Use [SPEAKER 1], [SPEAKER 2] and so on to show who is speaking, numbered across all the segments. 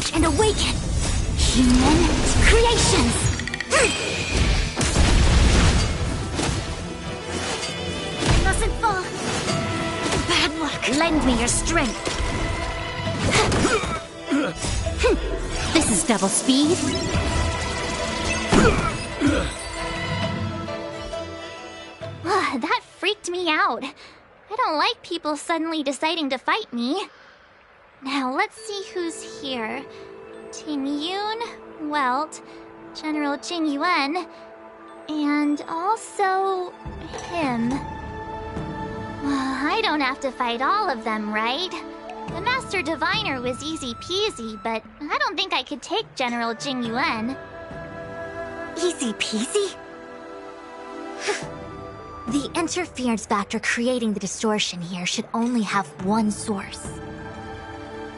[SPEAKER 1] emerge and awaken! Human creations! I mustn't fall. Bad luck. Lend me your strength. This is double speed. That freaked me out. I don't like people suddenly deciding to fight me. Now let's see who's here. Ting Yun, Welt, General Jing Yuan, and also him. I don't have to fight all of them, right? The Master Diviner was easy peasy, but I don't think I could take General Jing Yuan. Easy peasy? The interference factor creating the distortion here should only have one source.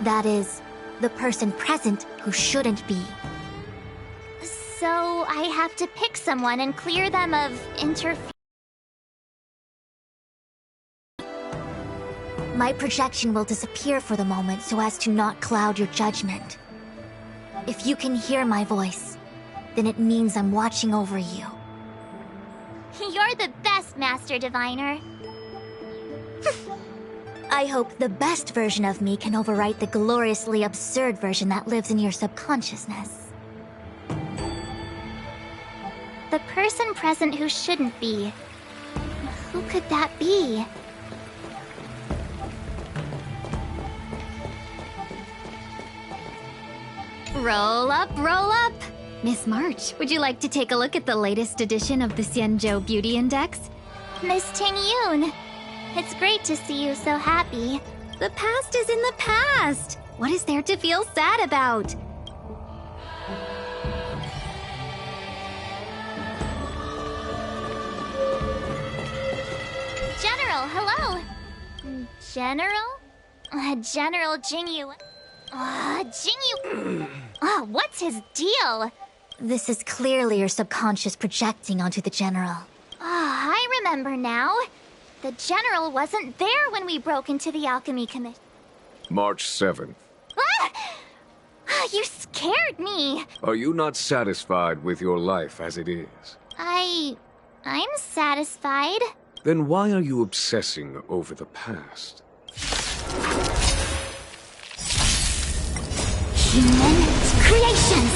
[SPEAKER 1] That is, the person present who shouldn't be. So I have to pick someone and clear them of interference. My projection will disappear for the moment so as to not cloud your judgment. If you can hear my voice, then it means I'm watching over you. You're the best, Master Diviner. I hope the best version of me can overwrite the gloriously absurd version that lives in your subconsciousness. The person present who shouldn't be. Who could that be? Roll up, roll up! Miss March, would you like to take a look at the latest edition of the Xianzhou Beauty Index? Miss Ting Yun, it's great to see you so happy. The past is in the past! What is there to feel sad about? General, hello! General? General Jing Yuan. What's his deal? This is clearly your subconscious projecting onto the General. I remember now. The General wasn't there when we broke into the Alchemy Commission.
[SPEAKER 2] March 7th.
[SPEAKER 1] You scared me.
[SPEAKER 2] Are you not satisfied with your life as it is?
[SPEAKER 1] I'm satisfied.
[SPEAKER 2] Then why are you obsessing over the past?
[SPEAKER 1] Human creations!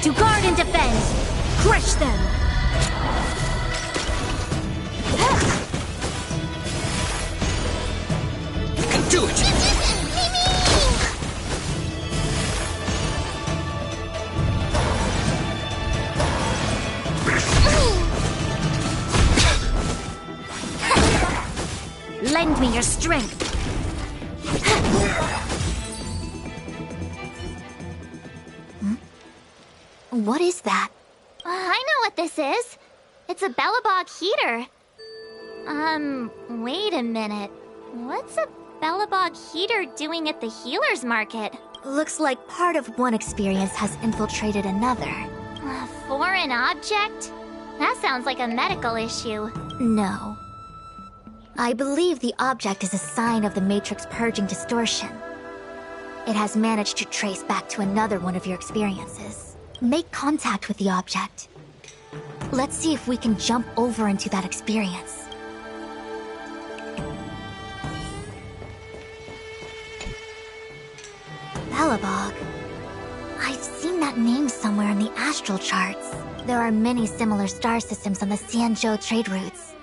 [SPEAKER 1] To guard and defend! Crush them!
[SPEAKER 3] You can do it!
[SPEAKER 1] Lend me your strength. What is that? I know what this is. It's a Bellabog heater. Wait a minute. What's a Bellabog heater doing at the healer's market? Looks like part of one experience has infiltrated another. A foreign object? That sounds like a medical issue. No. I believe the object is a sign of the Matrix purging distortion. It has managed to trace back to another one of your experiences. Make contact with the object. Let's see if we can jump over into that experience. Bellabog. I've seen that name somewhere in the astral charts. There are many similar star systems on the Xianzhou trade routes.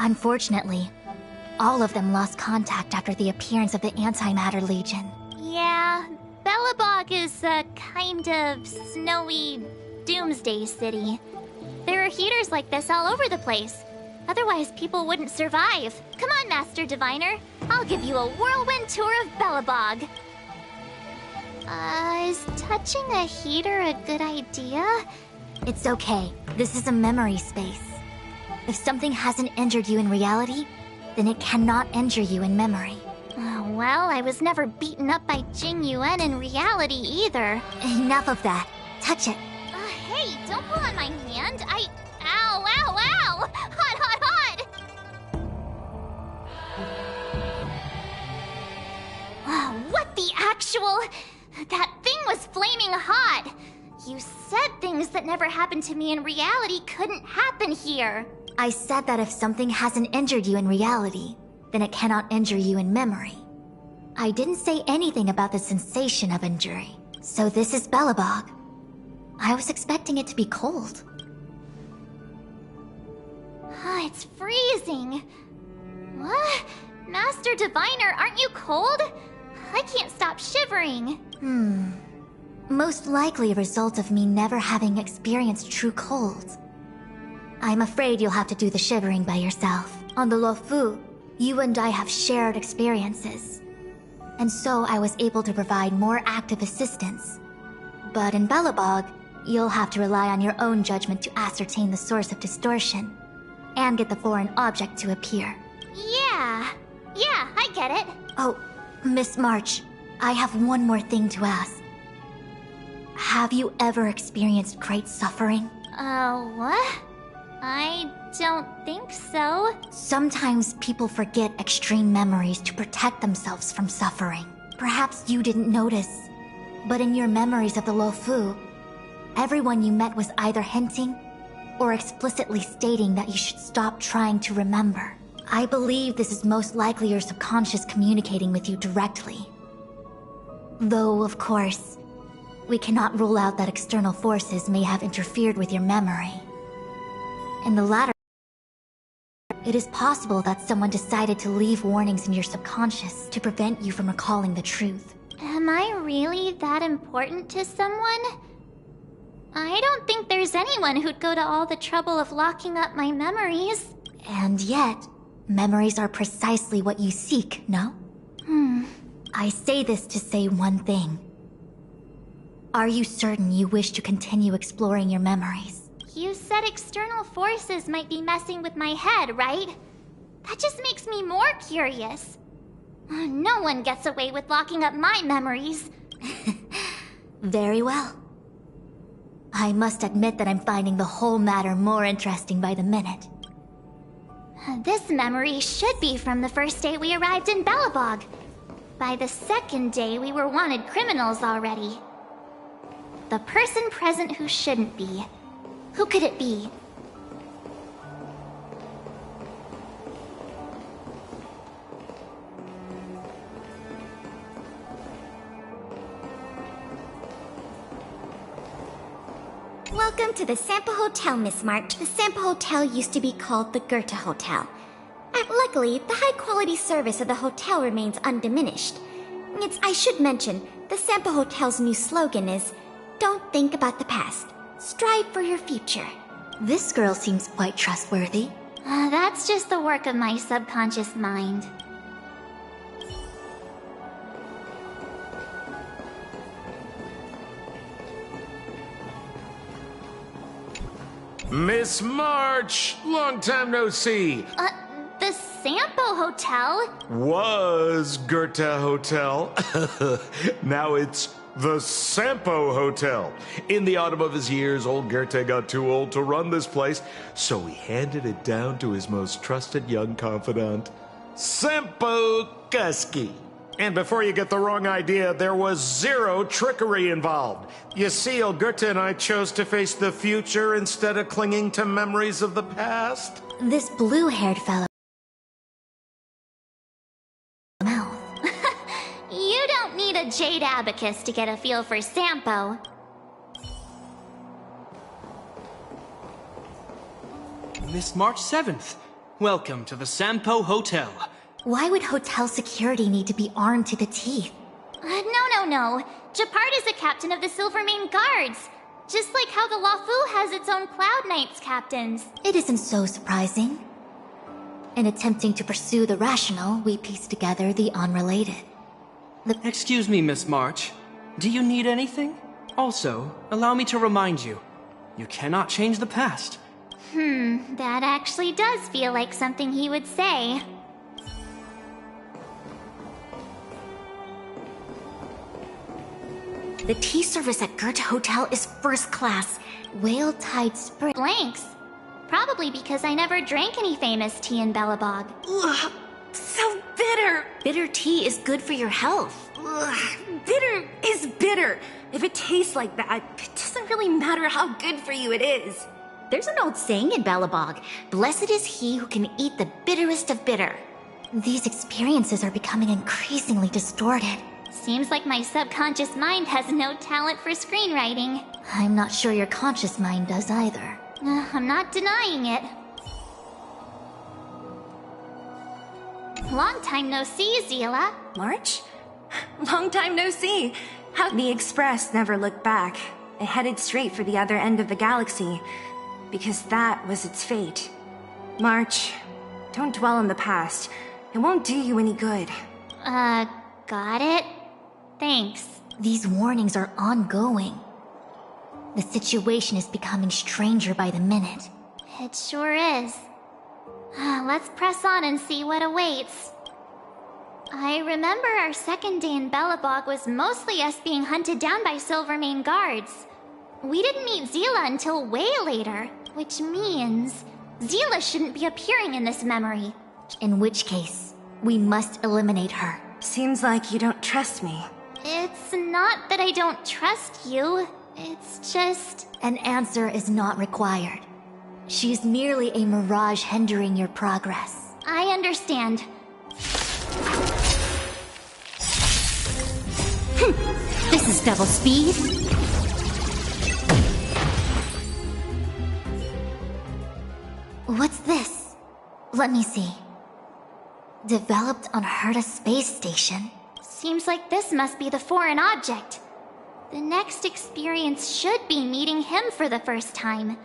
[SPEAKER 1] Unfortunately, all of them lost contact after the appearance of the Antimatter Legion. Yeah, Bellabog is a kind of snowy doomsday city. There are heaters like this all over the place. Otherwise, people wouldn't survive. Come on, Master Diviner. I'll give you a whirlwind tour of Bellabog. Is touching a heater a good idea? It's okay. This is a memory space. If something hasn't injured you in reality, then it cannot injure you in memory. Well, I was never beaten up by Jing Yuan in reality either. Enough of that. Touch it. Hey, don't pull on my hand. Ow, ow, ow! Hot, hot, actual... That thing was flaming hot. You said things that never happened to me in reality couldn't happen here. I said that if something hasn't injured you in reality, then it cannot injure you in memory. I didn't say anything about the sensation of injury. So this is Belobog. I was expecting it to be cold. It's freezing. What? Master Diviner, aren't you cold? I can't stop shivering. Most likely a result of me never having experienced true cold. I'm afraid you'll have to do the shivering by yourself. On the Luofu, you and I have shared experiences. And so I was able to provide more active assistance. But in Belobog, you'll have to rely on your own judgment to ascertain the source of distortion, and get the foreign object to appear. Yeah, I get it. Oh, Miss March, I have one more thing to ask. Have you ever experienced great suffering? What? I don't think so. Sometimes people forget extreme memories to protect themselves from suffering. Perhaps you didn't notice, but in your memories of the Luofu, everyone you met was either hinting or explicitly stating that you should stop trying to remember. I believe this is most likely your subconscious communicating with you directly. Though, of course, we cannot rule out that external forces may have interfered with your memory. In the latter, it is possible that someone decided to leave warnings in your subconscious to prevent you from recalling the truth. Am I really that important to someone? I don't think there's anyone who'd go to all the trouble of locking up my memories. And yet, memories are precisely what you seek, no? I say this to say one thing. Are you certain you wish to continue exploring your memories? You said external forces might be messing with my head, right? That just makes me more curious. No one gets away with locking up my memories. Very well. I must admit that I'm finding the whole matter more interesting by the minute. This memory should be from the first day we arrived in Belobog. By the second day, we were wanted criminals already. The person present who shouldn't be. Who could it be?
[SPEAKER 3] Welcome to the Sampo Hotel, Miss March. The Sampo Hotel used to be called the Goethe Hotel. Luckily, the high-quality service of the hotel remains undiminished. I should mention, the Sampo Hotel's new slogan is, "Don't think about the past. Strive for your future."
[SPEAKER 1] This girl seems quite trustworthy. That's just the work of my subconscious mind.
[SPEAKER 2] Miss March! Long time no see!
[SPEAKER 1] The Sampo Hotel?
[SPEAKER 4] Was Goethe Hotel. Now it's the Sampo Hotel. In the autumn of his years, old Goethe got too old to run this place, so he handed it down to his most trusted young confidant, Sampo Kuski. And before you get the wrong idea, there was zero trickery involved. You see, old Goethe and I chose to face the future instead of clinging to memories of the past.
[SPEAKER 1] This blue-haired fellow... You don't need a jade abacus to get a feel for Sampo.
[SPEAKER 5] Miss March 7th, welcome to the Sampo Hotel.
[SPEAKER 1] Why would hotel security need to be armed to the teeth? No. Japard is the captain of the Silvermane Guards. Just like how the Luofu has its own Cloud Knights captains. It isn't so surprising. In attempting to pursue the rational, we piece together the unrelated.
[SPEAKER 5] Excuse me, Miss March. Do you need anything? Also, allow me to remind you, you cannot change the past.
[SPEAKER 1] That actually does feel like something he would say. The tea service at Goethe Hotel is first class. Whale Tide Spring. Blanks. Probably because I never drank any famous tea in Belobog.
[SPEAKER 3] Ugh, so bitter.
[SPEAKER 1] Bitter tea is good for your health.
[SPEAKER 6] Ugh, bitter is bitter. If it tastes like that, it doesn't really matter how good for you it is.
[SPEAKER 3] There's an old saying in Belobog, blessed is he who can eat the bitterest of bitter. These experiences are becoming increasingly distorted.
[SPEAKER 1] Seems like my subconscious mind has no talent for screenwriting.
[SPEAKER 3] I'm not sure your conscious mind does either.
[SPEAKER 1] I'm not denying it. Long time no see, Zila.
[SPEAKER 6] March? Long time no see. How the Express never looked back. It headed straight for the other end of the galaxy, because that was its fate. March, don't dwell on the past. It won't do you any good.
[SPEAKER 1] Got it? Thanks.
[SPEAKER 3] These warnings are ongoing. The situation is becoming stranger by the minute.
[SPEAKER 1] It sure is. Let's press on and see what awaits. I remember our second day in Belobog was mostly us being hunted down by Silvermane guards. We didn't meet Zila until way later, which means Zila shouldn't be appearing in this memory.
[SPEAKER 3] In which case, we must eliminate her.
[SPEAKER 6] Seems like you don't trust me.
[SPEAKER 1] It's not that I don't trust you. It's just...
[SPEAKER 3] An answer is not required. She is merely a mirage hindering your progress.
[SPEAKER 1] I understand.
[SPEAKER 3] This is double speed. What's this? Let me see. Developed on Herta space station.
[SPEAKER 1] Seems like this must be the foreign object. The next experience should be meeting him for the first time.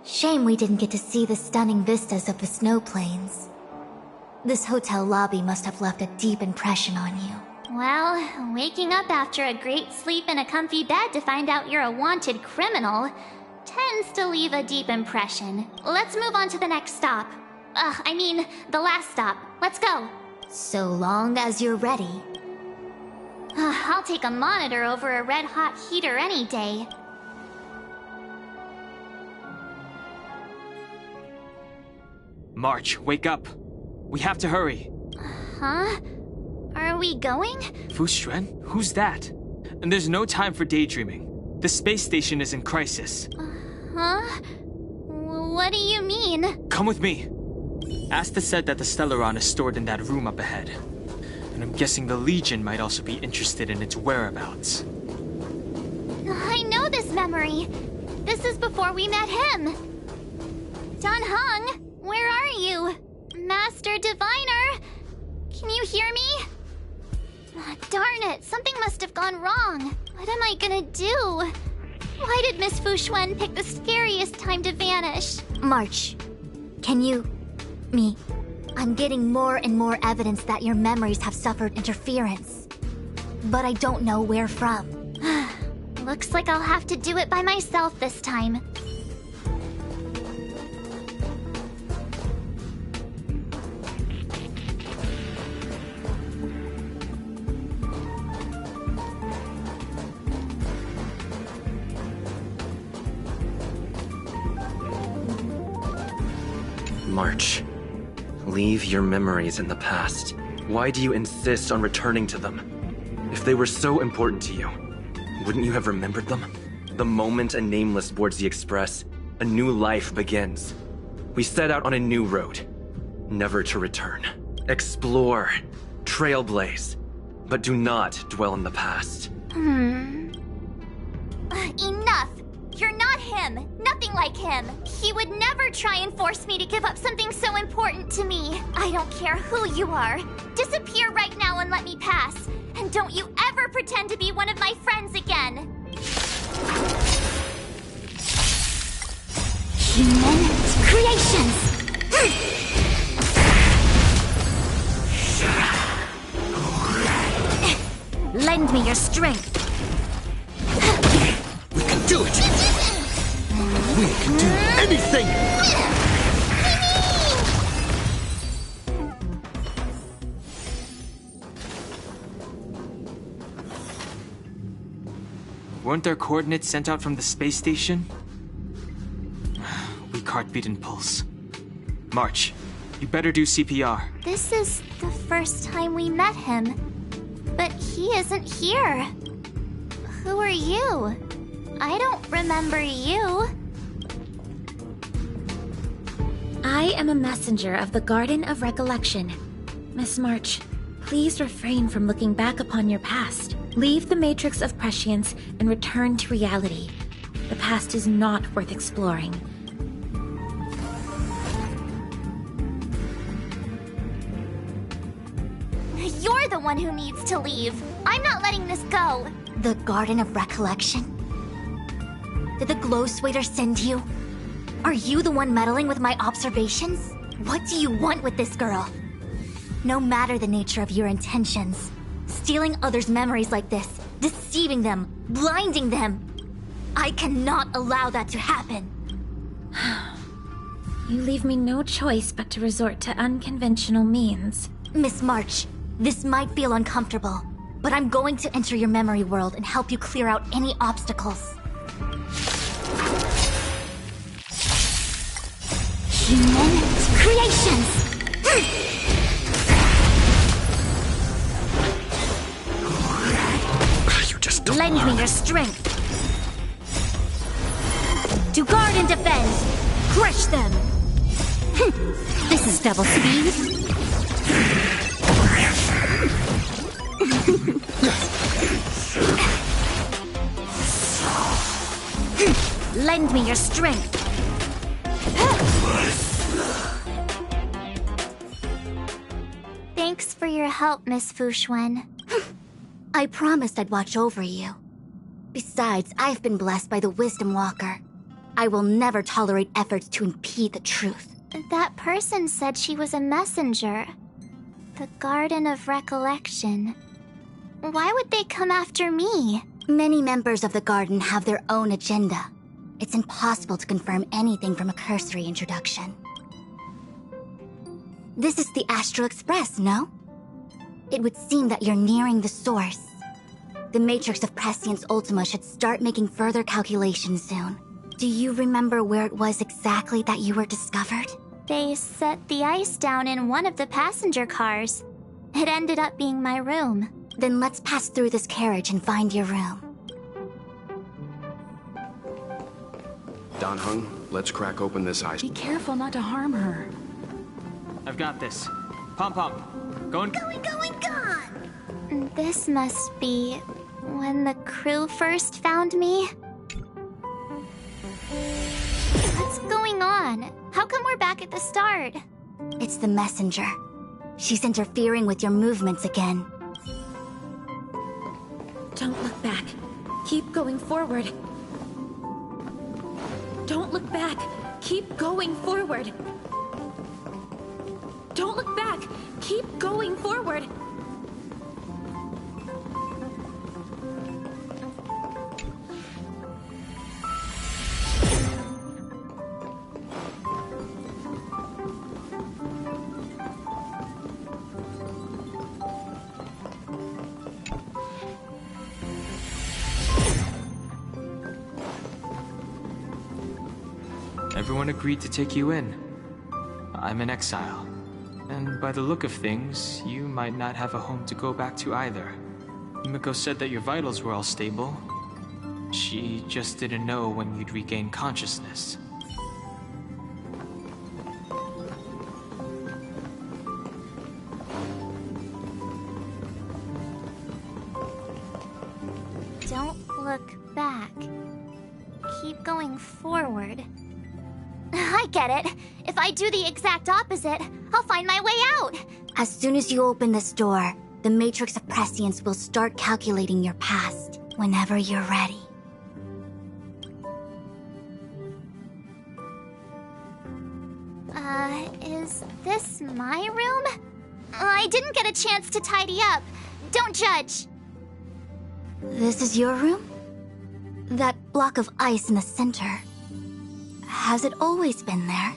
[SPEAKER 3] Shame we didn't get to see the stunning vistas of the snow plains. This hotel lobby must have left a deep impression on you.
[SPEAKER 1] Well, waking up after a great sleep in a comfy bed to find out you're a wanted criminal tends to leave a deep impression. Let's move on to the next stop. The last stop. Let's go.
[SPEAKER 3] So long as you're ready.
[SPEAKER 1] I'll take a monitor over a red-hot heater any day.
[SPEAKER 7] March, wake up. We have to hurry.
[SPEAKER 1] Huh? Are we going?
[SPEAKER 7] Fu Xuan? Who's that? And there's no time for daydreaming. The space station is in crisis.
[SPEAKER 1] Huh? What do you mean?
[SPEAKER 7] Come with me. Asta said that the Stellaron is stored in that room up ahead. And I'm guessing the Legion might also be interested in its whereabouts.
[SPEAKER 1] I know this memory. This is before we met him. Dan Heng, where are you? Master Diviner, can you hear me? Darn it, something must have gone wrong. What am I gonna do? Why did Miss Fu Xuan pick the scariest time to vanish?
[SPEAKER 3] March, can you... me... I'm getting more and more evidence that your memories have suffered interference. But I don't know where from.
[SPEAKER 1] Looks like I'll have to do it by myself this time.
[SPEAKER 8] March, leave your memories in the past. Why do you insist on returning to them? If they were so important to you, wouldn't you have remembered them? The moment a nameless boards the Express, a new life begins. We set out on a new road, never to return. Explore, trailblaze, but do not dwell in the past.
[SPEAKER 1] Enough! You're not him! Nothing like him! He would never try and force me to give up something so important to me. I don't care who you are. Disappear right now and let me pass. And don't you ever pretend to be one of my friends again.
[SPEAKER 3] Human creations! Lend me your strength.
[SPEAKER 4] We can do it! We can do anything!
[SPEAKER 7] Weren't there coordinates sent out from the space station? We heartbeat and pulse. March, you better do CPR.
[SPEAKER 1] This is the first time we met him. But he isn't here. Who are you? I don't remember you.
[SPEAKER 3] I am a messenger of the Garden of Recollection. Miss March, please refrain from looking back upon your past. Leave the matrix of prescience and return to reality. The past is not worth exploring.
[SPEAKER 1] You're the one who needs to leave. I'm not letting this go.
[SPEAKER 3] The Garden of Recollection? Did the Glow Swader send you? Are you the one meddling with my observations? What do you want with this girl? No matter the nature of your intentions, stealing others' memories like this, deceiving them, blinding them, I cannot allow that to happen. You leave me no choice but to resort to unconventional means. Miss March, this might feel uncomfortable, but I'm going to enter your memory world and help you clear out any obstacles. Human creations!
[SPEAKER 2] You just don't
[SPEAKER 3] Lend me your strength. To guard and defend. Crush them. This is double speed. Lend me your strength.
[SPEAKER 1] Thanks for your help, Miss Fushuen.
[SPEAKER 3] I promised I'd watch over you. Besides, I've been blessed by the Wisdom Walker. I will never tolerate efforts to impede the truth.
[SPEAKER 1] That person said she was a messenger. The Garden of Recollection. Why would they come after me?
[SPEAKER 3] Many members of the Garden have their own agenda. It's impossible to confirm anything from a cursory introduction. This is the Astral Express, no? It would seem that you're nearing the source. The Matrix of Prescience Ultima should start making further calculations soon. Do you remember where it was exactly that you were discovered?
[SPEAKER 1] They set the ice down in one of the passenger cars. It ended up being my room.
[SPEAKER 3] Then let's pass through this carriage and find your room.
[SPEAKER 2] Dan Heng, let's crack open this ice.
[SPEAKER 9] Be careful not to harm her.
[SPEAKER 7] I've got this. Pump. Going.
[SPEAKER 1] This must be when the crew first found me. What's going on? How come we're back at the start?
[SPEAKER 3] It's the messenger. She's interfering with your movements again. Don't look back. Keep going forward. Don't look back. Keep going forward. Don't look back. Keep going forward.
[SPEAKER 7] Everyone agreed to take you in. I'm in exile. And by the look of things, you might not have a home to go back to either. Himiko said that your vitals were all stable. She just didn't know when you'd regain consciousness.
[SPEAKER 1] Don't look back. Keep going forward. I get it. If I do the exact opposite, I'll find my way out.
[SPEAKER 3] As soon as you open this door, the Matrix of Prescience will start calculating your past whenever you're ready.
[SPEAKER 1] Is this my room? I didn't get a chance to tidy up. Don't judge.
[SPEAKER 3] This is your room? That block of ice in the center. Has it always been there?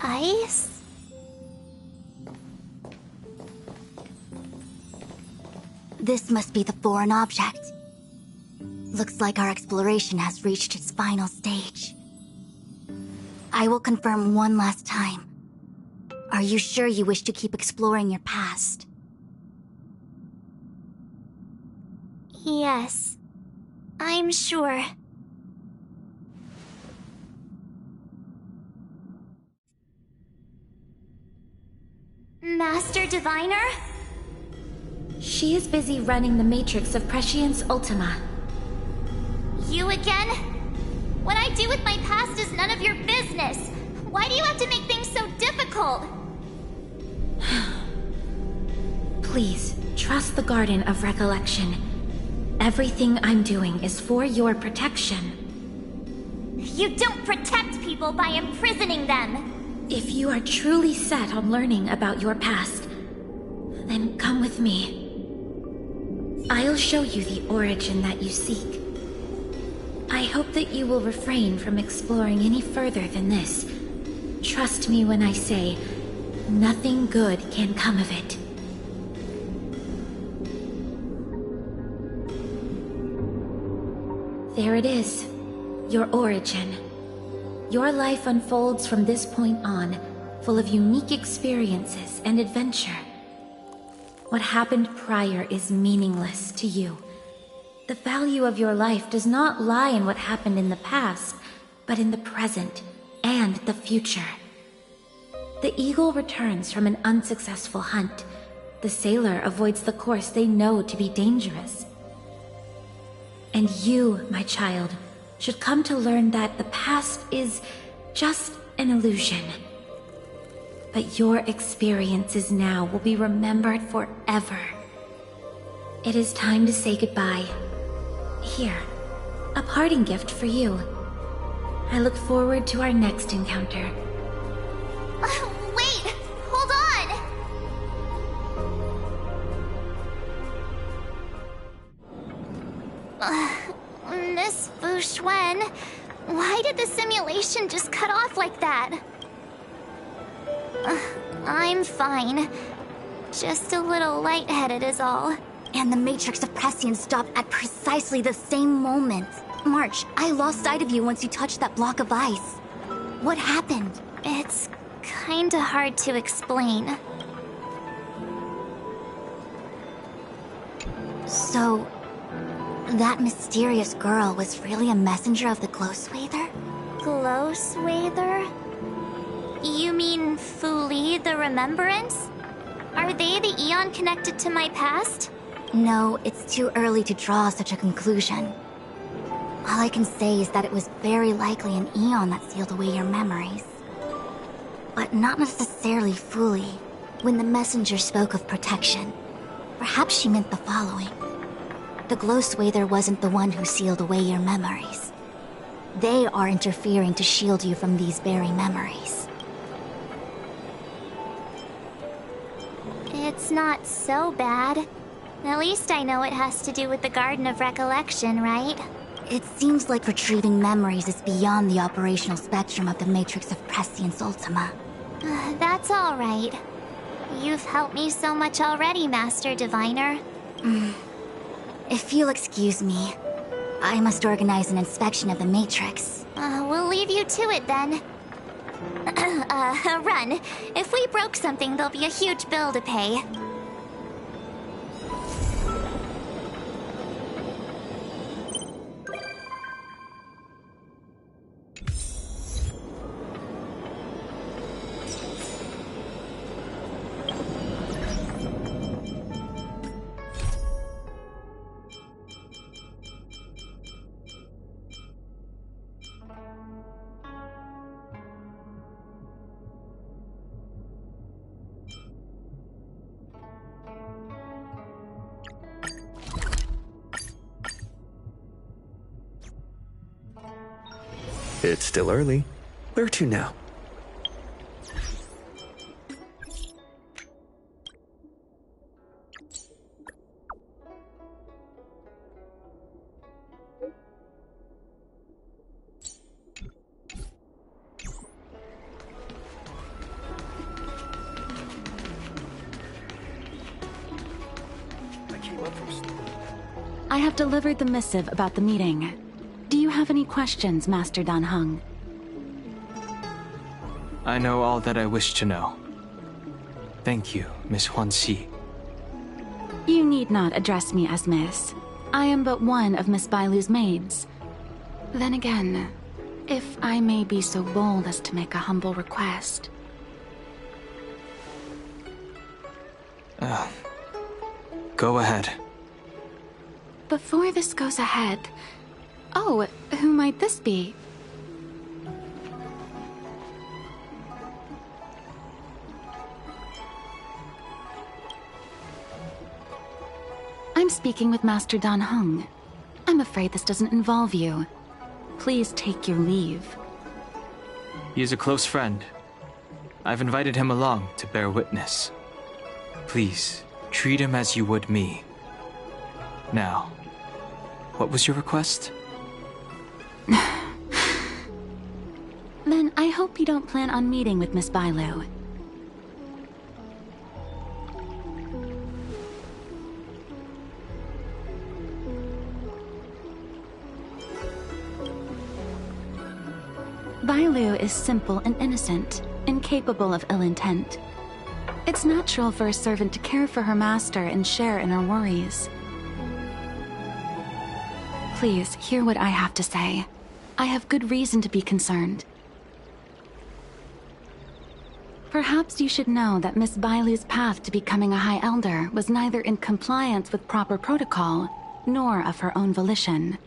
[SPEAKER 1] Ice?
[SPEAKER 3] This must be the foreign object. Looks like our exploration has reached its final stage. I will confirm one last time. Are you sure you wish to keep exploring your past?
[SPEAKER 1] Yes, I'm sure. Master Diviner?
[SPEAKER 3] She is busy running the matrix of Prescience Ultima.
[SPEAKER 1] You again? What I do with my past is none of your business. Why do you have to make things so difficult?
[SPEAKER 3] Please, trust the Garden of Recollection. Everything I'm doing is for your protection.
[SPEAKER 1] You don't protect people by imprisoning them.
[SPEAKER 3] If you are truly set on learning about your past, then come with me. I'll show you the origin that you seek. I hope that you will refrain from exploring any further than this. Trust me when I say, nothing good can come of it. There it is, your origin. Your life unfolds from this point on, full of unique experiences and adventure. What happened prior is meaningless to you. The value of your life does not lie in what happened in the past, but in the present and the future. The eagle returns from an unsuccessful hunt. The sailor avoids the course they know to be dangerous. And you, my child, should come to learn that the past is just an illusion. But your experiences now will be remembered forever. It is time to say goodbye. Here, a parting gift for you. I look forward to our next encounter.
[SPEAKER 1] Wait! Hold on! Miss Fushuen, why did the simulation just cut off like that? I'm fine. Just a little lightheaded is all.
[SPEAKER 3] And the Matrix of Prescience stopped at precisely the same moment. March, I lost sight of you once you touched that block of ice. What happened?
[SPEAKER 1] It's kinda hard to explain.
[SPEAKER 3] So, that mysterious girl was really a messenger of the Glow Swather?
[SPEAKER 1] Glow Swather? You mean Fuli the Remembrance? Are they the Eon connected to my past?
[SPEAKER 3] No, it's too early to draw such a conclusion. All I can say is that it was very likely an Eon that sealed away your memories. But not necessarily Fuli. When the messenger spoke of protection, perhaps she meant the following. The Glow Swather wasn't the one who sealed away your memories. They are interfering to shield you from these very memories.
[SPEAKER 1] It's not so bad. At least I know it has to do with the Garden of Recollection, right?
[SPEAKER 3] It seems like retrieving memories is beyond the operational spectrum of the Matrix of Prescience Ultima.
[SPEAKER 1] That's all right. You've helped me so much already, Master Diviner.
[SPEAKER 3] If you'll excuse me, I must organize an inspection of the Matrix.
[SPEAKER 1] We'll leave you to it then. Run. If we broke something, there'll be a huge bill to pay.
[SPEAKER 10] It's still early. Where to now?
[SPEAKER 9] I have delivered the missive about the meeting. Do you have any questions, Master Dan Heng?
[SPEAKER 7] I know all that I wish to know. Thank you, Miss Huanxi.
[SPEAKER 9] You need not address me as Miss. I am but one of Miss Bailu's maids. Then again, if I may be so bold as to make a humble request.
[SPEAKER 7] Go ahead.
[SPEAKER 9] Before this goes ahead... Oh, who might this be? I'm speaking with Master Dan Heng. I'm afraid this doesn't involve you. Please take your leave.
[SPEAKER 7] He is a close friend. I've invited him along to bear witness. Please, treat him as you would me. Now, what was your request?
[SPEAKER 9] Then I hope you don't plan on meeting with Miss Bailu. Bailu is simple and innocent, incapable of ill intent. It's natural for a servant to care for her master and share in her worries. Please, hear what I have to say. I have good reason to be concerned. Perhaps you should know that Miss Bailu's path to becoming a High Elder was neither in compliance with proper protocol, nor of her own volition.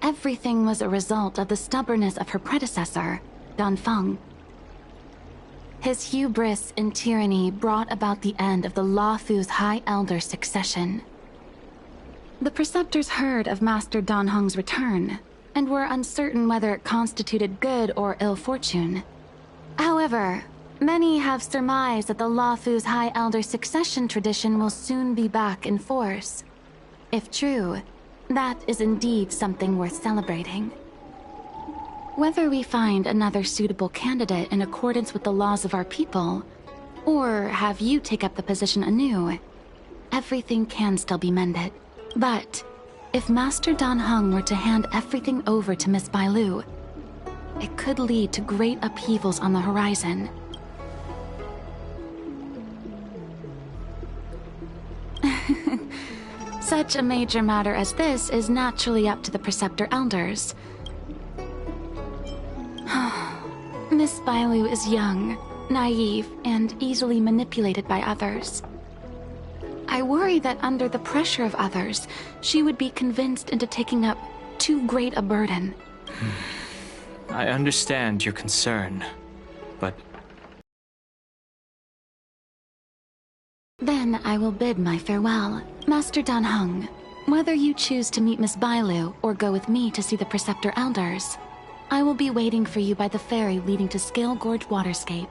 [SPEAKER 9] Everything was a result of the stubbornness of her predecessor, Dan Feng. His hubris and tyranny brought about the end of the Luofu's High Elder succession. The Preceptors heard of Master Dan Heng's return, and were uncertain whether it constituted good or ill fortune. However, many have surmised that the Luofu's High Elder succession tradition will soon be back in force. If true, that is indeed something worth celebrating. Whether we find another suitable candidate in accordance with the laws of our people, or have you take up the position anew, everything can still be mended. But if Master Dan Heng were to hand everything over to Miss Bailu, it could lead to great upheavals on the horizon. Such a major matter as this is naturally up to the Preceptor Elders. Miss Bailu is young, naive, and easily manipulated by others. I worry that under the pressure of others, she would be convinced into taking up too great a burden.
[SPEAKER 7] I understand your concern, but...
[SPEAKER 9] Then I will bid my farewell. Master Dan Heng, whether you choose to meet Miss Bailu or go with me to see the Preceptor Elders, I will be waiting for you by the ferry leading to Scale Gorge Waterscape.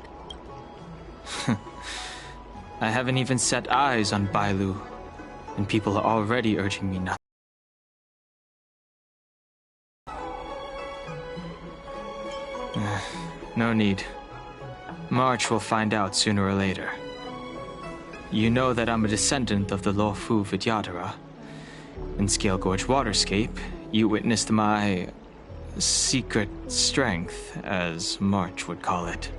[SPEAKER 7] I haven't even set eyes on Bailu, and people are already urging me not. No need. March will find out sooner or later. You know that I'm a descendant of the Luofu Vidyadhara. In Scale Gorge Waterscape, you witnessed my... secret strength, as March would call it.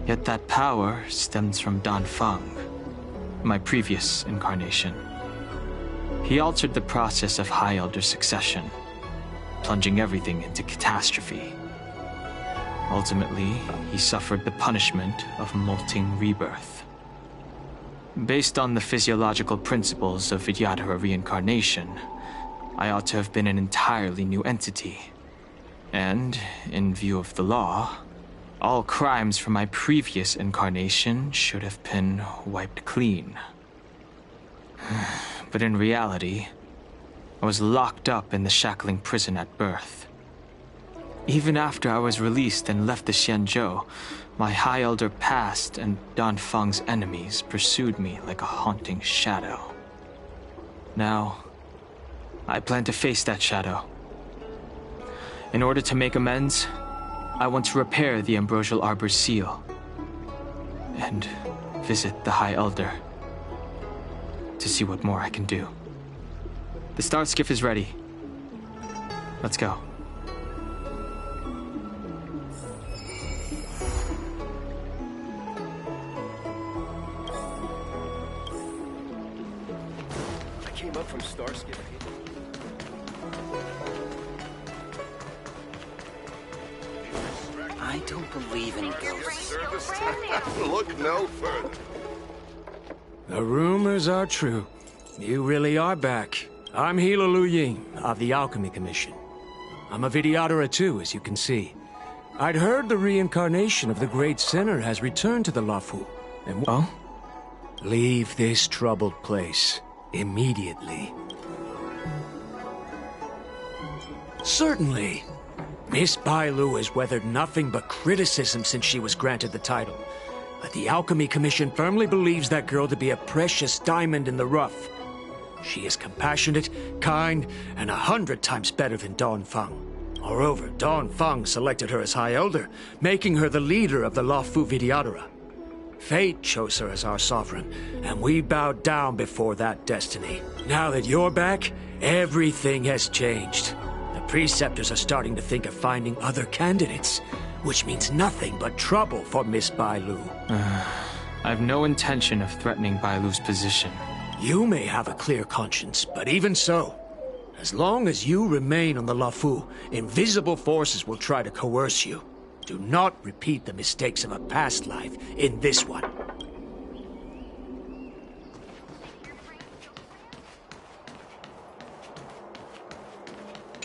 [SPEAKER 7] Yet that power stems from Dan Feng, my previous incarnation. He altered the process of High Elder succession, plunging everything into catastrophe. Ultimately, he suffered the punishment of molting rebirth. Based on the physiological principles of Vidyadhara reincarnation, I ought to have been an entirely new entity. And, in view of the law, all crimes from my previous incarnation should have been wiped clean. But in reality, I was locked up in the shackling prison at birth. Even after I was released and left the Xianzhou, my High Elder past and Dan Feng's enemies pursued me like a haunting shadow. Now, I plan to face that shadow. In order to make amends, I want to repair the Ambrosial Arbor's seal and visit the High Elder to see what more I can do. The star skiff is ready. Let's go.
[SPEAKER 2] come from Starsky.
[SPEAKER 11] I don't believe in ghosts.
[SPEAKER 2] Look no further.
[SPEAKER 12] The rumors are true. You really are back. I'm Hila Lu Ying of the Alchemy Commission. I'm a videoterer too, as you can see. I'd heard the reincarnation of the Great Sinner has returned to the Luofu. And leave this troubled place immediately. Certainly. Miss Bailu has weathered nothing but criticism since she was granted the title. But the Alchemy Commission firmly believes that girl to be a precious diamond in the rough. She is compassionate, kind, and 100 times better than Dawn Feng. Moreover, Dawn Feng selected her as High Elder, making her the leader of the Luofu Videotera. Fate chose her as our sovereign, and we bowed down before that destiny. Now that you're back, everything has changed. The Preceptors are starting to think of finding other candidates, which means nothing but trouble for Miss Bailu.
[SPEAKER 7] I've no intention of threatening Bailu's position.
[SPEAKER 12] You may have a clear conscience, but even so, as long as you remain on the Luofu, invisible forces will try to coerce you. Do not repeat the mistakes of a past life in this one.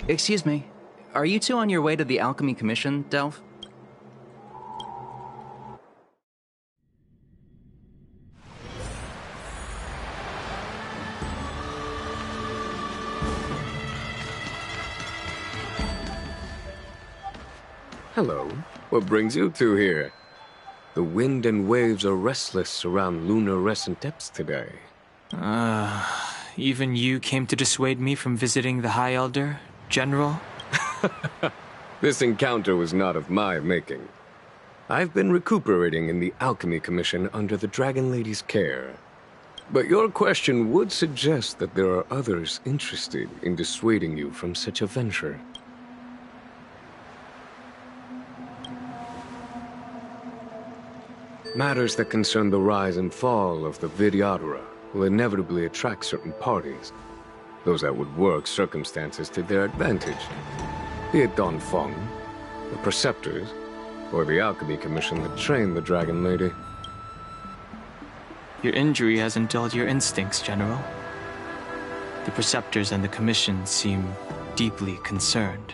[SPEAKER 11] Excuse me. Are you two on your way to the Alchemy Commission, Delph?
[SPEAKER 2] Hello. What brings you two here? The wind and waves are restless around lunar-rescent depths today.
[SPEAKER 7] Even you came to dissuade me from visiting the High Elder, General?
[SPEAKER 2] This encounter was not of my making. I've been recuperating in the Alchemy Commission under the Dragon Lady's care. But your question would suggest that there are others interested in dissuading you from such a venture. Matters that concern the rise and fall of the Videotera will inevitably attract certain parties. Those that would work circumstances to their advantage. Be it Dawn Feng, the Preceptors, or the Alchemy Commission that trained the Dragon Lady.
[SPEAKER 7] Your injury hasn't dulled your instincts, General. The Preceptors and the Commission seem deeply concerned.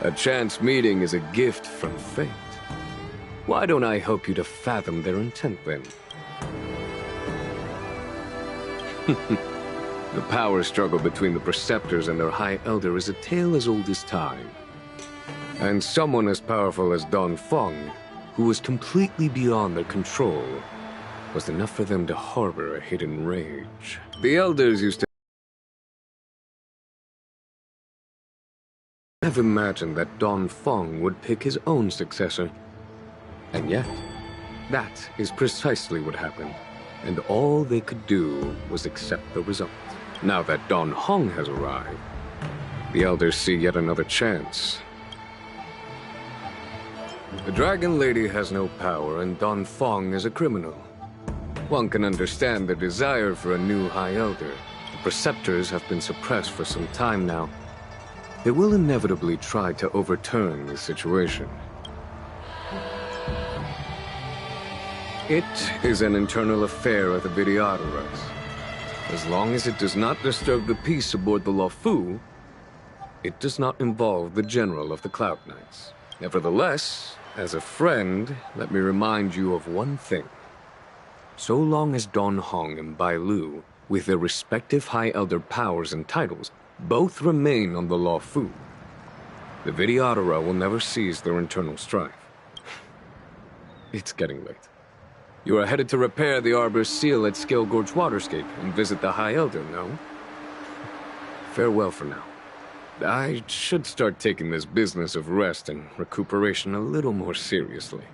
[SPEAKER 2] A chance meeting is a gift from fate. Why don't I help you to fathom their intent, then? The power struggle between the Preceptors and their High Elder is a tale as old as time. And someone as powerful as Dawn Feng, who was completely beyond their control, was enough for them to harbor a hidden rage. The Elders used to have imagined that Dawn Feng would pick his own successor. And yet, that is precisely what happened. And all they could do was accept the result. Now that Dawn Hong has arrived, the Elders see yet another chance. The Dragon Lady has no power, and Dawn Feng is a criminal. One can understand the desire for a new High Elder. The Preceptors have been suppressed for some time now. They will inevitably try to overturn the situation. It is an internal affair of the Videoteras. As long as it does not disturb the peace aboard the Luofu, it does not involve the General of the Cloud Knights. Nevertheless, as a friend, let me remind you of one thing. So long as Dawn Hong and Bai Lu, with their respective High Elder powers and titles, both remain on the Luofu, the Videotera will never cease their internal strife. It's getting late. You are headed to repair the Arbor's seal at Scale Gorge Waterscape and visit the High Elder, no? Farewell for now. I should start taking this business of rest and recuperation a little more seriously.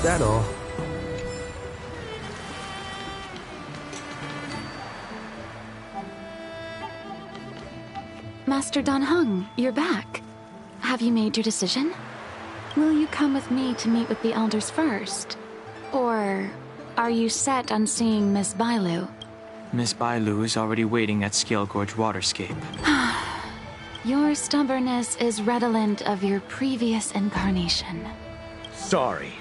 [SPEAKER 12] that all?
[SPEAKER 9] Master Dan Heng, you're back. Have you made your decision? Will you come with me to meet with the elders first? Or are you set on seeing Miss Bailu?
[SPEAKER 7] Miss Bailu is already waiting at Scale Gorge Waterscape.
[SPEAKER 9] Your stubbornness is redolent of your previous incarnation.
[SPEAKER 13] Sorry,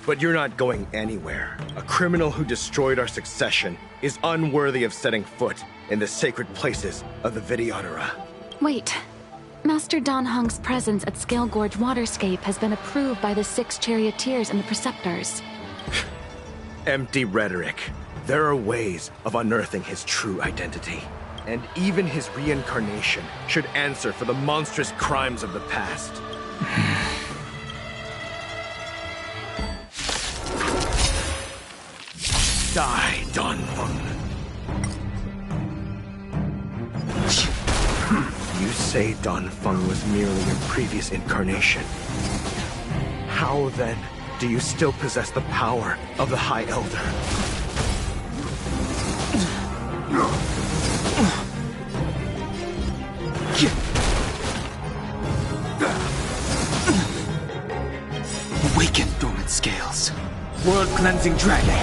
[SPEAKER 13] but you're not going anywhere. A criminal who destroyed our succession is unworthy of setting foot in the sacred places of the Vidyadhara.
[SPEAKER 9] Wait. Master Dan Heng's presence at Scale Gorge Waterscape has been approved by the 6 charioteers and the preceptors.
[SPEAKER 13] Empty rhetoric. There are ways of unearthing his true identity. And even his reincarnation should answer for the monstrous crimes of the past. Die, Danfeng. You say Danfeng was merely your previous incarnation. How then do you still possess the power of the High Elder?
[SPEAKER 14] Awaken, dormant scales. World-cleansing dragon.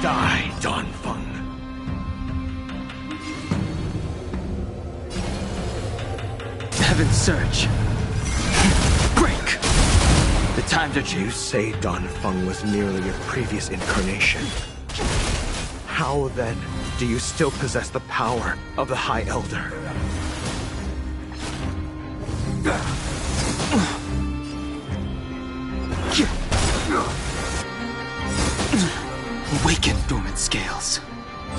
[SPEAKER 13] Die, Danfeng.
[SPEAKER 14] Heaven's Surge. Break! The time to
[SPEAKER 13] You say Danfeng was merely your previous incarnation. How then do you still possess the power of the High Elder?
[SPEAKER 14] Awaken, dormant scales.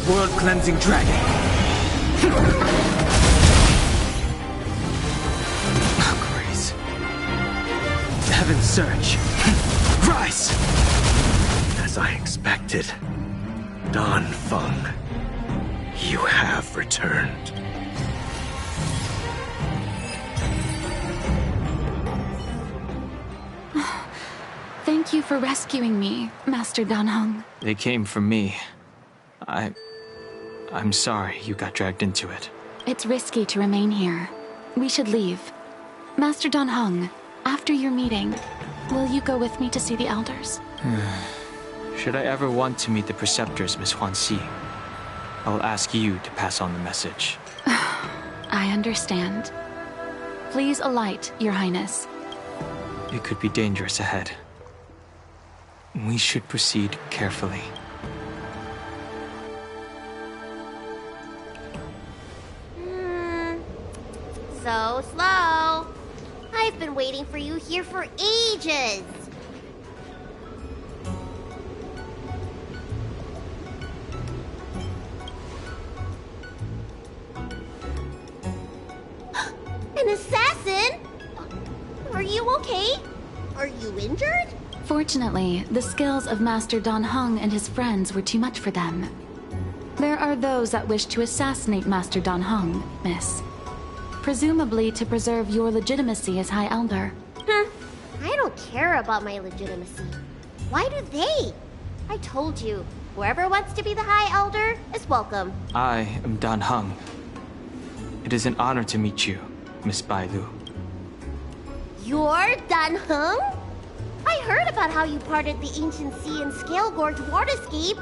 [SPEAKER 14] World-cleansing dragon. Grace. Heaven's Surge. Rise!
[SPEAKER 13] As I expected, Danfeng, you have returned.
[SPEAKER 9] Thank you for rescuing me, Master Dan Heng.
[SPEAKER 7] They came for me. I'm sorry you got dragged into it.
[SPEAKER 9] It's risky to remain here. We should leave. Master Dan Heng, after your meeting, will you go with me to see the elders?
[SPEAKER 7] Should I ever want to meet the preceptors, Miss Huanxi, I will ask you to pass on the message.
[SPEAKER 9] I understand. Please alight, Your Highness.
[SPEAKER 7] It could be dangerous ahead. We should proceed carefully.
[SPEAKER 15] So slow. I've been waiting for you here for ages. An assassin? Are you okay? Are you injured?
[SPEAKER 9] Fortunately, the skills of Master Dan Heng and his friends were too much for them. There are those that wish to assassinate Master Dan Heng, Miss. Presumably to preserve your legitimacy as High Elder.
[SPEAKER 15] I don't care about my legitimacy. Why do they? I told you, whoever wants to be the High Elder is welcome.
[SPEAKER 7] I am Dan Heng. It is an honor to meet you, Miss Bailu.
[SPEAKER 15] You're Dan Heng? I heard about how you parted the ancient sea in Scale Gorge Waterscape.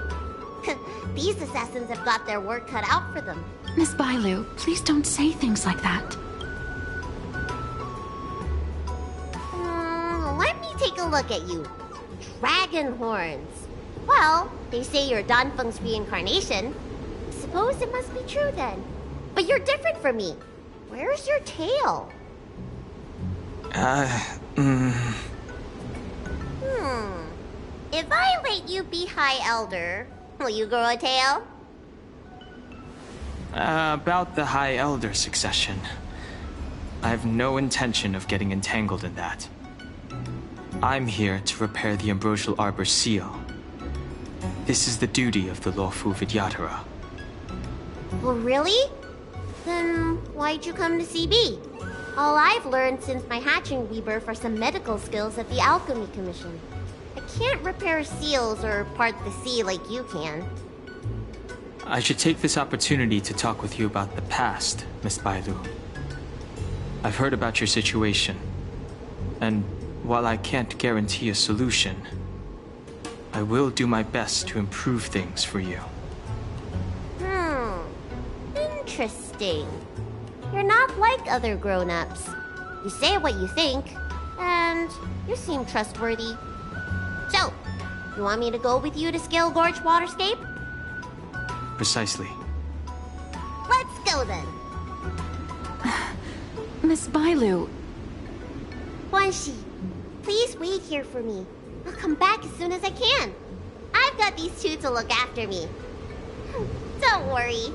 [SPEAKER 15] These assassins have got their work cut out for them.
[SPEAKER 9] Miss Bailu, please don't say things like that.
[SPEAKER 15] Let me take a look at you. Dragon horns. Well, they say you're Danfeng's reincarnation. Suppose it must be true then. But you're different from me. Where's your tail? If I let you be High Elder, will you grow a tail?
[SPEAKER 7] About the High Elder succession. I have no intention of getting entangled in that. I'm here to repair the Ambrosial Arbor's seal. This is the duty of the Lawful Vidyadhara.
[SPEAKER 15] Well, really? Then why'd you come to CB? All I've learned since my hatching rebirth are some medical skills at the Alchemy Commission. I can't repair seals or part the sea like you can.
[SPEAKER 7] I should take this opportunity to talk with you about the past, Miss Bailu. I've heard about your situation, and while I can't guarantee a solution, I will do my best to improve things for you.
[SPEAKER 15] Interesting. You're not like other grown-ups. You say what you think, and you seem trustworthy. So, you want me to go with you to Scale Gorge Waterscape?
[SPEAKER 7] Precisely.
[SPEAKER 15] Let's go then.
[SPEAKER 9] Miss Bailu.
[SPEAKER 15] Wanshi, please wait here for me. I'll come back as soon as I can. I've got these two to look after me. Don't worry.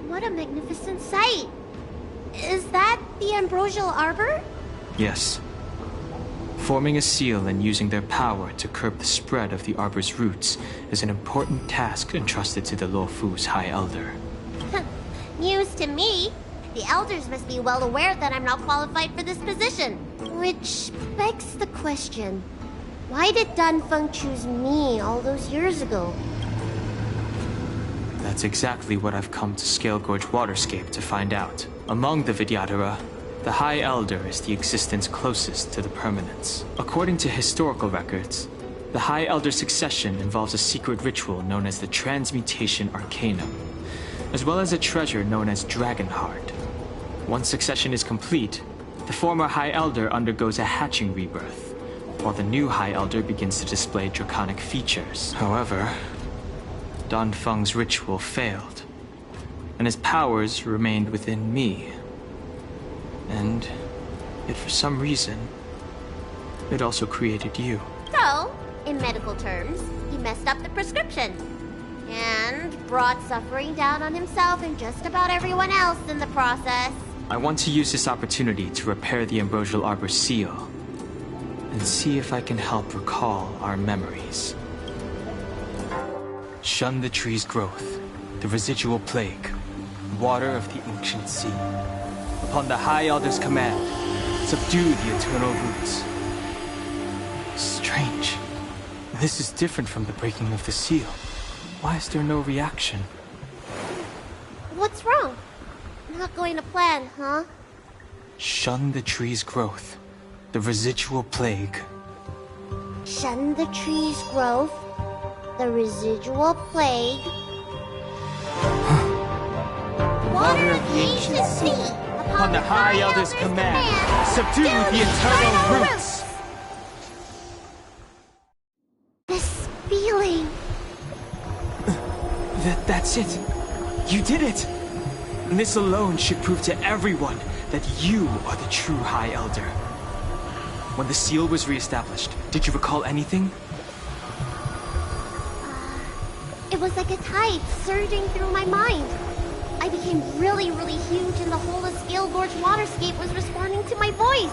[SPEAKER 15] What a magnificent sight! Is that the Ambrosial Arbor?
[SPEAKER 7] Yes. Forming a seal and using their power to curb the spread of the Arbor's roots is an important task entrusted to the Luofu's High Elder.
[SPEAKER 15] News to me. The Elders must be well aware that I'm not qualified for this position. Which begs the question, why did Dunfeng choose me all those years ago?
[SPEAKER 7] That's exactly what I've come to Scale Gorge Waterscape to find out. Among the Vidyadhara, the High Elder is the existence closest to the permanence. According to historical records, the High Elder succession involves a secret ritual known as the Transmutation Arcanum, as well as a treasure known as Dragonheart. Once succession is complete, the former High Elder undergoes a hatching rebirth, while the new High Elder begins to display draconic features. However, Dunfeng's ritual failed, and his powers remained within me. And yet for some reason, it also created you.
[SPEAKER 15] So, in medical terms, he messed up the prescription. And brought suffering down on himself and just about everyone else in the process.
[SPEAKER 7] I want to use this opportunity to repair the Ambrosial Arbor's seal, and see if I can help recall our memories. Shun the tree's growth, the residual plague, water of the ancient sea. Upon the High Elder's command, subdue the eternal roots. Strange. This is different from the breaking of the seal. Why is there no reaction?
[SPEAKER 15] What's wrong? Not going to plan, huh?
[SPEAKER 7] Shun the tree's growth, the residual plague.
[SPEAKER 15] Shun the tree's growth, the residual plague. Water of the ancient sea.
[SPEAKER 7] Upon the High Elder's command, subdue the eternal roots.
[SPEAKER 15] This feeling.
[SPEAKER 7] That's it. You did it. And this alone should prove to everyone that you are the true High Elder. When the seal was reestablished, did you recall anything?
[SPEAKER 15] It was like a tide surging through my mind. I became really huge and the whole of Scale Gorge Waterscape was responding to my voice,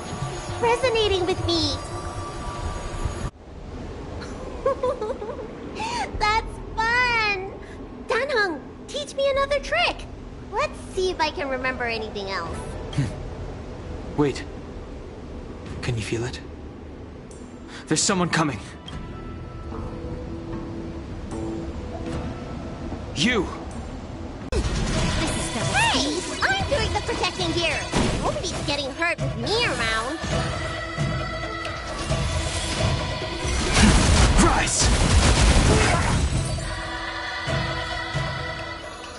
[SPEAKER 15] resonating with me. That's fun! Danheng, teach me another trick. Let's see if I can remember anything else.
[SPEAKER 7] Wait. Can you feel it? There's someone coming. You!
[SPEAKER 15] Hey! I'm doing the protecting here! Nobody's getting hurt with me around.
[SPEAKER 7] Rise!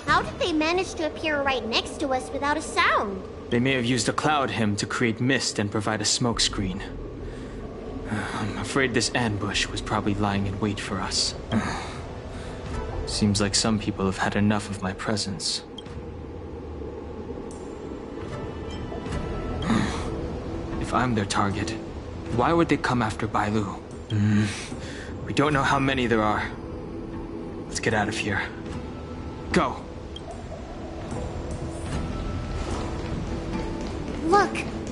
[SPEAKER 15] How did they manage managed to appear right next to us without a sound.
[SPEAKER 7] They may have used a cloud hymn to create mist and provide a smoke screen. I'm afraid this ambush was probably lying in wait for us. Seems like some people have had enough of my presence. If I'm their target, why would they come after Bailu? We don't know how many there are. Let's get out of here. Go!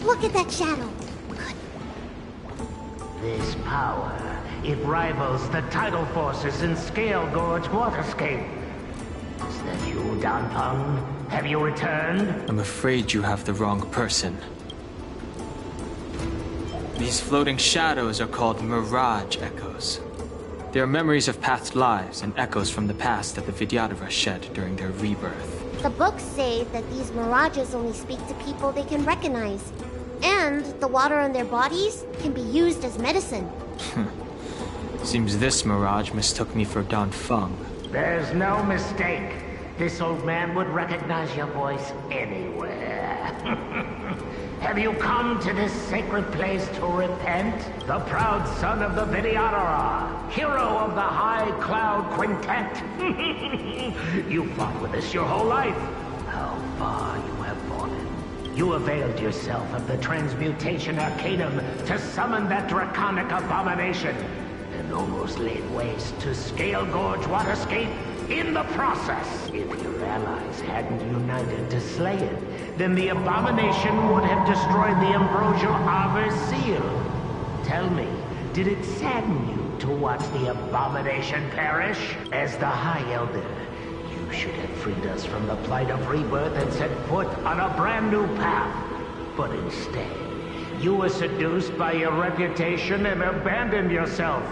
[SPEAKER 15] Look at that shadow.
[SPEAKER 16] This power, it rivals the tidal forces in Scale Gorge Waterscape. Is that you, Danpeng? Have you returned?
[SPEAKER 7] I'm afraid you have the wrong person. These floating shadows are called Mirage Echoes. They are memories of past lives and echoes from the past that the Vidyadhara shed during their rebirth.
[SPEAKER 15] The books say that these mirages only speak to people they can recognize. And the water on their bodies can be used as medicine.
[SPEAKER 7] Seems this mirage mistook me for Danfeng.
[SPEAKER 16] There's no mistake. This old man would recognize your voice anywhere. Have you come to this sacred place to repent? The proud son of the Vidyadhara, hero of the High Cloud Quintet. You fought with us your whole life. How far you have fallen. You availed yourself of the Transmutation Arcanum to summon that draconic abomination, and almost laid waste to Scale Gorge Waterscape in the process. If your allies hadn't united to slay it, then the abomination would have destroyed the Ambrosial Arbor's seal. Tell me, did it sadden you to watch the abomination perish? As the High Elder, you should have freed us from the plight of rebirth and set foot on a brand new path. But instead, you were seduced by your reputation and abandoned yourself.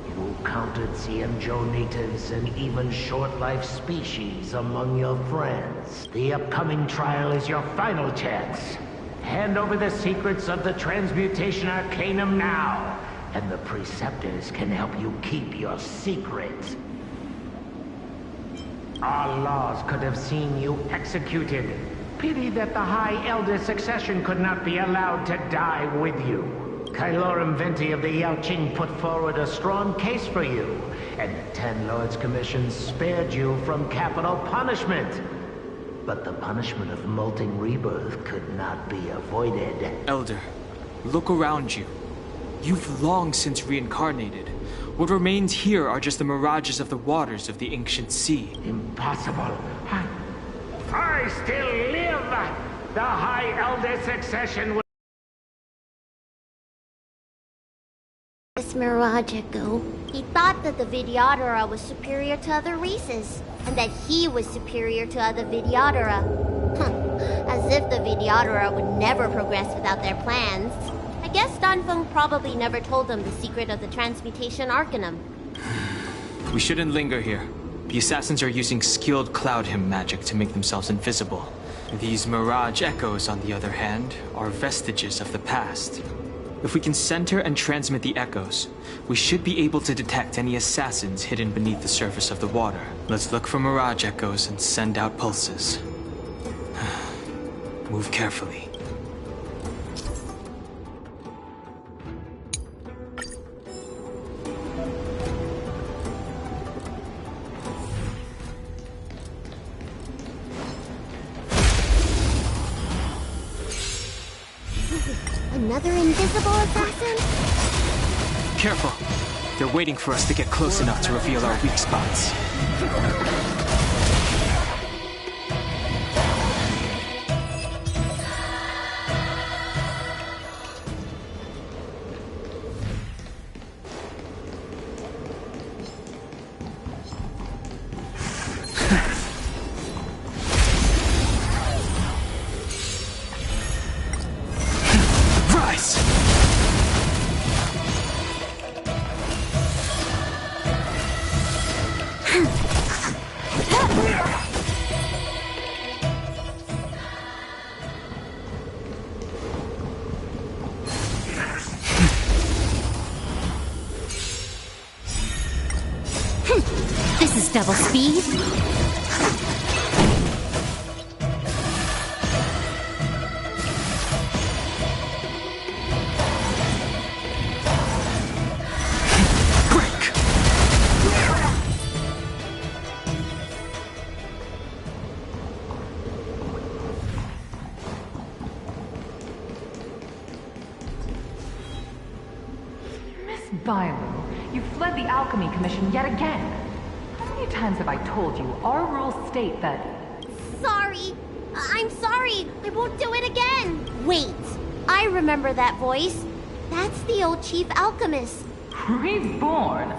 [SPEAKER 16] You counted CMJO natives and even short-life species among your friends. The upcoming trial is your final chance. Hand over the secrets of the Transmutation Arcanum now, and the Preceptors can help you keep your secret. Our laws could have seen you executed. Pity that the High Elder succession could not be allowed to die with you. Kailorum Venti of the Yaoqing put forward a strong case for you, and the Ten Lords Commission spared you from capital punishment. But the punishment of molting rebirth could not be avoided.
[SPEAKER 7] Elder, look around you. You've long since reincarnated. What remains here are just the mirages of the waters of the ancient sea.
[SPEAKER 16] Impossible. I still live! The High Elder succession will...
[SPEAKER 15] This Mirage Echo. He thought that the Vidyadhara was superior to other races, and that he was superior to other Vidyadhara. As if the Vidyadhara would never progress without their plans. I guess Danfeng probably never told them the secret of the Transmutation Arcanum.
[SPEAKER 7] We shouldn't linger here. The assassins are using skilled cloud hymn magic to make themselves invisible. These Mirage Echoes, on the other hand, are vestiges of the past. If we can center and transmit the echoes, we should be able to detect any assassins hidden beneath the surface of the water. Let's look for Mirage Echoes and send out pulses. Move carefully.
[SPEAKER 15] Another invisible assassin?
[SPEAKER 7] Careful! They're waiting for us to get close enough to reveal our weak spots.
[SPEAKER 1] This is double speed.
[SPEAKER 17] Bailu, you fled the Alchemy Commission yet again. How many times have I told you, our rules state that...
[SPEAKER 15] Sorry. I'm sorry. I won't do it again. Wait. I remember that voice. That's the old chief alchemist.
[SPEAKER 17] Reborn?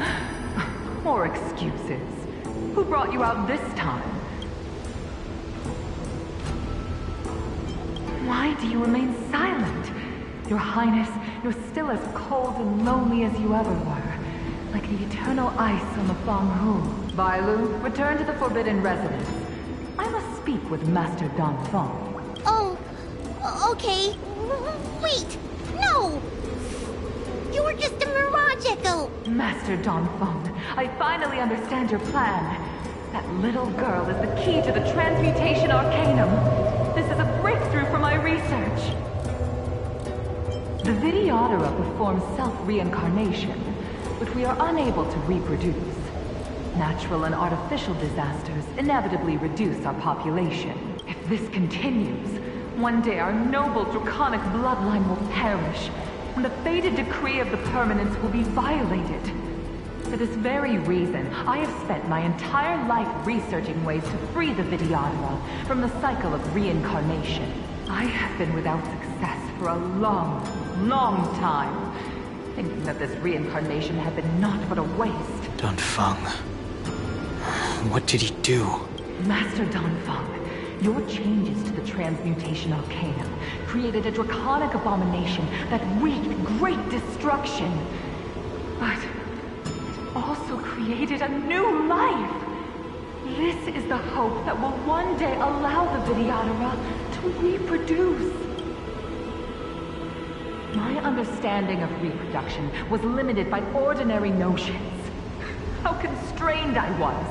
[SPEAKER 17] More excuses. Who brought you out this time? Why do you remain silent? Your Highness, you're still as cold and lonely as you ever were. Like the eternal ice on the Fanghu. Bailu, return to the Forbidden Residence. I must speak with Master Danfeng.
[SPEAKER 15] Oh, okay. Wait, no! You were just a mirage echo!
[SPEAKER 17] Master Danfeng, I finally understand your plan. That little girl is the key to the Transmutation Arcanum. This is a breakthrough for my research. The Vidyadhara performs self-reincarnation, but we are unable to reproduce. Natural and artificial disasters inevitably reduce our population. If this continues, one day our noble draconic bloodline will perish, and the fated decree of the permanence will be violated. For this very reason, I have spent my entire life researching ways to free the Vidyadhara from the cycle of reincarnation. I have been without success for a long, long time, thinking that this reincarnation had been naught but a waste.
[SPEAKER 7] Danfeng. What did he do?
[SPEAKER 17] Master Danfeng, your changes to the Transmutation Arcanum created a draconic abomination that wreaked great destruction. But also created a new life. This is the hope that will one day allow the Vidyadhara to reproduce. My understanding of reproduction was limited by ordinary notions. How constrained I was.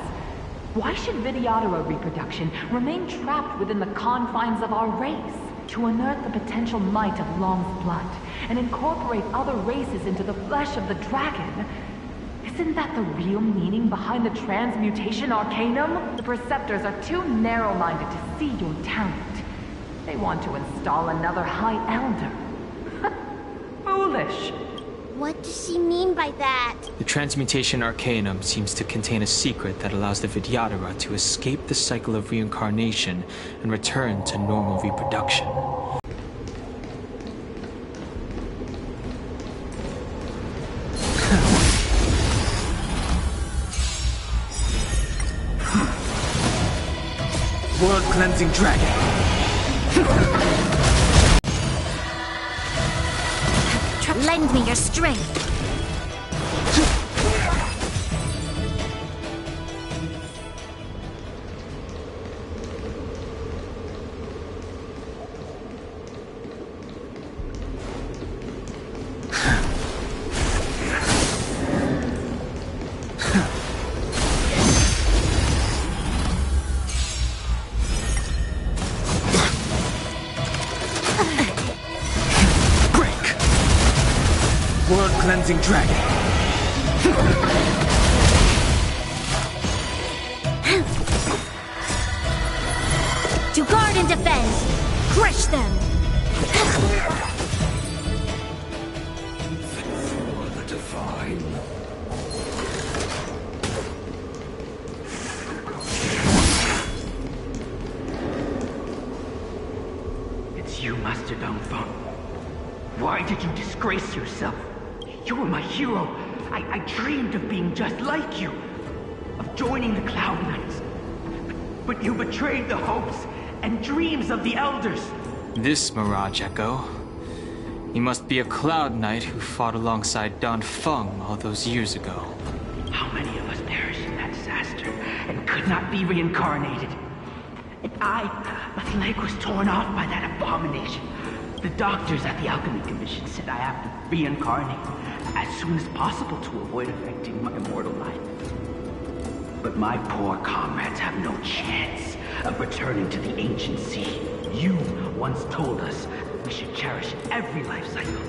[SPEAKER 17] Why should Vidyadhara reproduction remain trapped within the confines of our race? To unearth the potential might of Long's blood and incorporate other races into the flesh of the dragon. Isn't that the real meaning behind the Transmutation Arcanum? The Preceptors are too narrow-minded to see your talent. They want to install another High Elder. Foolish.
[SPEAKER 15] What does she mean by that?
[SPEAKER 7] The Transmutation Arcanum seems to contain a secret that allows the Vidyadhara to escape the cycle of reincarnation and return to normal reproduction.
[SPEAKER 14] World-cleansing dragon.
[SPEAKER 1] Lend me your strength.
[SPEAKER 14] World-cleansing dragon.
[SPEAKER 1] To guard and defend. Crush them.
[SPEAKER 14] For the divine.
[SPEAKER 18] It's you, Master Danfeng. Why did you disgrace yourself? You were my hero. I dreamed of being just like you. Of joining the Cloud Knights. But you betrayed the hopes and dreams of the Elders.
[SPEAKER 7] This Mirage Echo. He must be a Cloud Knight who fought alongside Danfeng all those years ago.
[SPEAKER 18] How many of us perished in that disaster and could not be reincarnated? And my leg was torn off by that abomination. The doctors at the Alchemy Commission said I have to reincarnate as soon as possible to avoid affecting my immortal life. But my poor comrades have no chance of returning to the ancient sea. You once told us we should cherish every life cycle,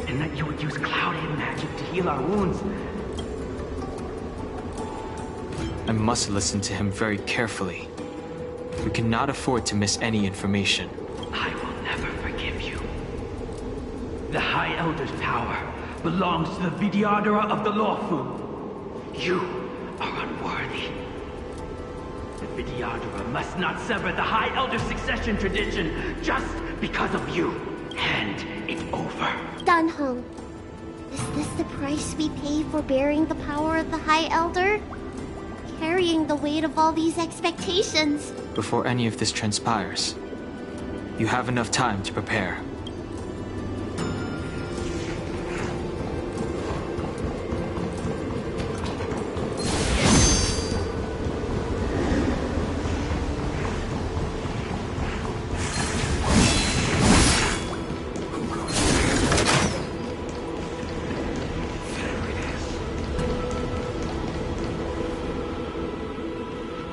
[SPEAKER 18] and that you would use cloud-hidden magic to heal our wounds.
[SPEAKER 7] I must listen to him very carefully. We cannot afford to miss any information.
[SPEAKER 18] I will never forgive you. The High Elder's power belongs to the Vidyadhara of the Lawfu. You are unworthy. The Vidyadhara must not sever the High Elder succession tradition just because of you. Hand it over.
[SPEAKER 15] Dan Heng, is this the price we pay for bearing the power of the High Elder? Carrying the weight of all these expectations.
[SPEAKER 7] Before any of this transpires, you have enough time to prepare.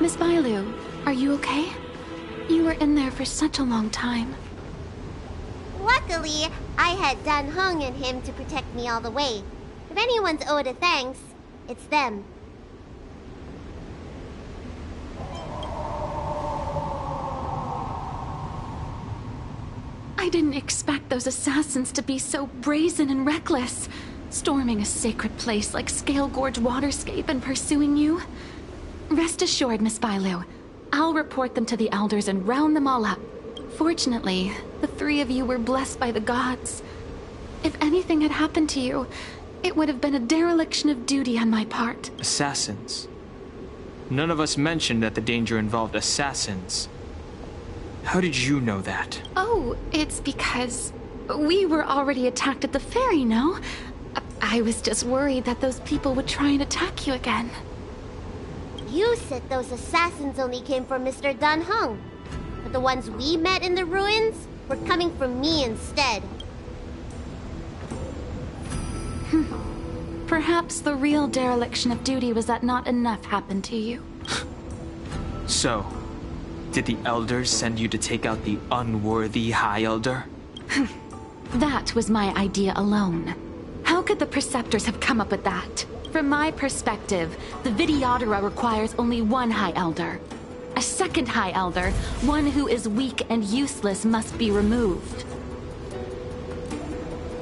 [SPEAKER 9] Miss Bailu, are you okay? You were in there for such a long time.
[SPEAKER 15] Luckily, I had Dan Heng and him to protect me all the way. If anyone's owed a thanks, it's them.
[SPEAKER 9] I didn't expect those assassins to be so brazen and reckless, storming a sacred place like Scale Gorge Waterscape and pursuing you. Rest assured, Miss Bailu, I'll report them to the elders and round them all up. Fortunately, the three of you were blessed by the gods. If anything had happened to you, it would have been a dereliction of duty on my part.
[SPEAKER 7] Assassins? None of us mentioned that the danger involved assassins. How did you know that?
[SPEAKER 9] Oh, it's because we were already attacked at the ferry, no? I was just worried that those people would try and attack you again.
[SPEAKER 15] You said those assassins only came from Mr. Dan Heng. But the ones we met in the ruins were coming from me instead.
[SPEAKER 9] Perhaps the real dereliction of duty was that not enough happened to you.
[SPEAKER 7] So, did the elders send you to take out the unworthy High Elder?
[SPEAKER 9] That was my idea alone. How could the Preceptors have come up with that? From my perspective, the Vidyadhara requires only one High Elder. A second High Elder, one who is weak and useless, must be removed.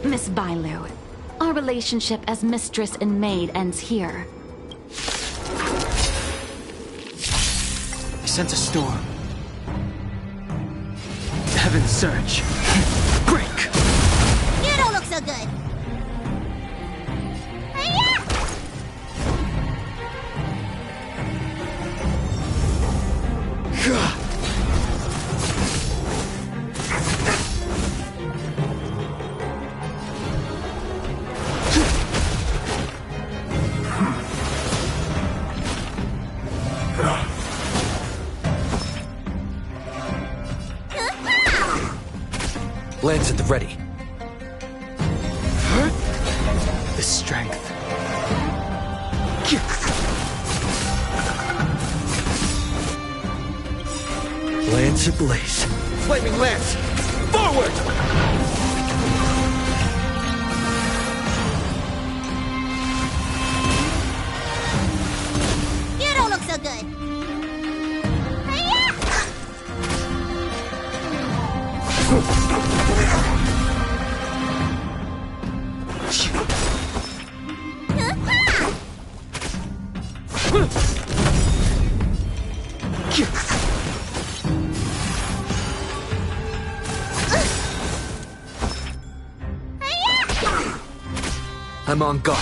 [SPEAKER 9] Miss Bailu, our relationship as mistress and maid ends here.
[SPEAKER 7] I sense a storm. Heaven's surge. Break!
[SPEAKER 15] You don't look so good.
[SPEAKER 10] Lance at the ready.
[SPEAKER 7] The strength.
[SPEAKER 10] Lance ablaze. Flaming lance! Forward!
[SPEAKER 15] You don't look so good.
[SPEAKER 10] I'm on guard.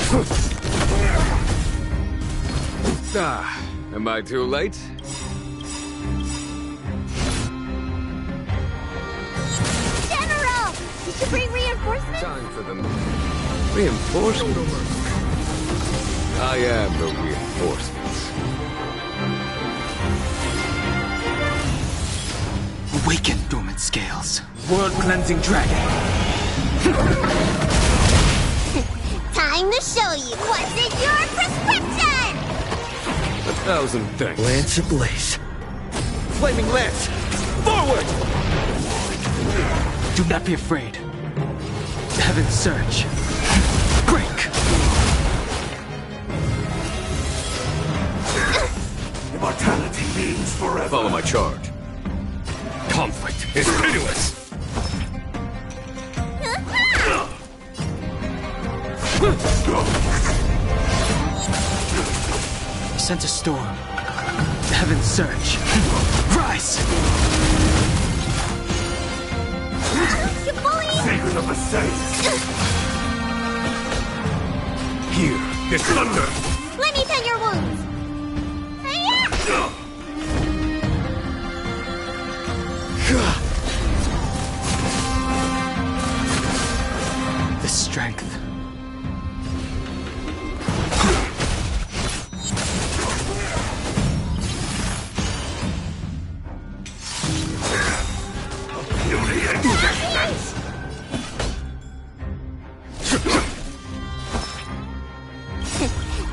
[SPEAKER 2] Am I too late?
[SPEAKER 15] General! Did you bring reinforcements?
[SPEAKER 2] Time for them. Reinforcements? I am the reinforcements.
[SPEAKER 14] Awaken, dormant scales. World-cleansing dragon.
[SPEAKER 15] Time to show you what's in your prescription!
[SPEAKER 2] 1,000 thanks.
[SPEAKER 10] Lance ablaze. Flaming lance! Forward!
[SPEAKER 7] Do not be afraid. Heaven's surge. Break!
[SPEAKER 4] Immortality means forever.
[SPEAKER 2] Follow my charge. Conflict is pitiless.
[SPEAKER 7] sent a storm. Heaven surge. Rise!
[SPEAKER 15] You bully!
[SPEAKER 10] Secret of the Saints! Here, this thunder!
[SPEAKER 15] Let me tend your wounds! Hi-ya!
[SPEAKER 7] The strength.
[SPEAKER 10] Beauty and distance!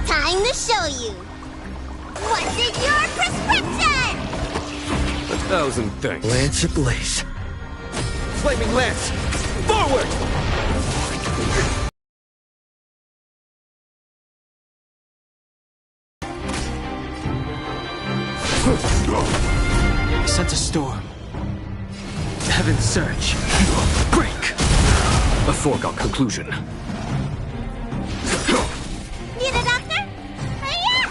[SPEAKER 15] Time to show you! What's in your prescription?
[SPEAKER 2] 1,000 thanks.
[SPEAKER 10] Lance ablaze. Flaming lance! Forward!
[SPEAKER 7] Sent a storm. Heaven surge. Break!
[SPEAKER 2] A foregone conclusion.
[SPEAKER 15] Need a doctor? Hi-ya!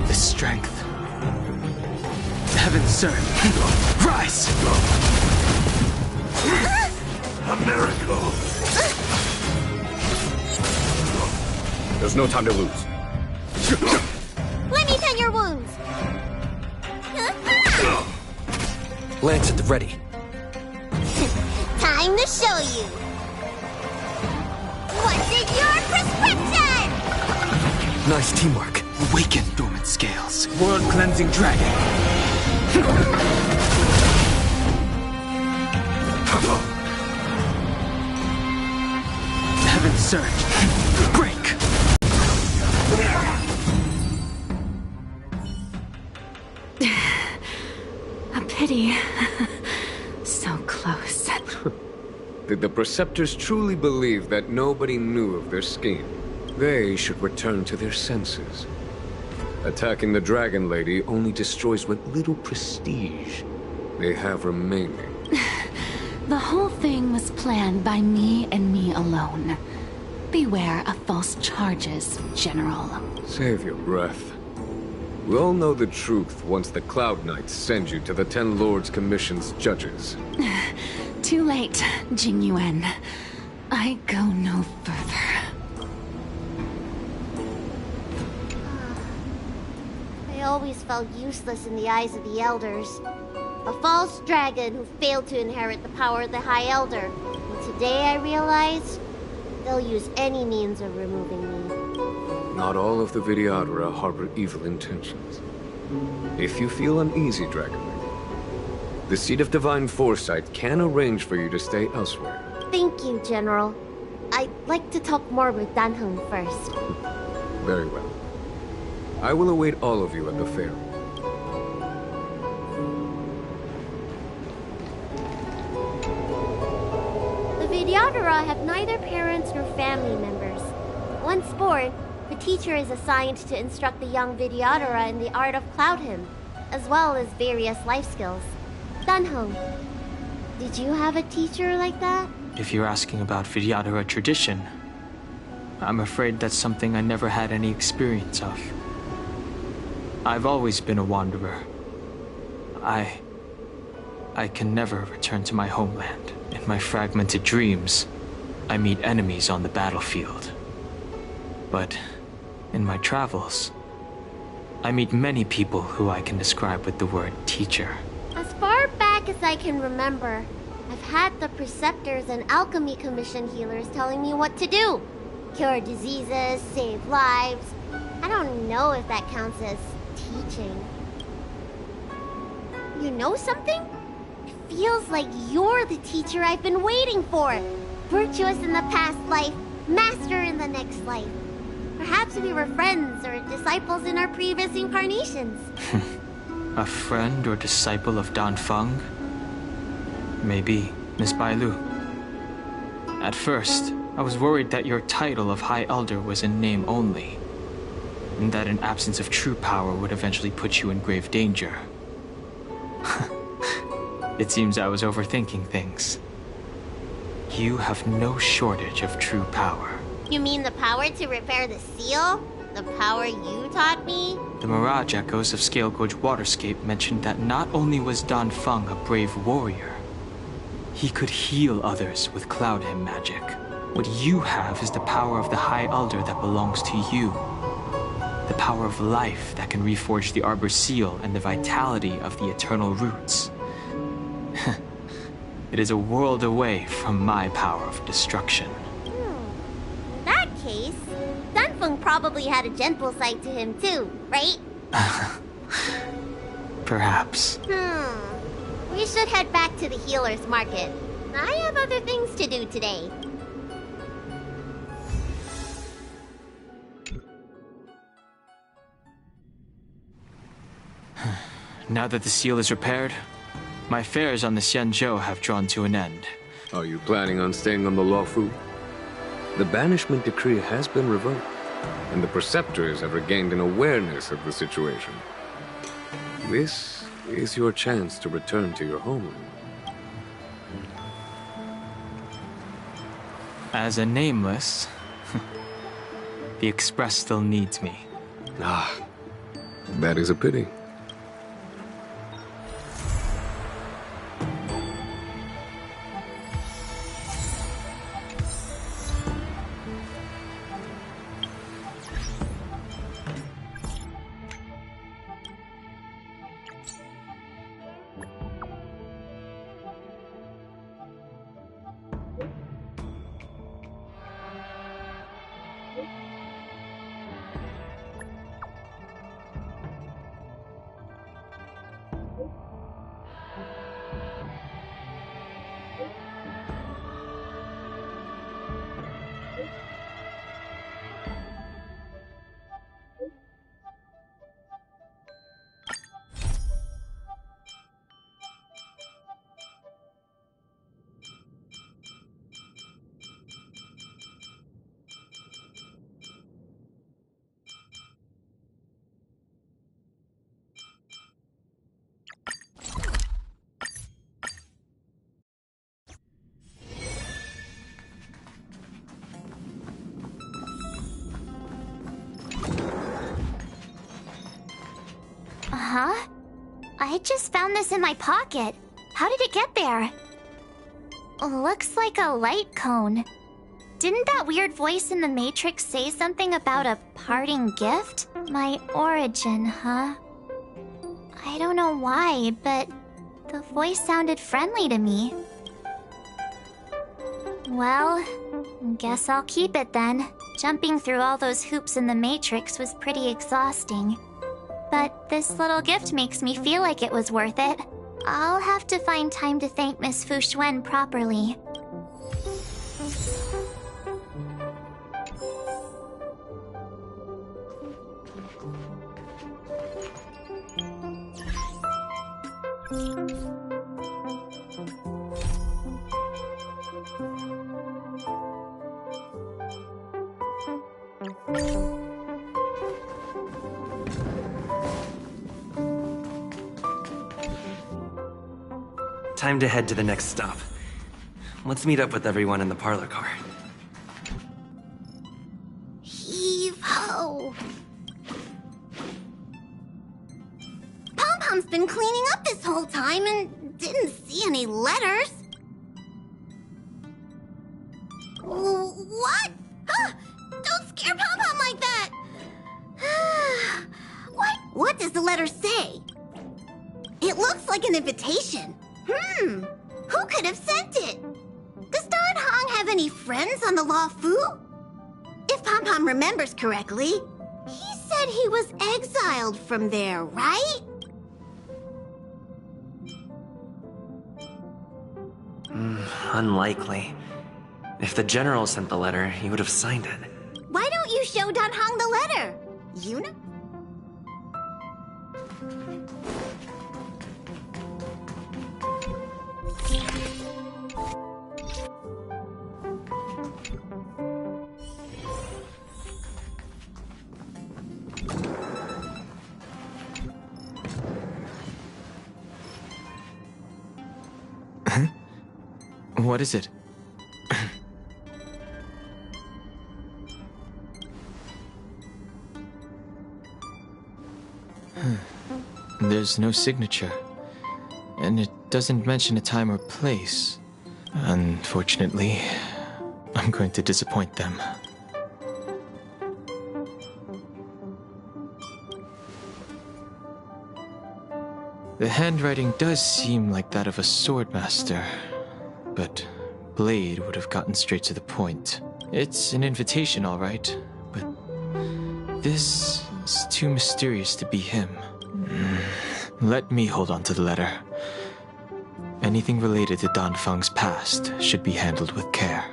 [SPEAKER 7] The strength. Heaven surge. Rise!
[SPEAKER 10] A miracle!
[SPEAKER 2] There's no time to lose.
[SPEAKER 15] Let me tend your wounds!
[SPEAKER 10] Lance at the ready.
[SPEAKER 15] Time to show you! What's in your prescription?
[SPEAKER 10] Nice teamwork.
[SPEAKER 7] Awaken dormant scales.
[SPEAKER 14] World-cleansing dragon.
[SPEAKER 7] Heaven surge. Break!
[SPEAKER 9] A pity. So close.
[SPEAKER 2] Did the Preceptors truly believe that nobody knew of their scheme? They should return to their senses. Attacking the Dragon Lady only destroys what little prestige they have remaining.
[SPEAKER 9] The whole thing was planned by me and me alone. Beware of false charges, General.
[SPEAKER 2] Save your breath. We all know the truth once the Cloud Knights send you to the Ten Lords Commission's judges.
[SPEAKER 9] Too late, Jing Yuan. I go no further.
[SPEAKER 15] I always felt useless in the eyes of the Elders. A false dragon who failed to inherit the power of the High Elder. And today I realized they'll use any means of removing me.
[SPEAKER 2] Not all of the Vidyadhara harbor evil intentions. If you feel uneasy, Dragon Lady, the Seat of Divine Foresight can arrange for you to stay elsewhere.
[SPEAKER 15] Thank you, General. I'd like to talk more with Danheng first.
[SPEAKER 2] Very well. I will await all of you at the fair.
[SPEAKER 15] The Vidyadhara have neither parents nor family members. Once born, the teacher is assigned to instruct the young Vidyadhara in the art of Cloud Hymn, as well as various life skills. Danheng, did you have a teacher like that?
[SPEAKER 7] If you're asking about Vidyadhara tradition, I'm afraid that's something I never had any experience of. I've always been a wanderer. I can never return to my homeland. In my fragmented dreams, I meet enemies on the battlefield. But in my travels, I meet many people who I can describe with the word teacher.
[SPEAKER 15] As far back as I can remember, I've had the Preceptors and Alchemy Commission healers telling me what to do. Cure diseases, save lives. I don't know if that counts as teaching. You know something? It feels like you're the teacher I've been waiting for. Virtuous in the past life, master in the next life. Perhaps we were friends or disciples in our previous incarnations.
[SPEAKER 7] A friend or disciple of Danfeng? Maybe, Miss Bailu. At first, I was worried that your title of High Elder was in name only, and that an absence of true power would eventually put you in grave danger. It seems I was overthinking things. You have no shortage of true power.
[SPEAKER 15] You mean the power to repair the seal? The power you taught me?
[SPEAKER 7] The Mirage Echoes of Scale Gorge Waterscape mentioned that not only was Dan Feng a brave warrior, he could heal others with Cloud Hymn magic. What you have is the power of the High Elder that belongs to you. The power of life that can reforge the Arbor Seal and the vitality of the Eternal Roots. It is a world away from my power of destruction.
[SPEAKER 15] In that case, Dunfeng probably had a gentle side to him too, right?
[SPEAKER 7] Perhaps.
[SPEAKER 15] We should head back to the healer's market. I have other things to do today.
[SPEAKER 7] Now that the seal is repaired, my affairs on the Xianzhou have drawn to an end.
[SPEAKER 2] Are you planning on staying on the Luofu? The banishment decree has been revoked, and the preceptors have regained an awareness of the situation. This is your chance to return to your homeland.
[SPEAKER 7] As a nameless, the Express still needs me.
[SPEAKER 2] Ah, that is a pity.
[SPEAKER 1] Huh? I just found this in my pocket. How did it get there? Looks like a light cone. Didn't that weird voice in the Matrix say something about a parting gift? My origin, huh? I don't know why, but the voice sounded friendly to me. Well, guess I'll keep it then. Jumping through all those hoops in the Matrix was pretty exhausting. But this little gift makes me feel like it was worth it. I'll have to find time to thank Miss Fu Xuan properly.
[SPEAKER 8] Time to head to the next stop. Let's meet up with everyone in the parlor car.
[SPEAKER 3] Heave-ho! Pom-Pom's been cleaning up this whole time and didn't see any letters. What? Don't scare Pom-Pom like that! What does the letter say? It looks like an invitation. Who could have sent it? Does Dan Hong have any friends on the Luofu? If Pom-Pom remembers correctly, he said he was exiled from there, right?
[SPEAKER 8] Unlikely. If the general sent the letter, he would have signed it.
[SPEAKER 3] Why don't you show Dan Hong the letter? You know?
[SPEAKER 7] What is it? There's no signature. And it doesn't mention a time or place. Unfortunately, I'm going to disappoint them. The handwriting does seem like that of a swordmaster, but Blade would have gotten straight to the point. It's an invitation, all right, but this is too mysterious to be him. Let me hold on to the letter. Anything related to Dan Feng's past should be handled with care.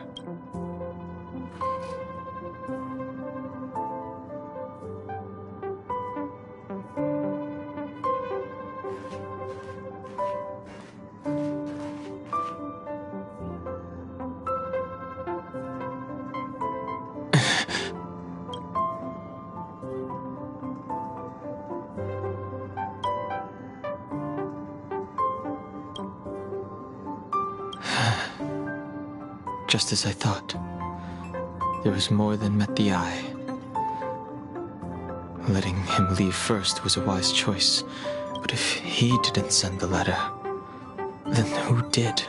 [SPEAKER 7] Just as I thought. There was more than met the eye. Letting him leave first was a wise choice, but if he didn't send the letter, then who did?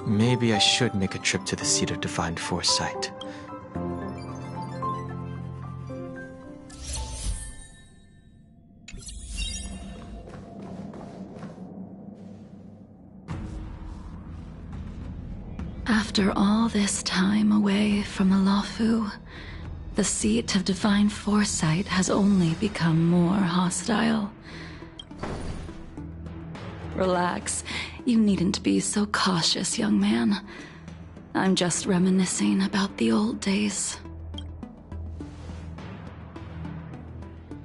[SPEAKER 7] Maybe I should make a trip to the seat of divine foresight.
[SPEAKER 9] After all this time away from the Luofu, the seat of divine foresight has only become more hostile. Relax. You needn't be so cautious, young man. I'm just reminiscing about the old days.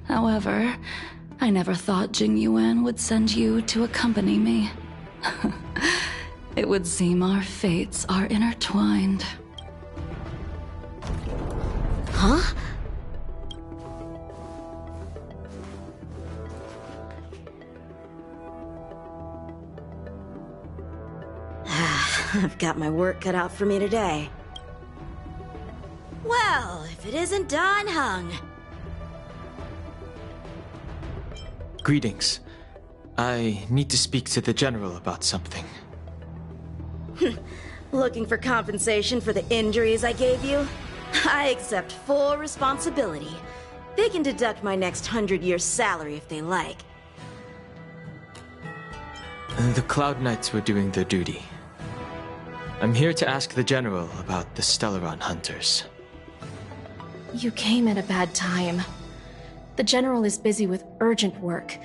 [SPEAKER 9] However, I never thought Jing Yuan would send you to accompany me. It would seem our fates are intertwined.
[SPEAKER 15] Huh?
[SPEAKER 19] I've got my work cut out for me today. Well, if it isn't Dan Heng.
[SPEAKER 7] Greetings. I need to speak to the General about something.
[SPEAKER 19] Looking for compensation for the injuries I gave you? I accept full responsibility. They can deduct my next 100-year salary if they like.
[SPEAKER 7] The Cloud Knights were doing their duty. I'm here to ask the General about the Stellaron Hunters.
[SPEAKER 20] You came at a bad time. The General is busy with urgent work.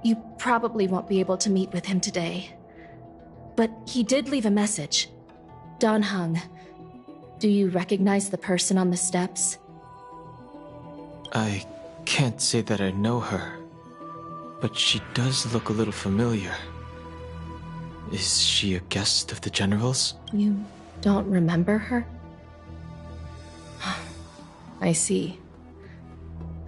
[SPEAKER 20] You probably won't be able to meet with him today. But he did leave a message. Dan Heng, do you recognize the person on the steps?
[SPEAKER 7] I can't say that I know her, but she does look a little familiar. Is she a guest of the General's?
[SPEAKER 20] You don't remember her? I see.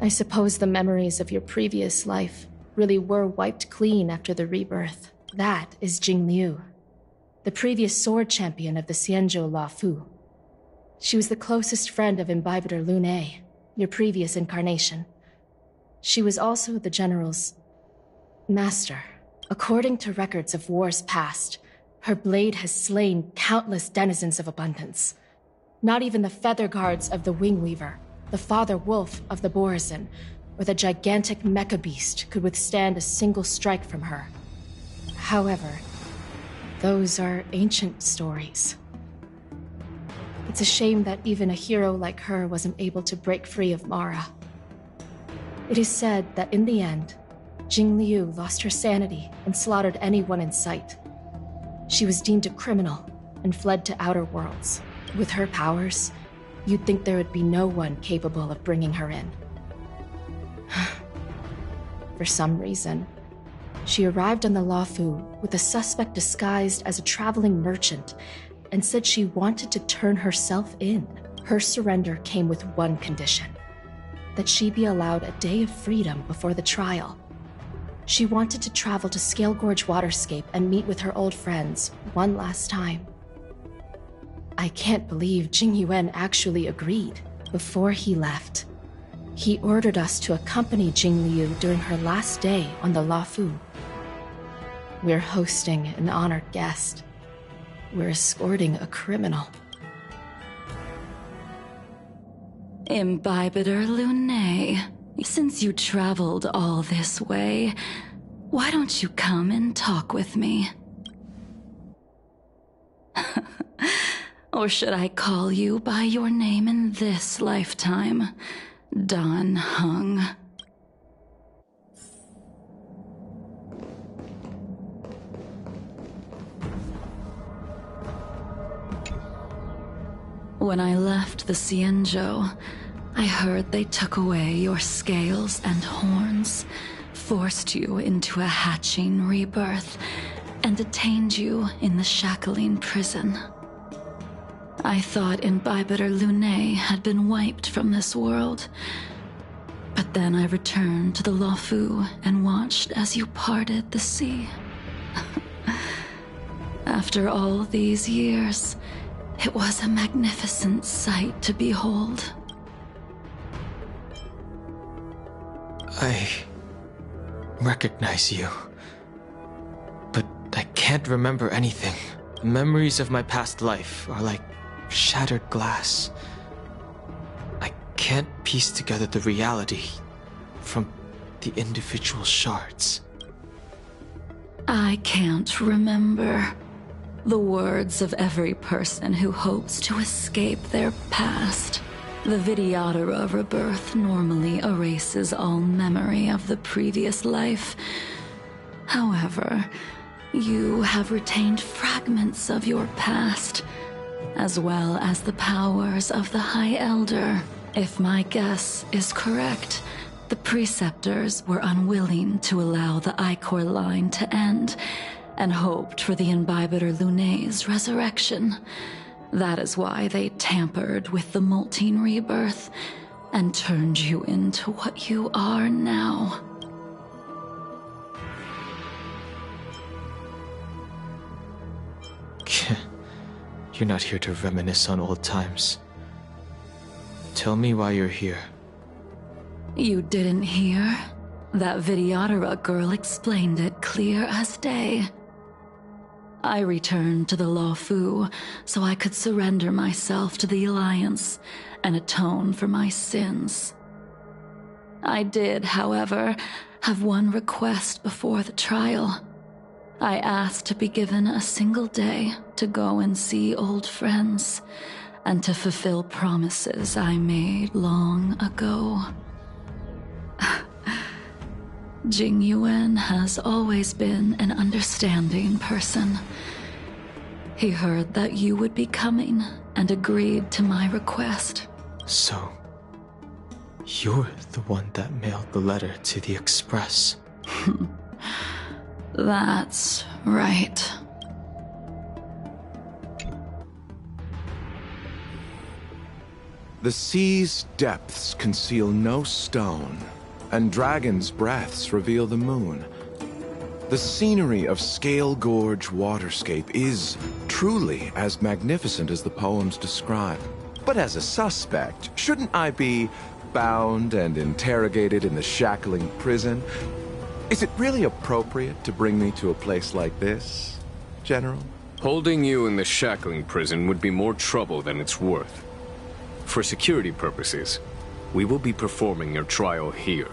[SPEAKER 20] I suppose the memories of your previous life really were wiped clean after the rebirth. That is Jing Liu, the previous sword champion of the Xianzhou Luofu. She was the closest friend of Imbibitor Lune, your previous incarnation. She was also the General's master. According to records of wars past, her blade has slain countless denizens of abundance. Not even the feather guards of the Wingweaver, the father wolf of the Borazon, or the gigantic mecha beast could withstand a single strike from her. However, those are ancient stories. It's a shame that even a hero like her wasn't able to break free of Mara. It is said that in the end, Jing Liu lost her sanity and slaughtered anyone in sight. She was deemed a criminal and fled to outer worlds. With her powers, you'd think there would be no one capable of bringing her in. For some reason, she arrived on the Luofu with a suspect disguised as a traveling merchant and said she wanted to turn herself in. Her surrender came with one condition: that she be allowed a day of freedom before the trial. She wanted to travel to Scale Gorge Waterscape and meet with her old friends one last time. I can't believe Jing Yuan actually agreed. Before he left, He ordered us to accompany Jing Liu during her last day on the Luofu. We're hosting an honored guest. We're escorting a criminal.
[SPEAKER 9] Imbibitor Lunae, since you traveled all this way, why don't you come and talk with me? Or should I call you by your name in this lifetime? Dan Heng. When I left the Xianzhou, I heard they took away your scales and horns, forced you into a hatching rebirth, and detained you in the shackling prison. I thought Imbibitor Lunae had been wiped from this world. But then I returned to the Luofu and watched as you parted the sea. After all these years, it was a magnificent sight to behold.
[SPEAKER 7] I recognize you, but I can't remember anything. The memories of my past life are like shattered glass. I can't piece together the reality from the individual shards.
[SPEAKER 9] I can't remember. The words of every person who hopes to escape their past. The Vidyadhara rebirth normally erases all memory of the previous life. However, you have retained fragments of your past, as well as the powers of the High Elder. If my guess is correct, the Preceptors were unwilling to allow the Ichor line to end, and hoped for the Imbibitor Lunae's resurrection. That is why they tampered with the molting rebirth and turned you into what you are now.
[SPEAKER 7] You're not here to reminisce on old times. Tell me why you're here.
[SPEAKER 9] You didn't hear? That Vidyadhara girl explained it clear as day. I returned to the Luofu so I could surrender myself to the Alliance and atone for my sins. I did, however, have one request before the trial. I asked to be given a single day to go and see old friends and to fulfill promises I made long ago. Jing Yuan has always been an understanding person. He heard that you would be coming and agreed to my request.
[SPEAKER 7] So, you're the one that mailed the letter to the Express.
[SPEAKER 9] That's right.
[SPEAKER 21] The sea's depths conceal no stone, and dragons' breaths reveal the moon. The scenery of Scale Gorge Waterscape is truly as magnificent as the poems describe. But as a suspect, shouldn't I be bound and interrogated in the shackling prison? Is it really appropriate to bring me to a place like this, General?
[SPEAKER 2] Holding you in the shackling prison would be more trouble than it's worth. For security purposes, we will be performing your trial here.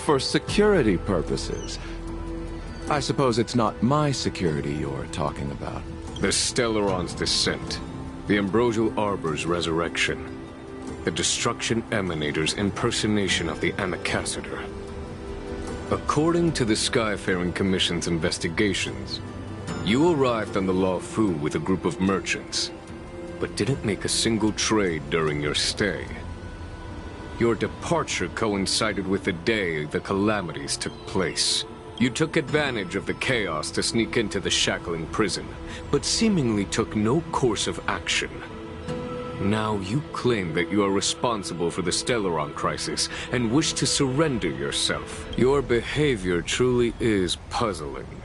[SPEAKER 21] For security purposes? I suppose it's not my security you're talking about.
[SPEAKER 2] The Stellaron's descent, the Ambrosial Arbor's resurrection, the Destruction Emanator's impersonation of the Amicassator. According to the Skyfaring Commission's investigations, you arrived on the Luofu with a group of merchants, but didn't make a single trade during your stay. Your departure coincided with the day the calamities took place. You took advantage of the chaos to sneak into the shackling prison, but seemingly took no course of action. Now you claim that you are responsible for the Stellaron crisis and wish to surrender yourself. Your behavior truly is puzzling.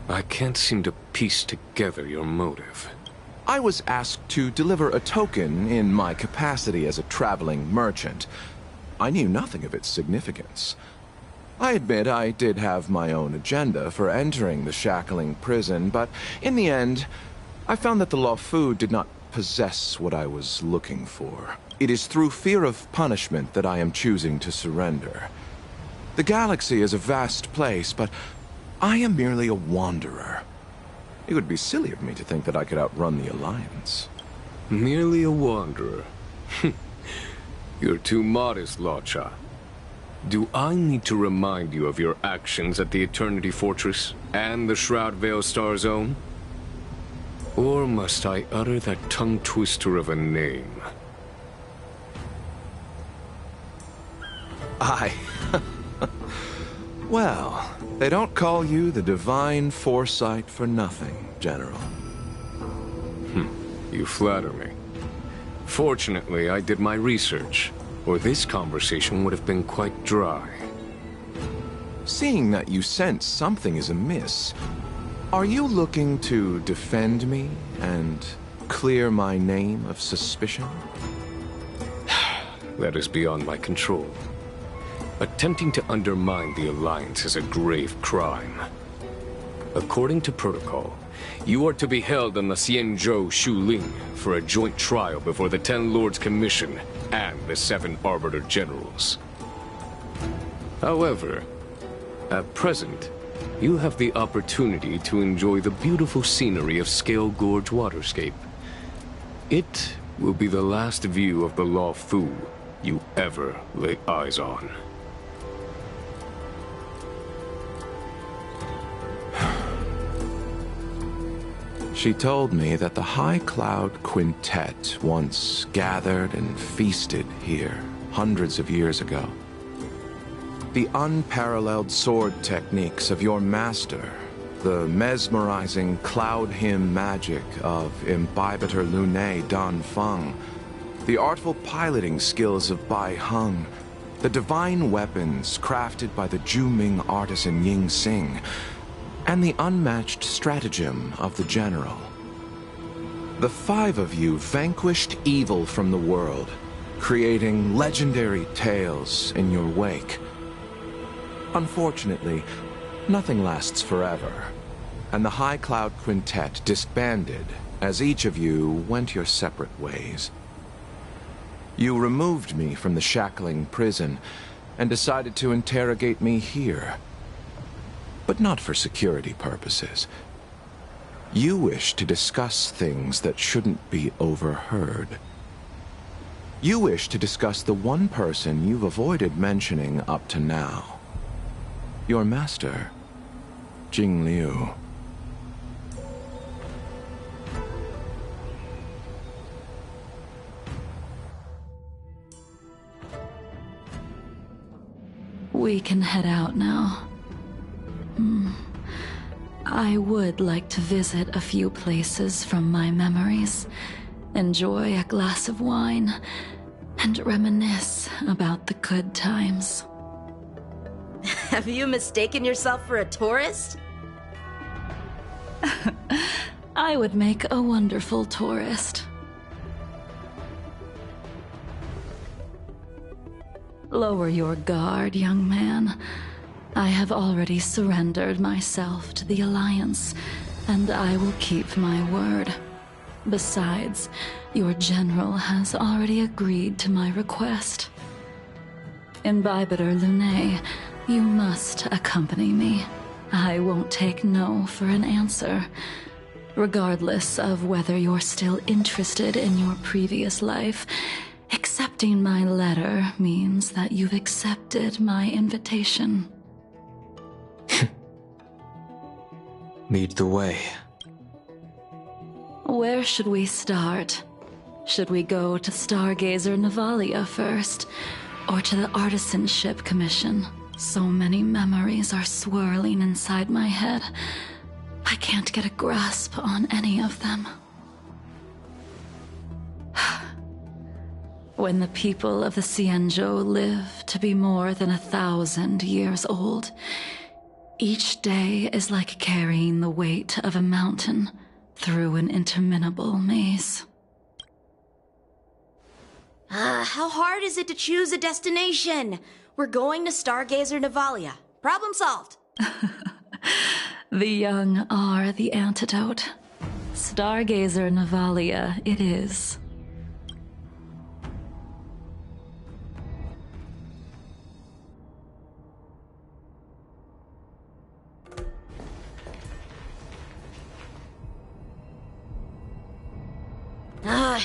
[SPEAKER 2] I can't seem to piece together your motive.
[SPEAKER 21] I was asked to deliver a token in my capacity as a traveling merchant. I knew nothing of its significance. I admit I did have my own agenda for entering the shackling prison, but in the end, I found that the Luofu did not possess what I was looking for. It is through fear of punishment that I am choosing to surrender. The galaxy is a vast place, but I am merely a wanderer. It would be silly of me to think that I could outrun the Alliance.
[SPEAKER 2] Merely a wanderer? You're too modest, Locha. Do I need to remind you of your actions at the Eternity Fortress and the Shroud Veil Star Zone? Or must I utter that tongue-twister of a name?
[SPEAKER 21] Well, they don't call you the Divine Foresight for nothing, General.
[SPEAKER 2] You flatter me. Fortunately, I did my research, or this conversation would have been quite dry.
[SPEAKER 21] Seeing that you sense something is amiss, are you looking to defend me and clear my name of suspicion?
[SPEAKER 2] That is beyond my control. Attempting to undermine the Alliance is a grave crime. According to protocol, you are to be held on the Xianzhou Shuling for a joint trial before the Ten Lords Commission and the 7 Arbiter Generals. However, at present, you have the opportunity to enjoy the beautiful scenery of Scale Gorge Waterscape. It will be the last view of the Luofu you ever lay eyes on.
[SPEAKER 21] She told me that the High Cloud Quintet once gathered and feasted here hundreds of years ago. The unparalleled sword techniques of your master, the mesmerizing cloud hymn magic of Imbibitor Lunae Dan Feng, the artful piloting skills of Bai Heng, the divine weapons crafted by the Juming artisan Ying Xing, and the unmatched stratagem of the General. The 5 of you vanquished evil from the world, creating legendary tales in your wake. Unfortunately, nothing lasts forever, and the High Cloud Quintet disbanded as each of you went your separate ways. You removed me from the shackling prison and decided to interrogate me here. But not for security purposes. You wish to discuss things that shouldn't be overheard. You wish to discuss the one person you've avoided mentioning up to now. Your master, Jingliu.
[SPEAKER 9] We can head out now. I would like to visit a few places from my memories, enjoy a glass of wine, and reminisce about the good times.
[SPEAKER 19] Have you mistaken yourself for a tourist?
[SPEAKER 9] I would make a wonderful tourist. Lower your guard, young man. I have already surrendered myself to the Alliance, and I will keep my word. Besides, your general has already agreed to my request. Imbibitor Lunae, you must accompany me. I won't take no for an answer. Regardless of whether you're still interested in your previous life, accepting my letter means that you've accepted my invitation.
[SPEAKER 7] Lead the way.
[SPEAKER 9] Where should we start? Should we go to Stargazer Navalia first, or to the Artisanship Commission? So many memories are swirling inside my head. I can't get a grasp on any of them. When the people of the Xianzhou live to be more than 1,000 years old, each day is like carrying the weight of a mountain, through an interminable maze.
[SPEAKER 19] How hard is it to choose a destination? We're going to Stargazer Navalia. Problem solved.
[SPEAKER 9] The young are the antidote. Stargazer Navalia it is.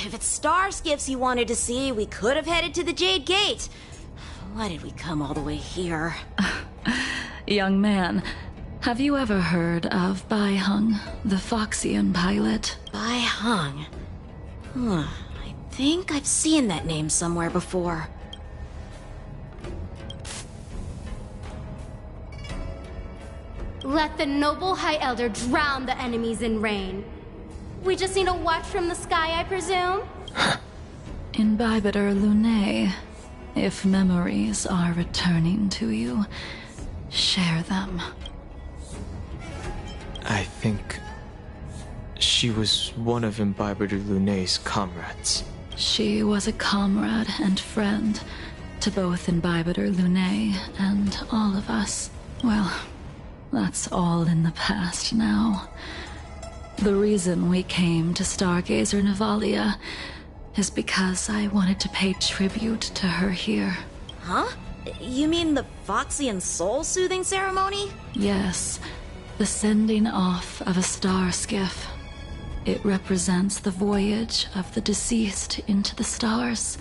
[SPEAKER 19] If it's star skiffs you wanted to see, we could have headed to the Jade Gate. Why did we come all the way here?
[SPEAKER 9] Young man, have you ever heard of Bai Hung, the Foxian pilot?
[SPEAKER 19] Bai Hung? I think I've seen that name somewhere before.
[SPEAKER 5] Let the noble High Elder drown the enemies in rain. We just need a watch from the sky, I presume?
[SPEAKER 9] Imbibitor Lunae, if memories are returning to you, share them.
[SPEAKER 7] I think she was one of Imbibitor Lunae's comrades.
[SPEAKER 9] She was a comrade and friend to both Imbibitor Lunae and all of us. Well, that's all in the past now. The reason we came to Stargazer Navalia is because I wanted to pay tribute to her here.
[SPEAKER 19] Huh? You mean the Foxian soul-soothing ceremony?
[SPEAKER 9] Yes, the sending off of a star skiff. It represents the voyage of the deceased into the stars.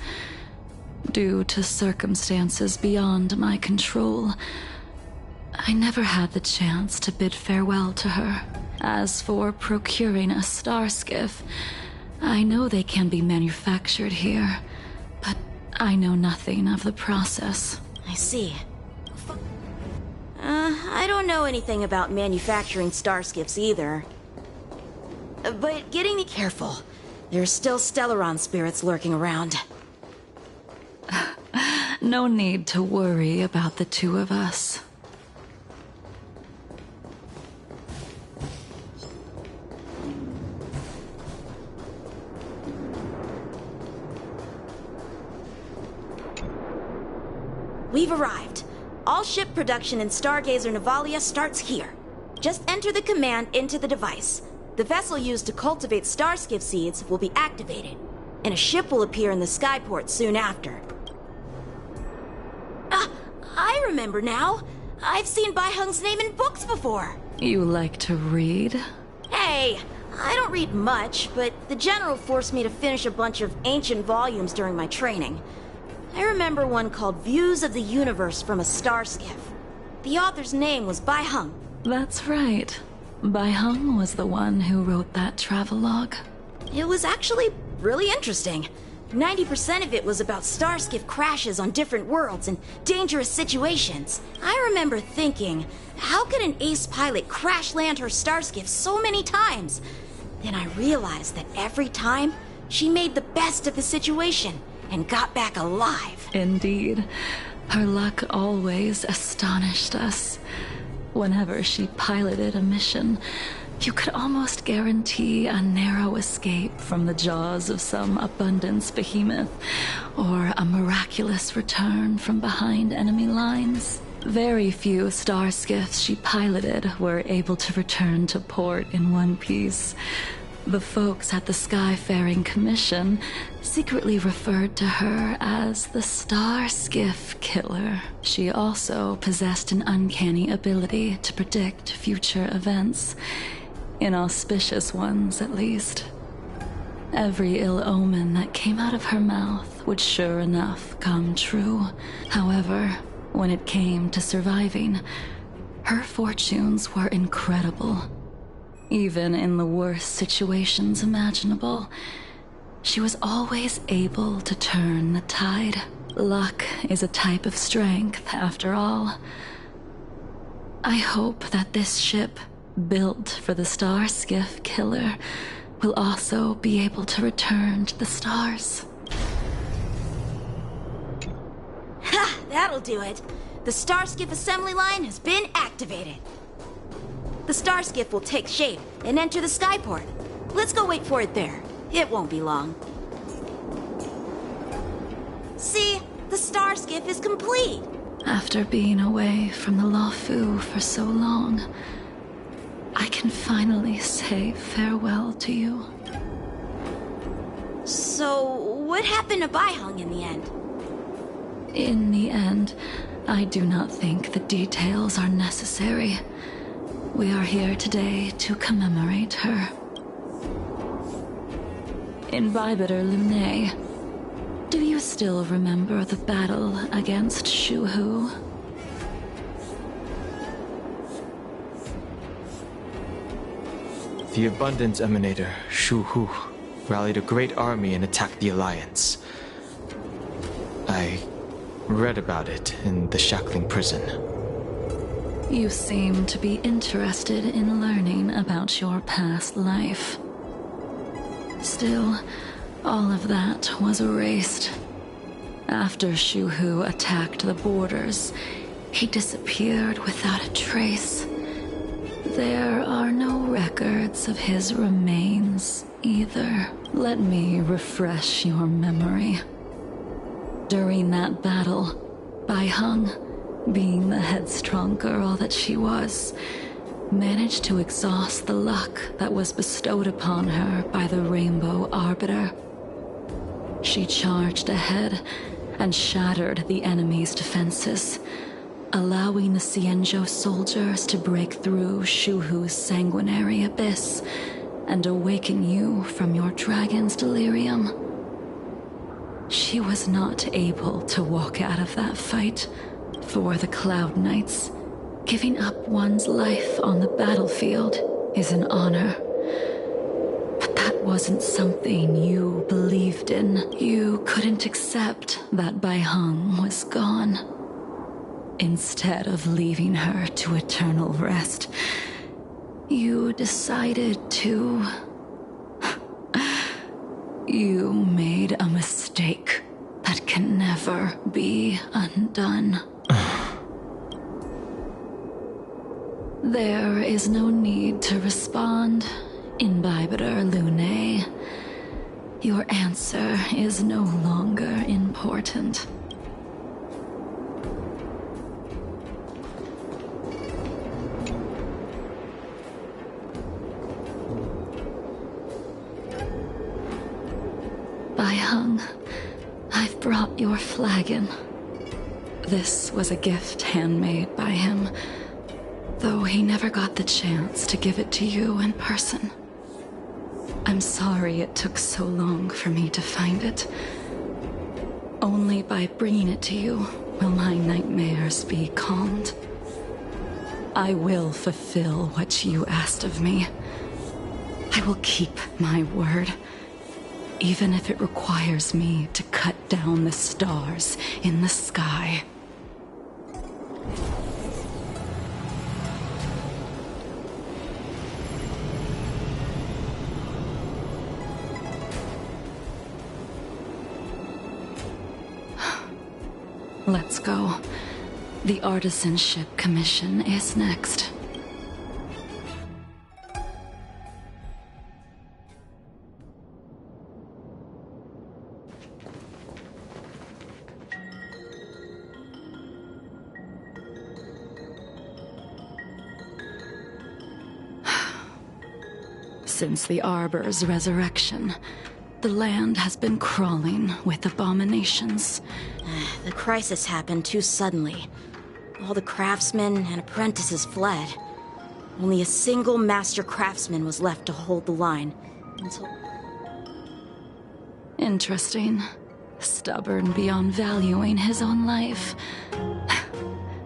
[SPEAKER 9] Due to circumstances beyond my control, I never had the chance to bid farewell to her. As for procuring a star skiff, I know they can be manufactured here, but I know nothing of the process.
[SPEAKER 19] I see. I don't know anything about manufacturing star skiffs either. But getting me careful. There's still Stellaron spirits lurking around.
[SPEAKER 9] No need to worry about the two of us.
[SPEAKER 19] We've arrived. All ship production in Stargazer Navalia starts here. Just enter the command into the device. The vessel used to cultivate starskiff seeds will be activated, and a ship will appear in the skyport soon after. I remember now. I've seen Bai Hung's name in books before.
[SPEAKER 9] You like to read?
[SPEAKER 19] Hey, I don't read much, but the General forced me to finish a bunch of ancient volumes during my training. I remember one called Views of the Universe from a Star Skiff. The author's name was Bai Hung.
[SPEAKER 9] That's right. Bai Hung was the one who wrote that travelogue.
[SPEAKER 19] It was actually really interesting. 90% of it was about starskiff crashes on different worlds and dangerous situations. I remember thinking, how could an ace pilot crash land her starskiff so many times? Then I realized that every time, she made the best of the situation and got back alive.
[SPEAKER 9] Indeed. Her luck always astonished us. Whenever she piloted a mission, you could almost guarantee a narrow escape from the jaws of some abundance behemoth, or a miraculous return from behind enemy lines. Very few star skiffs she piloted were able to return to port in one piece. The folks at the Skyfaring Commission secretly referred to her as the Star Skiff Killer. She also possessed an uncanny ability to predict future events. Inauspicious ones, at least. Every ill omen that came out of her mouth would sure enough come true. However, when it came to surviving, her fortunes were incredible. Even in the worst situations imaginable, she was always able to turn the tide. Luck is a type of strength, after all. I hope that this ship, built for the Star Skiff Killer, will also be able to return to the stars.
[SPEAKER 19] Ha! That'll do it. The Starskiff assembly line has been activated. The Starskiff will take shape and enter the skyport. Let's go wait for it there. It won't be long. See? The star skiff is complete!
[SPEAKER 9] After being away from the Luofu for so long, I can finally say farewell to you.
[SPEAKER 19] So, what happened to Baiheng in the end?
[SPEAKER 9] In the end, I do not think the details are necessary. We are here today to commemorate her. Invibitor Lune, do you still remember the battle against Shuhu?
[SPEAKER 7] The Abundance Emanator, Shuhu, rallied a great army and attacked the Alliance. I read about it in the Shackling prison.
[SPEAKER 9] You seem to be interested in learning about your past life. Still, all of that was erased. After Shuhu attacked the borders, he disappeared without a trace. There are no records of his remains either. Let me refresh your memory. During that battle, Baiheng, being the headstrong girl that she was, managed to exhaust the luck that was bestowed upon her by the Rainbow Arbiter. She charged ahead and shattered the enemy's defenses, allowing the Xianzhou soldiers to break through Shuhu's sanguinary abyss and awaken you from your dragon's delirium. She was not able to walk out of that fight. For the Cloud Knights, giving up one's life on the battlefield is an honor. But that wasn't something you believed in. You couldn't accept that Baiheng was gone. Instead of leaving her to eternal rest, you decided to... You made a mistake that can never be undone. There is no need to respond, Invibitor Lune. Your answer is no longer important. Baiheng, I've brought your flagon. This was a gift handmade by him, though he never got the chance to give it to you in person. I'm sorry it took so long for me to find it. Only by bringing it to you will my nightmares be calmed. I will fulfill what you asked of me. I will keep my word, even if it requires me to cut down the stars in the sky. Let's go. The Artisanship Commission is next. Since the Arbor's resurrection, the land has been crawling with abominations.
[SPEAKER 19] The crisis happened too suddenly. All the craftsmen and apprentices fled. Only a single master craftsman was left to hold the line until...
[SPEAKER 9] Interesting. Stubborn beyond valuing his own life.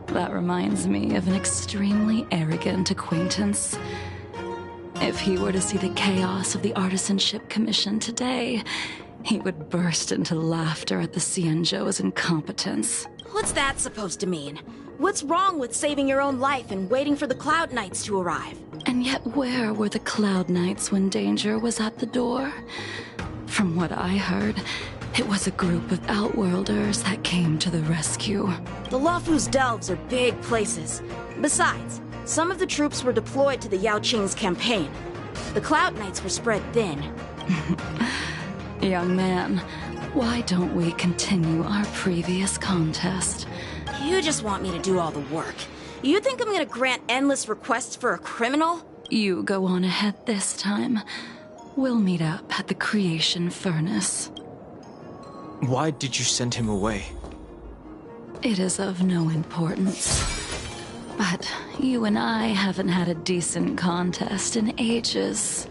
[SPEAKER 9] That reminds me of an extremely arrogant acquaintance. If he were to see the chaos of the Artisanship Commission today, he would burst into laughter at the Xianzhou's incompetence.
[SPEAKER 19] What's that supposed to mean? What's wrong with saving your own life and waiting for the Cloud Knights to arrive?
[SPEAKER 9] And yet where were the Cloud Knights when danger was at the door? From what I heard, it was a group of Outworlders that came to the rescue.
[SPEAKER 19] The Luofu's delves are big places. Besides, some of the troops were deployed to the Yaoqing's campaign. The Cloud Knights were spread thin.
[SPEAKER 9] Young man, why don't we continue our previous contest?
[SPEAKER 19] You just want me to do all the work. You think I'm gonna grant endless requests for a criminal?
[SPEAKER 9] You go on ahead this time. We'll meet up at the Creation Furnace.
[SPEAKER 7] Why did you send him away?
[SPEAKER 9] It is of no importance. But you and I haven't had a decent contest in ages.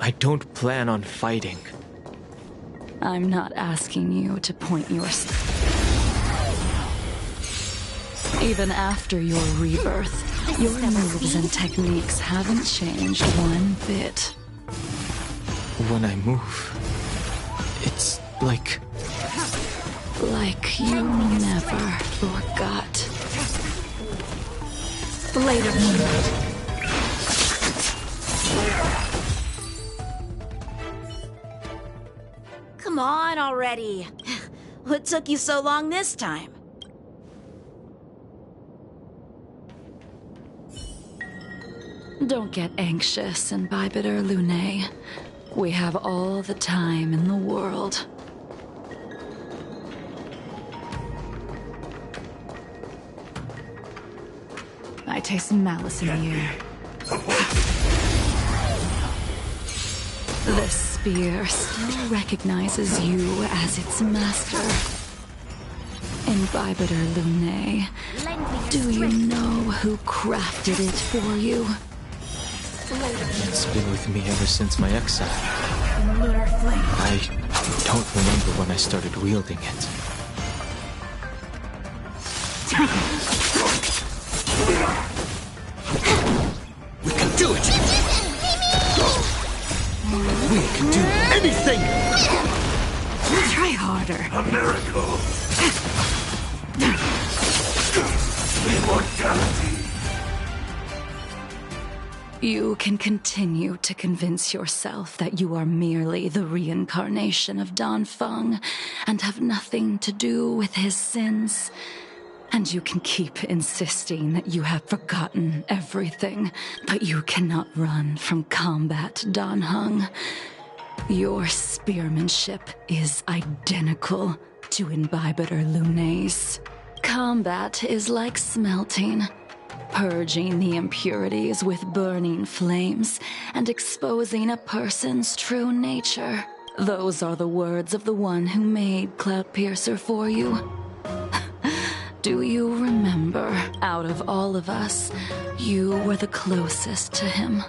[SPEAKER 7] I don't plan on fighting.
[SPEAKER 9] I'm not asking you to point your... Even after your rebirth, your moves and techniques haven't changed one bit.
[SPEAKER 7] When I move, it's like...
[SPEAKER 9] Like you never forgot. Blade of Moonlight.
[SPEAKER 19] Come on already. What took you so long this time?
[SPEAKER 9] Don't get anxious, Imbibitor Lunae. We have all the time in the world. I taste malice in the air. This spear still recognizes you as its master. Imbibitor Lunae, do you know who crafted it for you?
[SPEAKER 7] It's been with me ever since my exile.
[SPEAKER 17] Lunar flame.
[SPEAKER 7] I don't remember when I started wielding it.
[SPEAKER 10] We can do it! We can do anything!
[SPEAKER 9] Try harder.
[SPEAKER 10] A miracle! Immortality!
[SPEAKER 9] You can continue to convince yourself that you are merely the reincarnation of Danfeng and have nothing to do with his sins. And you can keep insisting that you have forgotten everything, but you cannot run from combat, Danheng. Your spearmanship is identical to Imbibitor Lunae's. Combat is like smelting, purging the impurities with burning flames and exposing a person's true nature. Those are the words of the one who made Cloudpiercer for you. Do you remember, out of all of us, you were the closest to him?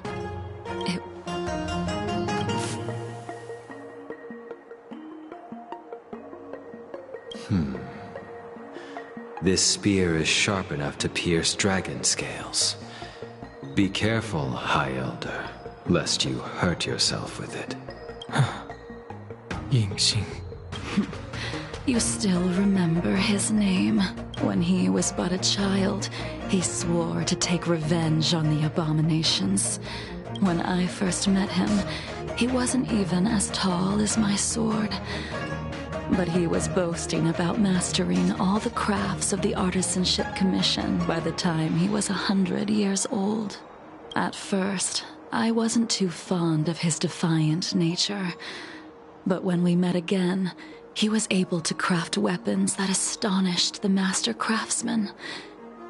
[SPEAKER 6] This spear is sharp enough to pierce dragon scales. Be careful, High Elder, lest you hurt yourself with it.
[SPEAKER 7] Yingxing.
[SPEAKER 9] You still remember his name. When he was but a child, he swore to take revenge on the abominations. When I first met him, he wasn't even as tall as my sword. But he was boasting about mastering all the crafts of the Artisanship Commission by the time he was 100 years old. At first, I wasn't too fond of his defiant nature. But when we met again, he was able to craft weapons that astonished the master craftsmen.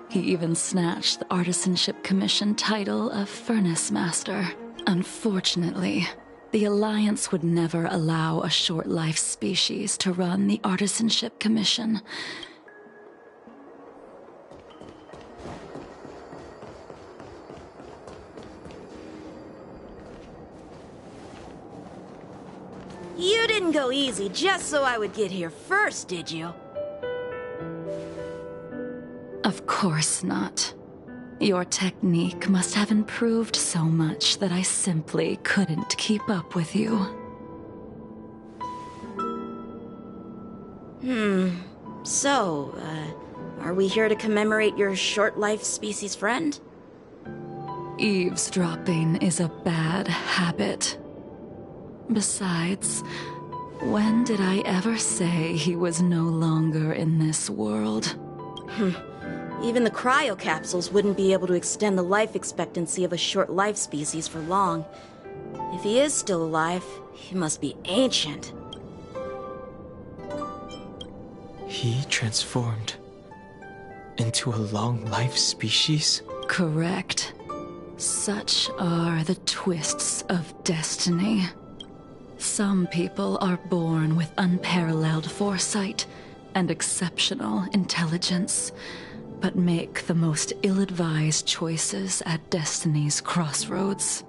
[SPEAKER 9] He even snatched the Artisanship Commission title of Furnace Master. Unfortunately, the Alliance would never allow a short-life species to run the Artisanship Commission.
[SPEAKER 19] You didn't go easy just so I would get here first, did you?
[SPEAKER 9] Of course not. Your technique must have improved so much that I simply couldn't keep up with you.
[SPEAKER 19] So, are we here to commemorate your short-life species friend?
[SPEAKER 9] Eavesdropping is a bad habit. Besides, when did I ever say he was no longer in this world?
[SPEAKER 19] Even the cryocapsules wouldn't be able to extend the life expectancy of a short life species for long. If he is still alive, he must be ancient.
[SPEAKER 7] He transformed into a long-life species?
[SPEAKER 9] Correct. Such are the twists of destiny. Some people are born with unparalleled foresight and exceptional intelligence, but make the most ill-advised choices at destiny's crossroads.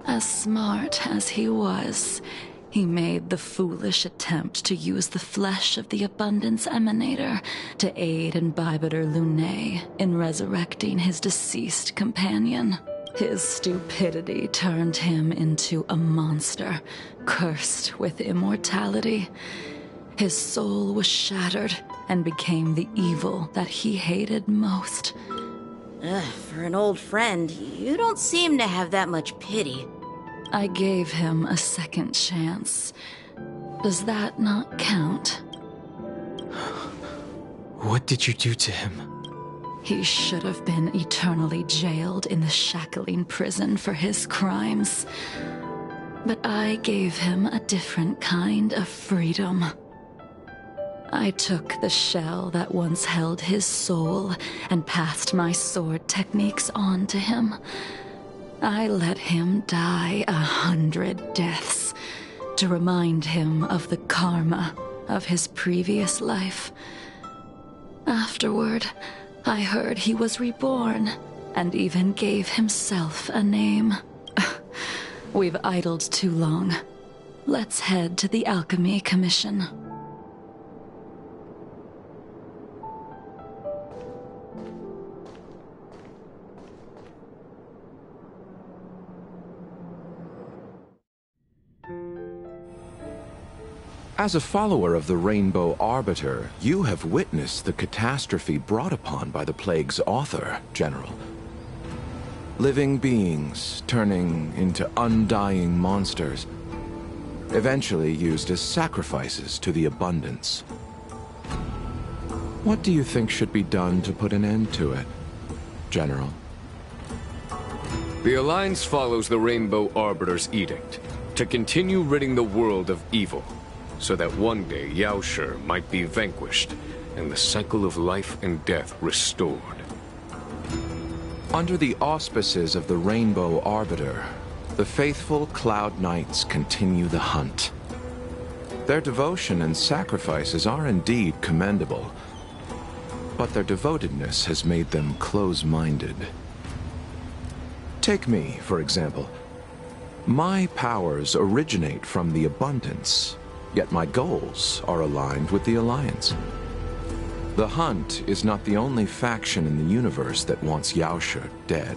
[SPEAKER 9] As smart as he was, he made the foolish attempt to use the flesh of the Abundance Emanator to aid in Bibiter Lunae in resurrecting his deceased companion. His stupidity turned him into a monster, cursed with immortality. His soul was shattered and became the evil that he hated most.
[SPEAKER 19] For an old friend, you don't seem to have that much pity.
[SPEAKER 9] I gave him a second chance. Does that not count?
[SPEAKER 7] What did you do to him?
[SPEAKER 9] He should have been eternally jailed in the shackling prison for his crimes. But I gave him a different kind of freedom. I took the shell that once held his soul and passed my sword techniques on to him. I let him die 100 deaths to remind him of the karma of his previous life. Afterward, I heard he was reborn and even gave himself a name. We've idled too long. Let's head to the Alchemy Commission.
[SPEAKER 21] As a follower of the Rainbow Arbiter, you have witnessed the catastrophe brought upon by the plague's author, General. Living beings turning into undying monsters, eventually used as sacrifices to the Abundance. What do you think should be done to put an end to it, General?
[SPEAKER 2] The Alliance follows the Rainbow Arbiter's edict to continue ridding the world of evil, so that one day Yaoshi might be vanquished and the cycle of life and death restored.
[SPEAKER 21] Under the auspices of the Rainbow Arbiter, the faithful Cloud Knights continue the hunt. Their devotion and sacrifices are indeed commendable, but their devotedness has made them close-minded. Take me, for example. My powers originate from the Abundance, yet my goals are aligned with the Alliance. The Hunt is not the only faction in the universe that wants Yaoshi dead.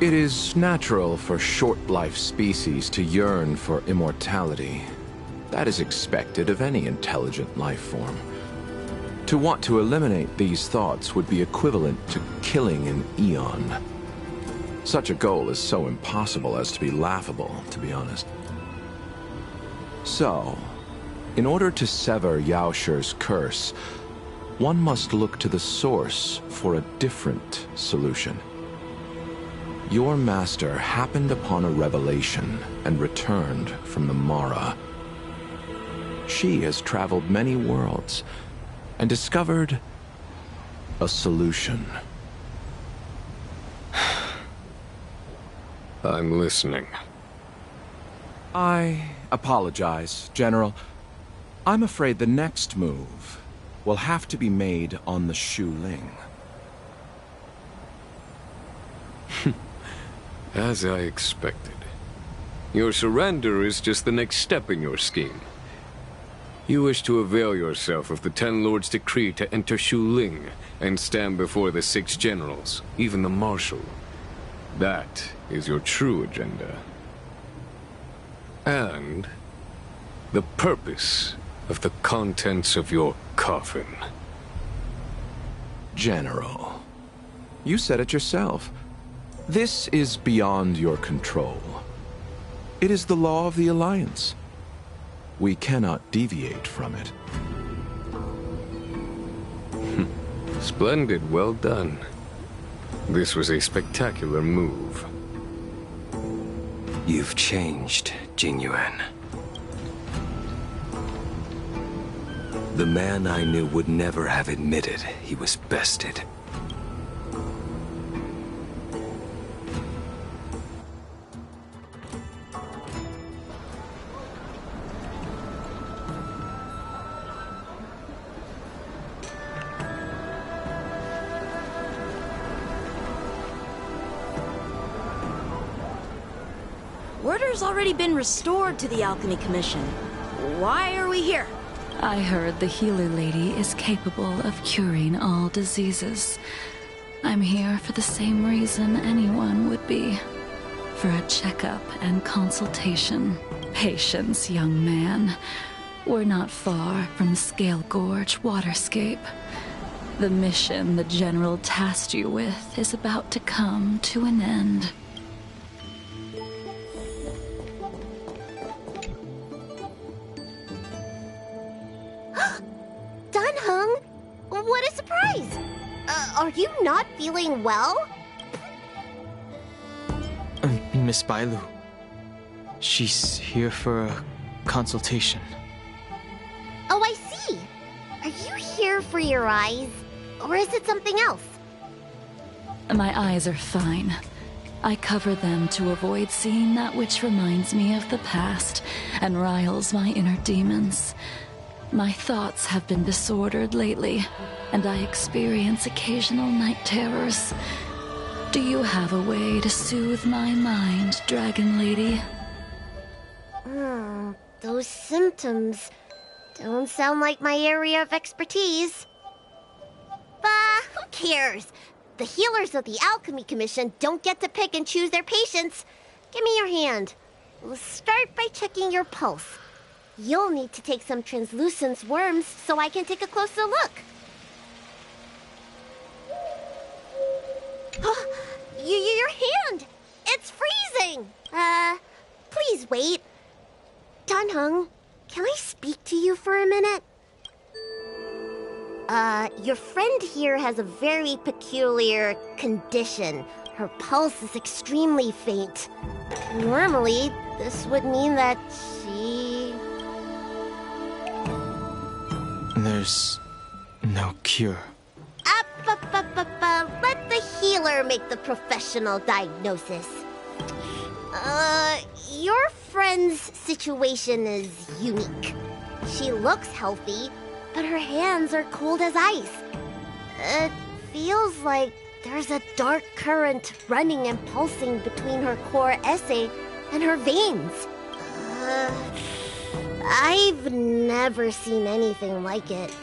[SPEAKER 21] It is natural for short-life species to yearn for immortality. That is expected of any intelligent life form. To want to eliminate these thoughts would be equivalent to killing an eon. Such a goal is so impossible as to be laughable, to be honest. So, in order to sever Yaoshi's curse, one must look to the source for a different solution. Your master happened upon a revelation and returned from the Mara. She has traveled many worlds and discovered a solution.
[SPEAKER 2] I'm listening.
[SPEAKER 21] I apologize, General. I'm afraid the next move will have to be made on the Shu Ling.
[SPEAKER 2] As I expected. Your surrender is just the next step in your scheme. You wish to avail yourself of the Ten Lords' decree to enter Shu Ling and stand before the 6 generals, even the Marshal. That is your true agenda. And the purpose of the contents of your coffin.
[SPEAKER 21] General, you said it yourself. This is beyond your control. It is the law of the Alliance. We cannot deviate from it.
[SPEAKER 2] Splendid, well done. This was a spectacular move.
[SPEAKER 6] You've changed, Jingyuan. The man I knew would never have admitted he was bested.
[SPEAKER 19] Order's already been restored to the Alchemy Commission. Why are we here?
[SPEAKER 17] I heard the healer lady is capable of curing all diseases. I'm here for the same reason anyone would be. For a checkup and consultation. Patience, young man. We're not far from the Scale Gorge waterscape. The mission the General tasked you with is about to come to an end.
[SPEAKER 15] Dunhung! What a surprise! Are you not feeling well?
[SPEAKER 7] Miss Bailu. She's here for a consultation.
[SPEAKER 15] Oh, I see! Are you here for your eyes? Or is it something else?
[SPEAKER 17] My eyes are fine. I cover them to avoid seeing that which reminds me of the past and riles my inner demons. My thoughts have been disordered lately, and I experience occasional night terrors. Do you have a way to soothe my mind, Dragon Lady?
[SPEAKER 15] Those symptoms don't sound like my area of expertise. But who cares? The healers of the Alchemy Commission don't get to pick and choose their patients. Give me your hand. We'll start by checking your pulse. You'll need to take some translucent worms so I can take a closer look. Your hand! It's freezing! Please wait. Dunhung, can I speak to you for a minute? Your friend here has a very peculiar condition. Her pulse is extremely faint. Normally, this would mean that she...
[SPEAKER 7] There's no cure.
[SPEAKER 15] Let the healer make the professional diagnosis. Your friend's situation is unique. She looks healthy, but her hands are cold as ice. It feels like there's a dark current running and pulsing between her core esse and her veins. I've never seen anything like it.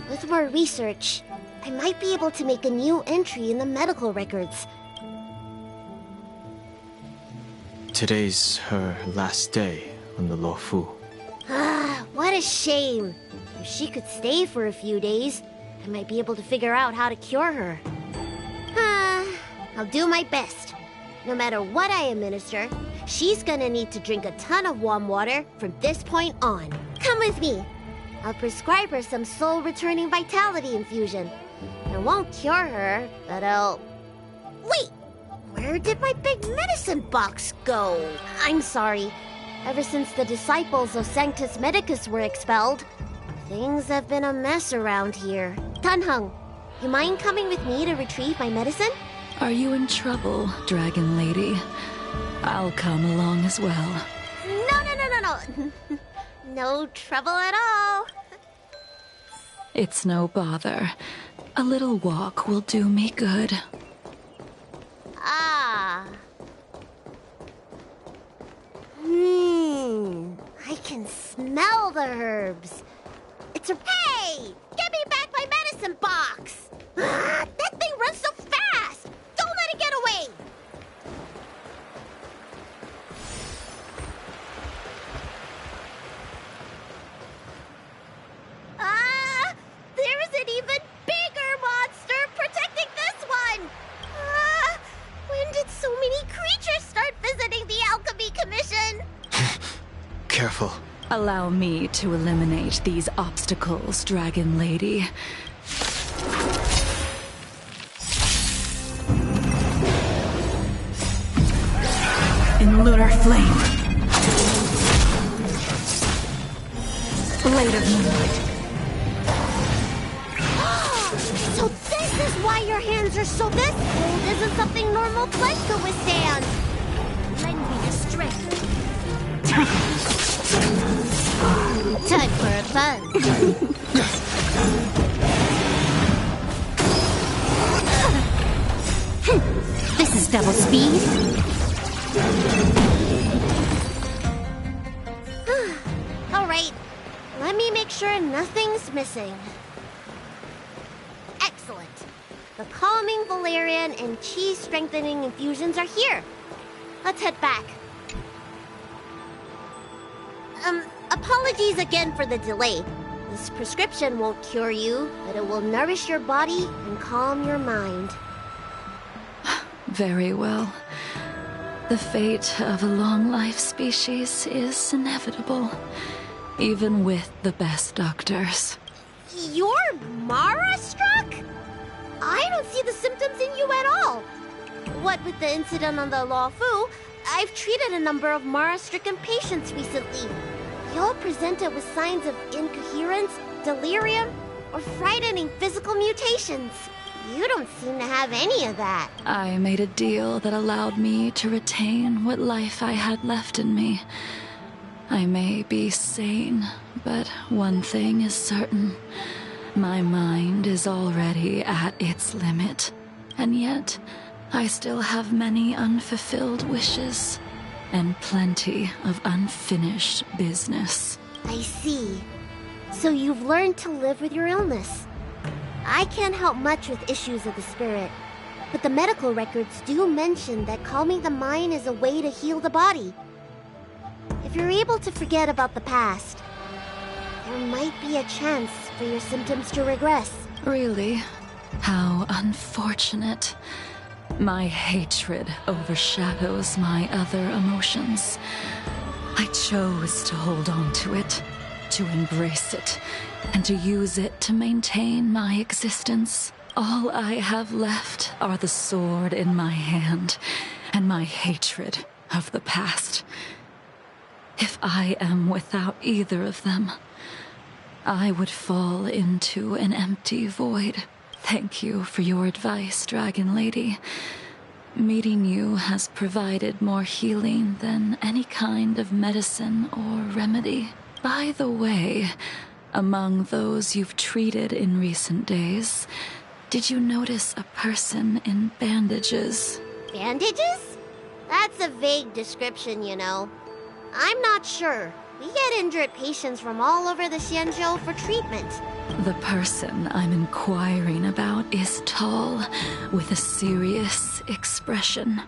[SPEAKER 15] With more research, I might be able to make a new entry in the medical records.
[SPEAKER 7] Today's her last day on the Luofu.
[SPEAKER 15] What a shame. If she could stay for a few days, I might be able to figure out how to cure her. I'll do my best. No matter what I administer, she's gonna need to drink a ton of warm water from this point on. Come with me. I'll prescribe her some soul-returning vitality infusion. I won't cure her, but I'll... Wait! Where did my big medicine box go? I'm sorry. Ever since the disciples of Sanctus Medicus were expelled, things have been a mess around here. Dunhung, you mind coming with me to retrieve my medicine?
[SPEAKER 17] Are you in trouble, Dragon Lady? I'll come along as well.
[SPEAKER 15] No. No trouble at all.
[SPEAKER 17] It's no bother. A little walk will do me good.
[SPEAKER 15] I can smell the herbs. It's a... Hey! Give me back my medicine box! That thing runs so fast! Don't let it get away! There's an even bigger monster protecting this one! When did so many creatures start visiting the Alchemy Commission?
[SPEAKER 7] Careful.
[SPEAKER 17] Allow me to eliminate these obstacles, Dragon Lady. Fire flame. Blade of moonlight.
[SPEAKER 15] So this is why your hands are so this cold isn't something normal flesh could withstand. Lend me your strength. Time for a buzz. This is double speed. All right, let me make sure nothing's missing. Excellent. The calming valerian and chi strengthening infusions are here. Let's head back. Apologies again for the delay. This prescription won't cure you, but it will nourish your body and calm your mind.
[SPEAKER 9] Very well. The fate of a long-life species is inevitable, even with the best doctors.
[SPEAKER 15] You're Mara-struck? I don't see the symptoms in you at all. What with the incident on the Law Fu, I've treated a number of Mara-stricken patients recently. You all presented with signs of incoherence, delirium, or frightening physical mutations. You don't seem to have any of that.
[SPEAKER 9] I made a deal that allowed me to retain what life I had left in me. I may be sane, but one thing is certain. My mind is already at its limit, and yet I still have many unfulfilled wishes and plenty of unfinished business.
[SPEAKER 15] I see. So you've learned to live with your illness. I can't help much with issues of the spirit, but the medical records do mention that calming the mind is a way to heal the body. If you're able to forget about the past, there might be a chance for your symptoms to regress.
[SPEAKER 9] Really? How unfortunate. My hatred overshadows my other emotions. I chose to hold on to it, to embrace it, and to use it to maintain my existence. All I have left are the sword in my hand and my hatred of the past. If I am without either of them, I would fall into an empty void. Thank you for your advice, Dragon Lady. Meeting you has provided more healing than any kind of medicine or remedy. By the way, among those you've treated in recent days, did you notice a person in bandages?
[SPEAKER 15] Bandages? That's a vague description, you know. I'm not sure. We get injured patients from all over the Xianzhou for treatment.
[SPEAKER 9] The person I'm inquiring about is tall, with a serious expression.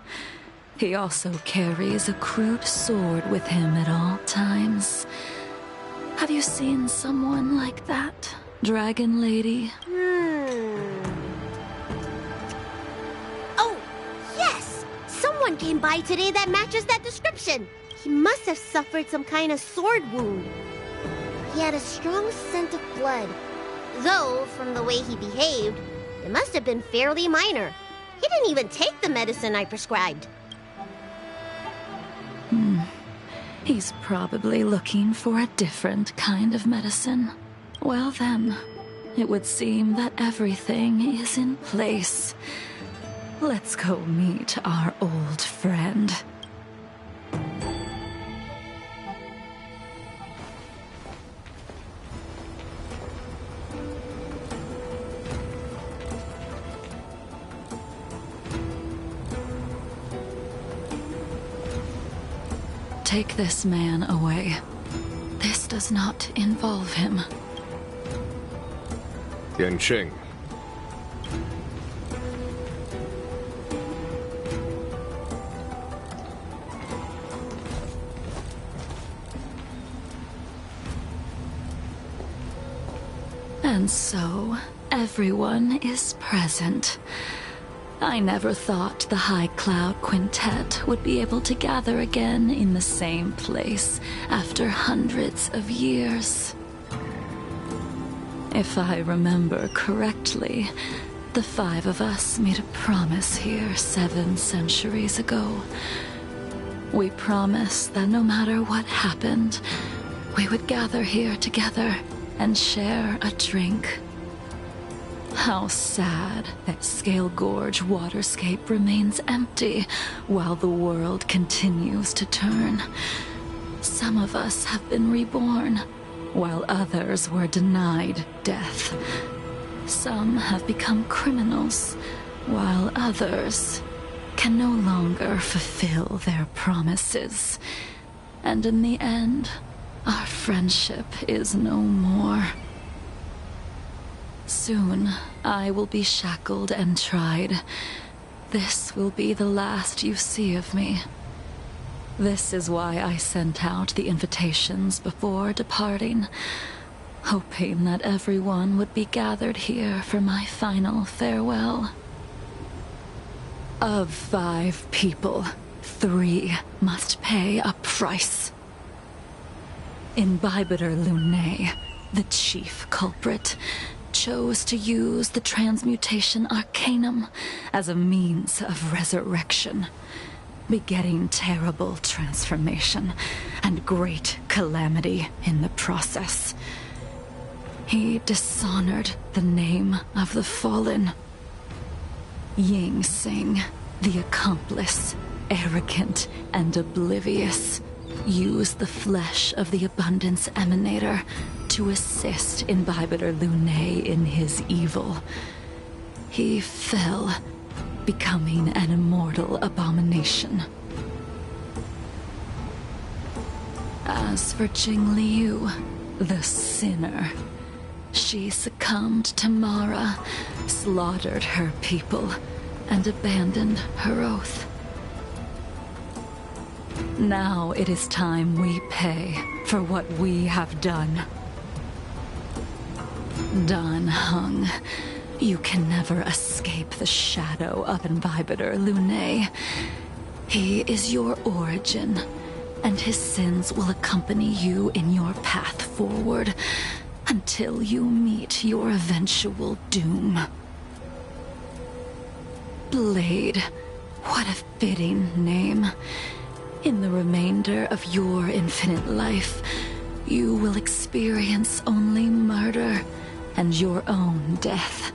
[SPEAKER 9] He also carries a crude sword with him at all times. Have you seen someone like that, Dragon Lady?
[SPEAKER 15] Oh, yes! Someone came by today that matches that description. He must have suffered some kind of sword wound. He had a strong scent of blood. Though, from the way he behaved, it must have been fairly minor. He didn't even take the medicine I prescribed.
[SPEAKER 9] He's probably looking for a different kind of medicine. Well then, it would seem that everything is in place. Let's go meet our old friend. Take this man away. This does not involve him.
[SPEAKER 2] Yanqing.
[SPEAKER 9] And so, everyone is present. I never thought the High Cloud Quintet would be able to gather again in the same place after hundreds of years. If I remember correctly, the 5 of us made a promise here 7 centuries ago. We promised that no matter what happened, we would gather here together and share a drink. How sad that Scale Gorge waterscape remains empty while the world continues to turn. Some of us have been reborn, while others were denied death. Some have become criminals, while others can no longer fulfill their promises. And in the end, our friendship is no more. Soon, I will be shackled and tried. This will be the last you see of me. This is why I sent out the invitations before departing, hoping that everyone would be gathered here for my final farewell. Of 5 people, 3 must pay a price. Imbibitor Lunae, the chief culprit, chose to use the transmutation arcanum as a means of resurrection, begetting terrible transformation and great calamity in the process. He dishonored the name of the fallen. Ying Sing, the accomplice, arrogant and oblivious, used the flesh of the Abundance Emanator to assist Imbibitor Lunae in his evil. He fell, becoming an immortal abomination. As for Jingliu, the sinner, she succumbed to Mara, slaughtered her people, and abandoned her oath. Now it is time we pay for what we have done. Dan Heng, you can never escape the shadow of Imbibitor Lunae. He is your origin, and his sins will accompany you in your path forward until you meet your eventual doom. Blade, what a fitting name. In the remainder of your infinite life, you will experience only murder and your own death,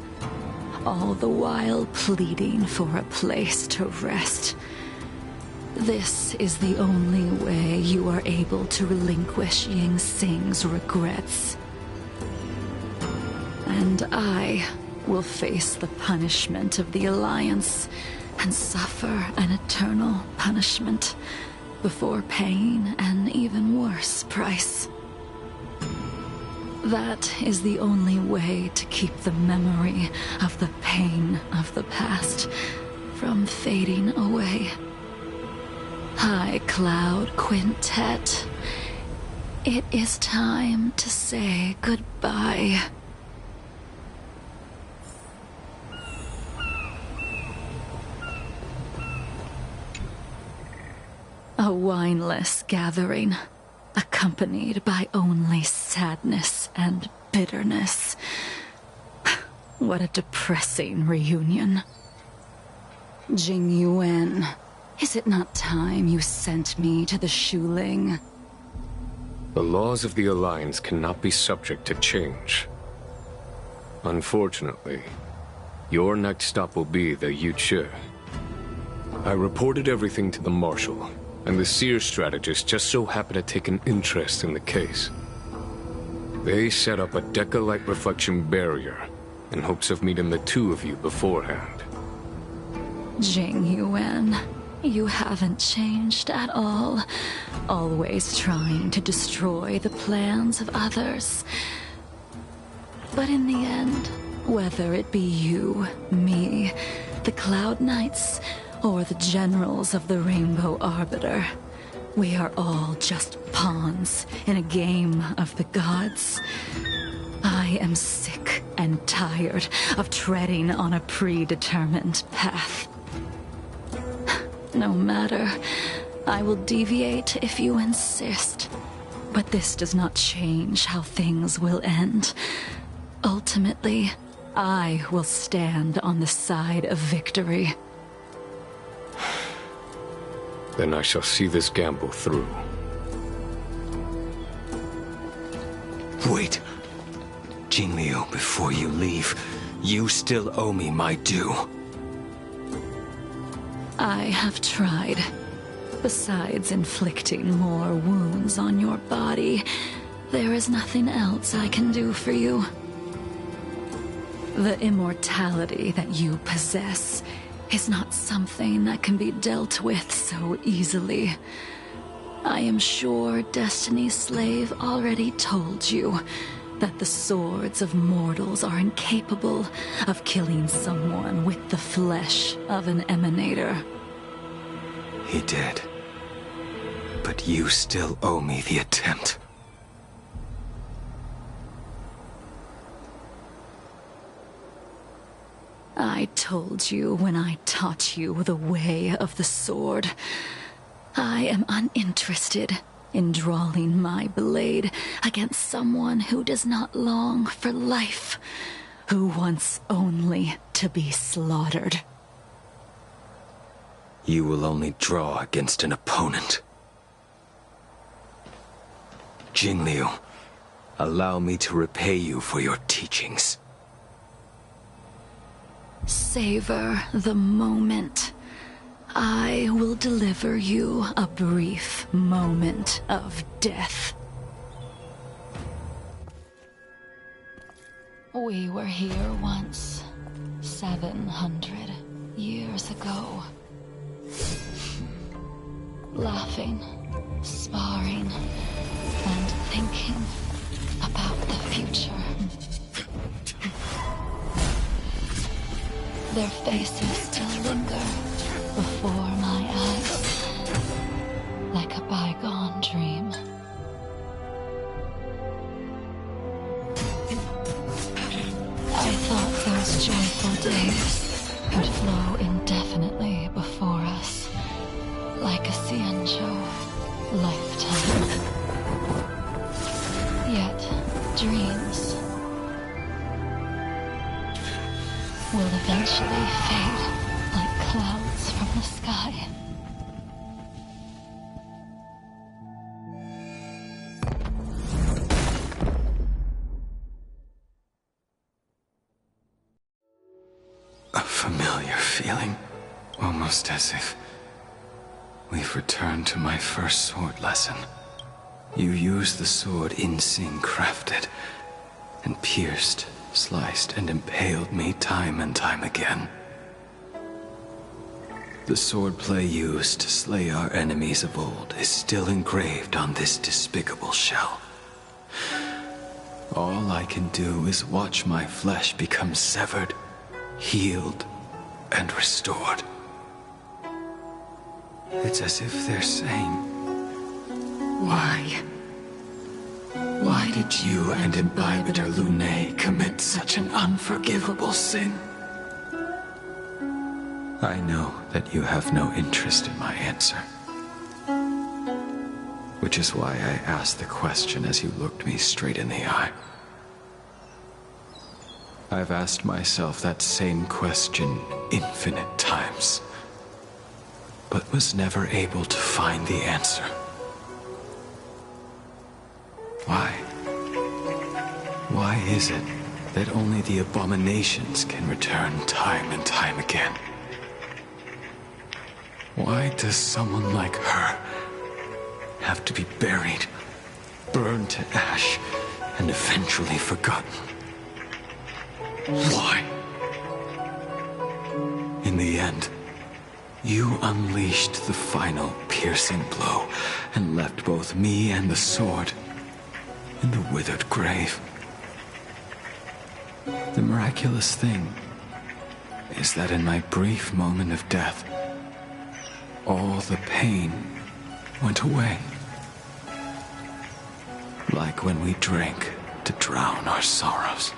[SPEAKER 9] all the while pleading for a place to rest. This is the only way you are able to relinquish Ying Sing's regrets. And I will face the punishment of the Alliance and suffer an eternal punishment before paying an even worse price. That is the only way to keep the memory of the pain of the past from fading away. High Cloud Quintet, it is time to say goodbye. A wineless gathering, accompanied by only sadness and bitterness. What a depressing reunion. Jing Yuan, is it not time you sent me to the Shuling?
[SPEAKER 2] The laws of the Alliance cannot be subject to change. Unfortunately, your next stop will be the Yuchi. I reported everything to the Marshal, and the Seer strategist just so happened to take an interest in the case. They set up a Deca-light reflection barrier in hopes of meeting the 2 of you beforehand.
[SPEAKER 9] Jing Yuan, you haven't changed at all. Always trying to destroy the plans of others. But in the end, whether it be you, me, the Cloud Knights, or the generals of the Rainbow Arbiter, we are all just pawns in a game of the gods. I am sick and tired of treading on a predetermined path. No matter, I will deviate if you insist, but this does not change how things will end. Ultimately, I will stand on the side of victory.
[SPEAKER 2] then I shall see this gamble through.
[SPEAKER 6] Wait. Jingliu, before you leave, you still owe me my due.
[SPEAKER 17] I have tried. Besides inflicting more wounds on your body, there is nothing else I can do for you. The immortality that you possess is not something that can be dealt with so easily. I am sure Destiny's slave already told you that the swords of mortals are incapable of killing someone with the flesh of an emanator.
[SPEAKER 6] He did. But you still owe me the attempt.
[SPEAKER 17] I told you when I taught you the way of the sword. I am uninterested in drawing my blade against someone who does not long for life, who wants only to be slaughtered.
[SPEAKER 6] You will only draw against an opponent. Jingliu, allow me to repay you for your teachings.
[SPEAKER 17] Savor the moment. I will deliver you a brief moment of death. We were here once, 700 years ago. Laughing, sparring, and thinking about the future. Their faces still linger before my eyes, like a bygone dream. I thought those joyful days would flow indefinitely before us, like a Xianzhou lifetime. Yet, dreams will eventually fade like clouds from the sky.
[SPEAKER 6] A familiar feeling, almost as if we've returned to my first sword lesson. You used the sword Insing crafted, and pierced, sliced, and impaled me time and time again. The swordplay used to slay our enemies of old is still engraved on this despicable shell. All I can do is watch my flesh become severed, healed, and restored. It's as if they're saying, why? Why did you and Imbibitor Lunae commit such an unforgivable sin? I know that you have no interest in my answer. Which is why I asked the question as you looked me straight in the eye. I've asked myself that same question infinite times, but was never able to find the answer. Why? Why is it that only the abominations can return time and time again? Why does someone like her have to be buried, burned to ash, and eventually forgotten? Why? In the end, you unleashed the final piercing blow and left both me and the sword in the withered grave. The miraculous thing is that in my brief moment of death, all the pain went away. Like when we drank to drown our sorrows.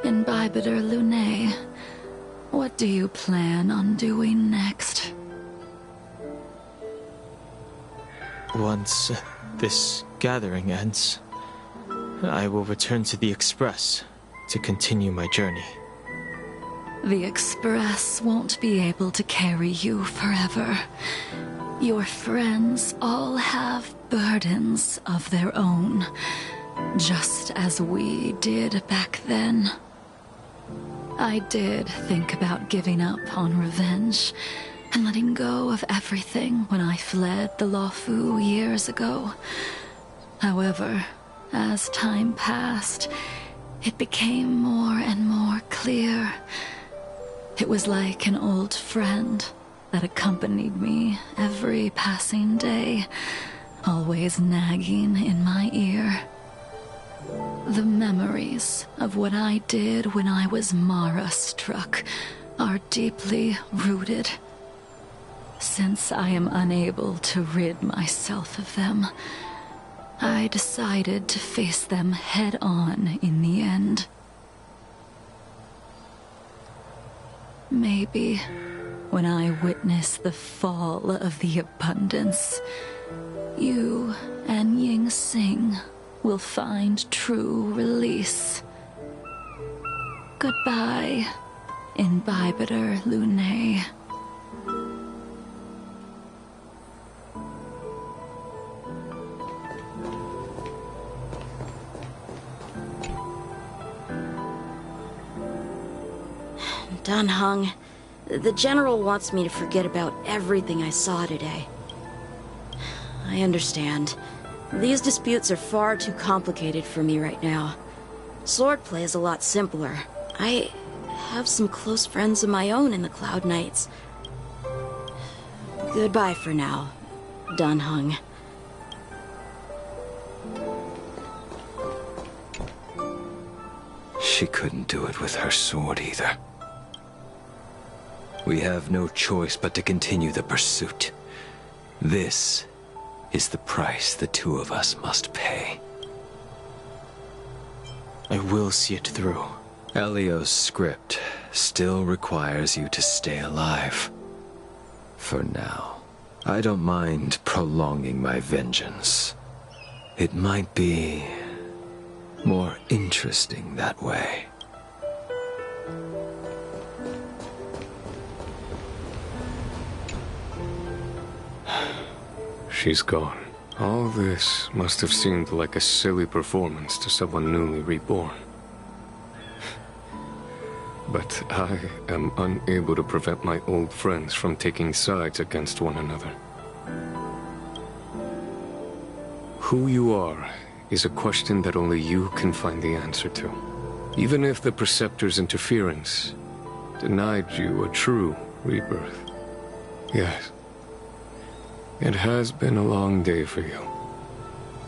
[SPEAKER 17] Imbibitor Lunae, what do you plan on doing next?
[SPEAKER 7] Once this gathering ends, I will return to the Express to continue my journey.
[SPEAKER 17] The Express won't be able to carry you forever. Your friends all have burdens of their own, just as we did back then. I did think about giving up on revenge and letting go of everything when I fled the Luofu years ago. However, as time passed, it became more and more clear. It was like an old friend that accompanied me every passing day, always nagging in my ear. The memories of what I did when I was Mara-struck are deeply rooted. Since I am unable to rid myself of them, I decided to face them head-on in the end. Maybe when I witness the fall of the abundance, you and Ying Sing will find true release. Goodbye, Imbibitor Lunae.
[SPEAKER 19] Dunhung, the General wants me to forget about everything I saw today. I understand. These disputes are far too complicated for me right now. Swordplay is a lot simpler. I have some close friends of my own in the Cloud Knights. Goodbye for now, Dunhung.
[SPEAKER 6] She couldn't do it with her sword either. We have no choice but to continue the pursuit. This is the price the two of us must pay.
[SPEAKER 7] I will see it through.
[SPEAKER 6] Elio's script still requires you to stay alive. For now, I don't mind prolonging my vengeance. It might be more interesting that way.
[SPEAKER 2] She's gone. All this must have seemed like a silly performance to someone newly reborn. But I am unable to prevent my old friends from taking sides against one another. Who you are is a question that only you can find the answer to. Even if the Preceptor's interference denied you a true rebirth. Yes. It has been a long day for you,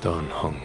[SPEAKER 2] Dunhung.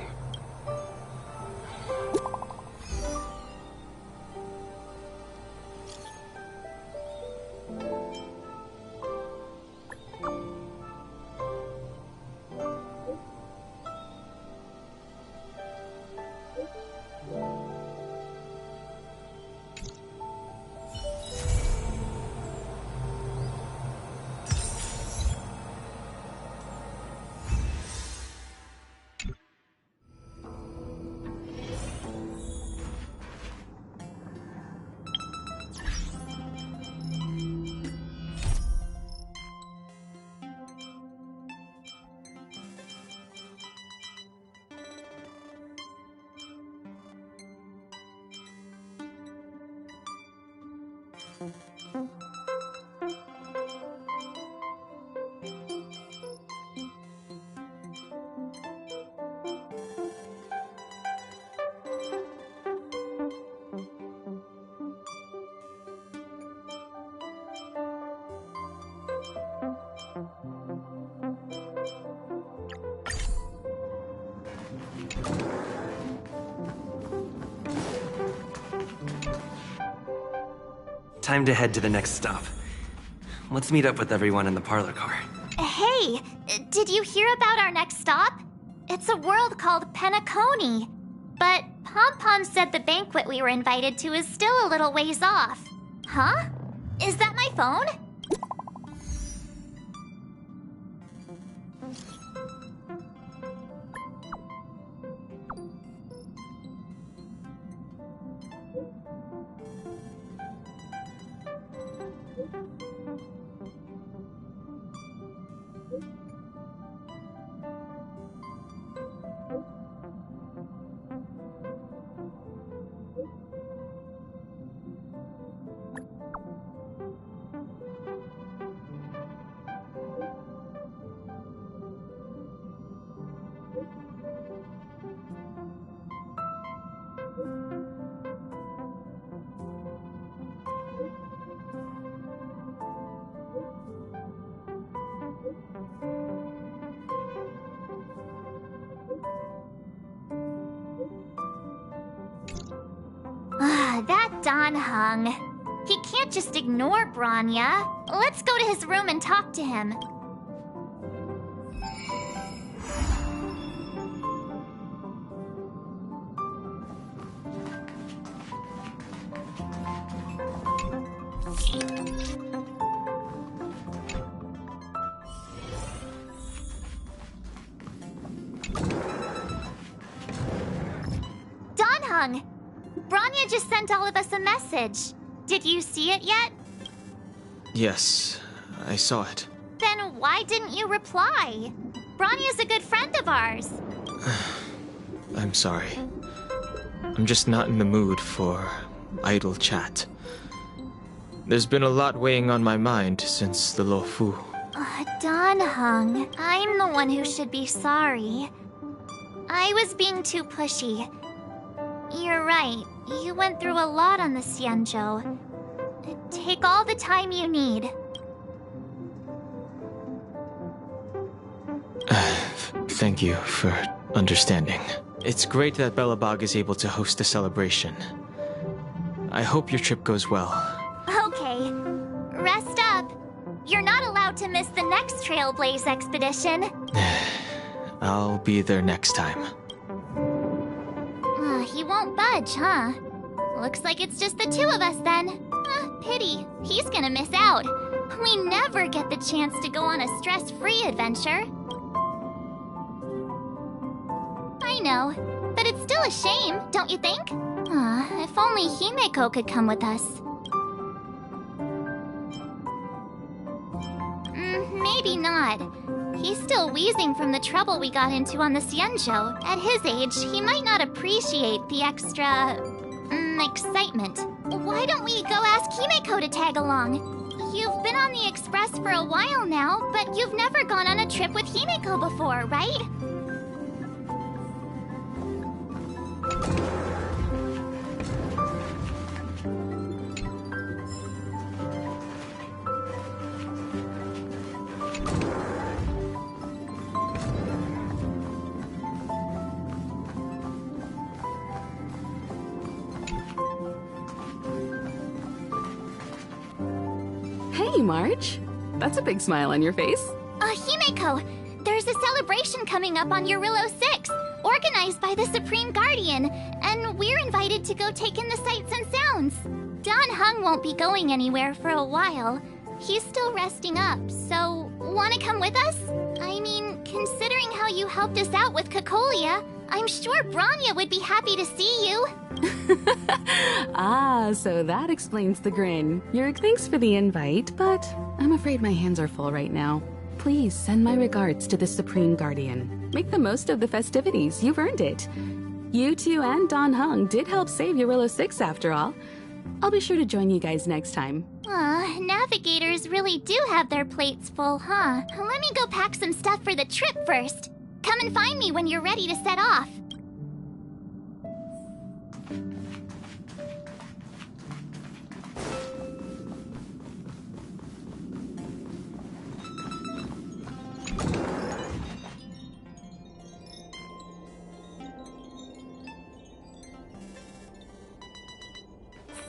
[SPEAKER 8] Time to head to the next stop. Let's meet up with everyone in the parlor car.
[SPEAKER 1] Hey, did you hear about our next stop? It's a world called Penacony. But Pom-Pom said the banquet we were invited to is still a little ways off. Huh? Is that my phone? That Don Hung. He can't just ignore Bronya. Let's go to his room and talk to him. Don Hung! Bronya just sent all of us a message. Did you see it yet?
[SPEAKER 7] Yes, I saw it.
[SPEAKER 1] Then why didn't you reply? Bronya's a good friend of ours.
[SPEAKER 7] I'm sorry. I'm just not in the mood for idle chat. There's been a lot weighing on my mind since the Lo Fu.
[SPEAKER 1] Don Hung, I'm the one who should be sorry. I was being too pushy. You're right. You went through a lot on the Xianzhou. Take all the time you need.
[SPEAKER 7] Thank you for understanding. It's great that Belobog is able to host a celebration. I hope your trip goes well.
[SPEAKER 1] Okay. Rest up. You're not allowed to miss the next Trailblaze expedition.
[SPEAKER 7] I'll be there next time.
[SPEAKER 1] He won't budge, huh? Looks like it's just the two of us then. Pity. He's gonna miss out. We never get the chance to go on a stress-free adventure. I know, but it's still a shame, don't you think? If only Himeko could come with us. Maybe not. He's still wheezing from the trouble we got into on the Xianzhou. At his age, he might not appreciate the extra... excitement. Why don't we go ask Himeko to tag along? You've been on the Express for a while now, but you've never gone on a trip with Himeko before, right?
[SPEAKER 11] Hey, March. That's a big smile on your face.
[SPEAKER 1] Himeko, there's a celebration coming up on Eurillo 6, organized by the Supreme Guardian, and we're invited to go take in the sights and sounds. Don Hung won't be going anywhere for a while. He's still resting up, so wanna come with us? I mean, considering how you helped us out with Cocolia, I'm sure Bronya would be happy to see you.
[SPEAKER 11] So that explains the grin. Thanks for the invite, but I'm afraid my hands are full right now. Please send my regards to the Supreme Guardian. Make the most of the festivities. You've earned it. You two and Don Hung did help save Eurillo 6 after all. I'll be sure to join you guys next time.
[SPEAKER 1] Navigators really do have their plates full, huh? Let me go pack some stuff for the trip first. Come and find me when you're ready to set off.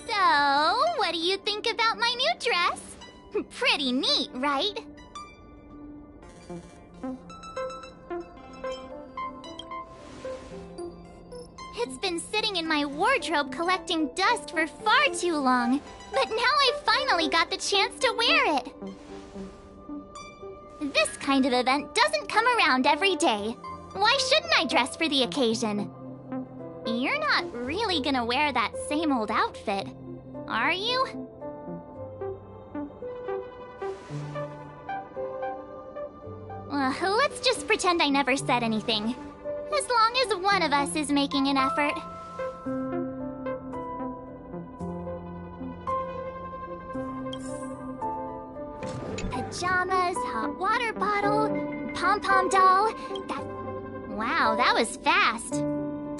[SPEAKER 1] So, what do you think about my new dress? Pretty neat, right? It's been sitting in my wardrobe collecting dust for far too long, but now I finally got the chance to wear it. This kind of event doesn't come around every day. Why shouldn't I dress for the occasion? You're not really gonna wear that same old outfit, are you? Let's just pretend I never said anything. As long as one of us is making an effort. Pajamas, hot water bottle, pom-pom doll. Wow, that was fast.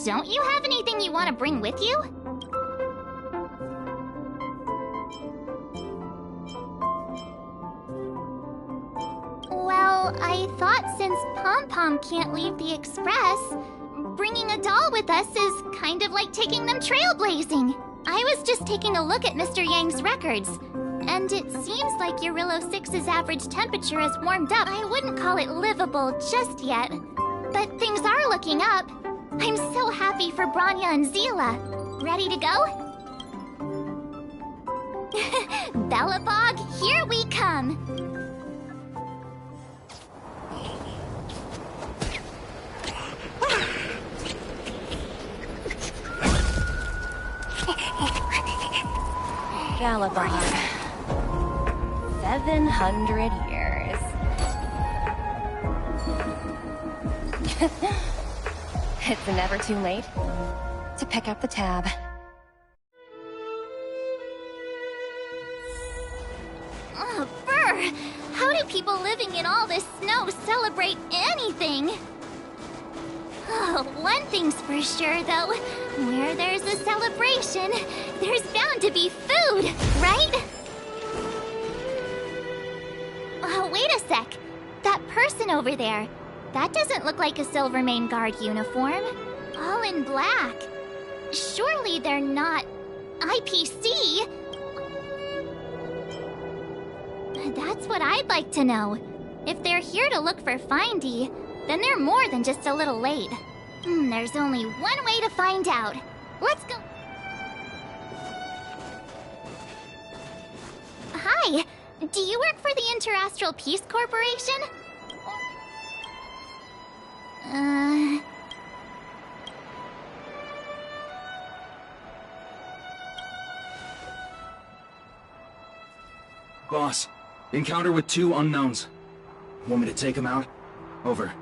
[SPEAKER 1] Don't you have anything you want to bring with you? Well, I thought since Pom-Pom can't leave the Express, bringing a doll with us is kind of like taking them trailblazing. I was just taking a look at Mr. Yang's records, and it seems like Eurillo 6's average temperature has warmed up. I wouldn't call it livable just yet, but things are looking up. I'm so happy for Branya and Zila. Ready to go? Belobog, here we come!
[SPEAKER 12] Belobog. 700 years. It's never too late to pick up the tab.
[SPEAKER 1] Oh, brr! How do people living in all this snow celebrate anything? Oh, one thing's for sure, though. Where there's a celebration, there's bound to be food, right? Oh, wait a sec. That person over there, that doesn't look like a Silvermane Guard uniform. All in black. Surely they're not IPC? That's what I'd like to know. If they're here to look for Findy, then they're more than just a little late. There's only one way to find out. Let's go. Hi, do you work for the Interastral Peace Corporation?
[SPEAKER 14] Boss, encounter with 2 unknowns. Want me to take them out? Over.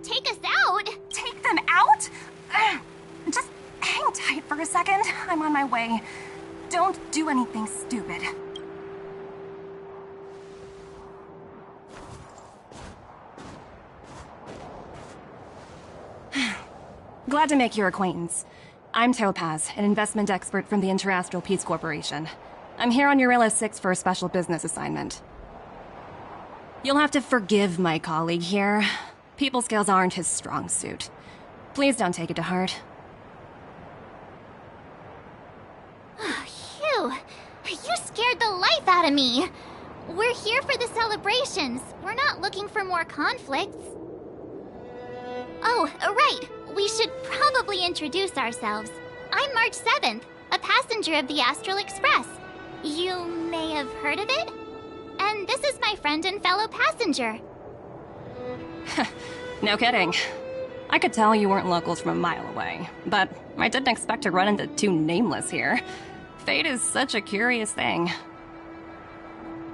[SPEAKER 1] Take us out?
[SPEAKER 22] Take them out? Just hang tight for a second. I'm on my way. Don't do anything stupid. Glad to make your acquaintance. I'm Topaz, an investment expert from the Interastral Peace Corporation. I'm here on Eurillo 6 for a special business assignment. You'll have to forgive my colleague here. People skills aren't his strong suit. Please don't take it to heart.
[SPEAKER 1] Phew! You scared the life out of me! We're here for the celebrations. We're not looking for more conflicts. Oh, right! We should probably introduce ourselves. I'm March 7th, a passenger of the Astral Express. You may have heard of it? And this is my friend and fellow passenger.
[SPEAKER 22] No kidding. I could tell you weren't locals from a mile away, but I didn't expect to run into 2 nameless here. Fate is such a curious thing.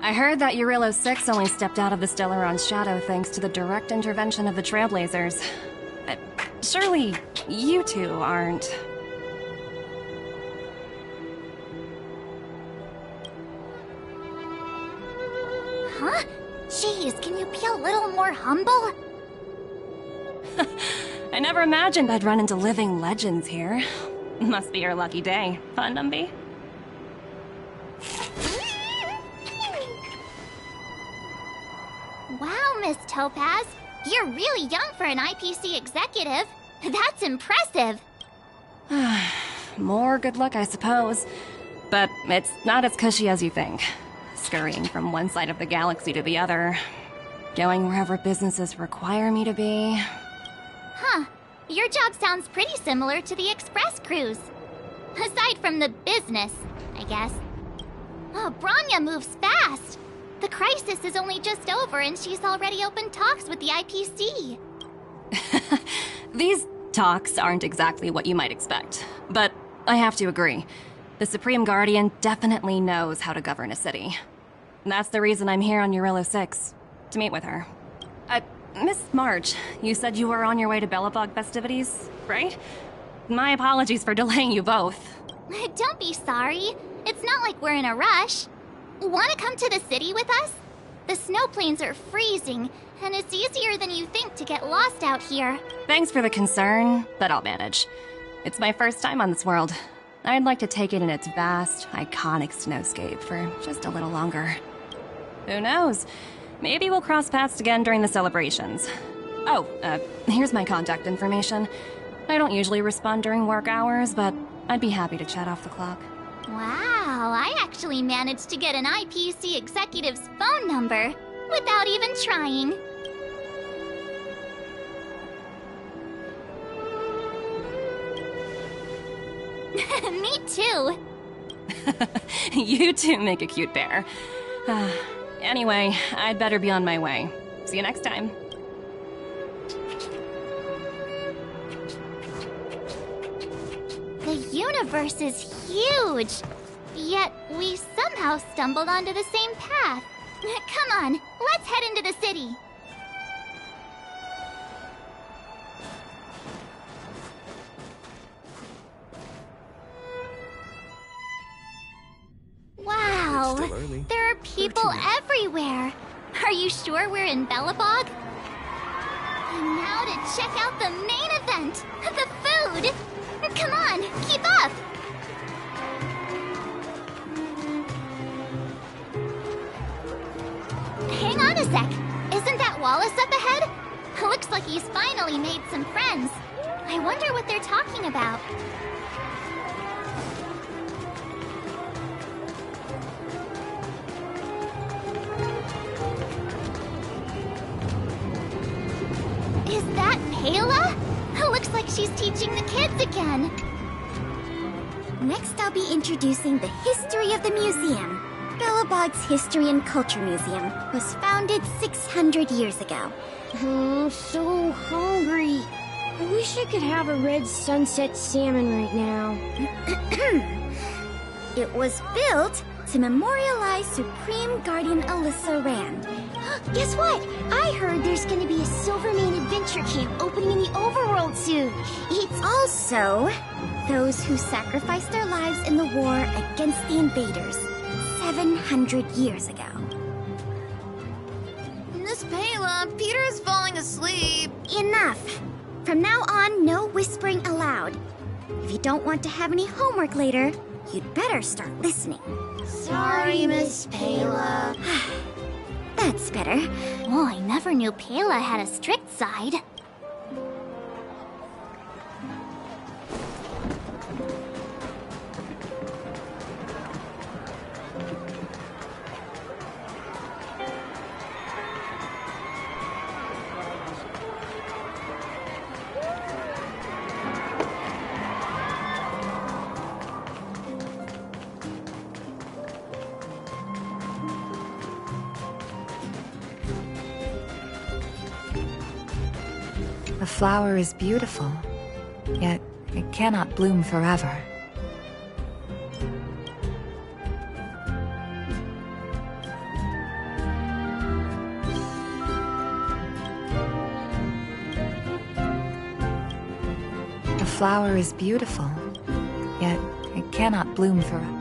[SPEAKER 22] I heard that Eurillo 6 only stepped out of the Stellaron's shadow thanks to the direct intervention of the Trailblazers. But surely you 2 aren't...
[SPEAKER 1] Huh? Jeez, can you be a little more humble?
[SPEAKER 22] I never imagined I'd run into living legends here. Must be your lucky day, huh, Numby?
[SPEAKER 1] Wow, Miss Topaz. You're really young for an IPC executive. That's impressive.
[SPEAKER 22] More good luck, I suppose. But it's not as cushy as you think. Scurrying from one side of the galaxy to the other. Going wherever businesses require me to be.
[SPEAKER 1] Huh. Your job sounds pretty similar to the express cruise. Aside from the business, I guess. Oh, Branya moves fast. The crisis is only just over and she's already opened talks with the IPC.
[SPEAKER 22] These talks aren't exactly what you might expect, but I have to agree. The Supreme Guardian definitely knows how to govern a city. That's the reason I'm here on Eurillo 6, to meet with her. Miss March, you said you were on your way to Belobog festivities, right? My apologies for delaying you both.
[SPEAKER 1] Don't be sorry. It's not like we're in a rush. Want to come to the city with us? The snow plains are freezing, and it's easier than you think to get lost out here.
[SPEAKER 22] Thanks for the concern, but I'll manage. It's my first time on this world. I'd like to take it in its vast, iconic snowscape for just a little longer. Who knows? Maybe we'll cross paths again during the celebrations. Oh, here's my contact information. I don't usually respond during work hours, but I'd be happy to chat off the clock.
[SPEAKER 1] Wow, I actually managed to get an IPC executive's phone number without even trying. Me too.
[SPEAKER 22] You two make a cute pair. Anyway, I'd better be on my way. See you next time.
[SPEAKER 1] The universe is huge, yet we somehow stumbled onto the same path. Come on, let's head into the city. Wow, there are people everywhere. Are you sure we're in Belobog? And now to check out the main event, the food. Come on, keep up. Hang on a sec. Isn't that Wallace up ahead? Looks like he's finally made some friends. I wonder what they're talking about. Is that Payla? Looks like she's teaching the kids again.
[SPEAKER 3] Next, I'll be introducing the history of the museum. Belobog's History and Culture Museum was founded 600 years ago.
[SPEAKER 13] I'm so hungry. I wish I could have a red sunset salmon right now.
[SPEAKER 3] It was built to memorialize Supreme Guardian Alyssa Rand.
[SPEAKER 13] Guess what? I heard there's gonna be a Silvermane adventure camp opening in the overworld soon.
[SPEAKER 3] It's also those who sacrificed their lives in the war against the invaders 700 years ago.
[SPEAKER 16] Miss Payla, Peter is falling asleep.
[SPEAKER 3] Enough. From now on, no whispering allowed. If you don't want to have any homework later, you'd better start listening.
[SPEAKER 13] Sorry, Miss Payla.
[SPEAKER 3] That's better.
[SPEAKER 1] Oh, I never knew Payla had a strict side.
[SPEAKER 23] The flower is beautiful, yet it cannot bloom forever. The flower is beautiful, yet it cannot bloom forever.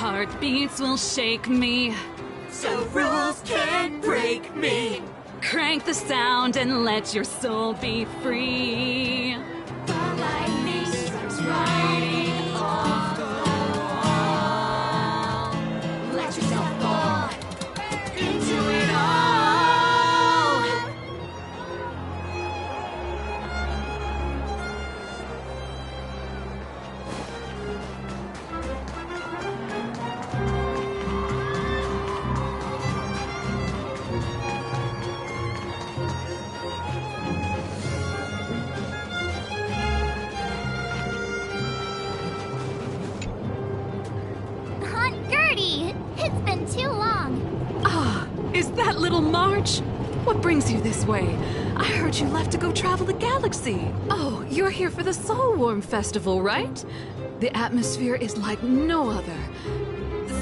[SPEAKER 11] heartbeats will shake me.
[SPEAKER 16] So rules can't break me.
[SPEAKER 11] Crank the sound and let your soul be free.
[SPEAKER 16] The lightning strikes right off the wall. Let yourself fall into it all.
[SPEAKER 1] Aunt Gertie! It's been too long.
[SPEAKER 11] Ah, is that little March? What brings you this way? I heard you left to go travel the galaxy. Oh, you're here for the Soulworm Festival, right? The atmosphere is like no other.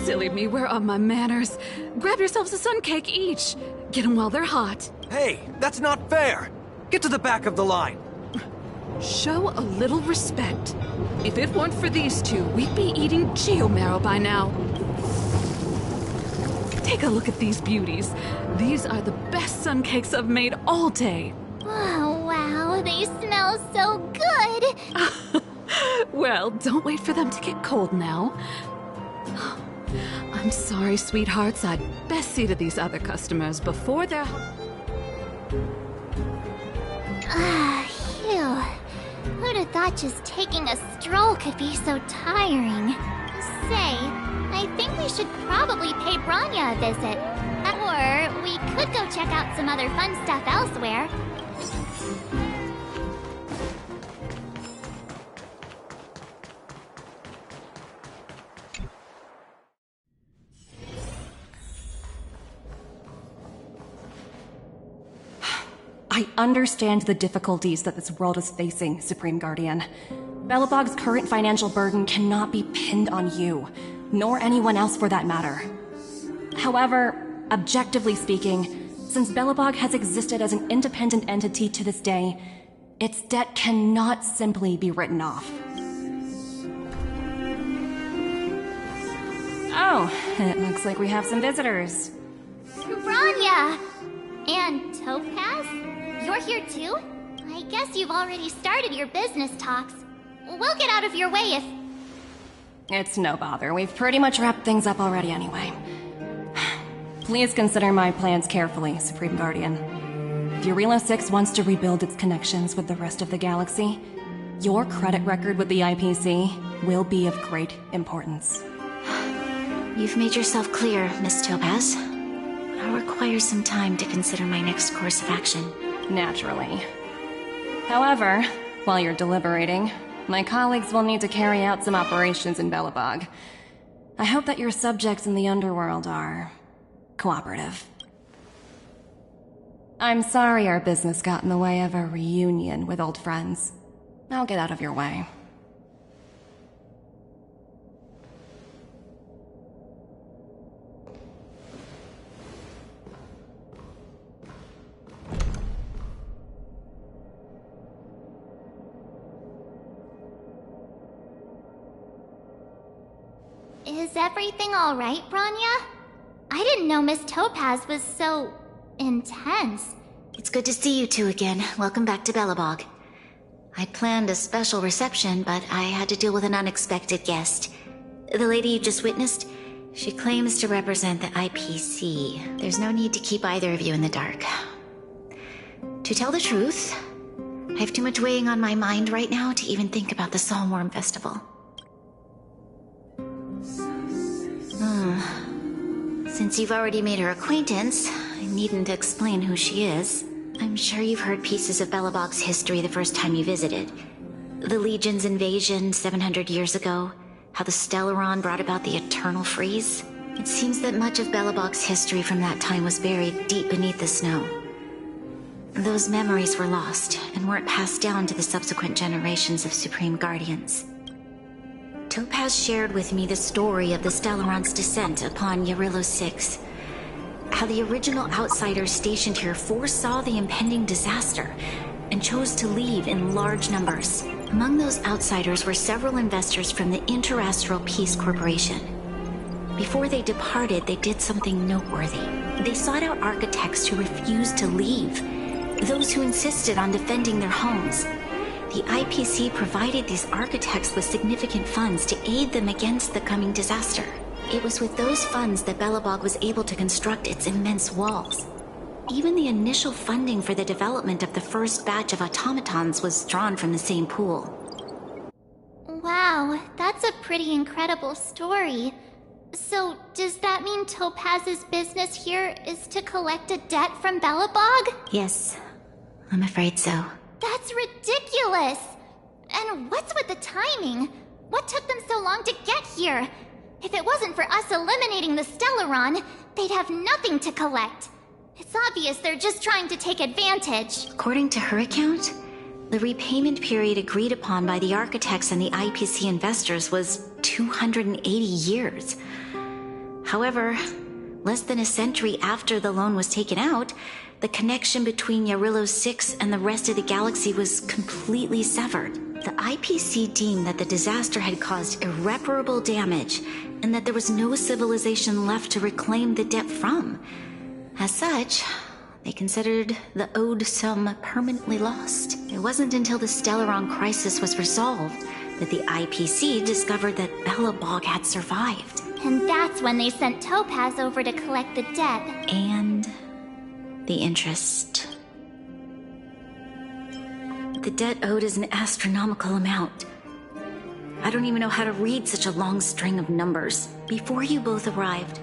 [SPEAKER 11] Silly me, where are my manners? Grab yourselves a sun cake each. Get them while they're hot.
[SPEAKER 4] Hey, that's not fair! Get to the back of the line.
[SPEAKER 11] Show a little respect. If it weren't for these two, we'd be eating geomarrow by now. Take a look at these beauties. These are the best sun cakes I've made all day.
[SPEAKER 1] Oh, wow, they smell so good.
[SPEAKER 11] Well, don't wait for them to get cold now. I'm sorry, sweethearts. I'd best see to these other customers before they're...
[SPEAKER 1] Phew. Who'd have thought just taking a stroll could be so tiring? Say, I think we should probably pay Branya a visit. Or we could go check out some other fun stuff elsewhere.
[SPEAKER 22] I understand the difficulties that this world is facing, Supreme Guardian. Belobog's current financial burden cannot be pinned on you, nor anyone else for that matter. However, objectively speaking, since Belobog has existed as an independent entity to this day, its debt cannot simply be written off. Oh, it looks like we have some visitors.
[SPEAKER 1] Branya! And Topaz? You're here too? I guess you've already started your business talks. We'll get out of your way if...
[SPEAKER 22] It's no bother. We've pretty much wrapped things up already anyway. Please consider my plans carefully, Supreme Guardian. If Eurilo 6 wants to rebuild its connections with the rest of the galaxy, your credit record with the IPC will be of great importance.
[SPEAKER 19] You've made yourself clear, Miss Topaz. I'll require some time to consider my next course of action.
[SPEAKER 22] Naturally. However, while you're deliberating, my colleagues will need to carry out some operations in Belobog. I hope that your subjects in the underworld are... cooperative. I'm sorry our business got in the way of a reunion with old friends. I'll get out of your way.
[SPEAKER 1] Is everything alright, Branya? I didn't know Miss Topaz was so... intense.
[SPEAKER 19] It's good to see you two again. Welcome back to Belobog. I'd planned a special reception, but I had to deal with an unexpected guest. The lady you just witnessed, she claims to represent the IPC. There's no need to keep either of you in the dark. To tell the truth, I have too much weighing on my mind right now to even think about the Soulworm Festival. Since you've already made her acquaintance, I needn't explain who she is. I'm sure you've heard pieces of Belobog's history the first time you visited. The Legion's invasion 700 years ago, how the Stellaron brought about the Eternal Freeze. It seems that much of Belobog's history from that time was buried deep beneath the snow. Those memories were lost and weren't passed down to the subsequent generations of Supreme Guardians. Topaz shared with me the story of the Stellaron's descent upon Eurilo 6. How the original outsiders stationed here foresaw the impending disaster and chose to leave in large numbers. Among those outsiders were several investors from the Interastral Peace Corporation.
[SPEAKER 5] Before they departed, they did something noteworthy. They sought out architects who refused to leave, those who insisted on defending their homes. The IPC provided these architects with significant funds to aid them against the coming disaster. It was with those funds that Belobog was able to construct its immense walls. Even the initial funding for the development of the first batch of automatons was drawn from the same pool.
[SPEAKER 1] Wow, that's a pretty incredible story. So, does that mean Topaz's business here is to collect a debt from Belobog?
[SPEAKER 5] Yes, I'm afraid so.
[SPEAKER 1] That's ridiculous! And what's with the timing? What took them so long to get here? If it wasn't for us eliminating the Stellaron, they'd have nothing to collect. It's obvious they're just trying to take advantage.
[SPEAKER 5] According to her account, the repayment period agreed upon by the architects and the IPC investors was 280 years. However, less than a century after the loan was taken out, the connection between Yarillo 6 and the rest of the galaxy was completely severed. The IPC deemed that the disaster had caused irreparable damage and that there was no civilization left to reclaim the debt from. As such, they considered the owed sum permanently lost. It wasn't until the Stellaron crisis was resolved that the IPC discovered that Belobog had survived.
[SPEAKER 1] And that's when they sent Topaz over to collect the debt.
[SPEAKER 5] And the interest. The debt owed is an astronomical amount. I don't even know how to read such a long string of numbers. Before you both arrived,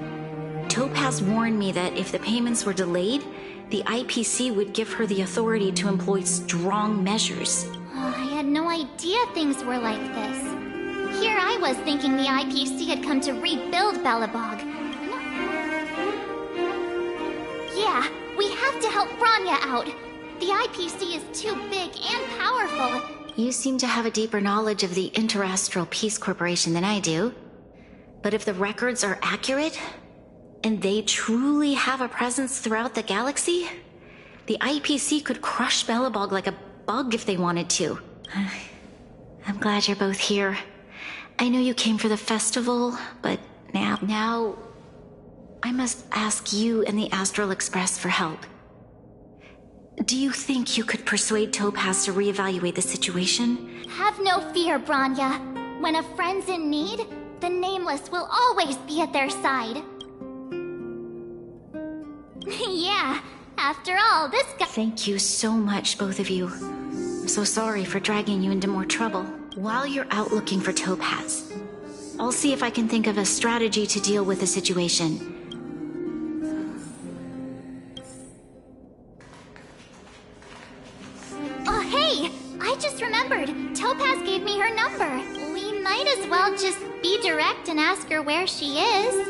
[SPEAKER 5] Topaz warned me that if the payments were delayed, the IPC would give her the authority to employ strong measures.
[SPEAKER 1] Oh, I had no idea things were like this. Here I was thinking the IPC had come to rebuild Belobog. Yeah, we have to help Bronya out. The IPC is too big and powerful.
[SPEAKER 5] You seem to have a deeper knowledge of the Interastral Peace Corporation than I do. But if the records are accurate, and they truly have a presence throughout the galaxy, the IPC could crush Belobog like a bug if they wanted to. I'm glad you're both here. I know you came for the festival, but now I must ask you and the Astral Express for help. Do you think you could persuade Topaz to reevaluate the situation?
[SPEAKER 1] Have no fear, Bronya. When a friend's in need, the Nameless will always be at their side. Yeah, after all, this guy—
[SPEAKER 5] Thank you so much, both of you. I'm so sorry for dragging you into more trouble. While you're out looking for Topaz, I'll see if I can think of a strategy to deal with the situation.
[SPEAKER 1] Oh, hey! I just remembered. Topaz gave me her number. We might as well just be direct and ask her where she is.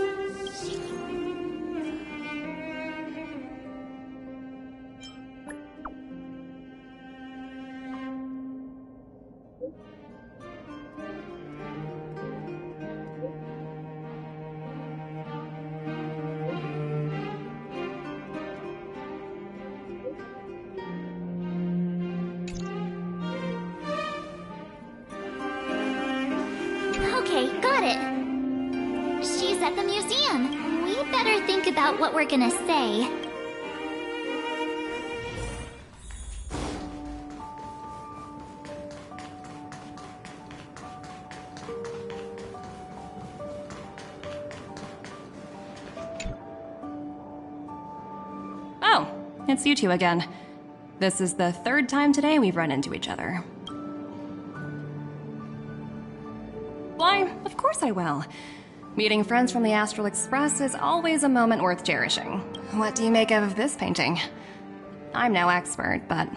[SPEAKER 1] Okay, got it. She's at the museum. We better think about what we're gonna say.
[SPEAKER 22] Oh, it's you two again. This is the third time today we've run into each other. Why, of course I will. Meeting friends from the Astral Express is always a moment worth cherishing. What do you make of this painting? I'm no expert, but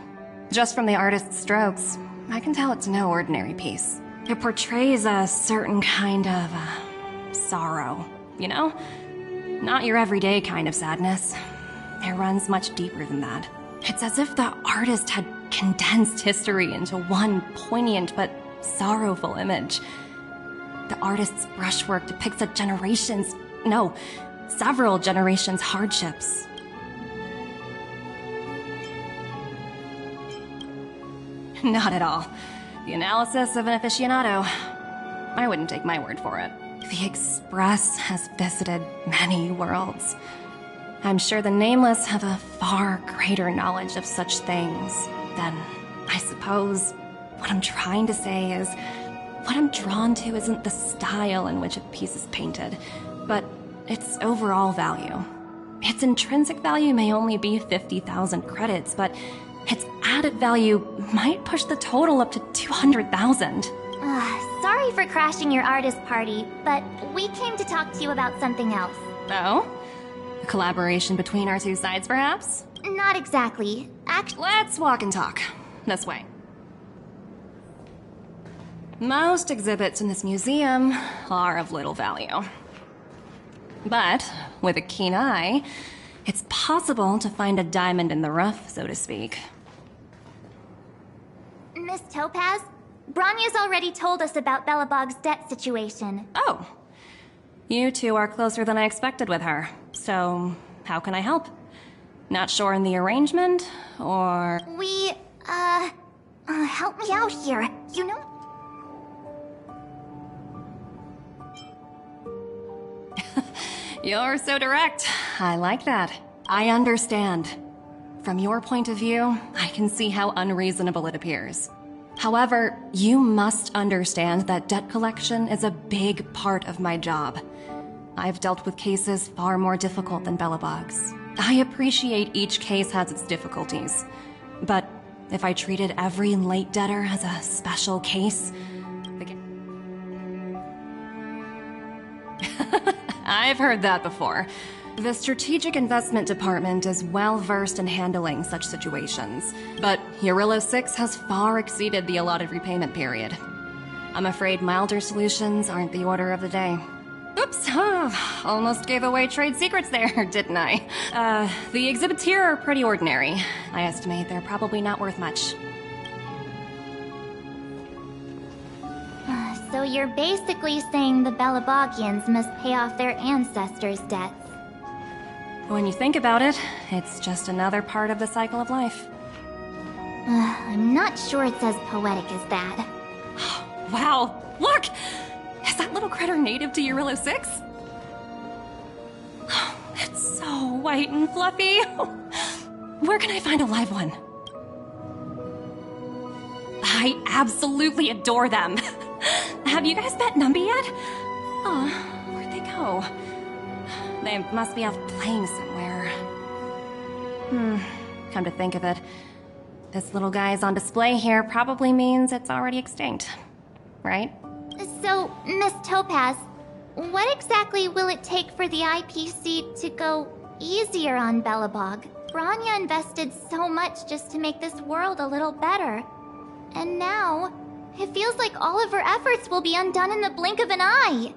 [SPEAKER 22] just from the artist's strokes, I can tell it's no ordinary piece. It portrays a certain kind of sorrow, you know? Not your everyday kind of sadness. It runs much deeper than that. It's as if the artist had condensed history into one poignant but sorrowful image. The artist's brushwork depicts several generations' hardships. Not at all. The analysis of an aficionado. I wouldn't take my word for it. the Express has visited many worlds. I'm sure the Nameless have a far greater knowledge of such things than, I suppose, what I'm trying to say is, what I'm drawn to isn't the style in which a piece is painted, but its overall value. Its intrinsic value may only be 50,000 credits, but its added value might push the total up to 200,000.
[SPEAKER 1] Sorry for crashing your artist party, but we came to talk to you about something else.
[SPEAKER 22] Oh? A collaboration between our two sides, perhaps?
[SPEAKER 1] Not exactly.
[SPEAKER 22] Let's walk and talk. This way. Most exhibits in this museum are of little value. But, with a keen eye, it's possible to find a diamond in the rough, so to speak.
[SPEAKER 1] Miss Topaz, Branya's already told us about Belobog's debt situation.
[SPEAKER 22] Oh. You two are closer than I expected with her. So, how can I help? Not sure in the arrangement, or...
[SPEAKER 1] help me out here. You know...
[SPEAKER 22] You're so direct. I like that. I understand. From your point of view, I can see how unreasonable it appears. However, you must understand that debt collection is a big part of my job. I've dealt with cases far more difficult than Belobog's. I appreciate each case has its difficulties. But if I treated every late debtor as a special case... I've heard that before. The Strategic Investment Department is well versed in handling such situations, but Eurillo 6 has far exceeded the allotted repayment period. I'm afraid milder solutions aren't the order of the day. Oops, almost gave away trade secrets there, didn't I? The exhibits here are pretty ordinary. I estimate they're probably not worth much.
[SPEAKER 1] So you're basically saying the Belobogians must pay off their ancestors' debts.
[SPEAKER 22] When you think about it, it's just another part of the cycle of life.
[SPEAKER 1] I'm not sure it's as poetic as that.
[SPEAKER 22] Wow, look! Is that little critter native to Eurillo 6? It's so white and fluffy. Where can I find a live one? I absolutely adore them. Have you guys met Numby yet? Oh, where'd they go? They must be off playing somewhere. Come to think of it, this little guy is on display here probably means it's already extinct, right?
[SPEAKER 1] So, Miss Topaz, what exactly will it take for the IPC to go easier on Belobog? Branya invested so much just to make this world a little better. And now, it feels like all of her efforts will be undone in the blink of an eye.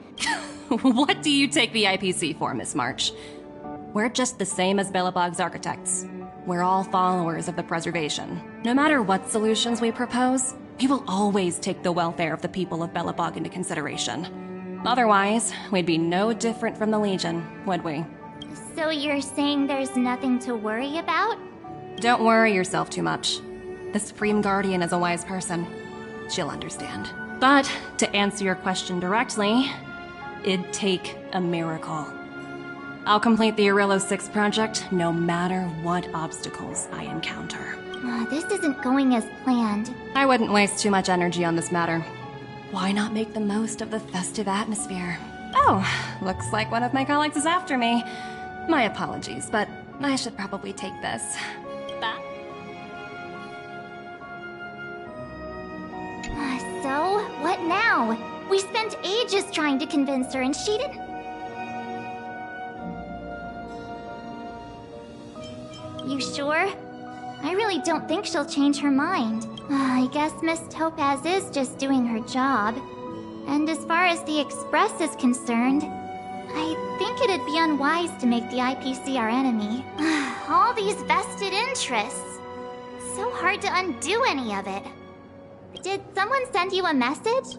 [SPEAKER 22] What do you take the IPC for, Miss March? We're just the same as Belobog's architects. We're all followers of the preservation. No matter what solutions we propose, we will always take the welfare of the people of Belobog into consideration. Otherwise, we'd be no different from the Legion, would we?
[SPEAKER 1] So you're saying there's nothing to worry about?
[SPEAKER 22] Don't worry yourself too much. The Supreme Guardian is a wise person. She'll understand. But, to answer your question directly, it'd take a miracle. I'll complete the Eurillo 6 project no matter what obstacles I encounter.
[SPEAKER 1] This isn't going as planned.
[SPEAKER 22] I wouldn't waste too much energy on this matter. Why not make the most of the festive atmosphere? Oh, looks like one of my colleagues is after me. My apologies, but I should probably take this. Bye.
[SPEAKER 1] So, what now? We spent ages trying to convince her and she didn't... You sure? I really don't think she'll change her mind. I guess Miss Topaz is just doing her job. And as far as the Express is concerned, I think it'd be unwise to make the IPC our enemy. All these vested interests. So hard to undo any of it. Did someone send you a message?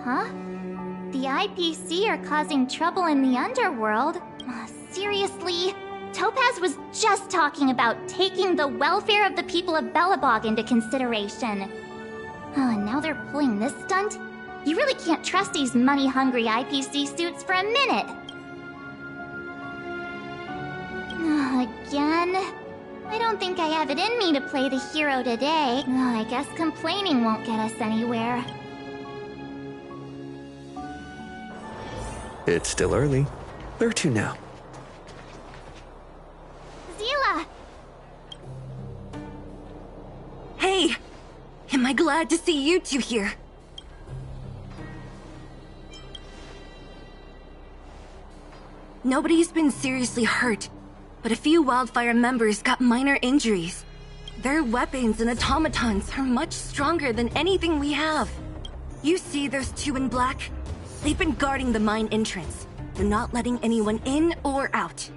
[SPEAKER 1] Huh? The IPC are causing trouble in the underworld? Seriously? Topaz was just talking about taking the welfare of the people of Belobog into consideration. And now they're pulling this stunt? You really can't trust these money-hungry IPC suits for a minute. Again? I don't think I have it in me to play the hero today. I guess complaining won't get us anywhere.
[SPEAKER 8] It's still early. Where to now?
[SPEAKER 1] Zila!
[SPEAKER 10] Hey! Am I glad to see you two here? Nobody's been seriously hurt, but a few Wildfire members got minor injuries. Their weapons and automatons are much stronger than anything we have. You see those two in black? They've been guarding the mine entrance. They're not letting anyone in or out.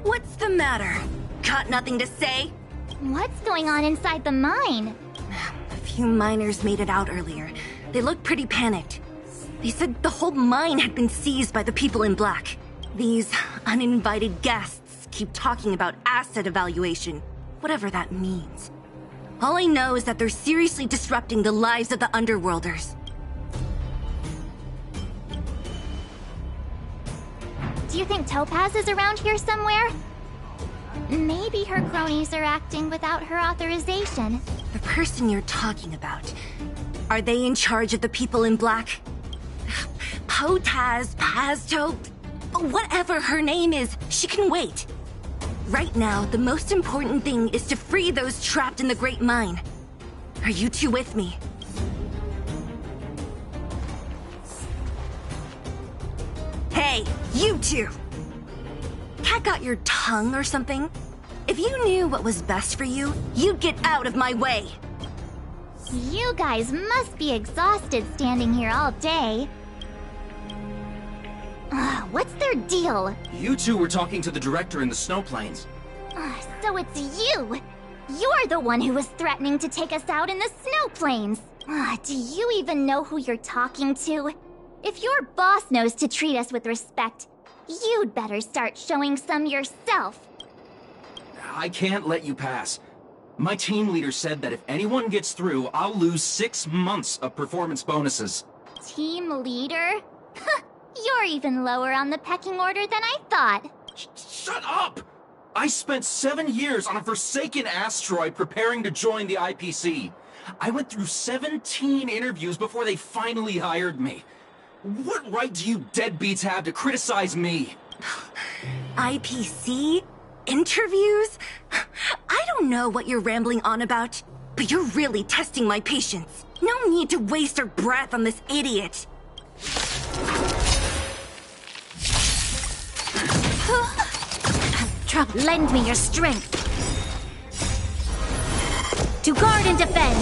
[SPEAKER 10] What's the matter? Got nothing to say?
[SPEAKER 1] What's going on inside the mine?
[SPEAKER 10] A few miners made it out earlier. They looked pretty panicked. They said the whole mine had been seized by the people in black. These uninvited guests keep talking about asset evaluation, whatever that means. All I know is that they're seriously disrupting the lives of the Underworlders.
[SPEAKER 1] Do you think Topaz is around here somewhere? Maybe her cronies are acting without her authorization.
[SPEAKER 10] The person you're talking about, are they in charge of the people in black? Potaz, Pazto, whatever her name is, she can wait. Right now, the most important thing is to free those trapped in the Great Mine. Are you two with me? Hey, you two! Cat got your tongue or something? If you knew what was best for you, you'd get out of my way!
[SPEAKER 1] You guys must be exhausted standing here all day. What's their deal?
[SPEAKER 14] You two were talking to the director in the snow plains.
[SPEAKER 1] So it's you! You're the one who was threatening to take us out in the snow plains! Do you even know who you're talking to? If your boss knows to treat us with respect, you'd better start showing some yourself.
[SPEAKER 14] I can't let you pass. My team leader said that if anyone gets through, I'll lose 6 months of performance bonuses.
[SPEAKER 1] Team leader? You're even lower on the pecking order than I thought.
[SPEAKER 14] Shut up! I spent 7 years on a forsaken asteroid preparing to join the IPC. I went through 17 interviews before they finally hired me. What right do you deadbeats have to criticize me?
[SPEAKER 10] IPC? Interviews? I don't know what you're rambling on about, but you're really testing my patience. No need to waste our breath on this idiot.
[SPEAKER 3] Trouble. Lend me your strength. To guard and defend.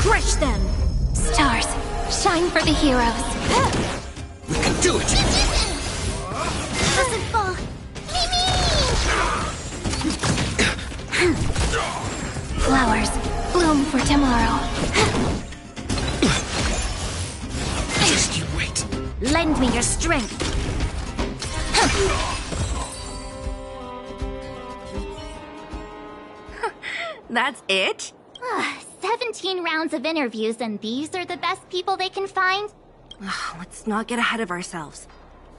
[SPEAKER 3] Crush them.
[SPEAKER 9] Stars, shine for the heroes.
[SPEAKER 14] We can do it!
[SPEAKER 3] Doesn't fall.
[SPEAKER 9] Flowers, bloom for tomorrow.
[SPEAKER 14] Just you wait.
[SPEAKER 3] Lend me your strength.
[SPEAKER 10] That's it?
[SPEAKER 1] 17 rounds of interviews, and these are the best people they can find?
[SPEAKER 10] Let's not get ahead of ourselves.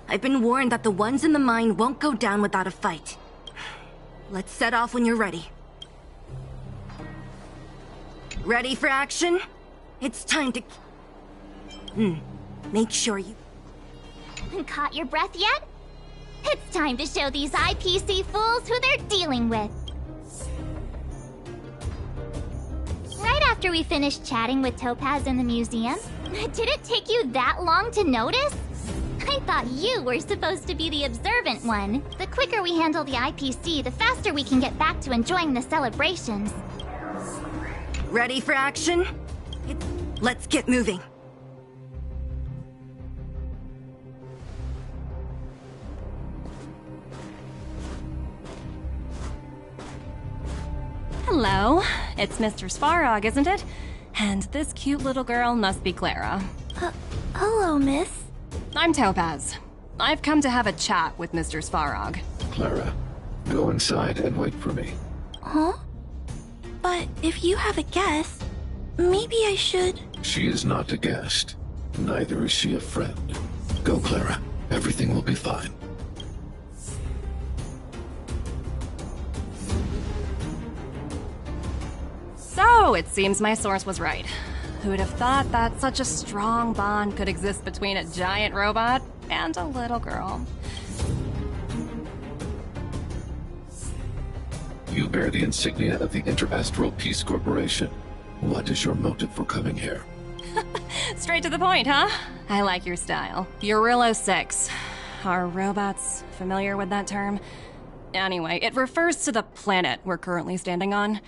[SPEAKER 10] I've been warned that the ones in the mine won't go down without a fight. Let's set off when you're ready. Ready for action? It's time to... Make sure you...
[SPEAKER 1] Caught your breath yet? It's time to show these IPC fools who they're dealing with. Right after we finished chatting with Topaz in the museum, did it take you that long to notice? I thought you were supposed to be the observant one. The quicker we handle the IPC, the faster we can get back to enjoying the celebrations.
[SPEAKER 10] Ready for action? Let's get moving.
[SPEAKER 22] Hello, it's Mr. Svarog, isn't it? And this cute little girl must be Clara.
[SPEAKER 10] Hello, miss.
[SPEAKER 22] I'm Topaz. I've come to have a chat with Mr. Svarog.
[SPEAKER 18] Clara, go inside and wait for me.
[SPEAKER 10] Huh? But if you have a guest, maybe I should...
[SPEAKER 18] She is not a guest. Neither is she a friend. Go, Clara. Everything will be fine.
[SPEAKER 22] So, it seems my source was right. Who'd have thought that such a strong bond could exist between a giant robot and a little girl?
[SPEAKER 18] You bear the insignia of the Interastral Peace Corporation. What is your motive for coming here?
[SPEAKER 22] Straight to the point, huh? I like your style. Eurillo 6. Are robots familiar with that term? Anyway, it refers to the planet we're currently standing on.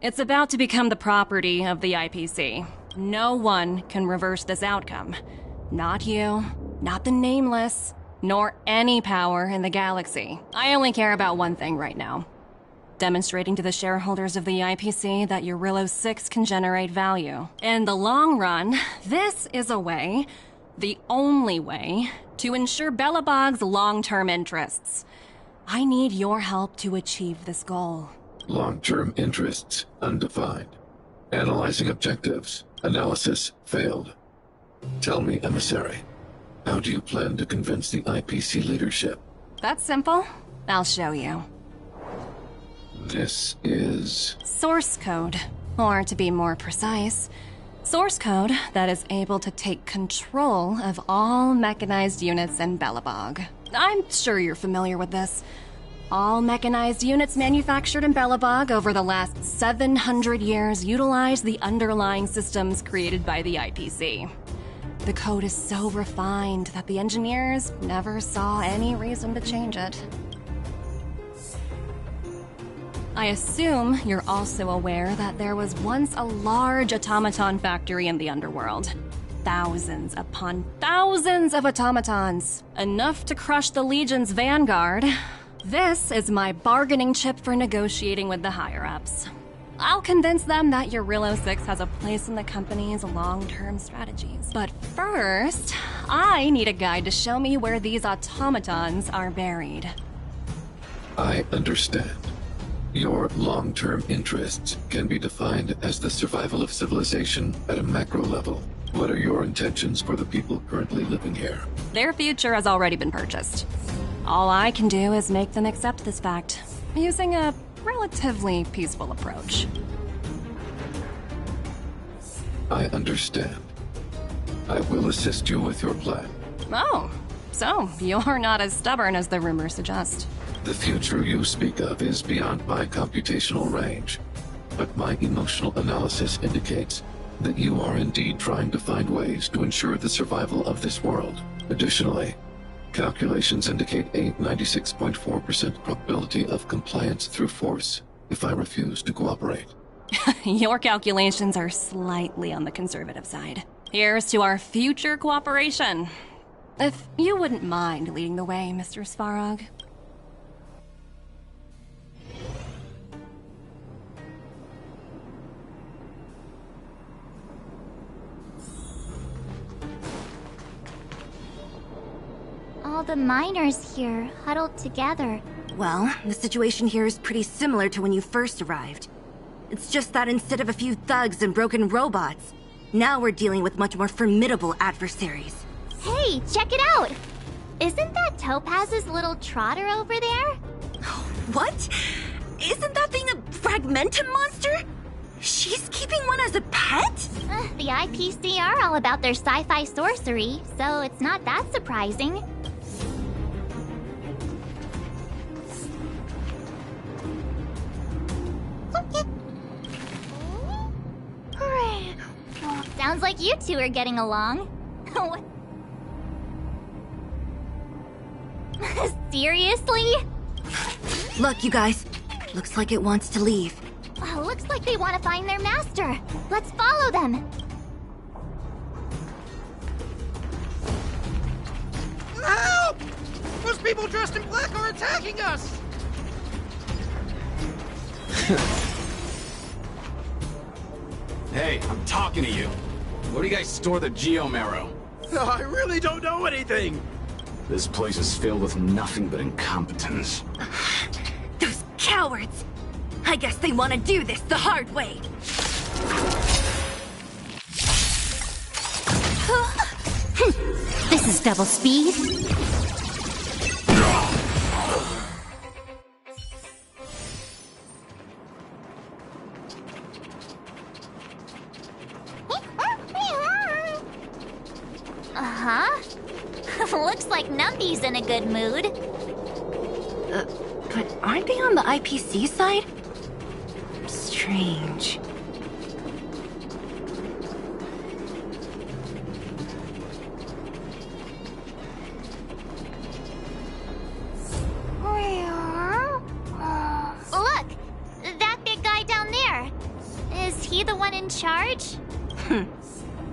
[SPEAKER 22] It's about to become the property of the IPC. No one can reverse this outcome. Not you, not the Nameless, nor any power in the galaxy. I only care about one thing right now. Demonstrating to the shareholders of the IPC that Eurillo 6 can generate value. In the long run, this is a way, the only way, to ensure Belobog's long-term interests. I need your help to achieve this goal.
[SPEAKER 18] Long-term interests undefined. Analyzing objectives. Analysis failed. Tell me, emissary, how do you plan to convince the IPC leadership?
[SPEAKER 22] That's simple. I'll show you.
[SPEAKER 18] This is...
[SPEAKER 22] source code. Or to be more precise, source code that is able to take control of all mechanized units in Belobog. I'm sure you're familiar with this. All mechanized units manufactured in Belobog over the last 700 years utilize the underlying systems created by the IPC. The code is so refined that the engineers never saw any reason to change it. I assume you're also aware that there was once a large automaton factory in the underworld. Thousands upon thousands of automatons, enough to crush the Legion's vanguard. This is my bargaining chip for negotiating with the higher-ups. I'll convince them that Eurillo 6 has a place in the company's long-term strategies. But first, I need a guide to show me where these automatons are buried.
[SPEAKER 18] I understand. Your long-term interests can be defined as the survival of civilization at a macro level. What are your intentions for the people currently living here?
[SPEAKER 22] Their future has already been purchased. All I can do is make them accept this fact, using a relatively peaceful approach.
[SPEAKER 18] I understand. I will assist you with your plan.
[SPEAKER 22] Oh, so you're not as stubborn as the rumors suggest.
[SPEAKER 18] The future you speak of is beyond my computational range, but my emotional analysis indicates that you are indeed trying to find ways to ensure the survival of this world. Additionally, calculations indicate a 96.4% probability of compliance through force if I refuse to cooperate.
[SPEAKER 22] Your calculations are slightly on the conservative side. Here's to our future cooperation. If you wouldn't mind leading the way, Mr. Svarog.
[SPEAKER 1] All the miners here, huddled together.
[SPEAKER 10] Well, the situation here is pretty similar to when you first arrived. It's just that instead of a few thugs and broken robots, now we're dealing with much more formidable adversaries.
[SPEAKER 1] Hey, check it out! Isn't that Topaz's little trotter over there?
[SPEAKER 10] What? Isn't that thing a fragmentum monster? She's keeping one as a pet?
[SPEAKER 1] The IPC are all about their sci-fi sorcery, so it's not that surprising. Sounds like you two are getting along. Seriously?
[SPEAKER 10] Look, you guys. Looks like it wants to leave.
[SPEAKER 1] Looks like they want to find their master. Let's follow them.
[SPEAKER 20] Help! Those people dressed in black are attacking us!
[SPEAKER 14] Hey, I'm talking to you. Where do you guys store the Geomarrow?
[SPEAKER 20] I really don't know anything.
[SPEAKER 15] This place is filled with nothing but incompetence.
[SPEAKER 10] Those cowards! I guess they want to do this the hard way.
[SPEAKER 1] This is double speed. Uh-huh. Looks like Numby's in a good mood.
[SPEAKER 10] But aren't they on the IPC side? Strange.
[SPEAKER 1] Look! That big guy down there. Is he the one in charge?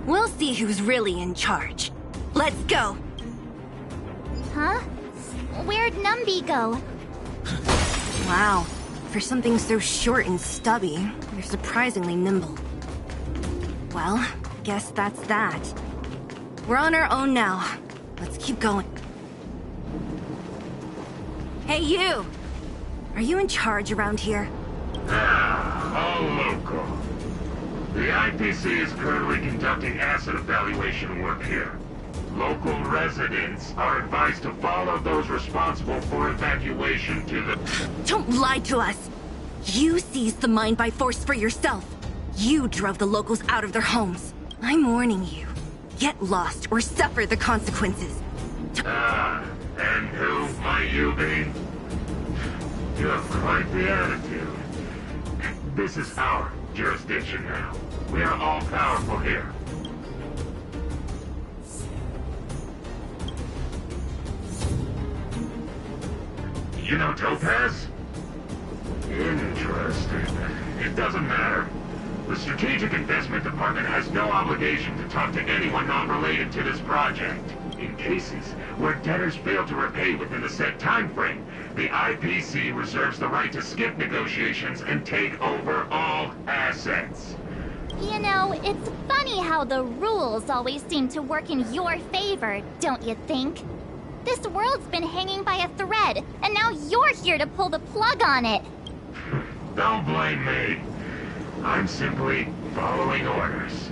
[SPEAKER 10] We'll see who's really in charge. Let's go!
[SPEAKER 1] Huh? Where'd Numby go?
[SPEAKER 10] Wow. For something so short and stubby, you're surprisingly nimble. Well, guess that's that. We're on our own now. Let's keep going. Hey, you! Are you in charge around here?
[SPEAKER 17] All local. The IPC is currently conducting asset evaluation work here. Local residents are advised to follow those responsible for evacuation to the...
[SPEAKER 10] Don't lie to us! You seized the mine by force for yourself. You drove the locals out of their homes. I'm warning you. Get lost or suffer the consequences.
[SPEAKER 17] And who might you be? You have quite the attitude. This is our jurisdiction now. We are all powerful here. You know Topaz? Interesting. It doesn't matter. The Strategic Investment Department has no obligation to talk to anyone not related to this project. In cases where debtors fail to repay within the set time frame, the IPC reserves the right to skip negotiations and take over all assets.
[SPEAKER 1] You know, it's funny how the rules always seem to work in your favor, don't you think? This world's been hanging by a thread, and now you're here to pull the plug on it.
[SPEAKER 17] Don't blame me. I'm simply following orders.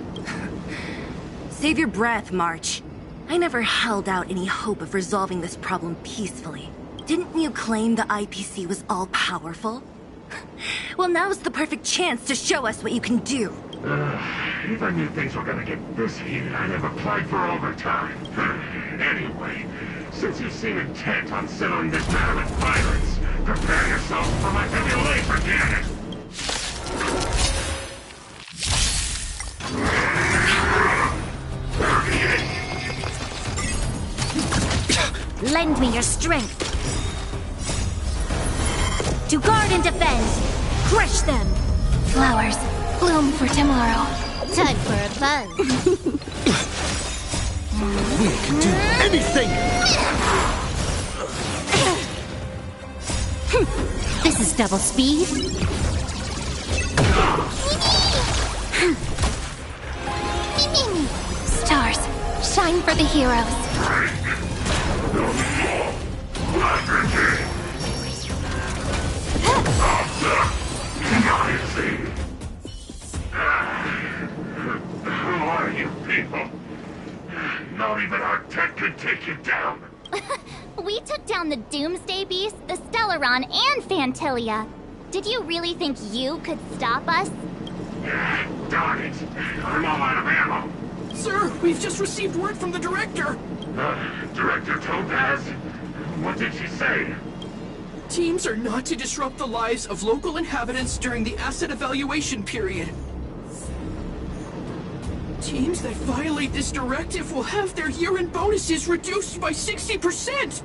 [SPEAKER 10] Save your breath, March. I never held out any hope of resolving this problem peacefully. Didn't you claim the IPC was all-powerful? Well, now's the perfect chance to show us what you can do.
[SPEAKER 17] If I knew things were gonna get this heated, I'd have applied for overtime. Anyway, since you seem intent on settling this matter with violence, prepare yourself for my heavy laser cannon!
[SPEAKER 1] Lend me your strength. To guard and defend. Crush them.
[SPEAKER 13] Flowers, bloom for tomorrow.
[SPEAKER 1] Time for a fun.
[SPEAKER 20] We can do anything!
[SPEAKER 1] This is double speed.
[SPEAKER 13] Stars, shine for the heroes.
[SPEAKER 17] Who are you people? Not even our tech could take you down.
[SPEAKER 1] We took down the Doomsday Beast, the Stellaron, and Fantilia. Did you really think you could stop us?
[SPEAKER 17] Darn it. I'm all out of ammo.
[SPEAKER 20] Sir, we've just received word from the director.
[SPEAKER 17] Director Topaz? What did she say?
[SPEAKER 20] Teams are not to disrupt the lives of local inhabitants during the asset evaluation period. Teams that violate this directive will have their year-end bonuses reduced by 60%!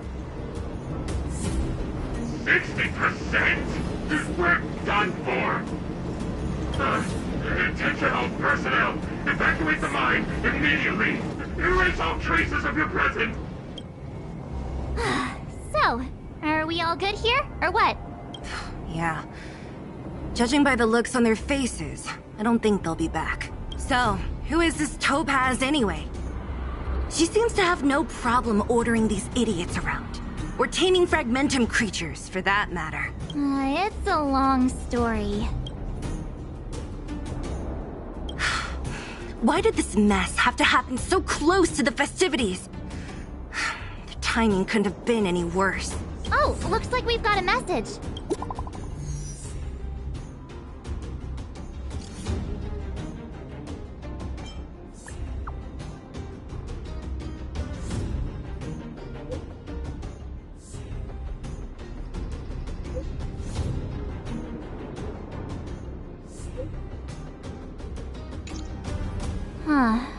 [SPEAKER 17] 60%? We're done for! Attention all personnel! Evacuate the mine immediately! Erase all traces of your presence!
[SPEAKER 1] So, are we all good here, or what?
[SPEAKER 10] Yeah. Judging by the looks on their faces, I don't think they'll be back. So, who is this Topaz anyway? She seems to have no problem ordering these idiots around. Or taming fragmentum creatures, for that matter.
[SPEAKER 1] It's a long story.
[SPEAKER 10] Why did this mess have to happen so close to the festivities? The timing couldn't have been any worse.
[SPEAKER 1] Oh, looks like we've got a message.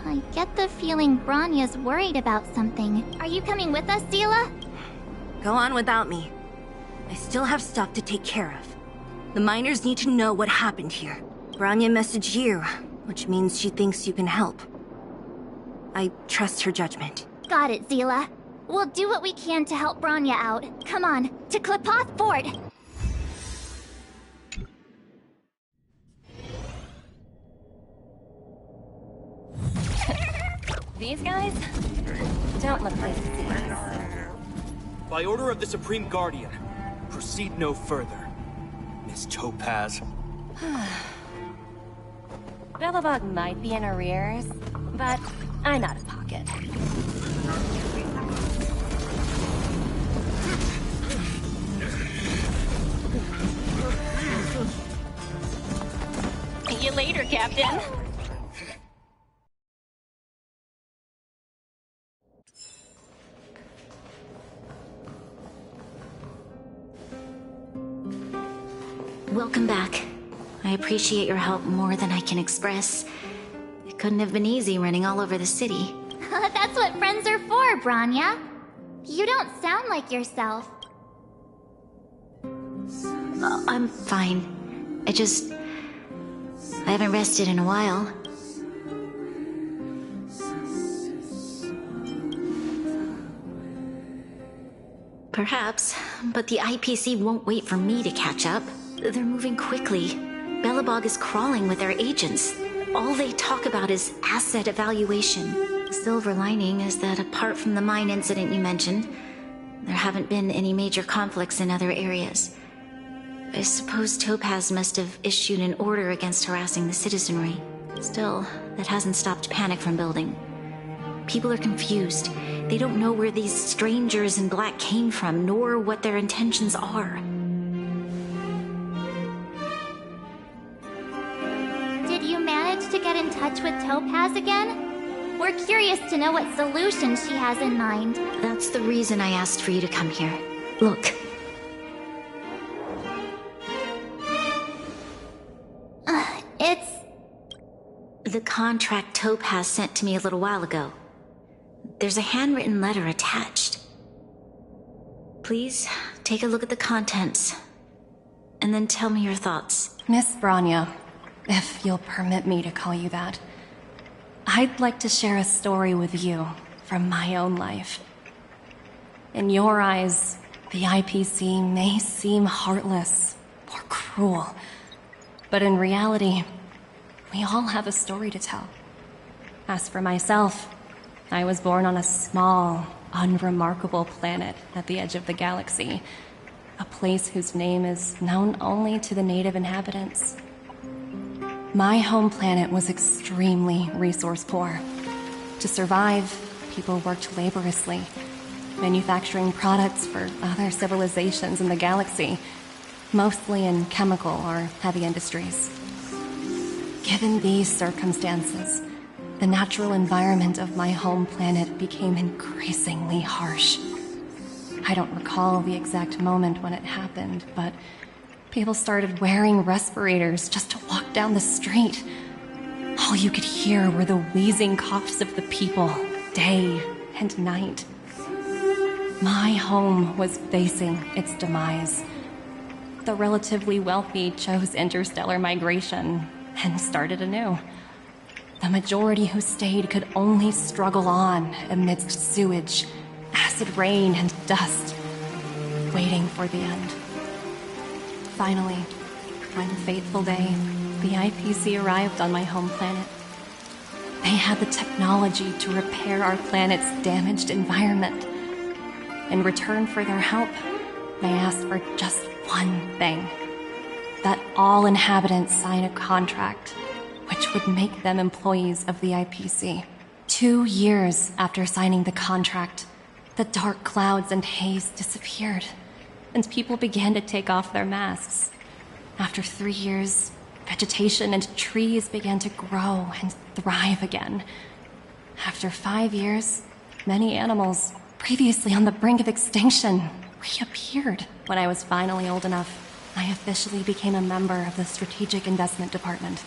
[SPEAKER 1] I get the feeling Bronya's worried about something. Are you coming with us, Zila?
[SPEAKER 10] Go on without me. I still have stuff to take care of. The miners need to know what happened here. Bronya messaged you, which means she thinks you can help. I trust her judgment.
[SPEAKER 1] Got it, Zila. We'll do what we can to help Bronya out. Come on, to Klipoth Fort!
[SPEAKER 12] These guys don't look like thieves.
[SPEAKER 4] By order of the Supreme Guardian, proceed no further, Miss Topaz.
[SPEAKER 12] Belobog might be in arrears, but I'm out of pocket. See you later, Captain.
[SPEAKER 5] Welcome back. I appreciate your help more than I can express. It couldn't have been easy running all over the city.
[SPEAKER 1] That's what friends are for, Bronya. You don't sound like yourself.
[SPEAKER 5] I'm fine. I haven't rested in a while. Perhaps, but the IPC won't wait for me to catch up. They're moving quickly. Belobog is crawling with their agents. All they talk about is asset evaluation. The silver lining is that apart from the mine incident you mentioned, there haven't been any major conflicts in other areas. I suppose Topaz must have issued an order against harassing the citizenry. Still, that hasn't stopped panic from building. People are confused. They don't know where these strangers in black came from, nor what their intentions are.
[SPEAKER 1] Did you manage to get in touch with Topaz again? We're curious to know what solution she has in mind.
[SPEAKER 5] That's the reason I asked for you to come here. Look.
[SPEAKER 1] It's...
[SPEAKER 5] the contract Topaz sent to me a little while ago. There's a handwritten letter attached. Please, take a look at the contents, and then tell me your thoughts.
[SPEAKER 22] Miss Bronya, if you'll permit me to call you that, I'd like to share a story with you from my own life. In your eyes, the IPC may seem heartless or cruel, but in reality, we all have a story to tell. As for myself, I was born on a small, unremarkable planet at the edge of the galaxy, a place whose name is known only to the native inhabitants. My home planet was extremely resource poor. To survive, people worked laboriously, manufacturing products for other civilizations in the galaxy, mostly in chemical or heavy industries. Given these circumstances, the natural environment of my home planet became increasingly harsh. I don't recall the exact moment when it happened, but people started wearing respirators just to walk down the street. All you could hear were the wheezing coughs of the people, day and night. My home was facing its demise. The relatively wealthy chose interstellar migration and started anew. The majority who stayed could only struggle on amidst sewage, acid rain, and dust, waiting for the end. Finally, one fateful day, the IPC arrived on my home planet. They had the technology to repair our planet's damaged environment. In return for their help, they asked for just one thing. That all inhabitants sign a contract, which would make them employees of the IPC. 2 years after signing the contract, the dark clouds and haze disappeared, and people began to take off their masks. After 3 years, vegetation and trees began to grow and thrive again. After 5 years, many animals, previously on the brink of extinction, reappeared. When I was finally old enough, I officially became a member of the Strategic Investment Department.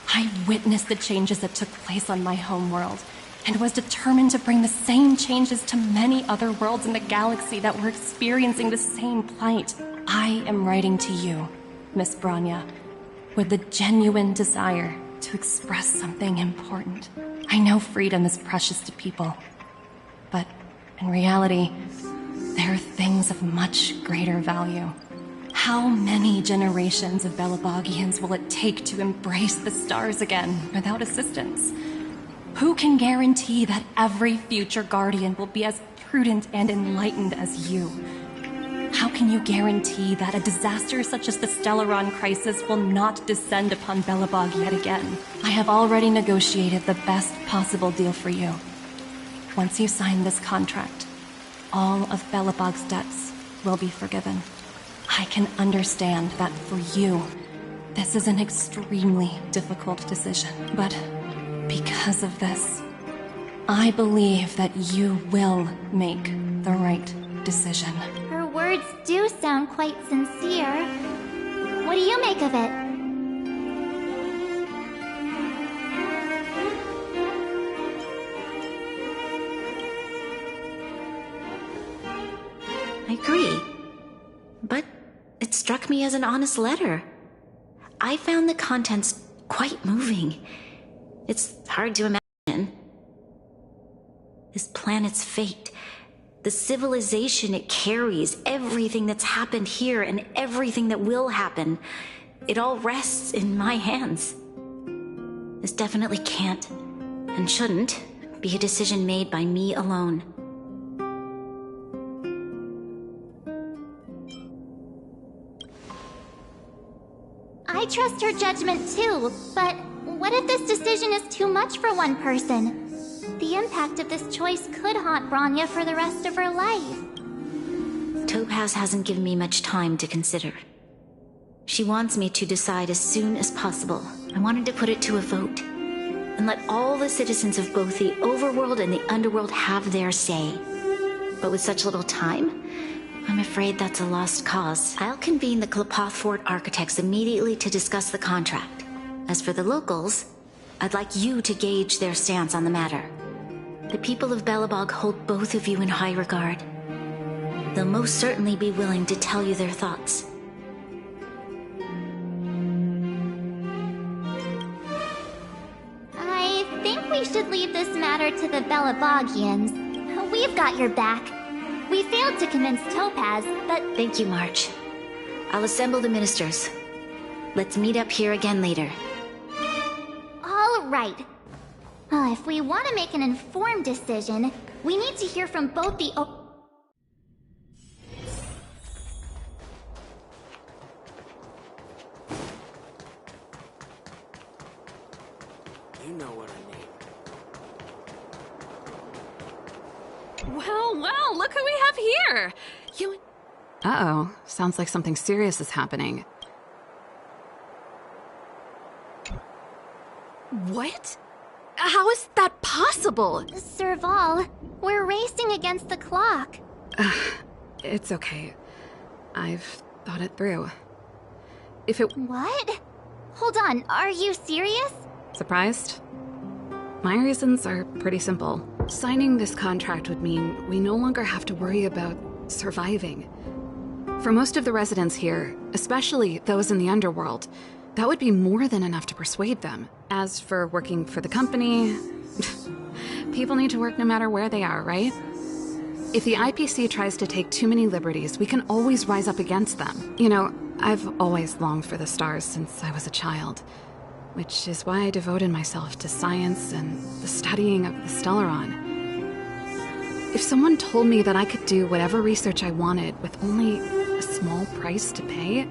[SPEAKER 22] I witnessed the changes that took place on my home world, and was determined to bring the same changes to many other worlds in the galaxy that were experiencing the same plight. I am writing to you, Miss Branya, with the genuine desire to express something important. I know freedom is precious to people, but in reality, there are things of much greater value. How many generations of Belabogians will it take to embrace the stars again without assistance? Who can guarantee that every future Guardian will be as prudent and enlightened as you? How can you guarantee that a disaster such as the Stellaron crisis will not descend upon Belobog yet again? I have already negotiated the best possible deal for you. Once you sign this contract, all of Belobog's debts will be forgiven. I can understand that for you, this is an extremely difficult decision, but because of this, I believe that you will make the right decision.
[SPEAKER 1] Her words do sound quite sincere. What do you make of it?
[SPEAKER 5] I agree. But it struck me as an honest letter. I found the contents quite moving. It's hard to imagine. This planet's fate, the civilization it carries, everything that's happened here and everything that will happen, it all rests in my hands. This definitely can't, and shouldn't, be a decision made by me alone.
[SPEAKER 1] I trust her judgment too, but what if this decision is too much for one person? The impact of this choice could haunt Branya for the rest of her life.
[SPEAKER 5] Topaz hasn't given me much time to consider. She wants me to decide as soon as possible. I wanted to put it to a vote, and let all the citizens of both the overworld and the underworld have their say. But with such little time, I'm afraid that's a lost cause. I'll convene the Klapoth Fort architects immediately to discuss the contract. As for the locals, I'd like you to gauge their stance on the matter. The people of Belobog hold both of you in high regard. They'll most certainly be willing to tell you their thoughts.
[SPEAKER 1] I think we should leave this matter to the Belabogians. We've got your back. We failed to convince Topaz, but...
[SPEAKER 5] Thank you, March. I'll assemble the ministers. Let's meet up here again later.
[SPEAKER 1] All right. If we want to make an informed decision, we need to hear from both the...
[SPEAKER 4] You know what I mean.
[SPEAKER 11] Well, look who we have here! You... Uh-oh. Sounds like something serious is happening. What? How is that possible?
[SPEAKER 1] Serval, we're racing against the clock.
[SPEAKER 11] It's okay. I've thought it through. If it...
[SPEAKER 1] What? Hold on, are you serious?
[SPEAKER 11] Surprised? My reasons are pretty simple. Signing this contract would mean we no longer have to worry about surviving. For most of the residents here, especially those in the underworld, that would be more than enough to persuade them. As for working for the company, people need to work no matter where they are, right? If the IPC tries to take too many liberties, we can always rise up against them. You know, I've always longed for the stars since I was a child. which is why I devoted myself to science and the studying of the Stellaron. If someone told me that I could do whatever research I wanted with only a small price to pay,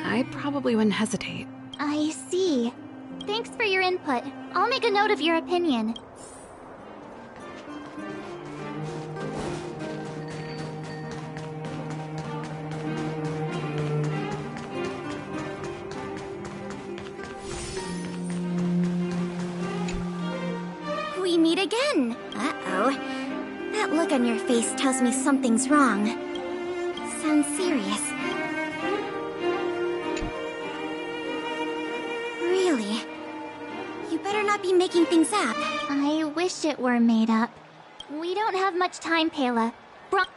[SPEAKER 11] I probably wouldn't hesitate.
[SPEAKER 1] I see. Thanks for your input. I'll make a note of your opinion.
[SPEAKER 3] We meet again. Uh-oh. That look on your face tells me something's wrong. Sounds serious. Really? You better not be making things up.
[SPEAKER 1] I wish it were made up. We don't have much time, Pela.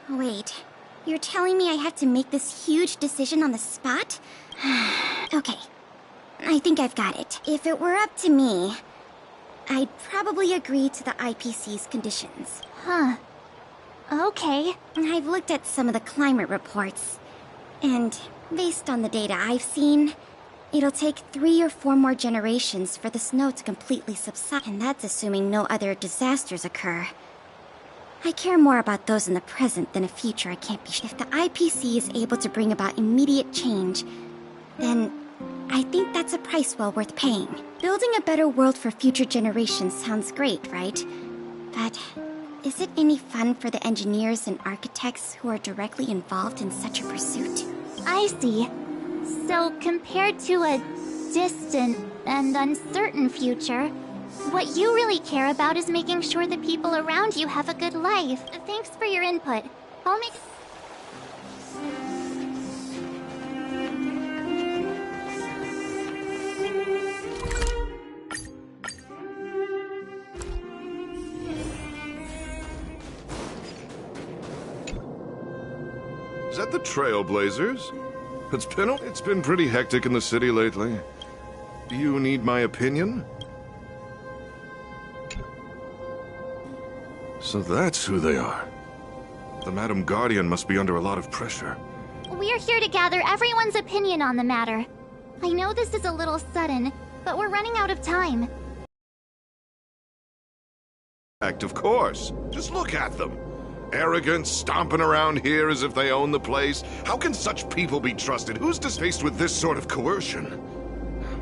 [SPEAKER 3] Wait. You're telling me I have to make this huge decision on the spot? Okay. I think I've got it. If it were up to me, I'd probably agree to the IPC's conditions.
[SPEAKER 1] Huh. Okay.
[SPEAKER 3] I've looked at some of the climate reports, and based on the data I've seen, it'll take 3 or 4 more generations for the snow to completely subside, and that's assuming no other disasters occur. I care more about those in the present than a future I can't be sure. If the IPC is able to bring about immediate change, then I think that's a price well worth paying. Building a better world for future generations sounds great, right? But is it any fun for the engineers and architects who are directly involved in such a pursuit?
[SPEAKER 1] I see. So, compared to a distant and uncertain future, what you really care about is making sure the people around you have a good life. Thanks for your input. I'll make...
[SPEAKER 2] Is that the Trailblazers? It's been pretty hectic in the city lately. Do you need my opinion? So that's who they are. The Madam Guardian must be under a lot of pressure.
[SPEAKER 1] We're here to gather everyone's opinion on the matter. I know this is a little sudden, but we're running out of time.
[SPEAKER 2] Of course. Just look at them. Arrogant, stomping around here as if they own the place. How can such people be trusted? Who's faced with this sort of coercion?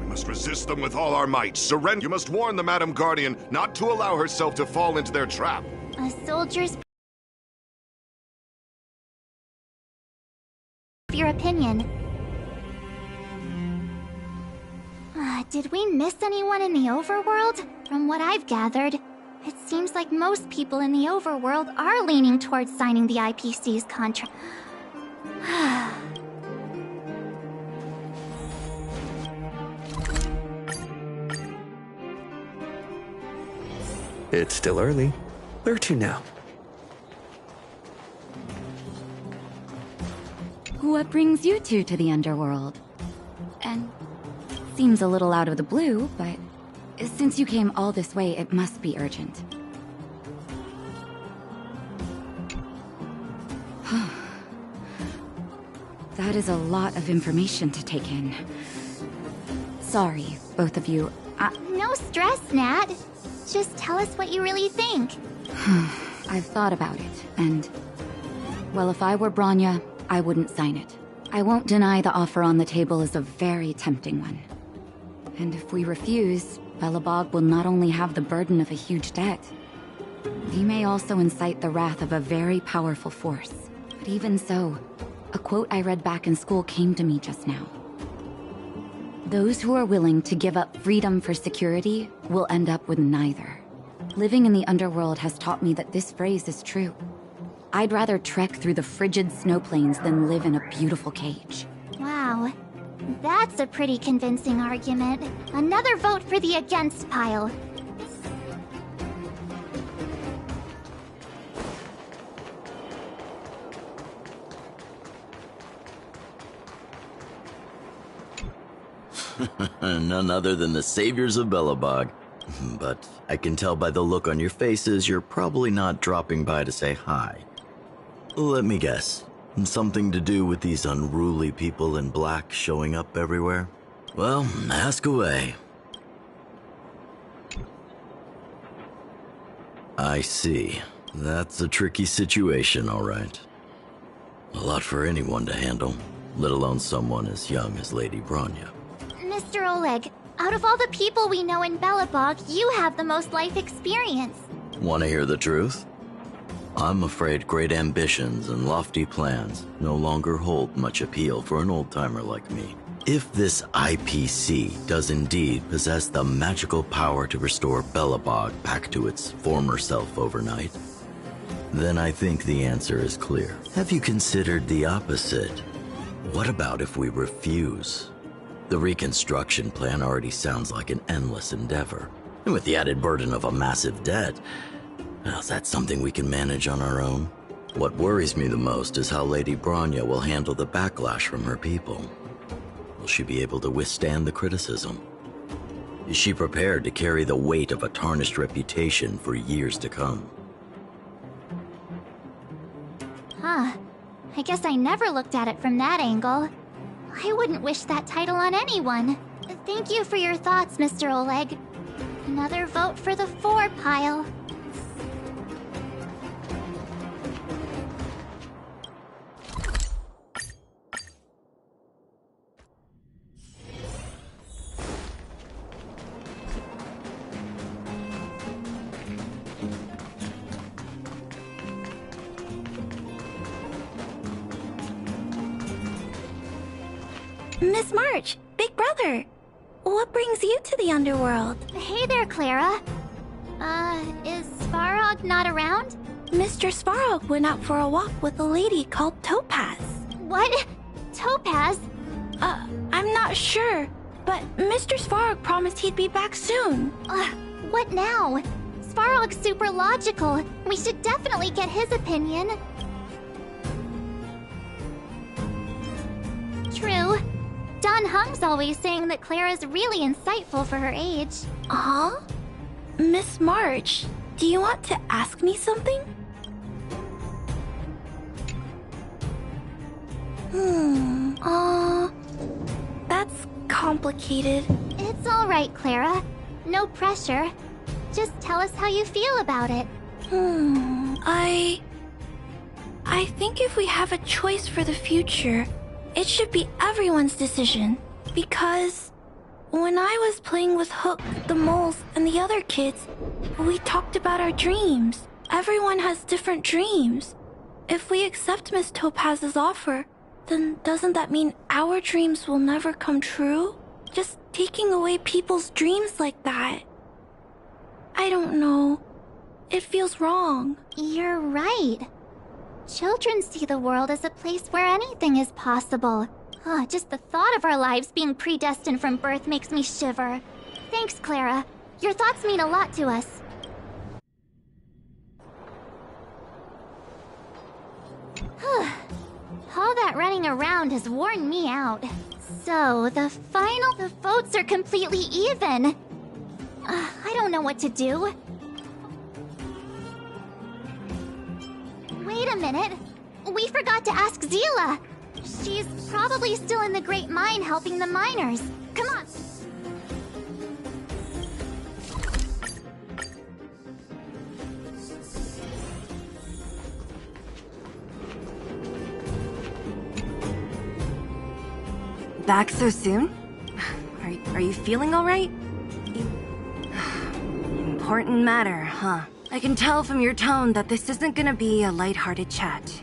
[SPEAKER 2] We must resist them with all our might. Surrender. You must warn the Madam Guardian not to allow herself to fall into their trap.
[SPEAKER 1] A soldier's... your opinion. Did we miss anyone in the overworld? From what I've gathered, it seems like most people in the overworld are leaning towards signing the IPC's contract.
[SPEAKER 6] It's still early. Where to now?
[SPEAKER 21] What brings you two to the underworld? And seems a little out of the blue, but since you came all this way, it must be urgent. That is a lot of information to take in. Sorry, both of you.
[SPEAKER 1] No stress, Nat. Just tell us what you really think.
[SPEAKER 21] I've thought about it, and... well, if I were Bronya, I wouldn't sign it. I won't deny the offer on the table is a very tempting one. And if we refuse, Belobog will not only have the burden of a huge debt, he may also incite the wrath of a very powerful force. But even so, a quote I read back in school came to me just now. Those who are willing to give up freedom for security will end up with neither. Living in the underworld has taught me that this phrase is true. I'd rather trek through the frigid snow plains than live in a beautiful cage.
[SPEAKER 1] Wow. That's a pretty convincing argument. Another vote for the against pile.
[SPEAKER 24] None other than the saviors of Belobog. But I can tell by the look on your faces you're probably not dropping by to say hi. Let me guess. Something to do with these unruly people in black showing up everywhere? Well, ask away. I see. That's a tricky situation, all right. A lot for anyone to handle, let alone someone as young as Lady Bronya.
[SPEAKER 1] Mr. Oleg, out of all the people we know in Belobog, you have the most life experience.
[SPEAKER 24] Want to hear the truth? I'm afraid great ambitions and lofty plans no longer hold much appeal for an old-timer like me. If this IPC does indeed possess the magical power to restore Belobog back to its former self overnight, then I think the answer is clear. Have you considered the opposite? What about if we refuse? The reconstruction plan already sounds like an endless endeavor. And with the added burden of a massive debt, well, is that something we can manage on our own? What worries me the most is how Lady Bronya will handle the backlash from her people. Will she be able to withstand the criticism? Is she prepared to carry the weight of a tarnished reputation for years to come?
[SPEAKER 1] Huh. I guess I never looked at it from that angle. I wouldn't wish that title on anyone. Thank you for your thoughts, Mr. Oleg. Another vote for the 4 pile.
[SPEAKER 3] Miss March, Big Brother, what brings you to the underworld?
[SPEAKER 1] Hey there, Clara. Is Svarog not around?
[SPEAKER 3] Mr. Svarog went out for a walk with a lady called Topaz.
[SPEAKER 1] What? Topaz?
[SPEAKER 3] I'm not sure, but Mr. Svarog promised he'd be back soon.
[SPEAKER 1] What now? Svarog's super logical. We should definitely get his opinion. True. Don Hung's always saying that Clara's really insightful for her age.
[SPEAKER 3] Huh? Miss March, do you want to ask me something? That's complicated.
[SPEAKER 1] It's all right, Clara. No pressure. Just tell us how you feel about it.
[SPEAKER 3] I think if we have a choice for the future, it should be everyone's decision. Because when I was playing with Hook, the moles, and the other kids, we talked about our dreams. Everyone has different dreams. If we accept Miss Topaz's offer, then doesn't that mean our dreams will never come true? Just taking away people's dreams like that. I don't know. It feels wrong.
[SPEAKER 1] You're right. Children see the world as a place where anything is possible. Just the thought of our lives being predestined from birth makes me shiver. Thanks, Clara. Your thoughts mean a lot to us. All that running around has worn me out. So, the votes are completely even. I don't know what to do. Wait a minute. We forgot to ask Zila. She's probably still in the Great Mine helping the miners. Come on.
[SPEAKER 10] Back so soon? Are you feeling all right? Important matter, huh? I can tell from your tone that this isn't gonna be a lighthearted chat.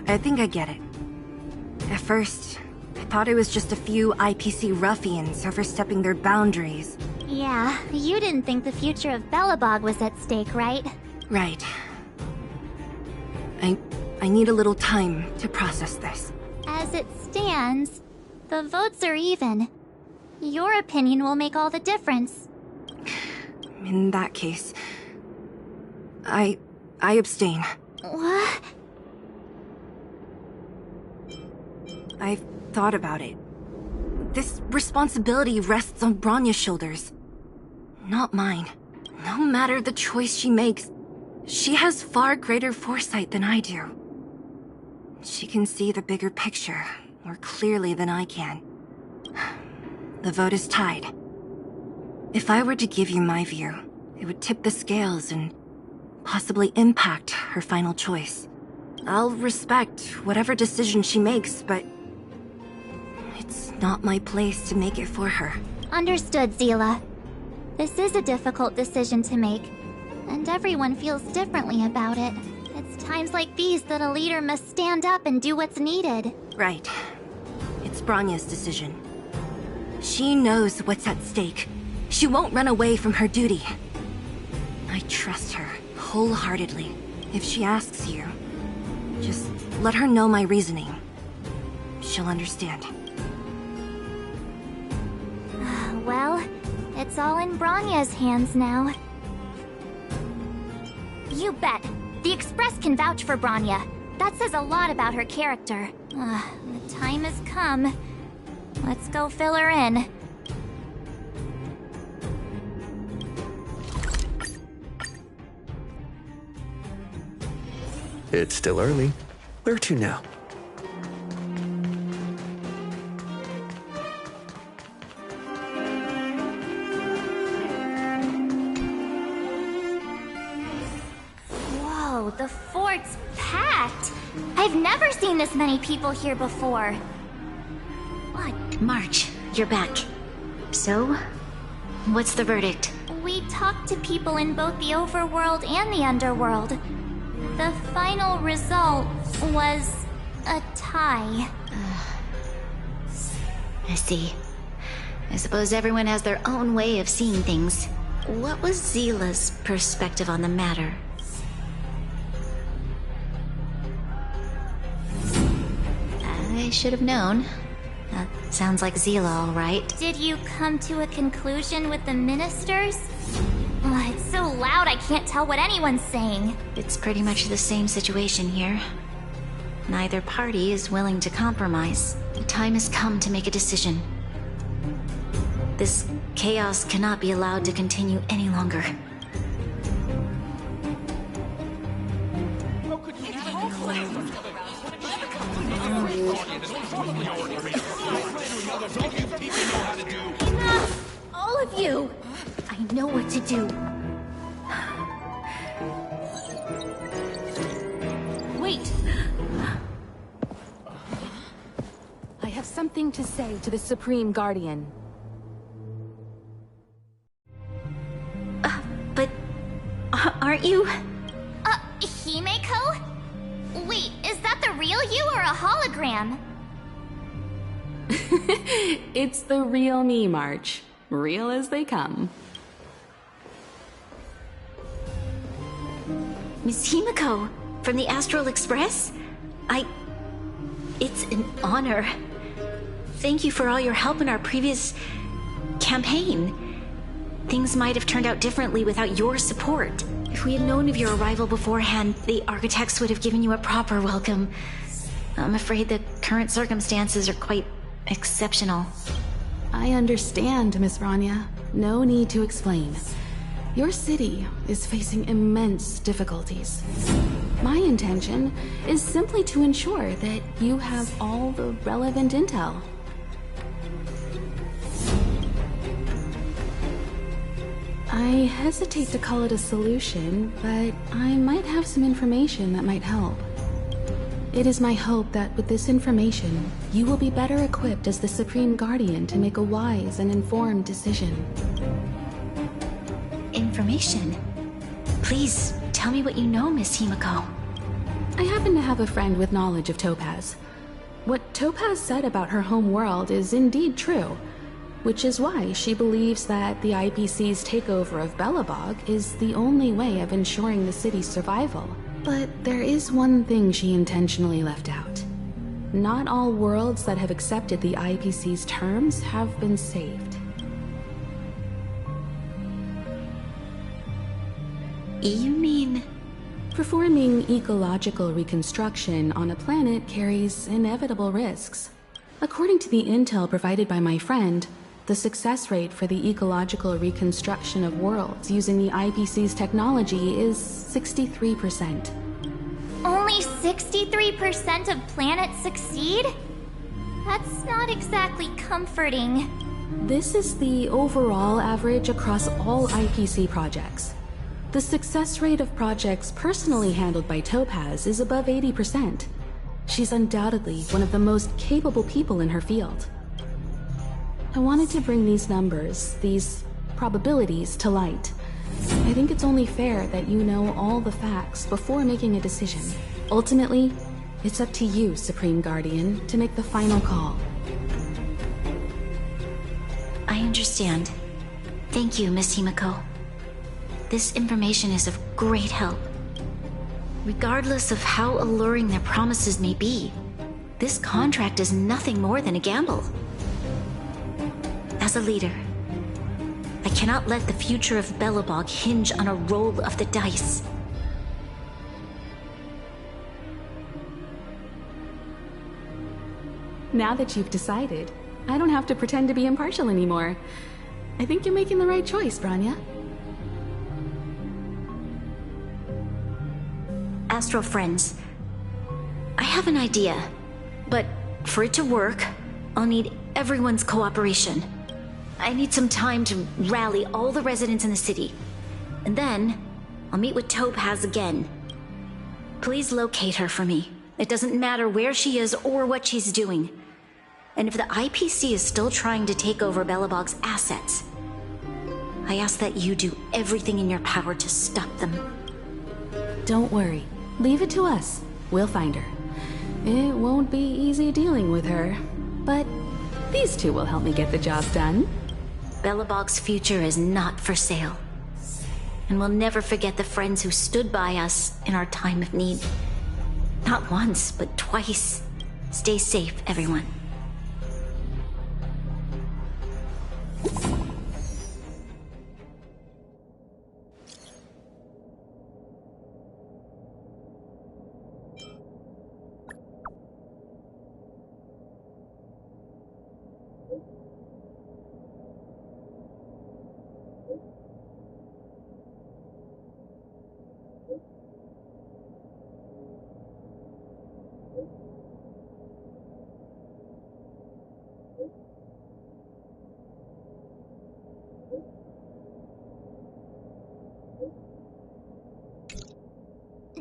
[SPEAKER 10] I think I get it. At first, I thought it was just a few IPC ruffians overstepping their boundaries.
[SPEAKER 1] Yeah, you didn't think the future of Belobog was at stake, right?
[SPEAKER 10] Right. I need a little time to process this.
[SPEAKER 1] As it stands, the votes are even. Your opinion will make all the difference.
[SPEAKER 10] In that case, I abstain.
[SPEAKER 1] What?
[SPEAKER 10] I've thought about it. This responsibility rests on Bronya's shoulders, not mine. No matter the choice she makes, she has far greater foresight than I do. She can see the bigger picture more clearly than I can. The vote is tied. If I were to give you my view, it would tip the scales and possibly impact her final choice. I'll respect whatever decision she makes, but it's not my place to make it for her.
[SPEAKER 1] Understood, Zila. This is a difficult decision to make, and everyone feels differently about it. It's times like these that a leader must stand up and do what's needed.
[SPEAKER 10] Right. It's Bronya's decision. She knows what's at stake. She won't run away from her duty. I trust her wholeheartedly. If she asks you, just let her know my reasoning. She'll understand.
[SPEAKER 1] Well, it's all in Bronya's hands now. You bet. The Express can vouch for Bronya. That says a lot about her character. The time has come. Let's go fill her in.
[SPEAKER 6] It's still early. Where to now?
[SPEAKER 1] Whoa, the fort's packed. I've never seen this many people here before. What?
[SPEAKER 5] March, you're back. So, what's the verdict?
[SPEAKER 1] We talked to people in both the overworld and the underworld. The final result was a tie.
[SPEAKER 5] I see. I suppose everyone has their own way of seeing things. What was Zila's perspective on the matter? I should have known. That sounds like Zila, all right.
[SPEAKER 1] Did you come to a conclusion with the ministers? It's so loud I can't tell what anyone's saying.
[SPEAKER 5] It's pretty much the same situation here. Neither party is willing to compromise. The time has come to make a decision. This chaos cannot be allowed to continue any longer.
[SPEAKER 1] Enough! All of you! I know what to do.
[SPEAKER 9] Wait! I have something to say to the Supreme Guardian.
[SPEAKER 5] But... aren't you?
[SPEAKER 1] Himeko? Wait, is that the real you or a hologram?
[SPEAKER 11] It's the real me, March. Real as they come.
[SPEAKER 5] Miss Himeko, from the Astral Express? It's an honor. Thank you for all your help in our previous campaign. Things might have turned out differently without your support. If we had known of your arrival beforehand, the architects would have given you a proper welcome. I'm afraid the current circumstances are quite exceptional.
[SPEAKER 11] I understand, Miss Bronya. No need to explain. Your city is facing immense difficulties. My intention is simply to ensure that you have all the relevant intel. I hesitate to call it a solution, but I might have some information that might help. It is my hope that with this information, you will be better equipped as the Supreme Guardian to make a wise and informed decision.
[SPEAKER 5] Information? Please, tell me what you know, Miss Himeko.
[SPEAKER 11] I happen to have a friend with knowledge of Topaz. What Topaz said about her home world is indeed true, which is why she believes that the IPC's takeover of Belobog is the only way of ensuring the city's survival. But there is one thing she intentionally left out. Not all worlds that have accepted the IPC's terms have been saved.
[SPEAKER 5] You mean...
[SPEAKER 11] Performing ecological reconstruction on a planet carries inevitable risks. According to the intel provided by my friend, the success rate for the ecological reconstruction of worlds using the IPC's technology is 63%.
[SPEAKER 1] Only only 63% of planets succeed? That's not exactly comforting.
[SPEAKER 11] This is the overall average across all IPC projects. The success rate of projects personally handled by Topaz is above 80%. She's undoubtedly one of the most capable people in her field. I wanted to bring these numbers, these probabilities, to light. I think it's only fair that you know all the facts before making a decision. Ultimately, it's up to you, Supreme Guardian, to make the final call.
[SPEAKER 5] I understand. Thank you, Miss Himiko. This information is of great help. Regardless of how alluring their promises may be, this contract is nothing more than a gamble. As a leader, I cannot let the future of Belobog hinge on a roll of the dice.
[SPEAKER 11] Now that you've decided, I don't have to pretend to be impartial anymore. I think you're making the right choice, Branya.
[SPEAKER 5] Astro friends, I have an idea, but for it to work, I'll need everyone's cooperation. I need some time to rally all the residents in the city, and then I'll meet with Topaz again. Please locate her for me. It doesn't matter where she is or what she's doing. And if the IPC is still trying to take over Belobog's assets, I ask that you do everything in your power to stop them.
[SPEAKER 11] Don't worry. Leave it to us. We'll find her. It won't be easy dealing with her, but these two will help me get the job done.
[SPEAKER 5] Belobog's future is not for sale. And we'll never forget the friends who stood by us in our time of need. Not once, but twice. Stay safe, everyone.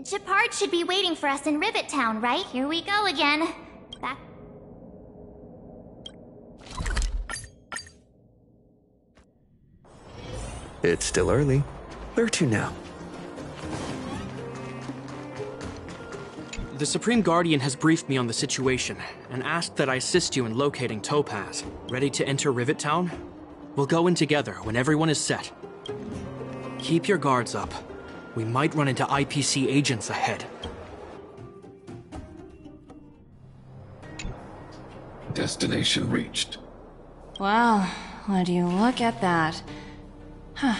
[SPEAKER 1] Gepard should be waiting for us in Rivet Town, right? Here we go again. Back.
[SPEAKER 6] It's still early. Where to now?
[SPEAKER 4] The Supreme Guardian has briefed me on the situation and asked that I assist you in locating Topaz. Ready to enter Rivet Town? We'll go in together when everyone is set. Keep your guards up. We might run into IPC agents ahead.
[SPEAKER 18] Destination reached.
[SPEAKER 22] Wow, would you look at that? Huh.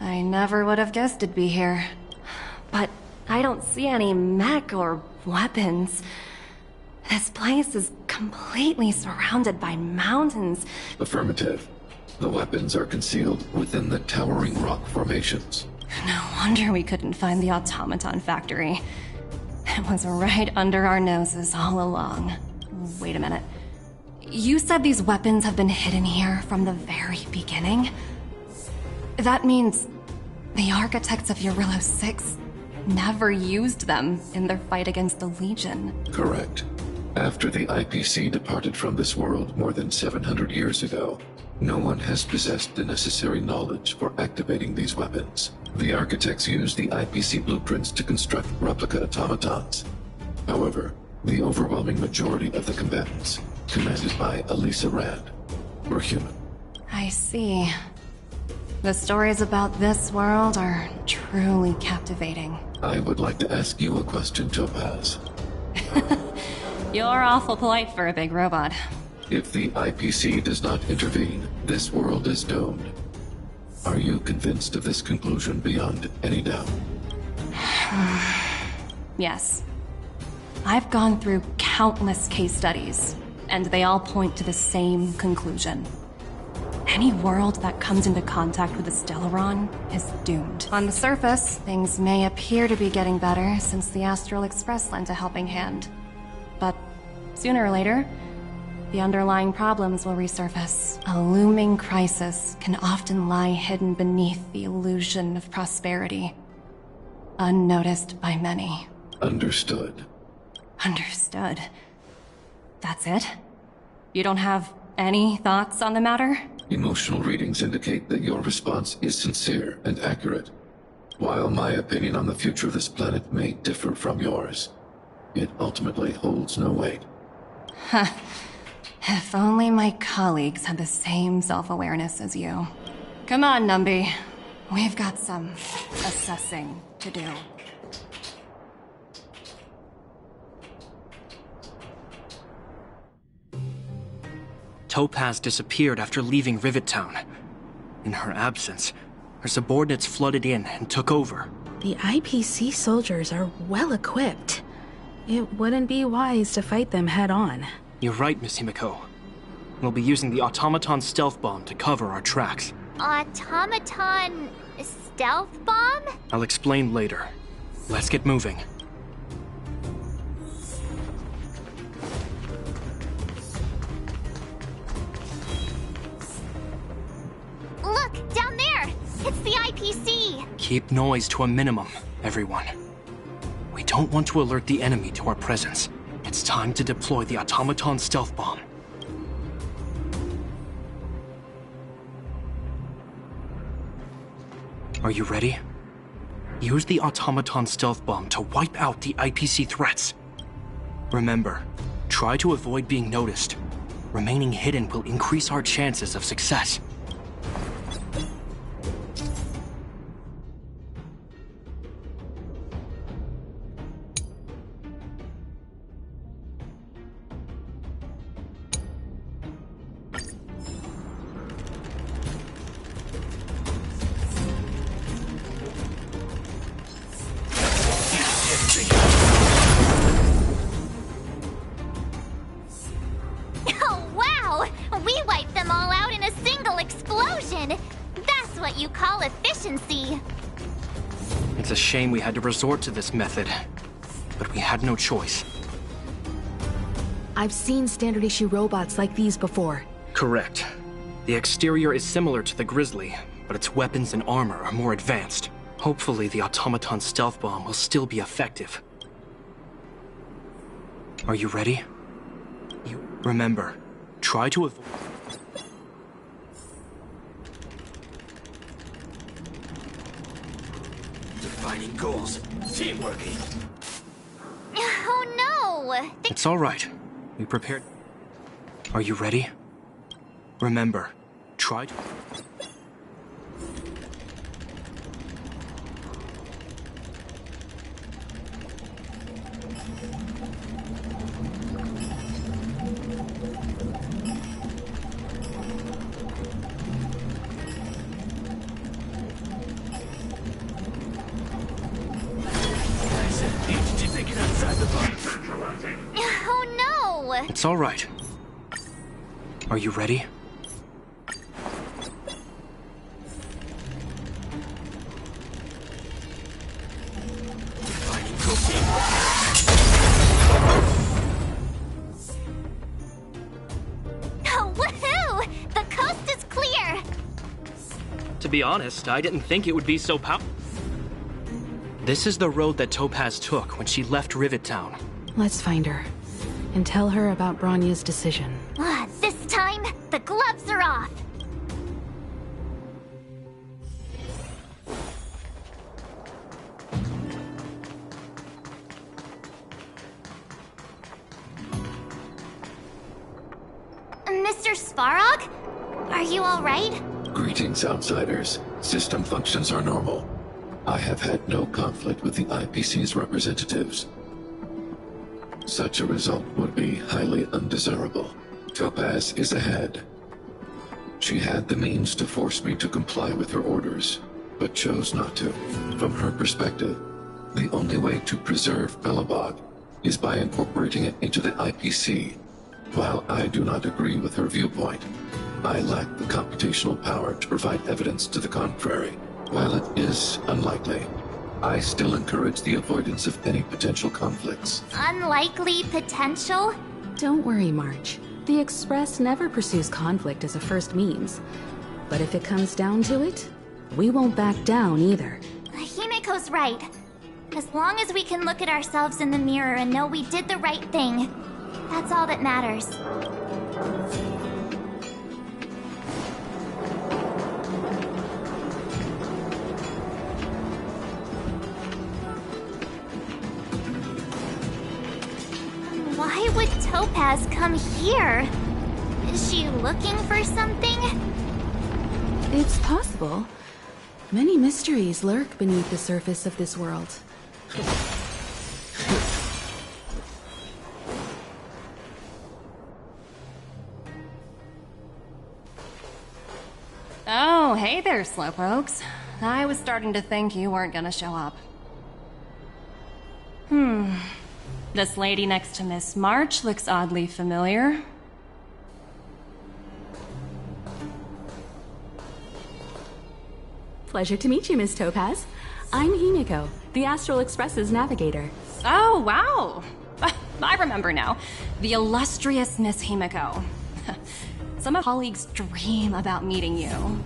[SPEAKER 22] I never would have guessed it'd be here. But I don't see any mech or weapons. This place is completely surrounded by mountains.
[SPEAKER 18] Affirmative. The weapons are concealed within the towering rock formations.
[SPEAKER 22] No wonder we couldn't find the automaton factory. It was right under our noses all along. Wait a minute. You said these weapons have been hidden here from the very beginning? That means the architects of Eurillo 6 never used them in their fight against the Legion.
[SPEAKER 18] Correct. After the IPC departed from this world more than 700 years ago, no one has possessed the necessary knowledge for activating these weapons. The architects used the IPC blueprints to construct replica automatons. However, the overwhelming majority of the combatants, commanded by Elisa Rand, were human.
[SPEAKER 22] I see. The stories about this world are truly captivating.
[SPEAKER 18] I would like to ask you a question, Topaz.
[SPEAKER 22] You're awful polite for a big robot.
[SPEAKER 18] If the IPC does not intervene, this world is doomed. Are you convinced of this conclusion beyond any doubt?
[SPEAKER 22] Yes. I've gone through countless case studies, and they all point to the same conclusion. Any world that comes into contact with the Stellaron is doomed. On the surface, things may appear to be getting better since the Astral Express lent a helping hand. But sooner or later, the underlying problems will resurface. A looming crisis can often lie hidden beneath the illusion of prosperity, unnoticed by many.
[SPEAKER 18] Understood.
[SPEAKER 22] Understood. That's it? You don't have any thoughts on the matter?
[SPEAKER 18] Emotional readings indicate that your response is sincere and accurate. While my opinion on the future of this planet may differ from yours, it ultimately holds no weight.
[SPEAKER 22] Huh. If only my colleagues had the same self-awareness as you. Come on, Numby. We've got some assessing to do.
[SPEAKER 4] Topaz disappeared after leaving Rivet Town. In her absence, her subordinates flooded in and took over.
[SPEAKER 11] The IPC soldiers are well equipped. It wouldn't be wise to fight them head-on.
[SPEAKER 4] You're right, Miss Himiko. We'll be using the automaton stealth bomb to cover our tracks.
[SPEAKER 1] Automaton stealth bomb?
[SPEAKER 4] I'll explain later. Let's get moving.
[SPEAKER 1] Look, down there! It's the IPC!
[SPEAKER 4] Keep noise to a minimum, everyone. We don't want to alert the enemy to our presence. It's time to deploy the automaton stealth bomb. Are you ready? Use the automaton stealth bomb to wipe out the IPC threats. Remember, try to avoid being noticed. Remaining hidden will increase our chances of success. It's a shame we had to resort to this method, but we had no choice.
[SPEAKER 11] I've seen standard issue robots like these before.
[SPEAKER 4] Correct. The exterior is similar to the Grizzly, but its weapons and armor are more advanced. Hopefully the automaton stealth bomb will still be effective. Are you ready? Remember, try to avoid...
[SPEAKER 7] Defining goals. Teamworking.
[SPEAKER 1] Oh no!
[SPEAKER 4] It's all right. We prepared... Are you ready? Remember, try to...
[SPEAKER 1] Oh no!
[SPEAKER 4] It's all right. Are you ready?
[SPEAKER 1] Oh, woohoo! The coast is clear!
[SPEAKER 4] To be honest, I didn't think it would be so powerful. This is the road that Topaz took when she left Rivet Town.
[SPEAKER 11] Let's find her and tell her about Bronya's decision.
[SPEAKER 1] This time, the gloves are off! Mr. Svarog? Are you alright?
[SPEAKER 18] Greetings, outsiders. System functions are normal. I have had no conflict with the IPC's representatives. Such a result would be highly undesirable. Topaz is ahead. She had the means to force me to comply with her orders, but chose not to. From her perspective, the only way to preserve Belobog is by incorporating it into the IPC. While I do not agree with her viewpoint, I lack the computational power to provide evidence to the contrary. While it is unlikely, I still encourage the avoidance of any potential conflicts.
[SPEAKER 1] Unlikely potential?
[SPEAKER 11] Don't worry, March. The Express never pursues conflict as a first means. But if it comes down to it, we won't back down either.
[SPEAKER 1] Himiko's right. As long as we can look at ourselves in the mirror and know we did the right thing, that's all that matters. Why would Topaz come here? Is she looking for something?
[SPEAKER 11] It's possible. Many mysteries lurk beneath the surface of this world.
[SPEAKER 22] Oh, hey there, slowpokes. I was starting to think you weren't gonna show up. This lady next to Miss March looks oddly familiar.
[SPEAKER 11] Pleasure to meet you, Miss Topaz. I'm Himiko, the Astral Express's navigator.
[SPEAKER 22] Oh, wow! I remember now. The illustrious Miss Himiko. Some of my colleagues dream about meeting you.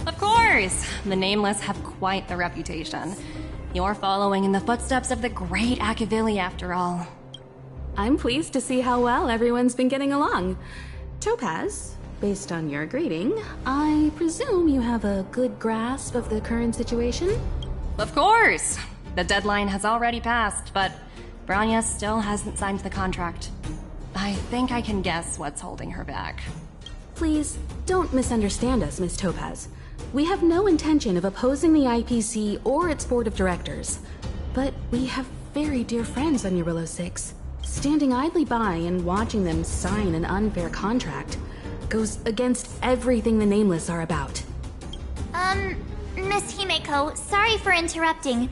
[SPEAKER 22] Of course! The Nameless have quite the reputation. You're following in the footsteps of the great Akavili, after all.
[SPEAKER 11] I'm pleased to see how well everyone's been getting along. Topaz, based on your greeting, I presume you have a good grasp of the current situation?
[SPEAKER 22] Of course! The deadline has already passed, but Bronya still hasn't signed the contract. I think I can guess what's holding her back.
[SPEAKER 11] Please, don't misunderstand us, Miss Topaz. We have no intention of opposing the IPC or its board of directors. But we have very dear friends on Eurillo 6. Standing idly by and watching them sign an unfair contract goes against everything the Nameless are about.
[SPEAKER 1] Miss Himeko, sorry for interrupting,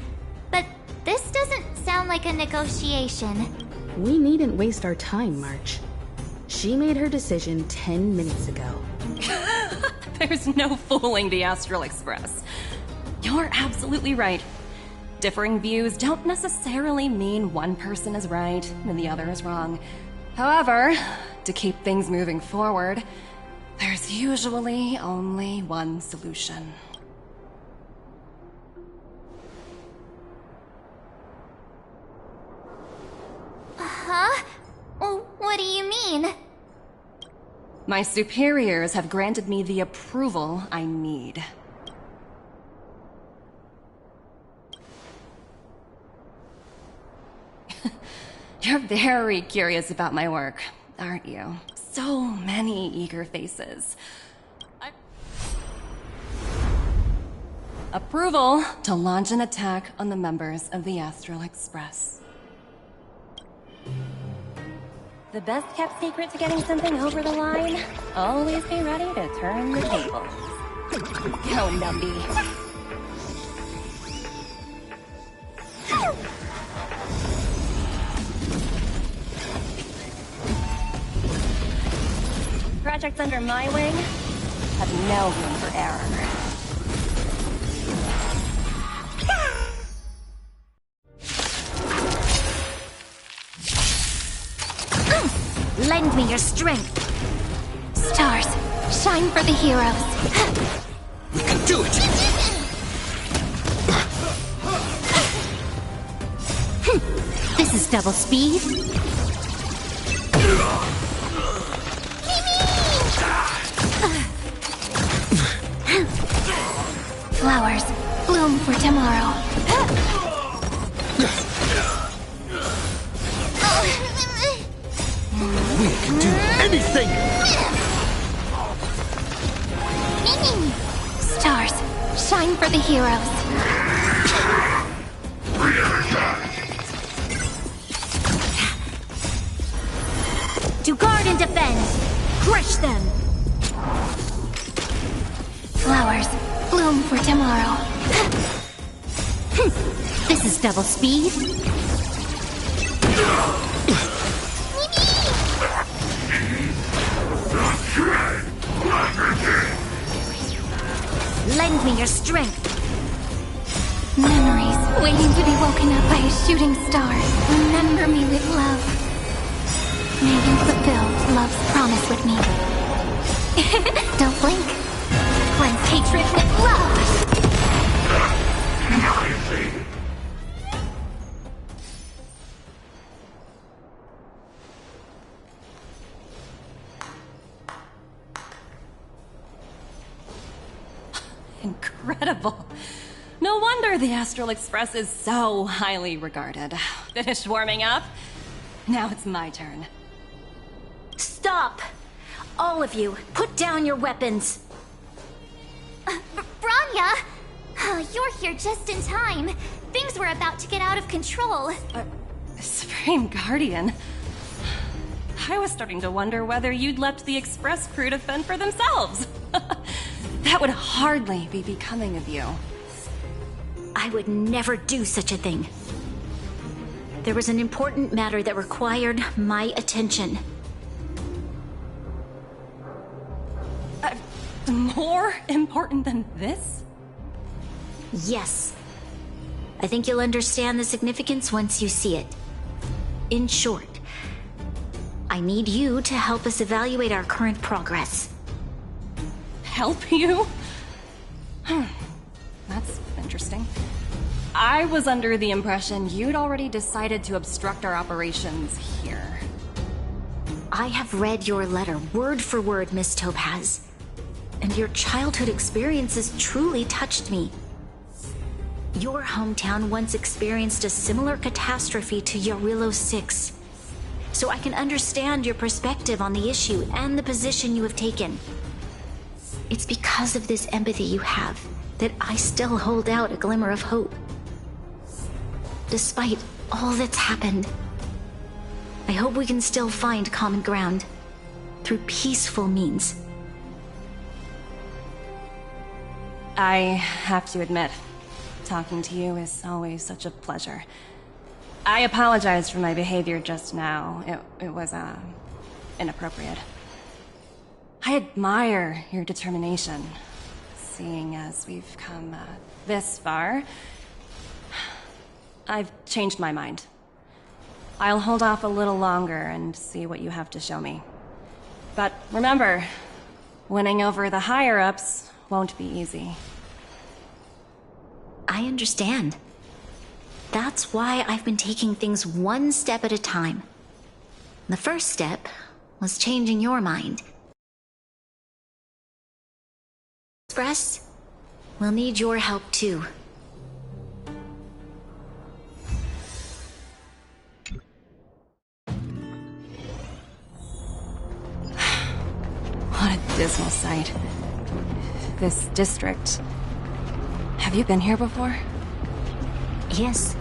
[SPEAKER 1] but this doesn't sound like a negotiation.
[SPEAKER 11] We needn't waste our time, March. She made her decision 10 minutes ago.
[SPEAKER 22] There's no fooling the Astral Express. You're absolutely right. Differing views don't necessarily mean one person is right and the other is wrong. However, to keep things moving forward, there's usually only one solution.
[SPEAKER 1] Huh? What do you mean?
[SPEAKER 22] My superiors have granted me the approval I need. You're very curious about my work, aren't you? So many eager faces. Approval to launch an attack on the members of the Astral Express.
[SPEAKER 12] The best kept secret to getting something over the line? Always be ready to turn the tables. Go, Numby. Projects under my wing have no room for error.
[SPEAKER 1] Lend me your strength. Stars, shine for the heroes.
[SPEAKER 7] We can do it!
[SPEAKER 1] This is double speed. Flowers, bloom for tomorrow.
[SPEAKER 7] We can do anything!
[SPEAKER 1] Stars, shine for the heroes. To guard and defend, crush them. Flowers, bloom for tomorrow. This is double speed.
[SPEAKER 3] lend me your strength.
[SPEAKER 9] Memories waiting to be woken up by a shooting star. Remember me with love. May you fulfill love's promise with me. Don't blink.
[SPEAKER 3] Cleanse hatred with love.
[SPEAKER 22] Incredible. No wonder the Astral Express is so highly regarded. Finished warming up? Now it's my turn.
[SPEAKER 3] Stop! All of you, put down your weapons.
[SPEAKER 1] Branya! You're here just in time. Things were about to get out of control.
[SPEAKER 22] Supreme Guardian. I was starting to wonder whether you'd left the Express crew to fend for themselves. That would hardly be becoming of you.
[SPEAKER 3] I would never do such a thing. There was an important matter that required my attention.
[SPEAKER 22] More important than this?
[SPEAKER 3] Yes. I think you'll understand the significance once you see it. In short, I need you to help us evaluate our current progress.
[SPEAKER 22] Help you? That's interesting. I was under the impression you'd already decided to obstruct our operations here.
[SPEAKER 3] I have read your letter word for word, Miss Topaz. And your childhood experiences truly touched me. Your hometown once experienced a similar catastrophe to Yarillo 6. So I can understand your perspective on the issue and the position you have taken. It's because of this empathy you have that I still hold out a glimmer of hope. Despite all that's happened, I hope we can still find common ground through peaceful means.
[SPEAKER 22] I have to admit, talking to you is always such a pleasure. I apologize for my behavior just now. It was, inappropriate. I admire your determination, seeing as we've come, this far. I've changed my mind. I'll hold off a little longer and see what you have to show me. But remember, winning over the higher-ups won't be easy.
[SPEAKER 3] I understand. That's why I've been taking things one step at a time. The first step was changing your mind. Express, we'll need your help too.
[SPEAKER 22] What a dismal sight. This district. Have you been here before?
[SPEAKER 3] Yes.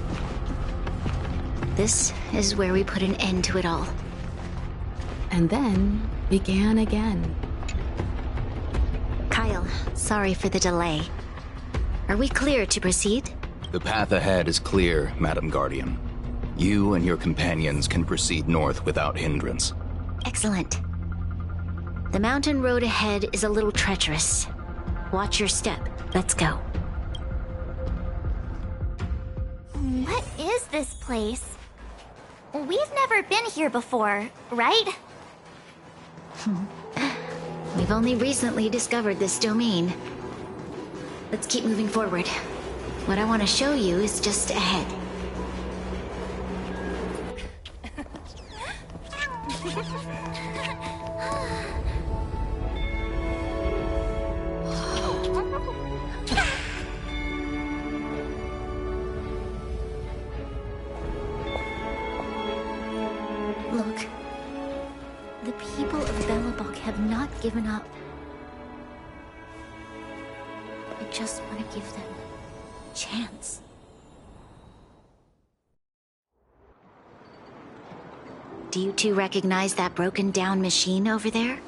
[SPEAKER 3] This is where we put an end to it all.
[SPEAKER 11] And then began again.
[SPEAKER 3] Kyle, sorry for the delay. Are we clear to proceed?
[SPEAKER 8] The path ahead is clear, Madam Guardian. You and your companions can proceed north without hindrance.
[SPEAKER 3] Excellent. The mountain road ahead is a little treacherous. Watch your step. Let's go.
[SPEAKER 1] What is this place? We've never been here before, right?
[SPEAKER 3] We've only recently discovered this domain. Let's keep moving forward. What I want to show you is just ahead. Look. The people of Belobog have not given up. I just want to give them a chance. Do you two recognize that broken down machine over there?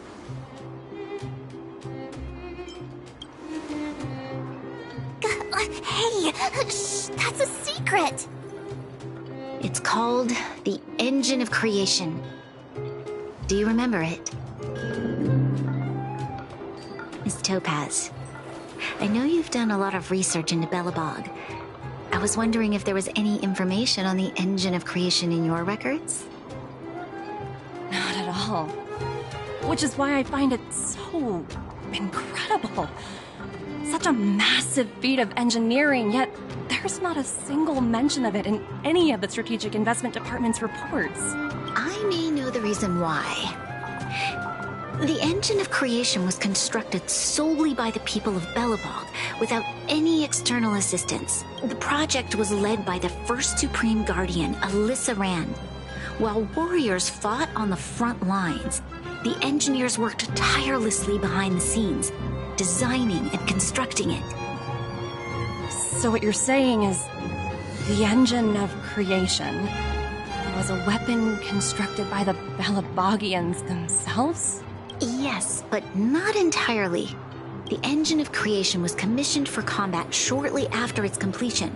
[SPEAKER 1] Hey, shh, that's a secret.
[SPEAKER 3] It's called the Engine of Creation. Do you remember it? Miss Topaz,
[SPEAKER 5] I know you've done a lot of research into Belobog. I was wondering if there was any information on the engine of creation in your records?
[SPEAKER 22] Not at all. Which is why I find it so incredible. Such a massive feat of engineering, yet there's not a single mention of it in any of the Strategic Investment Department's reports.
[SPEAKER 5] I may know the reason why. The engine of creation was constructed solely by the people of Belobog, without any external assistance. The project was led by the first Supreme Guardian, Alyssa Rand. While warriors fought on the front lines, the engineers worked tirelessly behind the scenes, designing and constructing it.
[SPEAKER 22] So what you're saying is, the engine of creation was a weapon constructed by the Belabogians themselves?
[SPEAKER 5] Yes, but not entirely. The engine of creation was commissioned for combat shortly after its completion,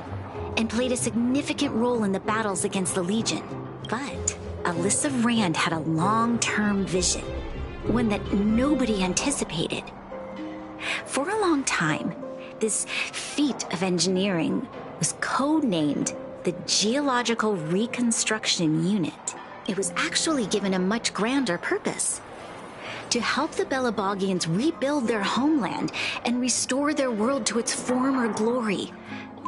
[SPEAKER 5] and played a significant role in the battles against the Legion. But Alyssa Rand had a long-term vision, one that nobody anticipated. For a long time, this feat of engineering was codenamed the Geological Reconstruction Unit. It was actually given a much grander purpose: to help the Belabogians rebuild their homeland and restore their world to its former glory,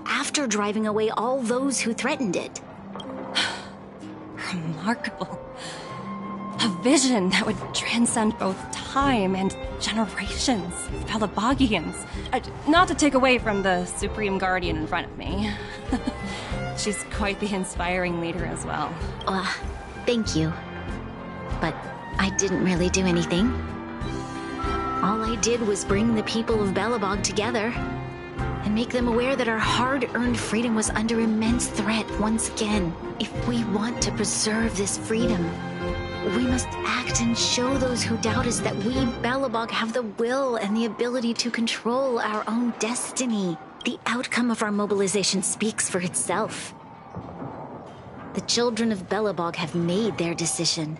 [SPEAKER 5] after driving away all those who threatened it.
[SPEAKER 22] Remarkable. A vision that would transcend both time and generations of Belabogians. Not to take away from the Supreme Guardian in front of me. She's quite the inspiring leader as well.
[SPEAKER 5] Thank you. But I didn't really do anything. All I did was bring the people of Belobog together and make them aware that our hard-earned freedom was under immense threat once again. If we want to preserve this freedom, we must act and show those who doubt us that we, Belobog, have the will and the ability to control our own destiny. The outcome of our mobilization speaks for itself. The children of Belobog have made their decision.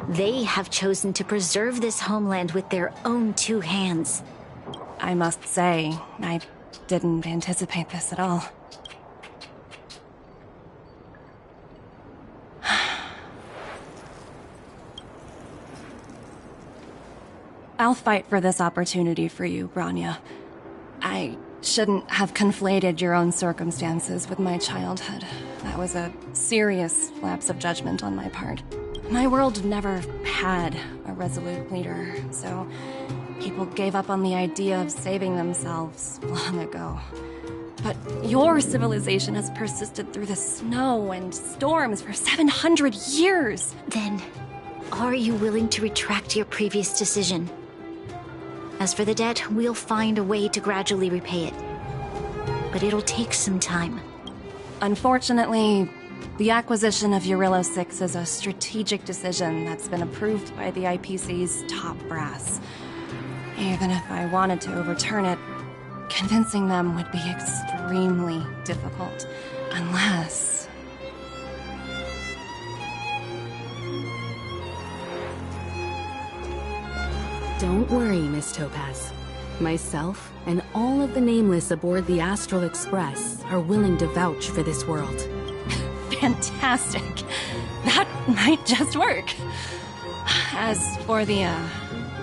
[SPEAKER 5] They have chosen to preserve this homeland with their own two hands.
[SPEAKER 22] I must say, I didn't anticipate this at all. I'll fight for this opportunity for you, Branya. I shouldn't have conflated your own circumstances with my childhood. That was a serious lapse of judgment on my part. My world never had a resolute leader, so people gave up on the idea of saving themselves long ago. But your civilization has persisted through the snow and storms for 700 years.
[SPEAKER 5] Then, are you willing to retract your previous decision? As for the debt, we'll find a way to gradually repay it. But it'll take some time.
[SPEAKER 22] Unfortunately, the acquisition of Urilla 6 is a strategic decision that's been approved by the IPC's top brass. Even if I wanted to overturn it, convincing them would be extremely difficult. Unless...
[SPEAKER 11] Don't worry, Miss Topaz. Myself and all of the Nameless aboard the Astral Express are willing to vouch for this world.
[SPEAKER 22] Fantastic. That might just work. As for the,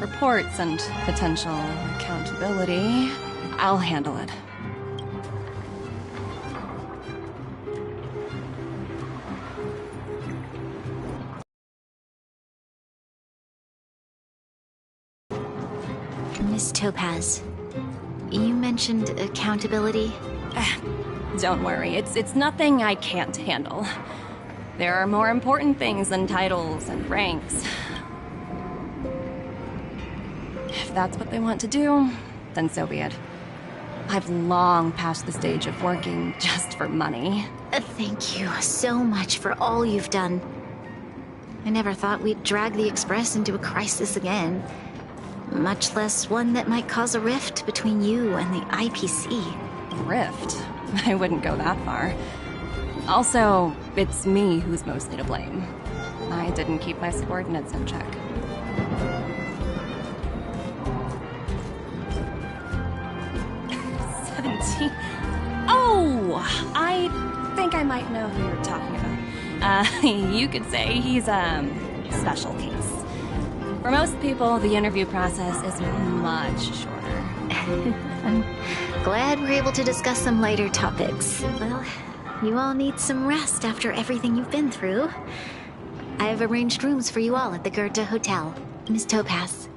[SPEAKER 22] reports and potential accountability, I'll handle it.
[SPEAKER 5] Miss Topaz, you mentioned accountability?
[SPEAKER 22] Don't worry, it's nothing I can't handle. There are more important things than titles and ranks. If that's what they want to do, then so be it. I've long passed the stage of working just for money.
[SPEAKER 5] Thank you so much for all you've done. I never thought we'd drag the Express into a crisis again. Much less one that might cause a rift between you and the IPC.
[SPEAKER 22] Rift? I wouldn't go that far. Also, it's me who's mostly to blame. I didn't keep my subordinates in check. I might know who you're talking about. You could say he's a special case. For most people, the interview process is much shorter.
[SPEAKER 5] I'm glad we're able to discuss some lighter topics. Well, you all need some rest after everything you've been through. I've arranged rooms for you all at the Goethe Hotel. Miss Topaz,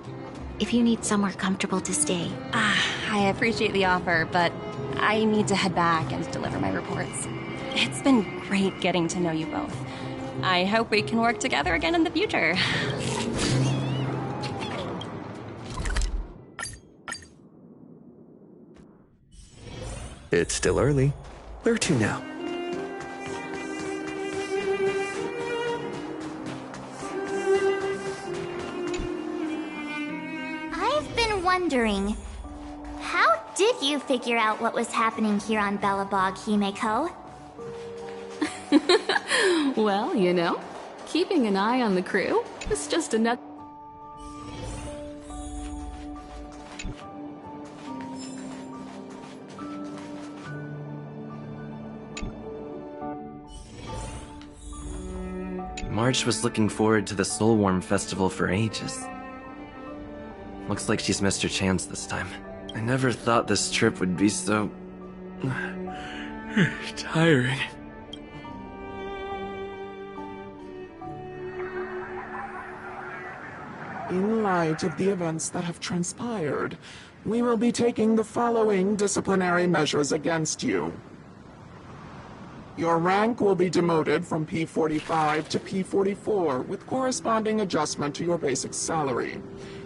[SPEAKER 5] if you need somewhere comfortable to stay.
[SPEAKER 22] I appreciate the offer, but I need to head back and deliver my reports. It's been great getting to know you both. I hope we can work together again in the future.
[SPEAKER 6] It's still early. Where to now?
[SPEAKER 1] I've been wondering, how did you figure out what was happening here on Belobog, Himeko?
[SPEAKER 11] Well, you know, keeping an eye on the crew is just another...
[SPEAKER 14] March was looking forward to the Soulworm Festival for ages. Looks like she's missed her chance this time. I never thought this trip would be so... tiring.
[SPEAKER 16] In light of the events that have transpired, we will be taking the following disciplinary measures against you. Your rank will be demoted from P45 to P44 with corresponding adjustment to your basic salary.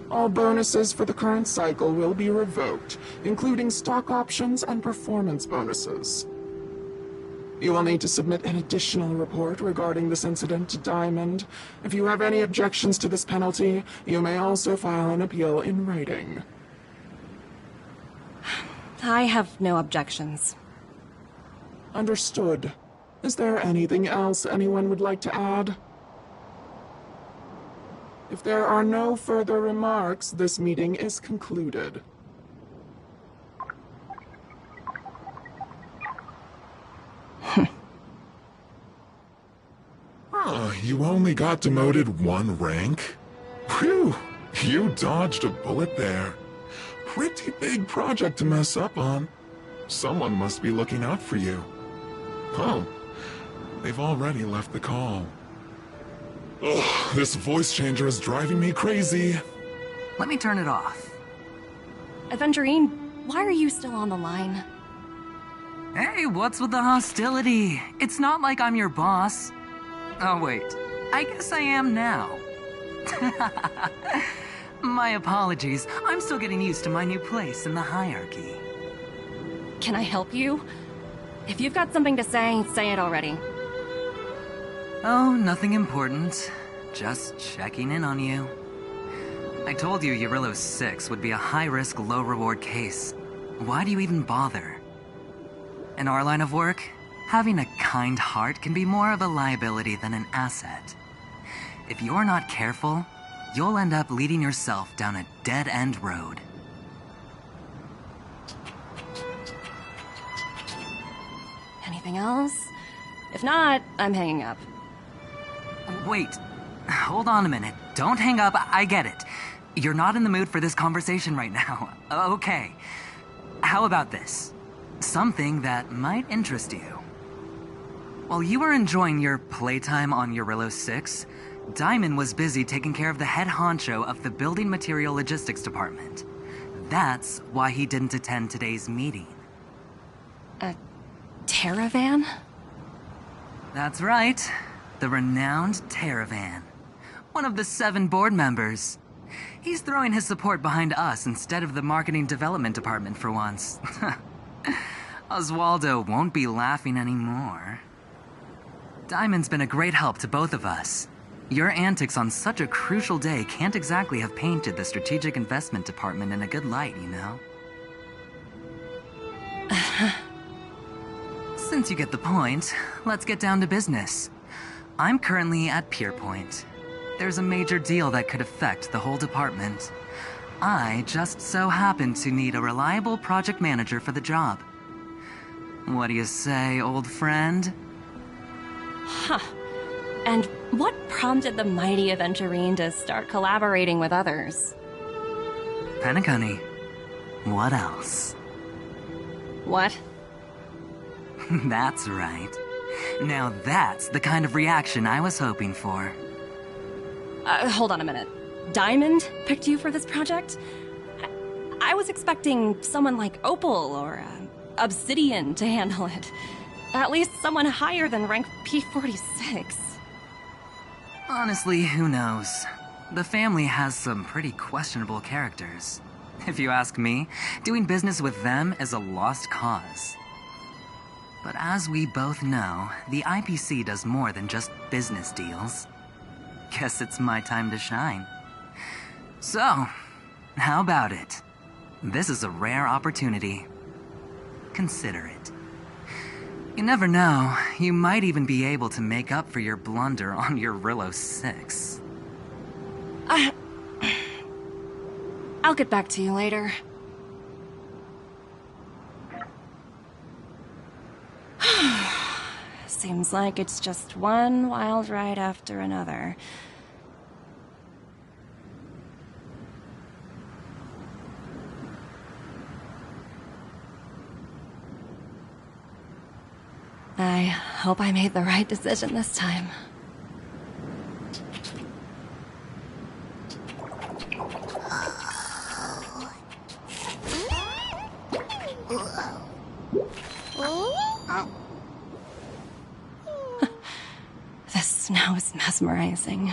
[SPEAKER 16] All bonuses for the current cycle will be revoked, including stock options and performance bonuses. You will need to submit an additional report regarding this incident to Diamond. If you have any objections to this penalty, you may also file an appeal in writing.
[SPEAKER 22] I have no objections.
[SPEAKER 16] Understood. Is there anything else anyone would like to add? If there are no further remarks, this meeting is concluded.
[SPEAKER 19] You only got demoted one rank? Whew, you dodged a bullet there. Pretty big project to mess up on. Someone must be looking out for you. Oh, they've already left the call. Ugh, this voice changer is driving me crazy.
[SPEAKER 23] Let me turn it off.
[SPEAKER 22] Aventurine, why are you still on the line?
[SPEAKER 23] Hey, what's with the hostility? It's not like I'm your boss. Oh, wait. I guess I am now. My apologies. I'm still getting used to my new place in the hierarchy.
[SPEAKER 22] Can I help you? If you've got something to say it already.
[SPEAKER 23] Oh, nothing important. Just checking in on you. I told you Eurylos 6 would be a high-risk, low-reward case. Why do you even bother? In our line of work, having a kind heart can be more of a liability than an asset. If you're not careful, you'll end up leading yourself down a dead-end road.
[SPEAKER 22] Anything else? If not, I'm hanging up.
[SPEAKER 23] Wait, hold on a minute. Don't hang up, I get it. You're not in the mood for this conversation right now. Okay. How about this? Something that might interest you. While you were enjoying your playtime on Eurylos 6, Diamond was busy taking care of the head honcho of the Building Material Logistics Department. That's why he didn't attend today's meeting.
[SPEAKER 22] A Terravan?
[SPEAKER 23] That's right. The renowned Terravan. One of the 7 board members. He's throwing his support behind us instead of the Marketing Development Department for once. Oswaldo won't be laughing anymore. Diamond's been a great help to both of us. Your antics on such a crucial day can't exactly have painted the Strategic Investment Department in a good light, you know? Since you get the point, let's get down to business. I'm currently at Pierpoint. There's a major deal that could affect the whole department. I just so happen to need a reliable project manager for the job. What do you say, old friend?
[SPEAKER 22] Huh. And what prompted the mighty Aventurine to start collaborating with others?
[SPEAKER 23] Penacony. What else?
[SPEAKER 22] What?
[SPEAKER 23] That's right. Now that's the kind of reaction I was hoping for.
[SPEAKER 22] Hold on a minute. Diamond picked you for this project? I was expecting someone like Opal or Obsidian to handle it. At least someone higher than rank P46.
[SPEAKER 23] Honestly, who knows? The family has some pretty questionable characters. If you ask me, doing business with them is a lost cause. But as we both know, the IPC does more than just business deals. Guess it's my time to shine. So, how about it? This is a rare opportunity. Consider it. You never know, you might even be able to make up for your blunder on your Rillo 6.
[SPEAKER 22] I'll get back to you later. Seems like it's just one wild ride after another. I hope I made the right decision this time. The snow is mesmerizing.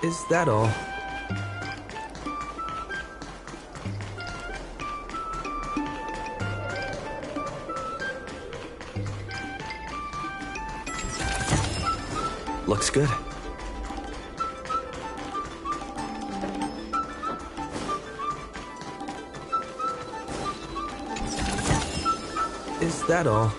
[SPEAKER 14] Is that all? Looks good. Is that all?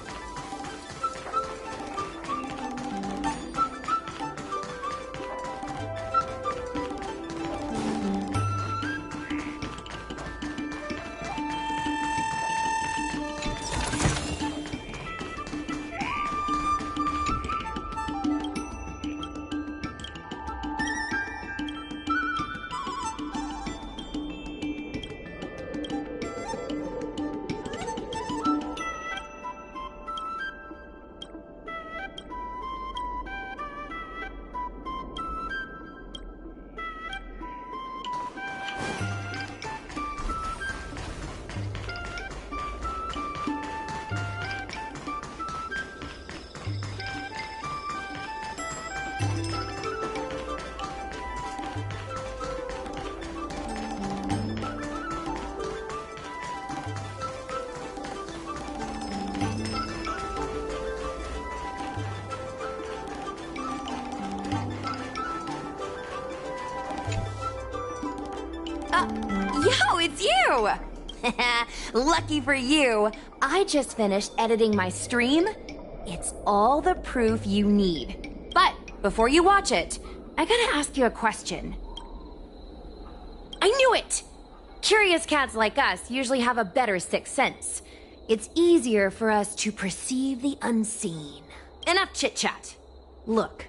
[SPEAKER 13] Yo, it's you! Lucky for you, I just finished editing my stream. It's all the proof you need. But before you watch it, I gotta ask you a question. I knew it! Curious cats like us usually have a better sixth sense. It's easier for us to perceive the unseen. Enough chit-chat. Look,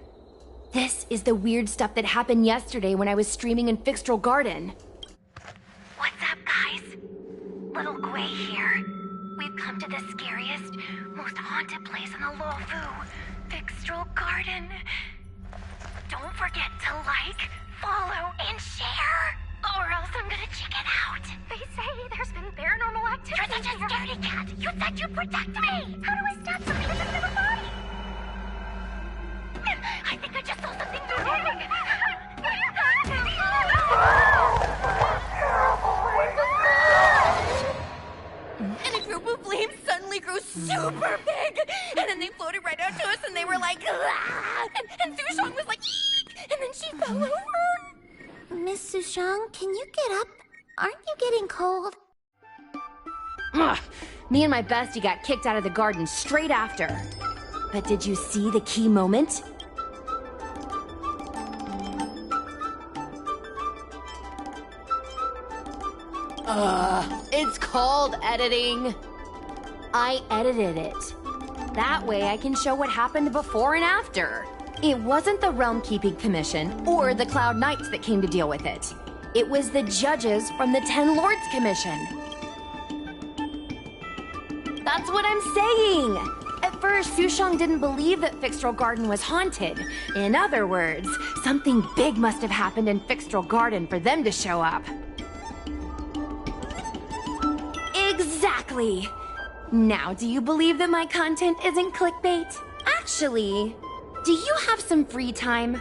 [SPEAKER 13] this is the weird stuff that happened yesterday when I was streaming in Fixtral Garden.
[SPEAKER 3] What's up, guys? Little Gwei here. We've come to the scariest, most haunted place in the Luofu, Fixtral Garden. Don't forget to like, follow, and share, or else I'm gonna check it out. They say there's been paranormal activity. You're such a scaredy cat. You said you'd protect me. How do I stop something that's in my body? I think I just saw something moving.
[SPEAKER 13] And a group of flames suddenly grew super big! And then they floated right out to us and they were like, ah! And Sushong was like, eek! And then she fell over!
[SPEAKER 3] Miss Sushong, can you get up? Aren't you getting cold?
[SPEAKER 13] Ugh. Me and my bestie got kicked out of the garden straight after. But did you see the key moment? It's called editing. I edited it. That way I can show what happened before and after. It wasn't the Realm Keeping Commission or the Cloud Knights that came to deal with it. It was the judges from the Ten Lords Commission. That's what I'm saying! At first, Sushong didn't believe that Fixtral Garden was haunted. In other words, something big must have happened in Fixtral Garden for them to show up. Exactly! Now, do you believe that my content isn't clickbait? Actually, do you have some free time?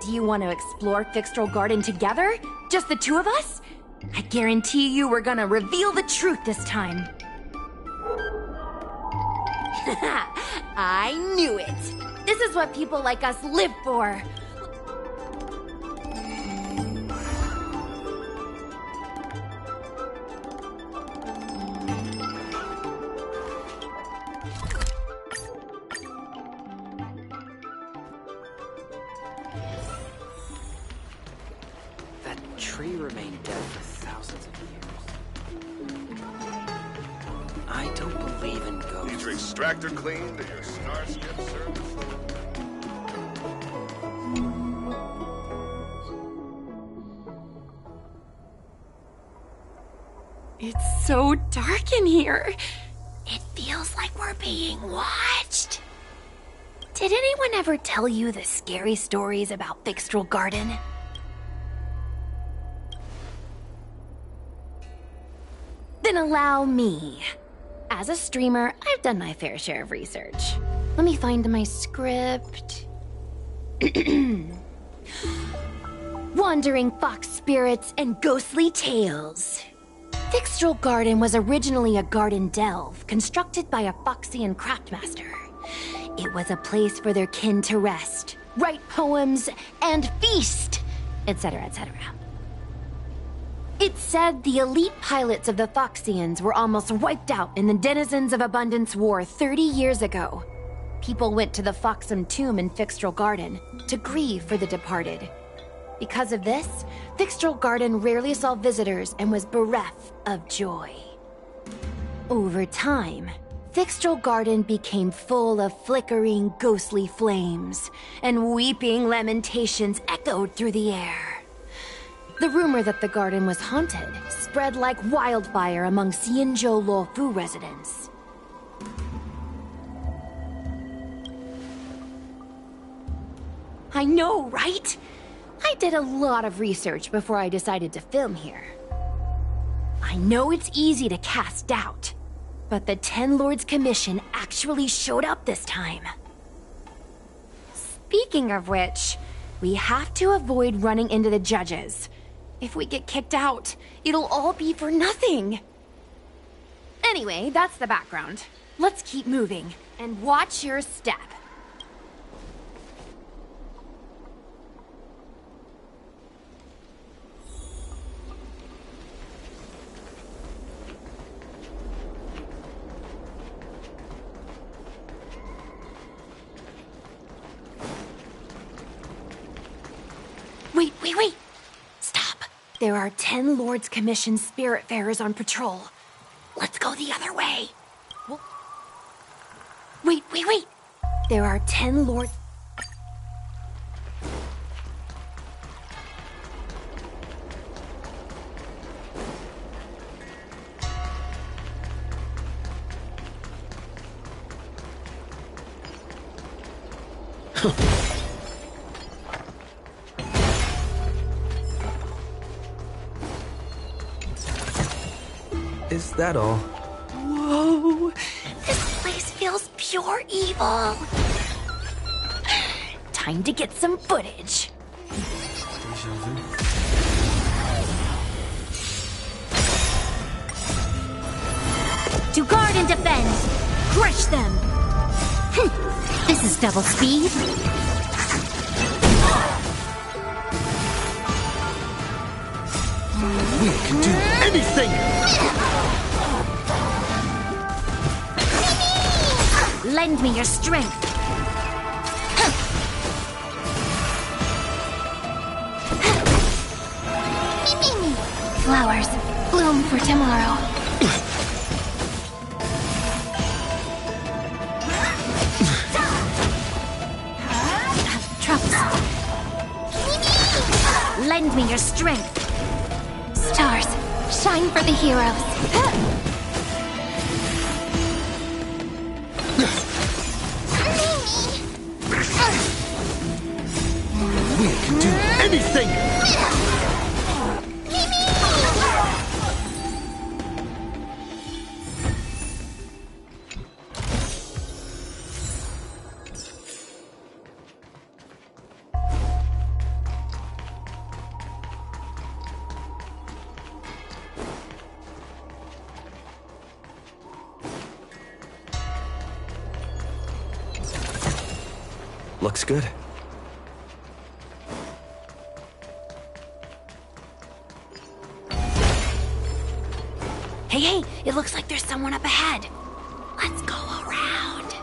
[SPEAKER 13] Do you want to explore Fixtral Garden together? Just the two of us? I guarantee you we're gonna reveal the truth this time. I knew it! This is what people like us live for!
[SPEAKER 4] That tree remained dead for thousands of years. I don't believe in ghosts.
[SPEAKER 2] Need your extractor cleaned or your Starship service?
[SPEAKER 10] It's so dark in here. It feels like we're being watched. Did anyone ever tell you the scary stories about Fixtral Garden? Then allow me. As a streamer, I've done my fair share of research. Let me find my script. Wandering fox spirits and ghostly tales. Fixtral Garden was originally a garden delve constructed by a Foxian craftmaster. It was a place for their kin to rest, write poems, and feast, etc., etc. It's said the elite pilots of the Foxians were almost wiped out in the Denizens of Abundance War 30 years ago. People went to the Foxum tomb in Fixtral Garden to grieve for the departed. Because of this, Fixtral Garden rarely saw visitors and was bereft of joy. Over time, Fixtral Garden became full of flickering, ghostly flames, and weeping lamentations echoed through the air. The rumor that the garden was haunted spread like wildfire among Xianzhou Luofu residents. I know, right? I did a lot of research before I decided to film here. I know it's easy to cast doubt, but the Ten Lords Commission actually showed up this time. Speaking of which, we have to avoid running into the judges. If we get kicked out, it'll all be for nothing. Anyway, that's the background. Let's keep moving, and watch your step. Wait! Stop. There are 10 Lords Commission Spiritfarers on patrol. Let's go the other way. Wait! There are 10 Lords...
[SPEAKER 14] Is that all?
[SPEAKER 10] Whoa! This place feels pure evil. Time to get some footage.
[SPEAKER 1] To guard and defend! Crush them! This is double speed.
[SPEAKER 7] We can do anything!
[SPEAKER 1] Lend me your strength. Flowers bloom for tomorrow. Troubles. Lend me your strength. Stars, shine for the heroes.
[SPEAKER 7] We can do anything!
[SPEAKER 14] Looks good.
[SPEAKER 10] Hey, it looks like there's someone up ahead. Let's go around.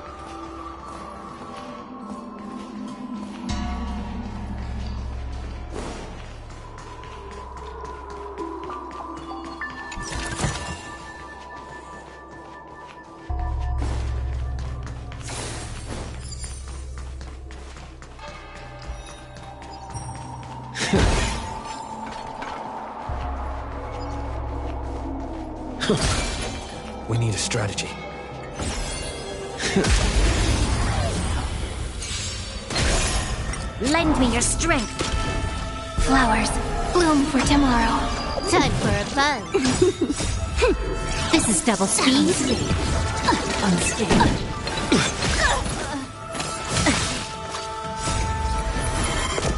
[SPEAKER 14] need a strategy.
[SPEAKER 1] Lend me your strength. Flowers, bloom for tomorrow. Time for a fun. This is double speed. Unscathed.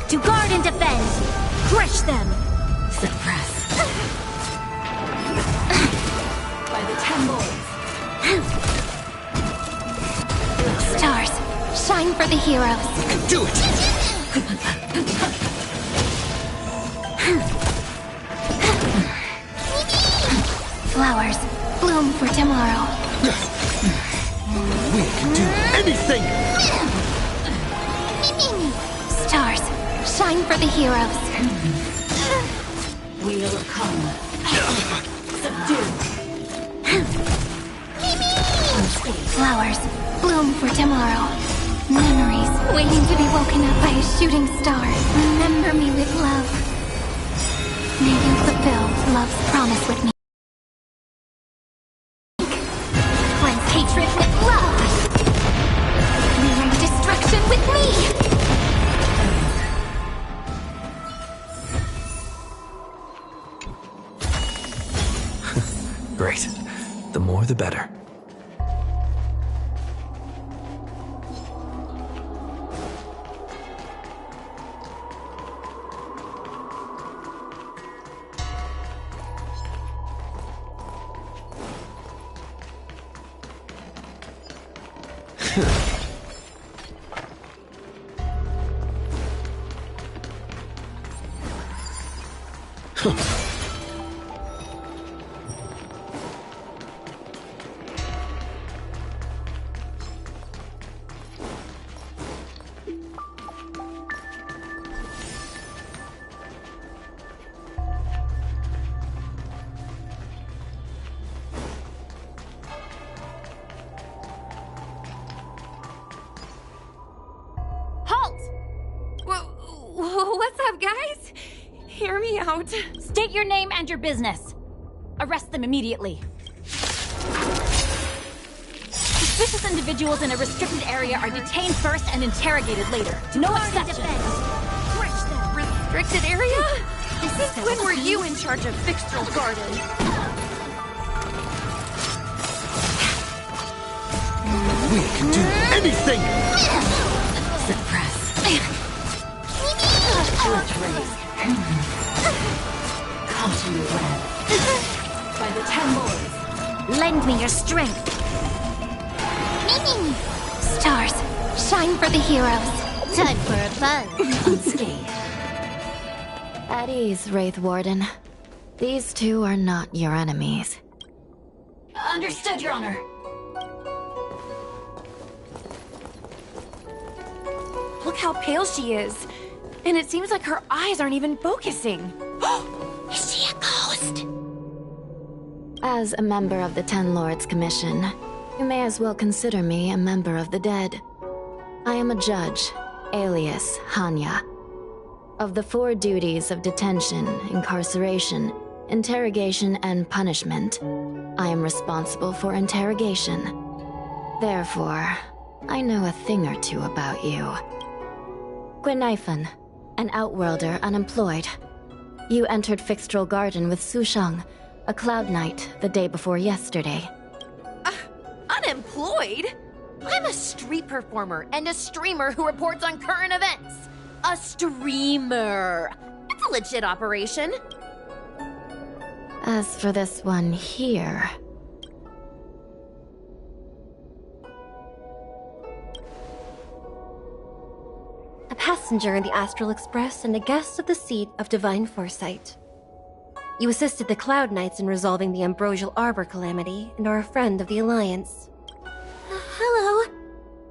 [SPEAKER 1] To guard and defend. Crush them. Suppress. By the 10 lords. Stars, shine for the heroes.
[SPEAKER 7] You can do it!
[SPEAKER 1] Flowers, bloom for tomorrow.
[SPEAKER 7] We can do anything!
[SPEAKER 1] Stars, shine for the heroes.
[SPEAKER 12] Wheel of karma. Subdue.
[SPEAKER 1] Flowers, bloom for tomorrow. Memories waiting to be woken up by a shooting star. Remember me with love. May you fulfill love's promise with me. Cleanse hatred with love. Rewrite destruction with me.
[SPEAKER 14] Great. The more the better.
[SPEAKER 10] What's up, guys? Hear me out.
[SPEAKER 15] State your name and your business. Arrest them immediately. Suspicious individuals in a restricted area are detained first and interrogated later. No exceptions.
[SPEAKER 10] Restricted area? Since when were you in charge of Fixtral Garden?
[SPEAKER 7] We can do anything!
[SPEAKER 12] Suppress. Caught in the web. By the 10 lords.
[SPEAKER 1] Lend me your strength. Stars, shine for the heroes. Time for a fun.
[SPEAKER 5] Unscathed. At ease, Wraith Warden. These two are not your enemies.
[SPEAKER 15] Understood, Your Honor.
[SPEAKER 10] Look how pale she is. And it seems like her eyes aren't even focusing.
[SPEAKER 1] Is she a ghost?
[SPEAKER 5] As a member of the 10 Lords Commission, you may as well consider me a member of the dead. I am a judge, alias Hanya. Of the 4 duties of detention, incarceration, interrogation, and punishment, I am responsible for interrogation. Therefore, I know a thing or two about you. Gwenaifen, an outworlder unemployed. You entered Fixtral Garden with Sushang, a cloud knight, the day before yesterday.
[SPEAKER 13] Unemployed? I'm a street performer and a streamer who reports on current events. A streamer. That's a legit operation.
[SPEAKER 5] As for this one here...
[SPEAKER 12] A passenger in the Astral Express and a guest of the seat of Divine Foresight. You assisted the Cloud Knights in resolving the Ambrosial Arbor calamity and are a friend of the Alliance.
[SPEAKER 3] Hello.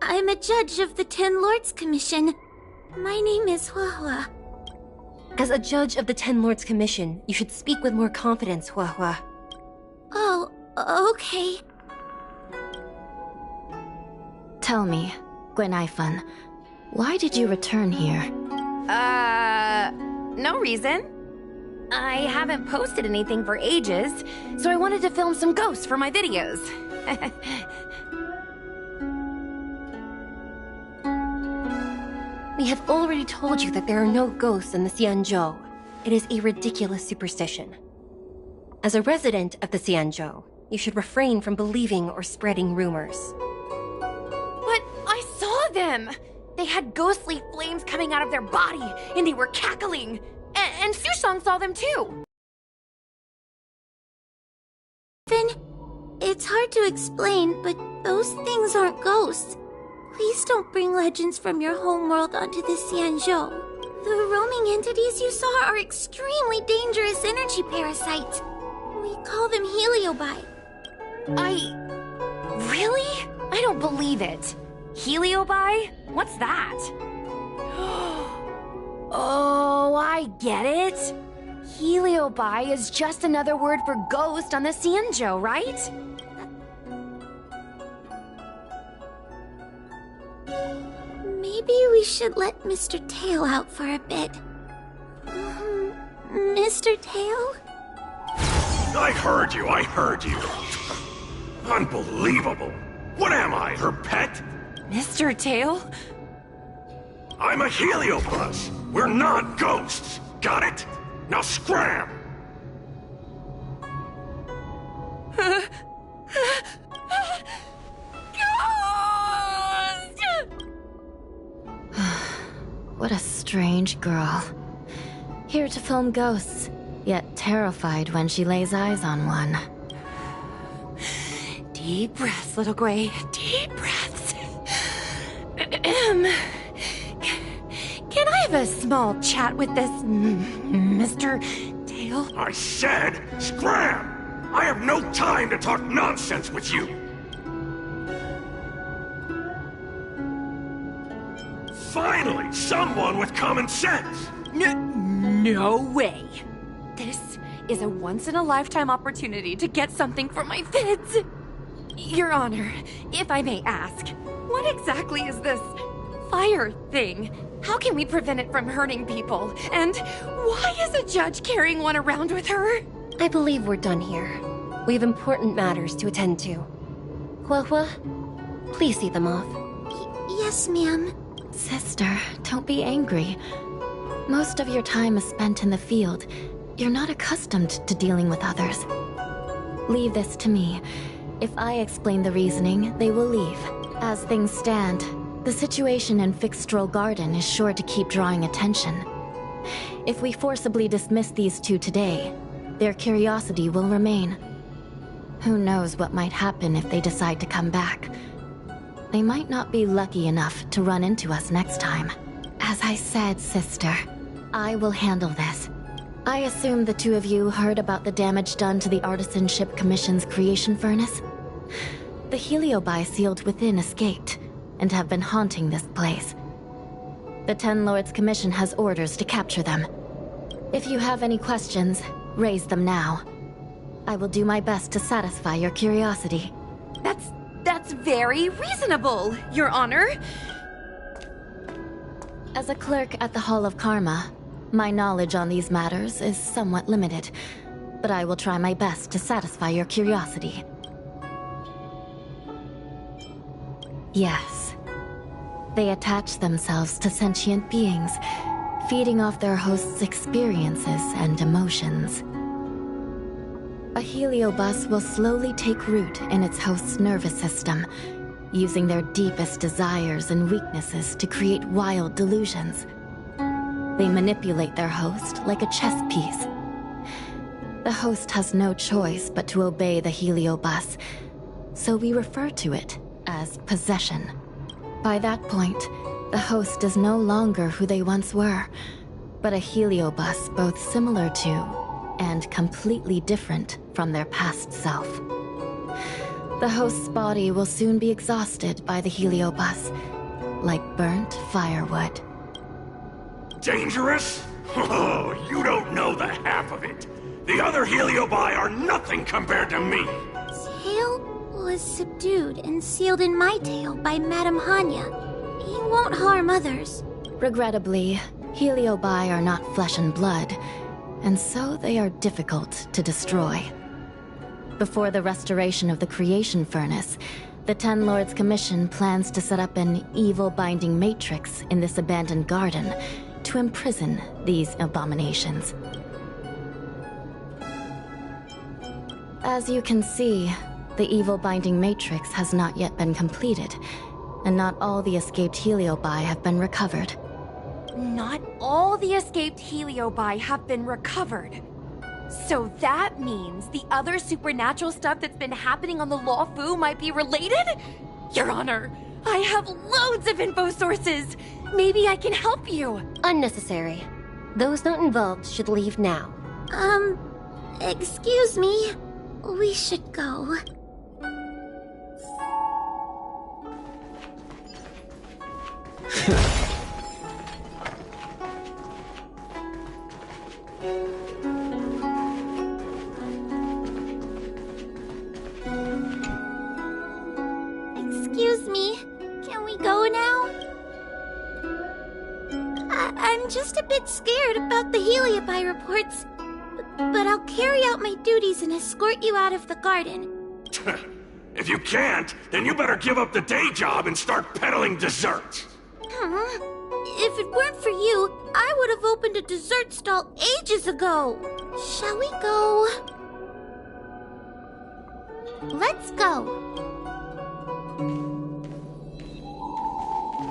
[SPEAKER 3] I'm a judge of the 10 Lords Commission. My name is Huahua.
[SPEAKER 12] As a judge of the 10 Lords Commission, you should speak with more confidence, Huahua.
[SPEAKER 3] Oh, okay.
[SPEAKER 5] Tell me, Gwenaifen, why did you return here?
[SPEAKER 13] No reason. I haven't posted anything for ages, so I wanted to film some ghosts for my videos.
[SPEAKER 12] We have already told you that there are no ghosts in the Xianzhou. It is a ridiculous superstition. As a resident of the Xianzhou, you should refrain from believing or spreading rumors.
[SPEAKER 13] But I saw them! They had ghostly flames coming out of their body, and they were cackling! And Sushang saw them too!
[SPEAKER 3] Finn, it's hard to explain, but those things aren't ghosts. Please don't bring legends from your homeworld onto the Xianzhou. The roaming entities you saw are extremely dangerous energy parasites. We call them heliobi.
[SPEAKER 13] Really? I don't believe it. Heliobi? What's that? Oh, I get it. Heliobi is just another word for ghost on the Xianzhou, right?
[SPEAKER 3] Maybe we should let Mr. Tail out for a bit. Mr. Tail?
[SPEAKER 2] I heard you. Unbelievable. What am I, her pet?
[SPEAKER 13] Mr. Tail?
[SPEAKER 2] I'm a heliobus. We're not ghosts. Got it? Now scram!
[SPEAKER 9] What a strange girl. Here to film ghosts, yet terrified when she lays eyes on one.
[SPEAKER 13] Deep breaths, little Gray. Deep breaths. Can I have a small chat with this Mr. Tail?
[SPEAKER 2] I said scram! I have no time to talk nonsense with you! Finally, someone with common sense!
[SPEAKER 13] No way! This is a once-in-a-lifetime opportunity to get something for my vids! Your Honor, if I may ask, what exactly is this fire thing? How can we prevent it from hurting people? And why is a judge carrying one around with her?
[SPEAKER 12] I believe we're done here. We have important matters to attend to. Hua, please see them off.
[SPEAKER 3] Yes, ma'am.
[SPEAKER 9] Sister, don't be angry. Most of your time is spent in the field. You're not accustomed to dealing with others. Leave this to me. If I explain the reasoning, they will leave. As things stand, the situation in Fixstrol Garden is sure to keep drawing attention. If we forcibly dismiss these two today, their curiosity will remain. Who knows what might happen if they decide to come back. They might not be lucky enough to run into us next time. As I said, sister, I will handle this. I assume the two of you heard about the damage done to the Artisanship Commission's creation furnace? The heliobi sealed within escaped, and have been haunting this place. The Ten Lords Commission has orders to capture them. If you have any questions, raise them now. I will do my best to satisfy your curiosity.
[SPEAKER 13] That's very reasonable, Your Honor.
[SPEAKER 9] As a clerk at the Hall of Karma, my knowledge on these matters is somewhat limited, but I will try my best to satisfy your curiosity. Yes. They attach themselves to sentient beings, feeding off their host's experiences and emotions. A heliobus will slowly take root in its host's nervous system, using their deepest desires and weaknesses to create wild delusions. They manipulate their host like a chess piece. The host has no choice but to obey the heliobus, so we refer to it as possession. By that point, the host is no longer who they once were, but a heliobus both similar to and completely different from their past self. The host's body will soon be exhausted by the heliobus, like burnt firewood.
[SPEAKER 2] Dangerous? Oh, you don't know the half of it. The other heliobi are nothing compared to me.
[SPEAKER 3] Tail was subdued and sealed in my tail by Madame Hanya. He won't harm others.
[SPEAKER 9] Regrettably, heliobi are not flesh and blood, and so they are difficult to destroy. Before the restoration of the creation furnace, the Ten Lords Commission plans to set up an evil binding matrix in this abandoned garden to imprison these abominations. As you can see, the evil binding matrix has not yet been completed, and not all the escaped heliobi have been recovered.
[SPEAKER 17] Not all the escaped heliobi have been recovered. So that means the other supernatural stuff that's been happening on the Lawfu might be related? Your Honor, I have loads of info sources. Maybe I can help you.
[SPEAKER 12] Unnecessary. Those not involved should leave now.
[SPEAKER 3] Excuse me. We should go. Excuse me. Can we go now? I'm just a bit scared about the heliobi reports. But I'll carry out my duties and escort you out of the garden.
[SPEAKER 2] If you can't, then you better give up the day job and start peddling desserts.
[SPEAKER 3] If it weren't for you, I would have opened a dessert stall ages ago. Shall we go? Let's go.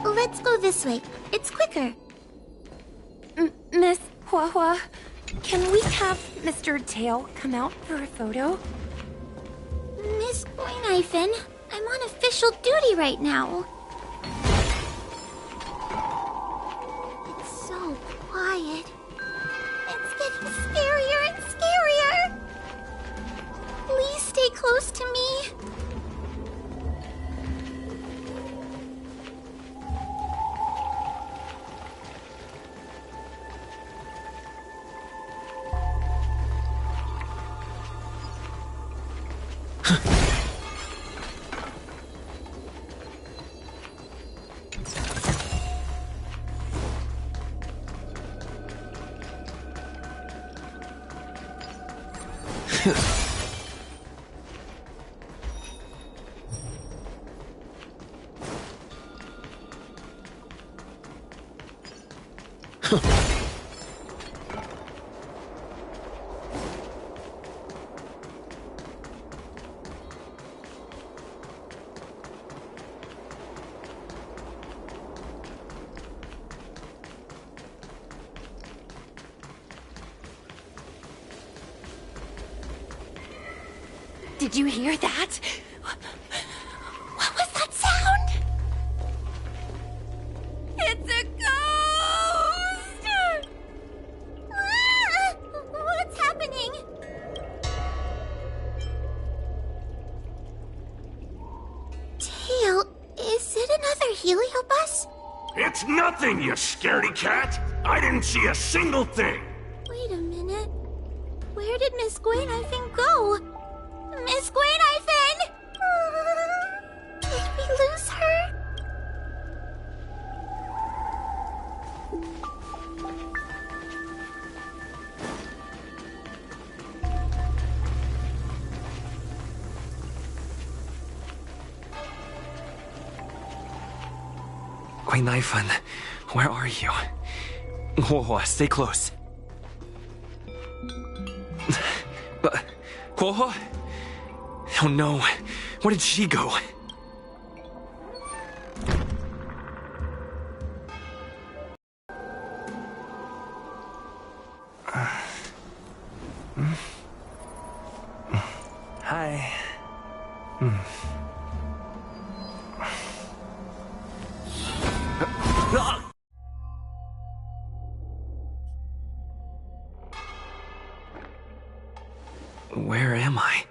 [SPEAKER 3] Let's go this way. It's quicker.
[SPEAKER 17] Miss Hua, can we have Mr. Tail come out for a photo?
[SPEAKER 3] Miss Goinhyphen, I'm on official duty right now. It's so quiet. It's getting scarier and scarier. Please stay close to me.
[SPEAKER 17] Did you hear that? What was that sound? It's a ghost!
[SPEAKER 3] Ah! What's happening? Tail, is it another heliobus?
[SPEAKER 2] It's nothing, you scaredy cat! I didn't see a single thing!
[SPEAKER 3] Wait a minute. Where did Miss Goinhyphen go? Miss Goinhyphen! Did we lose her?
[SPEAKER 14] Goinhyphen, where are you? Whoa, stay close. But, Whoa? Oh no, where did she go? Hi. Where am I?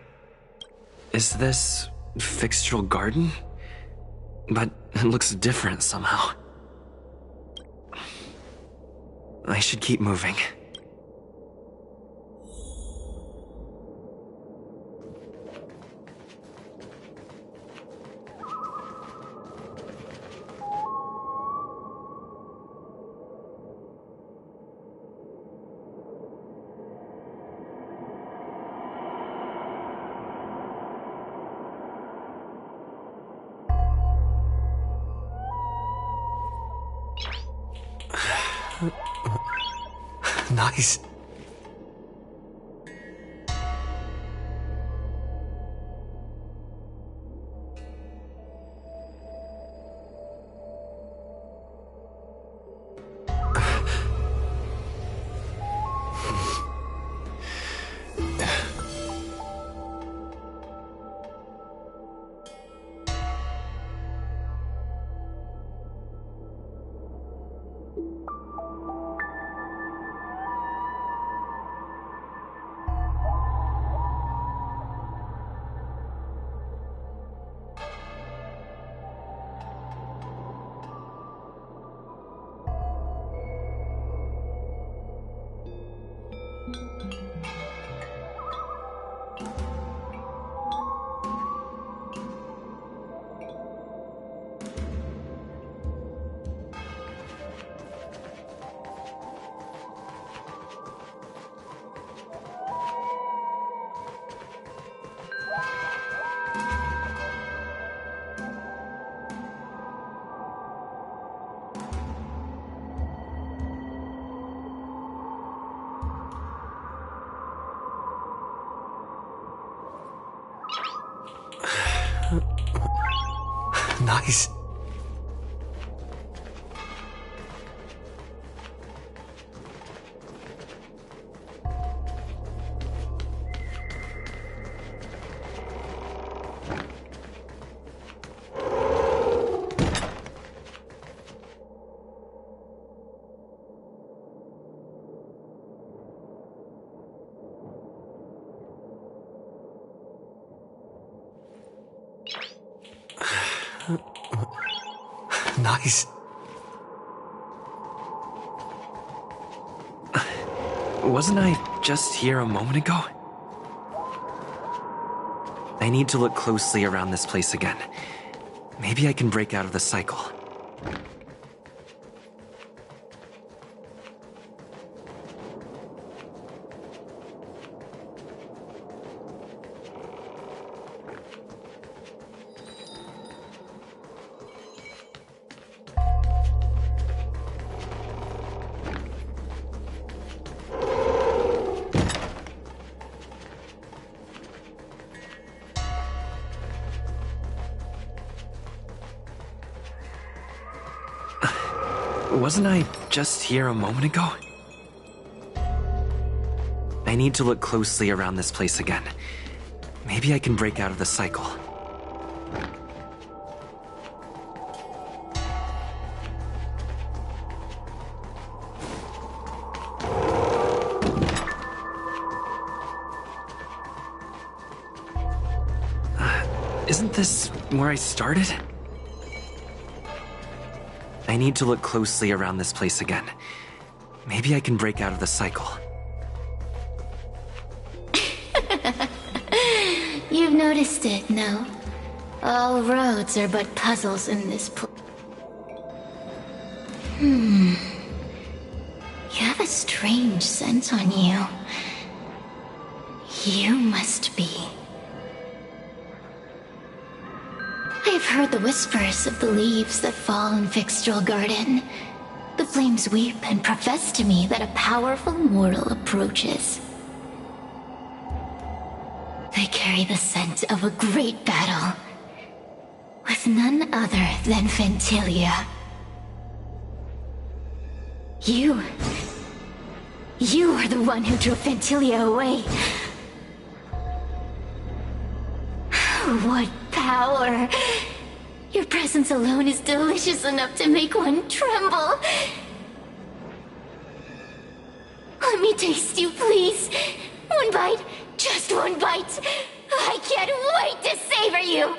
[SPEAKER 14] Is this Fixtural Garden? But it looks different somehow. I should keep moving. Nice. Nice. Nice. Wasn't I just here a moment ago? I need to look closely around this place again. Maybe I can break out of the cycle. Wasn't I just here a moment ago? I need to look closely around this place again. Maybe I can break out of the cycle. Isn't this where I started? I need to look closely around this place again. Maybe I can break out of the cycle.
[SPEAKER 18] You've noticed it, no? All roads are but puzzles in this You have a strange scent on you. You must be... I've heard the whispers of the leaves that fall in Fixtral Garden. The flames weep and profess to me that a powerful mortal approaches. They carry the scent of a great battle, with none other than Ventilia. You are the one who drove Ventilia away. What power! Your presence alone is delicious enough to make one tremble. Let me taste you, please. One bite, just one bite. I can't wait to savor you.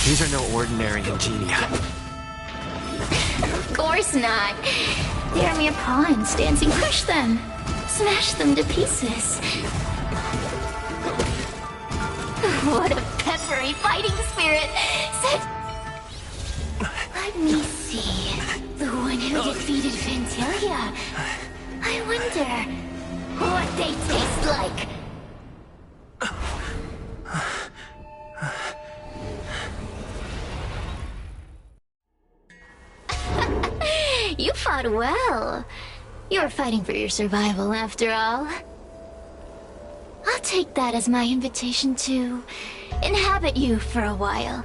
[SPEAKER 14] These are no ordinary ingenia.
[SPEAKER 18] Of course not. Dare me a paw and dancing crush them. Smash them to pieces. What a peppery fighting spirit! Let me see. The one who defeated Ventilia. I wonder what they taste like. fought well. You're fighting for your survival, after all. I'll take that as my invitation to inhabit you for a while.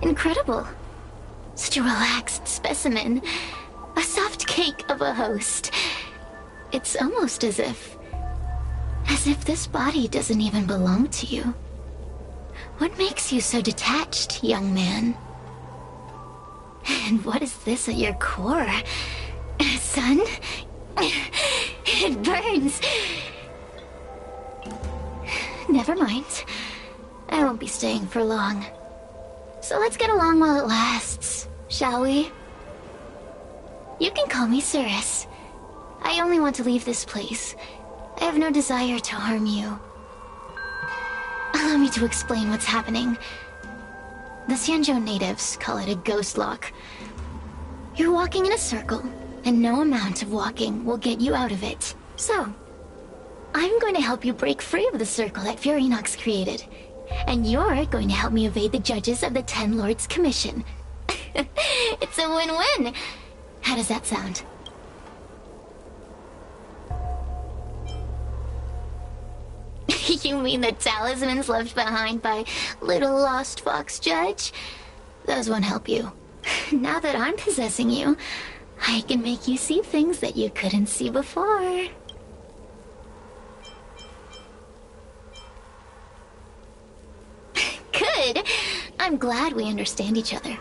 [SPEAKER 18] Incredible. Such a relaxed specimen. A soft cake of a host. It's almost as if this body doesn't even belong to you. What makes you so detached, young man? And what is this at your core? Sun? It burns. Never mind. I won't be staying for long. So let's get along while it lasts, shall we? You can call me Cirrus. I only want to leave this place. I have no desire to harm you. Allow me to explain what's happening. The Xianzhou natives call it a ghost lock. You're walking in a circle, and no amount of walking will get you out of it. So, I'm going to help you break free of the circle that Furinox created. And you're going to help me evade the judges of the Ten Lords Commission. It's a win-win! How does that sound? You mean the talismans left behind by little lost fox judge? Those won't help you. Now that I'm possessing you, I can make you see things that you couldn't see before. Good. I'm glad we understand each other.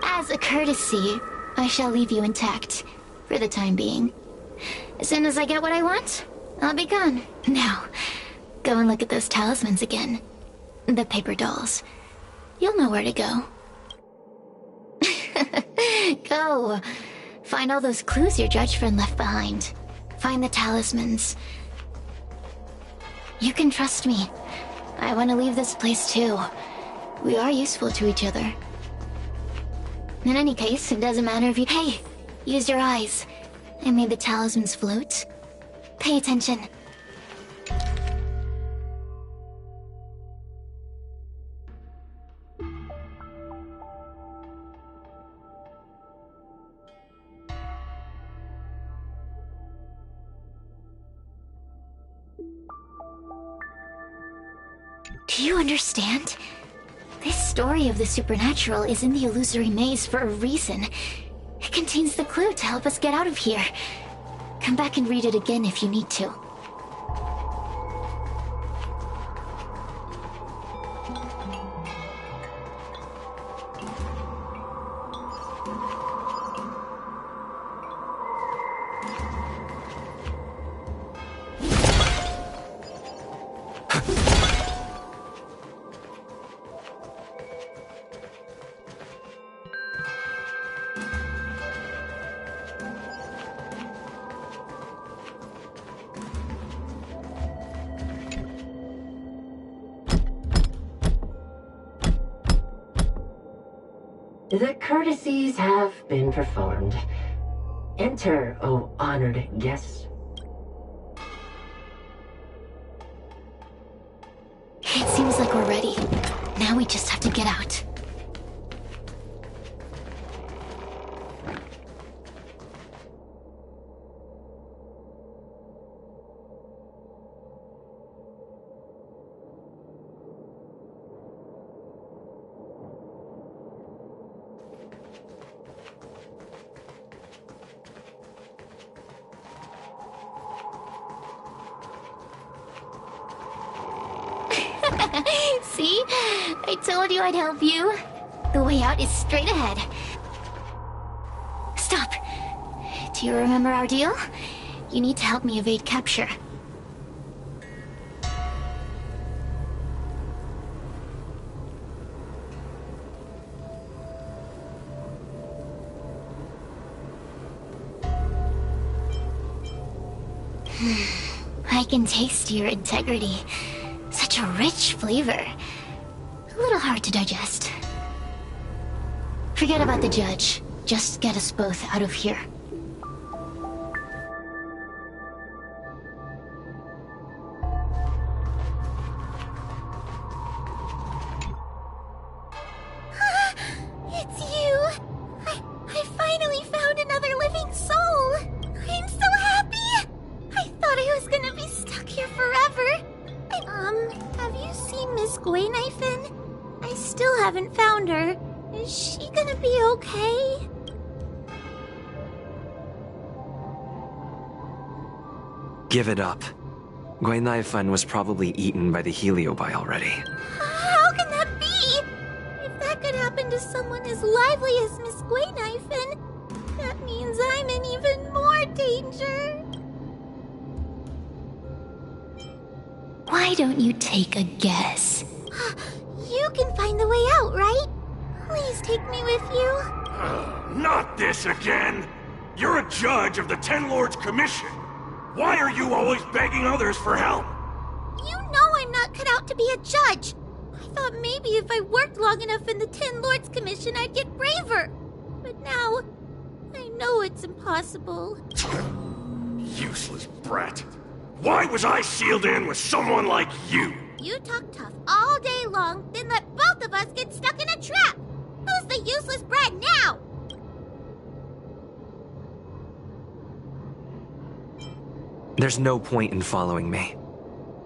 [SPEAKER 18] As a courtesy, I shall leave you intact, for the time being. As soon as I get what I want, I'll be gone. Now, go and look at those talismans again. The paper dolls. You'll know where to go. Go. Find all those clues your judge friend left behind. Find the talismans. You can trust me. I want to leave this place too. We are useful to each other. In any case, it doesn't matter if you— Hey! Use your eyes. I made the talismans float. Pay attention. Do you understand? This story of the supernatural is in the illusory maze for a reason. It contains the clue to help us get out of here. Come back and read it again if you need to.
[SPEAKER 8] The courtesies have been performed. Enter, O honored guest.
[SPEAKER 18] It seems like we're ready. Now we just have to get out. See? I told you I'd help you. The way out is straight ahead. Stop. Do you remember our deal? You need to help me evade capture. I can taste your integrity. Such a rich flavor. A little hard to digest. Forget about the judge. Just get us both out of here.
[SPEAKER 3] okay?
[SPEAKER 14] Give it up. Guinaifan was probably eaten by the Heliobi already.
[SPEAKER 3] How can that be? If that could happen to someone as lively as Miss Guinaifan, that means I'm in even more danger.
[SPEAKER 18] Why don't you take a guess?
[SPEAKER 3] You can find the way out, right? Please take me with you.
[SPEAKER 2] Not this again! You're a judge of the Ten Lords Commission. Why are you always begging others for help?
[SPEAKER 3] You know I'm not cut out to be a judge. I thought maybe if I worked long enough in the Ten Lords Commission, I'd get braver. But now, I know it's impossible.
[SPEAKER 2] Useless brat. Why was I sealed in with someone like you?
[SPEAKER 3] You talk tough all day long, then let both of us get stuck in a trap. Who's the useless brat now?
[SPEAKER 14] There's no point in following me.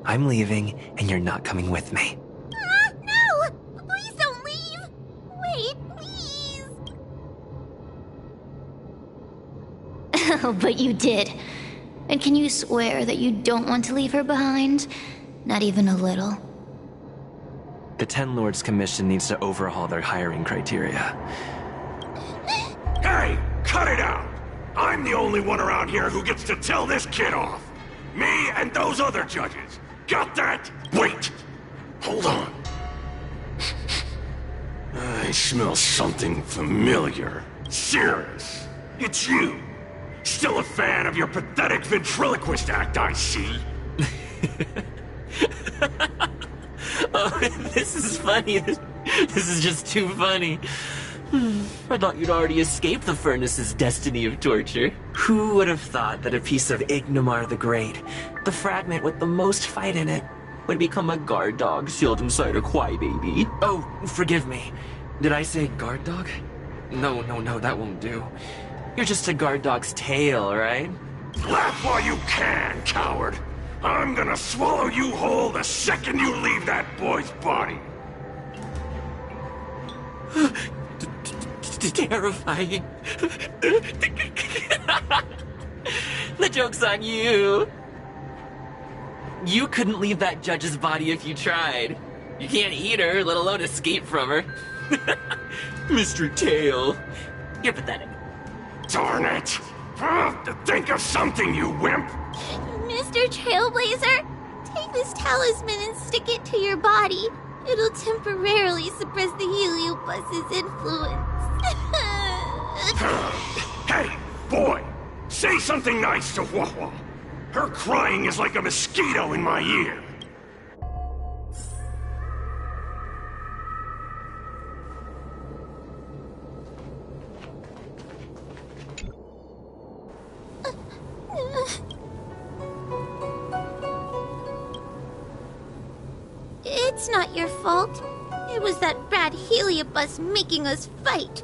[SPEAKER 14] I'm leaving, and you're not coming with me.
[SPEAKER 3] No! Please don't leave! Wait, please!
[SPEAKER 18] Oh, but you did. And can you swear that you don't want to leave her behind? Not even a little.
[SPEAKER 14] The Ten Lords Commission needs to overhaul their hiring criteria.
[SPEAKER 2] Hey, cut it out! I'm the only one around here who gets to tell this kid off. Me and those other judges. Got that? Wait! Hold on. I smell something familiar. Cirrus, it's you. Still a fan of your pathetic ventriloquist act, I see.
[SPEAKER 6] Oh, this is funny. This is just too funny. I thought you'd already escaped the furnace's destiny of torture.
[SPEAKER 14] Who would have thought that a piece of Ignomar the Great, the fragment with the most fight in it,
[SPEAKER 6] would become a guard dog sealed inside a crybaby?
[SPEAKER 14] Oh, forgive me. Did I say guard dog? No, that won't do. You're just a guard dog's tail, right?
[SPEAKER 2] Laugh while you can, coward. I'm gonna swallow you whole the second you leave that boy's body.
[SPEAKER 6] Terrifying. The joke's on you. You couldn't leave that judge's body if you tried. You can't eat her, let alone escape from her. Mr. Tail, you're pathetic.
[SPEAKER 2] Darn it! Think of something, you wimp!
[SPEAKER 3] Mr. Trailblazer, take this talisman and stick it to your body. It'll temporarily suppress the Heliobus's influence.
[SPEAKER 2] Hey, boy! Say something nice to Wawa. Her crying is like a mosquito in my ear.
[SPEAKER 3] It's not your fault. It was that bad Heliobus making us fight.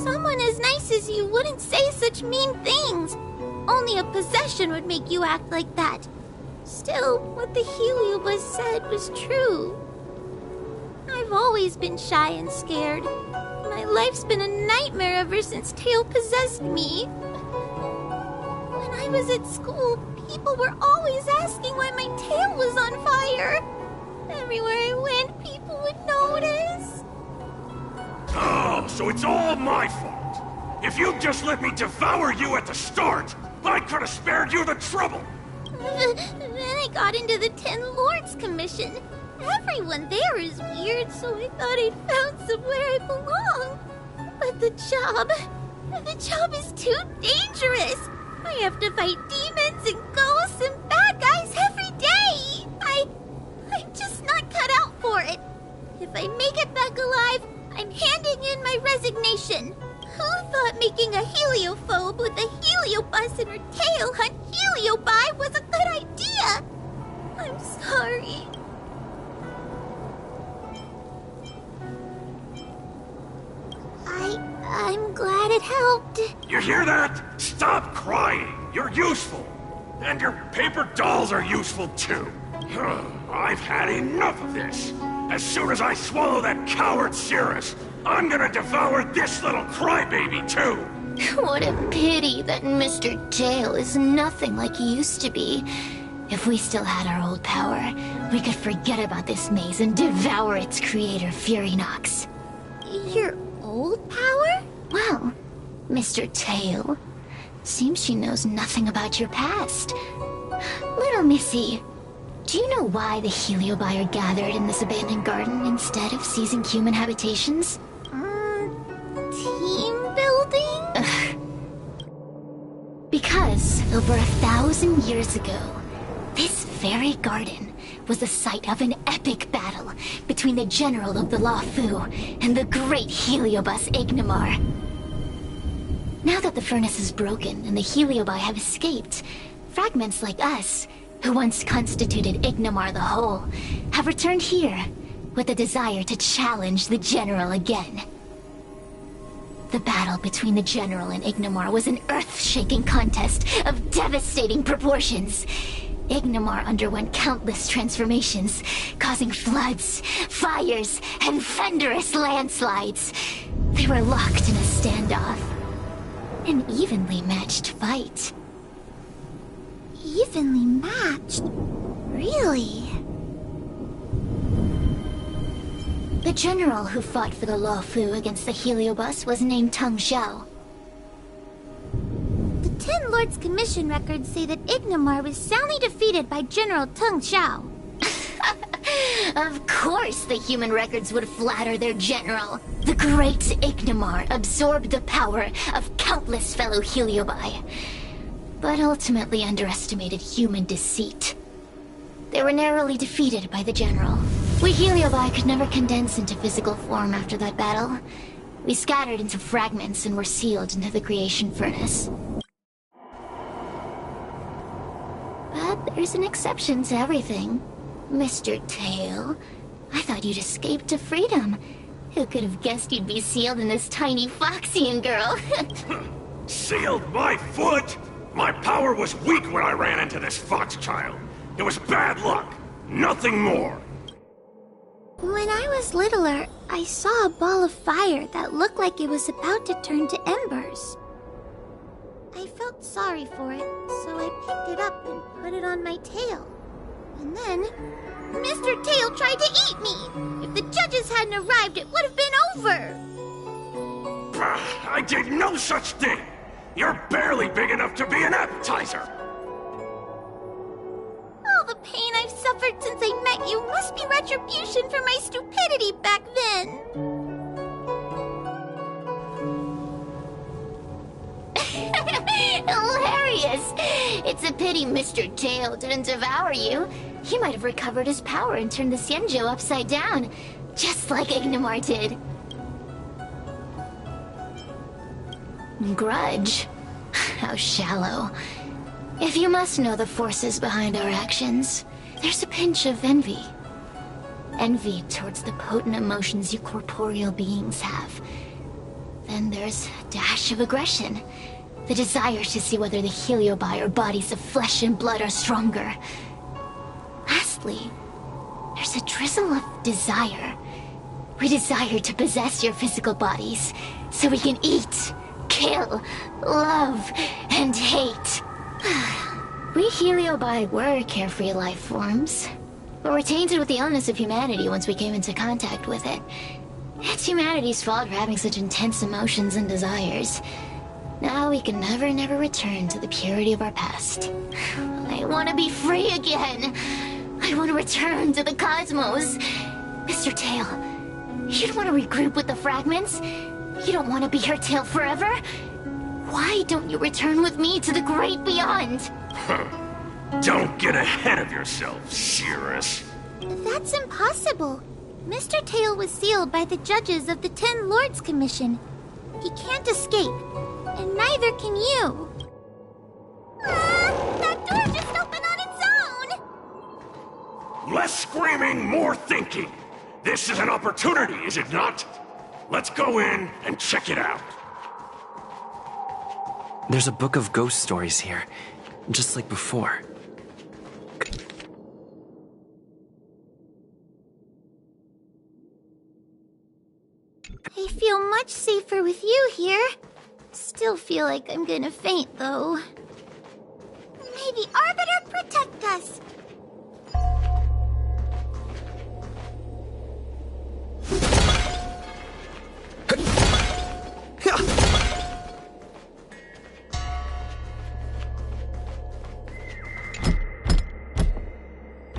[SPEAKER 3] Someone as nice as you wouldn't say such mean things. Only a possession would make you act like that. Still, what the Heliobus said was true. I've always been shy and scared. My life's been a nightmare ever since Tail possessed me. When I was at school, people were always asking why my tail was on fire. Everywhere I went, people would notice.
[SPEAKER 2] Oh, so it's all my fault. If you'd just let me devour you at the start, I could have spared you the trouble.
[SPEAKER 3] Then I got into the Ten Lords Commission. Everyone there is weird, so I thought I'd found somewhere I belong. But the job is too dangerous. I have to fight demons and ghosts and bad guys every day. I'm just not cut out for it. If I make it back alive, I'm handing in my resignation. Who thought making a heliophobe with a heliobus and her tail hunt heliobi was a good idea? I'm sorry. I'm glad it helped.
[SPEAKER 2] You hear that? Stop crying. You're useful. And your paper dolls are useful too. I've had enough of this. As soon as I swallow that coward Cirrus, I'm gonna devour this little crybaby too!
[SPEAKER 18] What a pity that Mr. Tail is nothing like he used to be. If we still had our old power, we could forget about this maze and devour its creator, Furynox.
[SPEAKER 3] Your old power?
[SPEAKER 18] Well, Mr. Tail, seems she knows nothing about your past. Little Missy, do you know why the Heliobi are gathered in this abandoned garden instead of seizing human habitations?
[SPEAKER 3] Team building?
[SPEAKER 18] Because over 1,000 years ago, this very garden was the site of an epic battle between the general of the Luofu and the great Heliobus Ignimar. Now that the furnace is broken and the Heliobi have escaped, fragments like us, who once constituted Ignimar the Whole, have returned here with a desire to challenge the general again. The battle between the general and Ignimar was an earth-shaking contest of devastating proportions. Ignimar underwent countless transformations, causing floods, fires, and thunderous landslides. They were locked in a standoff. An evenly matched fight.
[SPEAKER 3] Evenly matched? Really?
[SPEAKER 18] The general who fought for the Luofu against the Heliobus was named Tung Xiao.
[SPEAKER 3] The Ten Lords Commission records say that Ignimar was soundly defeated by General Tung Xiao.
[SPEAKER 18] Of course the human records would flatter their general. The great Ignimar absorbed the power of countless fellow Heliobi, but ultimately underestimated human deceit. They were narrowly defeated by the general. We Heliobi could never condense into physical form after that battle. We scattered into fragments and were sealed into the creation furnace. But there's an exception to everything. Mr. Tail, I thought you'd escaped to freedom. Who could have guessed you'd be sealed in this tiny Foxian girl?
[SPEAKER 2] Sealed my foot? My power was weak when I ran into this fox child. It was bad luck, nothing more.
[SPEAKER 3] When I was littler, I saw a ball of fire that looked like it was about to turn to embers. I felt sorry for it, so I picked it up and put it on my tail. And then, Mr. Tail tried to eat me! If the judges hadn't arrived, it would have been over!
[SPEAKER 2] I did no such thing! You're barely big enough to be an appetizer!
[SPEAKER 3] All the pain I've suffered since I met you must be retribution for my stupidity back then!
[SPEAKER 18] Hilarious! It's a pity Mr. Tail didn't devour you. He might have recovered his power and turned the Xianzhou upside down, just like Ignimar did. Grudge? How shallow. If you must know the forces behind our actions, there's a pinch of envy. Envy towards the potent emotions you corporeal beings have. Then there's a dash of aggression. The desire to see whether the Heliobi or bodies of flesh and blood are stronger. Lastly, there's a drizzle of desire. We desire to possess your physical bodies, so we can eat, kill, love, and hate. We Heliobi were carefree life forms, but were tainted with the illness of humanity once we came into contact with it. It's humanity's fault for having such intense emotions and desires. Now we can never return to the purity of our past. I want to be free again. I want to return to the cosmos. Mr. Tail, you don't want to regroup with the fragments? You don't want to be her tail forever? Why don't you return with me to the great beyond?
[SPEAKER 2] Don't get ahead of yourself, Cirrus.
[SPEAKER 3] That's impossible. Mr. Tail was sealed by the judges of the Ten Lords Commission. He can't escape, and neither can you. That door just opened on its own!
[SPEAKER 2] Less screaming, more thinking. This is an opportunity, is it not? Let's go in and check it out.
[SPEAKER 14] There's a book of ghost stories here, just like before.
[SPEAKER 3] much safer with you here. Still feel like I'm gonna faint, though. May the Arbiter protect us!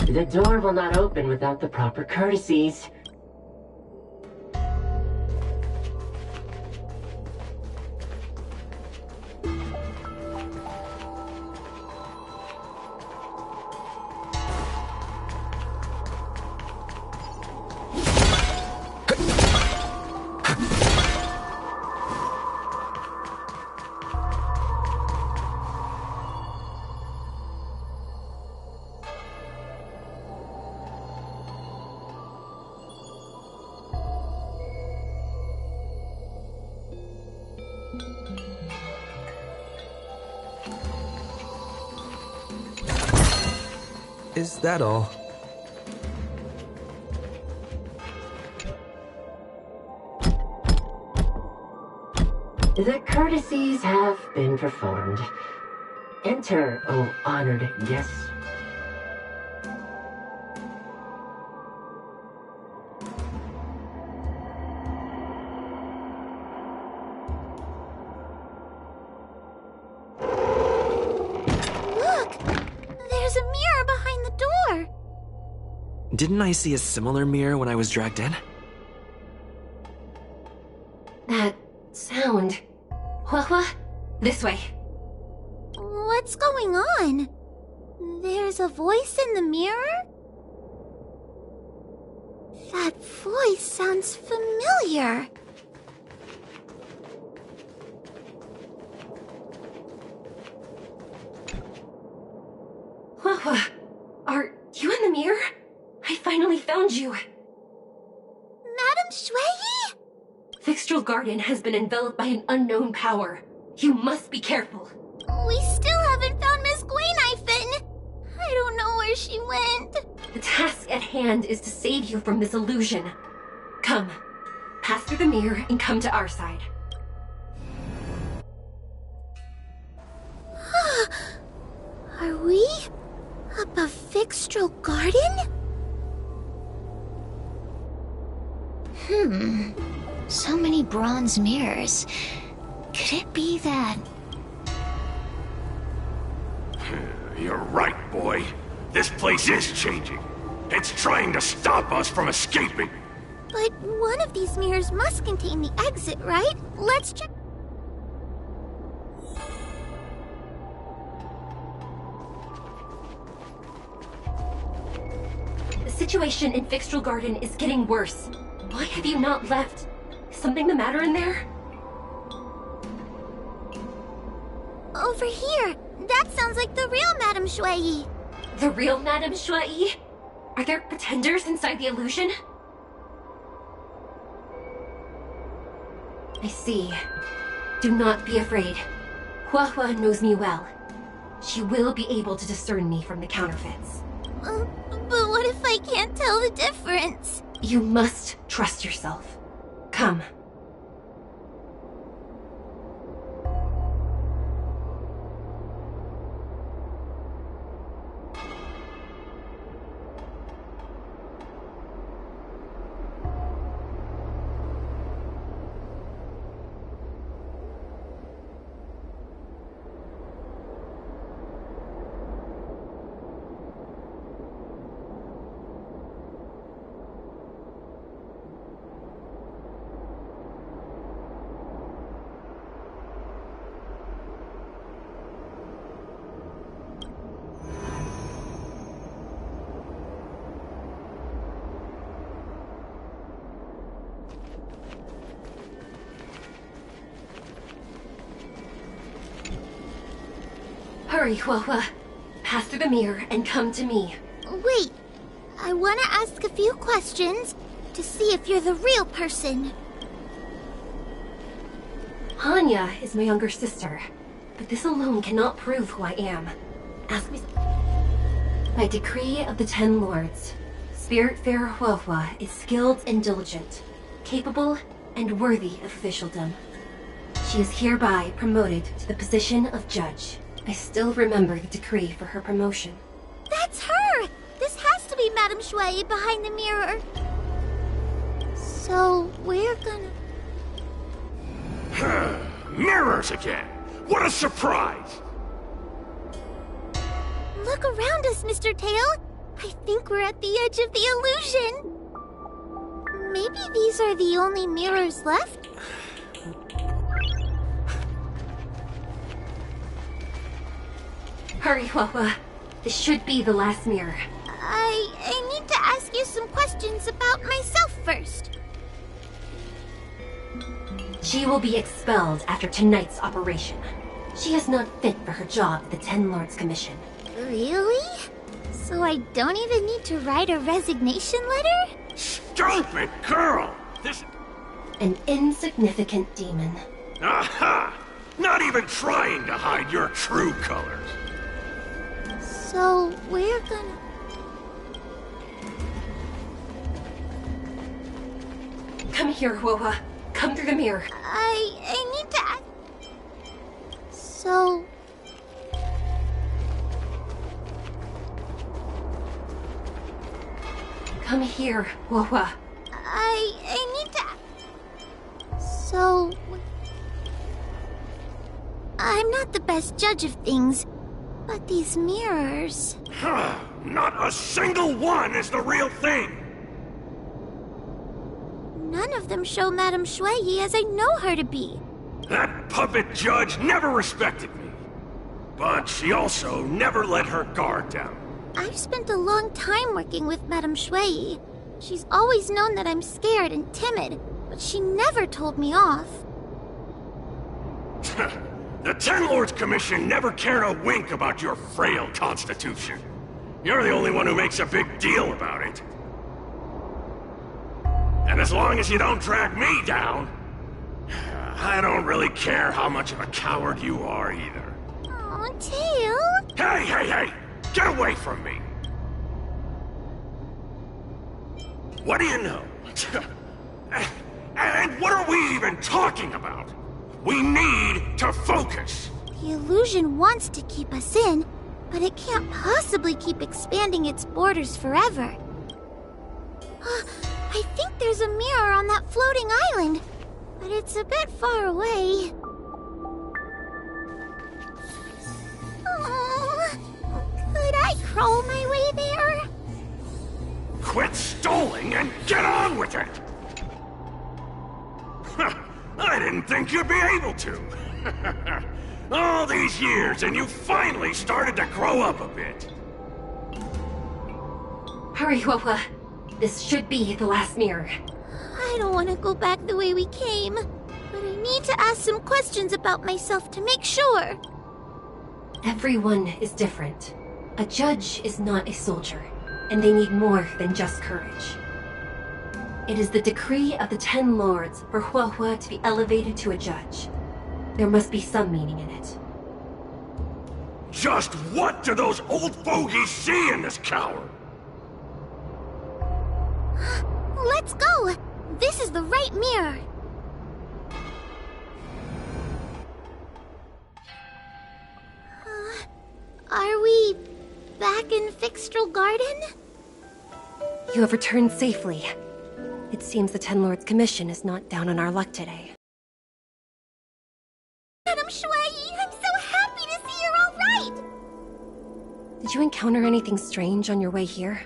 [SPEAKER 8] The door will not open without the proper courtesies.
[SPEAKER 14] Is that all?
[SPEAKER 8] The courtesies have been performed. Enter, O honored guests.
[SPEAKER 14] Didn't I see a similar mirror when I was dragged in?
[SPEAKER 12] That sound. Hua, this way.
[SPEAKER 3] What's going on? There's a voice in the mirror? That voice sounds familiar.
[SPEAKER 12] Hua, are you in the mirror? I finally found you!
[SPEAKER 3] Madame Shui?
[SPEAKER 12] Fixtral Garden has been enveloped by an unknown power. You must be careful.
[SPEAKER 3] We still haven't found Miss Gwayniphin! I don't know where she went.
[SPEAKER 12] The task at hand is to save you from this illusion. Come, pass through the mirror and come to our side.
[SPEAKER 3] Are we above Fixtral Garden?
[SPEAKER 18] So many bronze mirrors. Could it be that...
[SPEAKER 2] You're right, boy. This place is changing. It's trying to stop us from escaping.
[SPEAKER 3] But one of these mirrors must contain the exit, right? Let's check...
[SPEAKER 12] The situation in Fixtral Garden is getting worse. Why have you not left? Is something the matter in there?
[SPEAKER 3] Over here! That sounds like the real Madame Shui.
[SPEAKER 12] The real Madame Shui? Are there pretenders inside the illusion? I see. Do not be afraid. Hua knows me well. She will be able to discern me from the counterfeits.
[SPEAKER 3] But what if I can't tell the difference?
[SPEAKER 12] You must trust yourself. Come. Hurry, Hua. Pass through the mirror and come to me.
[SPEAKER 3] Wait. I want to ask a few questions to see if you're the real person.
[SPEAKER 12] Hanya is my younger sister, but this alone cannot prove who I am. Ask me. By decree of the 10 Lords, Spiritfarer Hua is skilled and diligent, capable and worthy of officialdom. She is hereby promoted to the position of judge. I still remember the decree for her promotion.
[SPEAKER 3] That's her! This has to be Madame Shui behind the mirror. So, we're gonna...
[SPEAKER 2] Mirrors again! What a surprise!
[SPEAKER 3] Look around us, Mr. Tail. I think we're at the edge of the illusion. Maybe these are the only mirrors left?
[SPEAKER 12] Hurry, Huahua. This should be the last mirror.
[SPEAKER 3] I need to ask you some questions about myself first.
[SPEAKER 12] She will be expelled after tonight's operation. She is not fit for her job at the Ten Lords Commission.
[SPEAKER 3] Really? So I don't even need to write a resignation letter?
[SPEAKER 2] Stupid girl! This...
[SPEAKER 12] An insignificant demon.
[SPEAKER 2] Aha! Not even trying to hide your true colors.
[SPEAKER 3] So we're gonna...
[SPEAKER 12] Come here, Huahua. Come through the mirror.
[SPEAKER 3] I need to ask... So...
[SPEAKER 12] Come here, Huahua.
[SPEAKER 3] I need to... So... I'm not the best judge of things, but these mirrors...
[SPEAKER 2] Not a single one is the real thing!
[SPEAKER 3] None of them show Madame Shui as I know her to be.
[SPEAKER 2] That puppet judge never respected me. But she also never let her guard down.
[SPEAKER 3] I've spent a long time working with Madame Shui. She's always known that I'm scared and timid, but she never told me off.
[SPEAKER 2] The Ten Lords Commission never cared a wink about your frail constitution. You're the only one who makes a big deal about it. And as long as you don't drag me down, I don't really care how much of a coward you are either.
[SPEAKER 3] Aw, Tail.
[SPEAKER 2] Hey! Get away from me! What do you know? And what are we even talking about? We need to focus!
[SPEAKER 3] The illusion wants to keep us in, but it can't possibly keep expanding its borders forever. I think there's a mirror on that floating island, but it's a bit far away. Oh, could I crawl my way there?
[SPEAKER 2] Quit stalling and get on with it! I didn't think you'd be able to. All these years and you finally started to grow up a bit.
[SPEAKER 12] Hurry, Huahua. This should be the last mirror.
[SPEAKER 3] I don't want to go back the way we came, but I need to ask some questions about myself to make sure.
[SPEAKER 12] Everyone is different. A judge is not a soldier, and they need more than just courage. It is the decree of the Ten Lords for Huahua to be elevated to a judge. There must be some meaning in it.
[SPEAKER 2] Just what do those old fogies see in this coward?
[SPEAKER 3] Let's go! This is the right mirror. Are we back in Fixtral Garden?
[SPEAKER 12] You have returned safely. It seems the Ten Lords Commission is not down on our luck today.
[SPEAKER 3] Madame Shui, I'm so happy to see you're all right!
[SPEAKER 12] Did you encounter anything strange on your way here?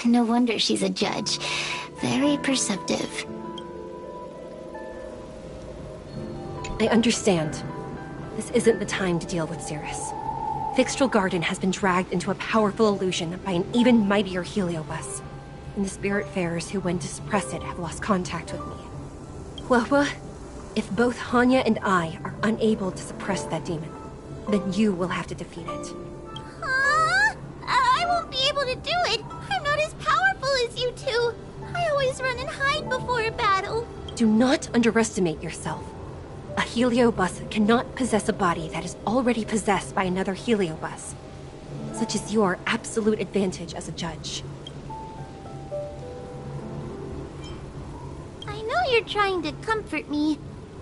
[SPEAKER 18] No wonder she's a judge. Very perceptive.
[SPEAKER 12] I understand. This isn't the time to deal with Cirrus. Fixtral Garden has been dragged into a powerful illusion by an even mightier Heliobus, and the Spiritfarers who went to suppress it have lost contact with me. Huahua, if both Hanya and I are unable to suppress that demon, then you will have to defeat it.
[SPEAKER 3] I won't be able to do it. I'm not as powerful as you two. I always run and hide before a battle.
[SPEAKER 12] Do not underestimate yourself. A heliobus cannot possess a body that is already possessed by another heliobus. Such is your absolute advantage as a judge.
[SPEAKER 1] I know you're trying to comfort me,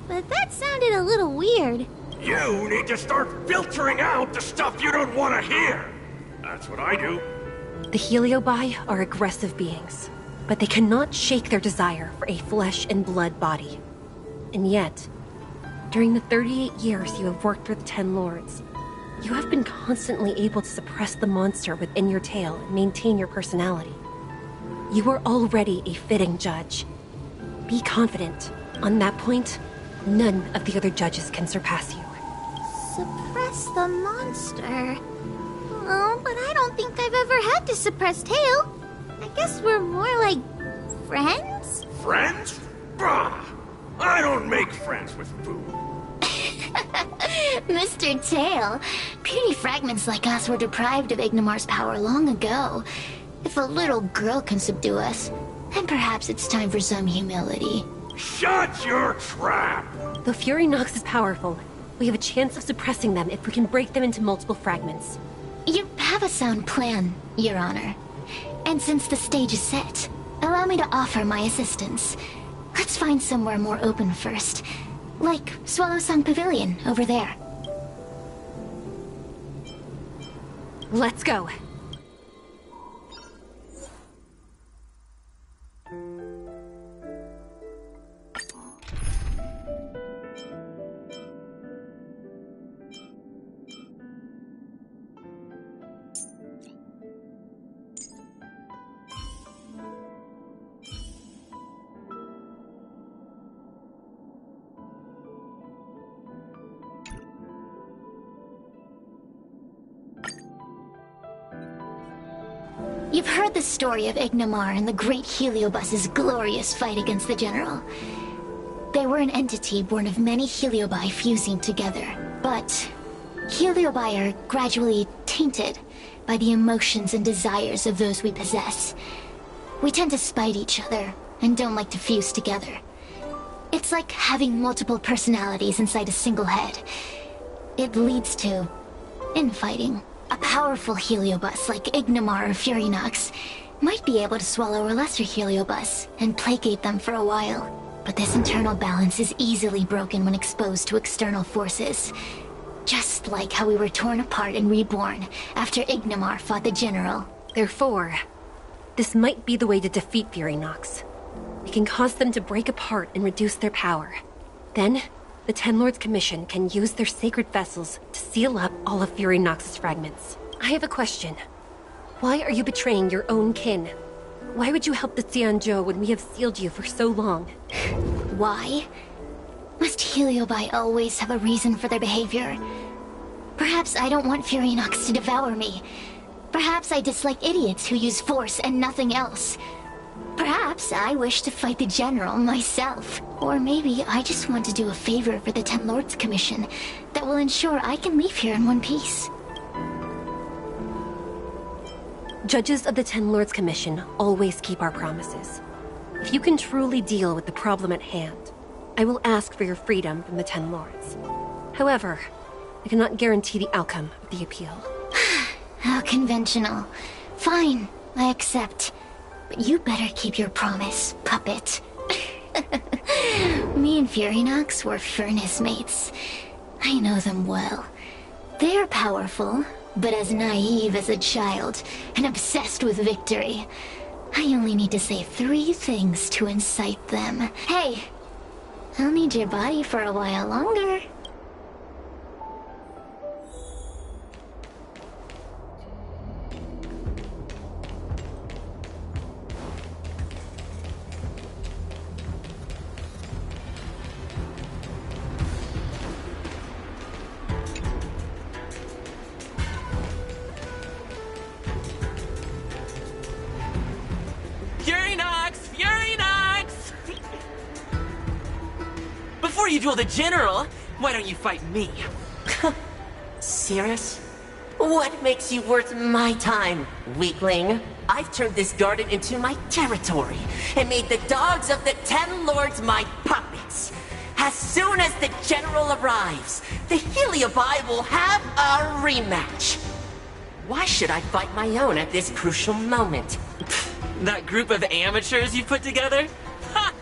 [SPEAKER 1] but that sounded a little weird.
[SPEAKER 2] You need to start filtering out the stuff you don't want to hear. That's what I do.
[SPEAKER 12] The heliobi are aggressive beings, but they cannot shake their desire for a flesh and blood body. And yet, during the 38 years you have worked for the Ten Lords, you have been constantly able to suppress the monster within your tail and maintain your personality. You are already a fitting judge. Be confident. On that point, none of the other judges can surpass you.
[SPEAKER 1] Suppress the monster. Oh, but I don't think I've ever had to suppress Tail. I guess we're more like friends?
[SPEAKER 2] Friends? Bah! I don't make friends with food.
[SPEAKER 18] Mr. Tail, puny fragments like us were deprived of Ignimar's power long ago. If a little girl can subdue us, then perhaps it's time for some humility.
[SPEAKER 2] Shut your trap!
[SPEAKER 12] Though Fury Nox is powerful, we have a chance of suppressing them if we can break them into multiple fragments.
[SPEAKER 18] You have a sound plan, Your Honor. And since the stage is set, allow me to offer my assistance. Let's find somewhere more open first. Like Swallow Song Pavilion, over there.
[SPEAKER 12] Let's go.
[SPEAKER 18] You've heard the story of Ignimar and the great Heliobus's glorious fight against the General. They were an entity born of many Heliobi fusing together, but Heliobi are gradually tainted by the emotions and desires of those we possess. We tend to spite each other and don't like to fuse together. It's like having multiple personalities inside a single head. It leads to infighting. A powerful Heliobus like Ignimar or Fury Nox might be able to swallow a lesser Heliobus and placate them for a while. But this internal balance is easily broken when exposed to external forces. Just like how we were torn apart and reborn after Ignimar fought the General.
[SPEAKER 12] Therefore, this might be the way to defeat Fury Nox. We can cause them to break apart and reduce their power. Then, the Ten Lords Commission can use their sacred vessels to seal up all of Fury Nox's fragments. I have a question. Why are you betraying your own kin? Why would you help the Xianzhou when we have sealed you for so long?
[SPEAKER 18] Why? Must Heliobi always have a reason for their behavior? Perhaps I don't want Fury Nox to devour me. Perhaps I dislike idiots who use force and nothing else. Perhaps I wish to fight the General myself. Or maybe I just want to do a favor for the Ten Lords Commission that will ensure I can leave here in one piece.
[SPEAKER 12] Judges of the Ten Lords Commission always keep our promises. If you can truly deal with the problem at hand, I will ask for your freedom from the Ten Lords. However, I cannot guarantee the outcome of the appeal.
[SPEAKER 18] How conventional. Fine, I accept. But you better keep your promise, puppet. Me and Fury Nox were furnace mates. I know them well. They're powerful, but as naive as a child, and obsessed with victory. I only need to say 3 things to incite them. Hey, I'll need your body for a while longer.
[SPEAKER 6] Before you duel the General, why don't you fight me?
[SPEAKER 11] Cirrus? What makes you worth my time, weakling? I've turned this garden into my territory, and made the dogs of the Ten Lords my puppets. As soon as the General arrives, the Heliobi will have a rematch. Why should I fight my own at this crucial moment?
[SPEAKER 6] That group of amateurs you put together? Ha!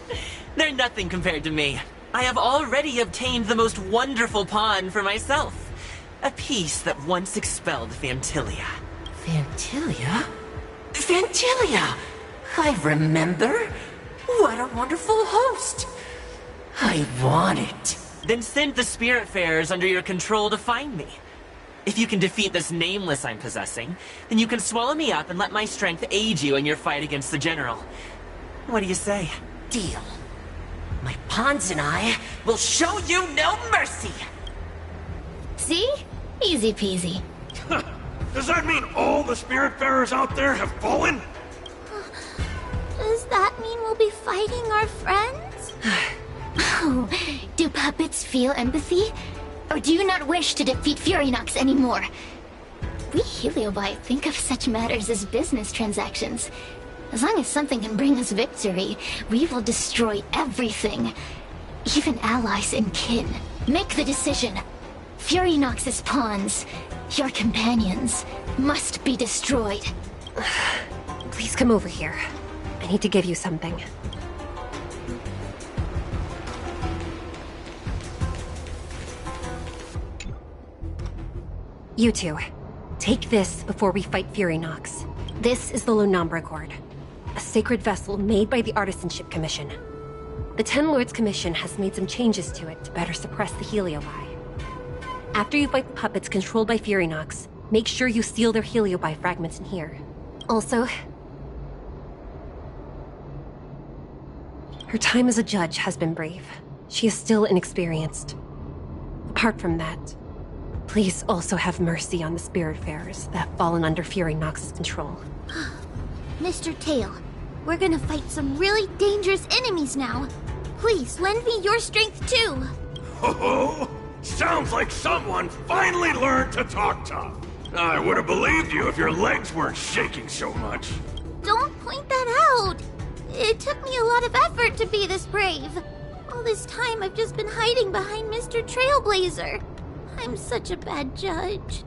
[SPEAKER 6] They're nothing compared to me. I have already obtained the most wonderful pawn for myself. A piece that once expelled Fantilia.
[SPEAKER 11] Fantilia? Fantilia! I remember. What a wonderful host. I want it.
[SPEAKER 6] Then send the Spiritfarers under your control to find me. If you can defeat this Nameless I'm possessing, then you can swallow me up and let my strength aid you in your fight against the General. What do you say?
[SPEAKER 11] Deal. My pawns and I will show you no mercy.
[SPEAKER 18] See? Easy peasy.
[SPEAKER 2] Does that mean all the Spiritfarers out there have fallen?
[SPEAKER 3] Does that mean we'll be fighting our friends?
[SPEAKER 18] Oh, do puppets feel empathy? Or do you not wish to defeat Furynox anymore? We Heliobi think of such matters as business transactions. As long as something can bring us victory, we will destroy everything. Even allies and kin. Make the decision. Furynox's pawns, your companions, must be destroyed.
[SPEAKER 12] Please come over here. I need to give you something. You two, take this before we fight Furynox. This is the Lunombra Gourd, a sacred vessel made by the Artisanship Commission. The Ten Lords Commission has made some changes to it to better suppress the Heliobi. After you fight the puppets controlled by Furynox, make sure you seal their Heliobi fragments in here. Also, her time as a judge has been brief. She is still inexperienced. Apart from that, please also have mercy on the Spiritfarers that have fallen under Furynox's control.
[SPEAKER 3] Mr. Tail, we're gonna fight some really dangerous enemies now. Please, lend me your strength too.
[SPEAKER 2] Ho-ho! Sounds like someone finally learned to talk tough. I would have believed you if your legs weren't shaking so much.
[SPEAKER 3] Don't point that out. It took me a lot of effort to be this brave. All this time I've just been hiding behind Mr. Trailblazer. I'm such a bad judge.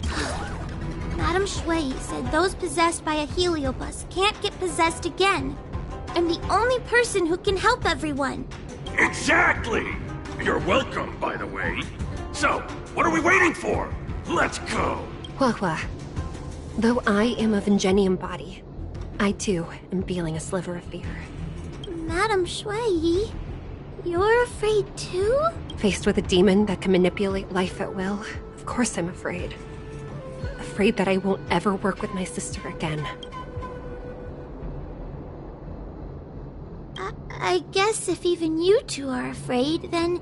[SPEAKER 3] Madame Shui said those possessed by a Heliobus can't get possessed again. I'm the only person who can help everyone.
[SPEAKER 2] Exactly! You're welcome, by the way. So, what are we waiting for? Let's go!
[SPEAKER 12] Hua, though I am of Ingenium body, I too am feeling a sliver of fear.
[SPEAKER 3] Madame Shui, you're afraid too?
[SPEAKER 12] Faced with a demon that can manipulate life at will, of course I'm afraid. Afraid that I won't ever work with my sister again.
[SPEAKER 3] I guess if even you two are afraid, then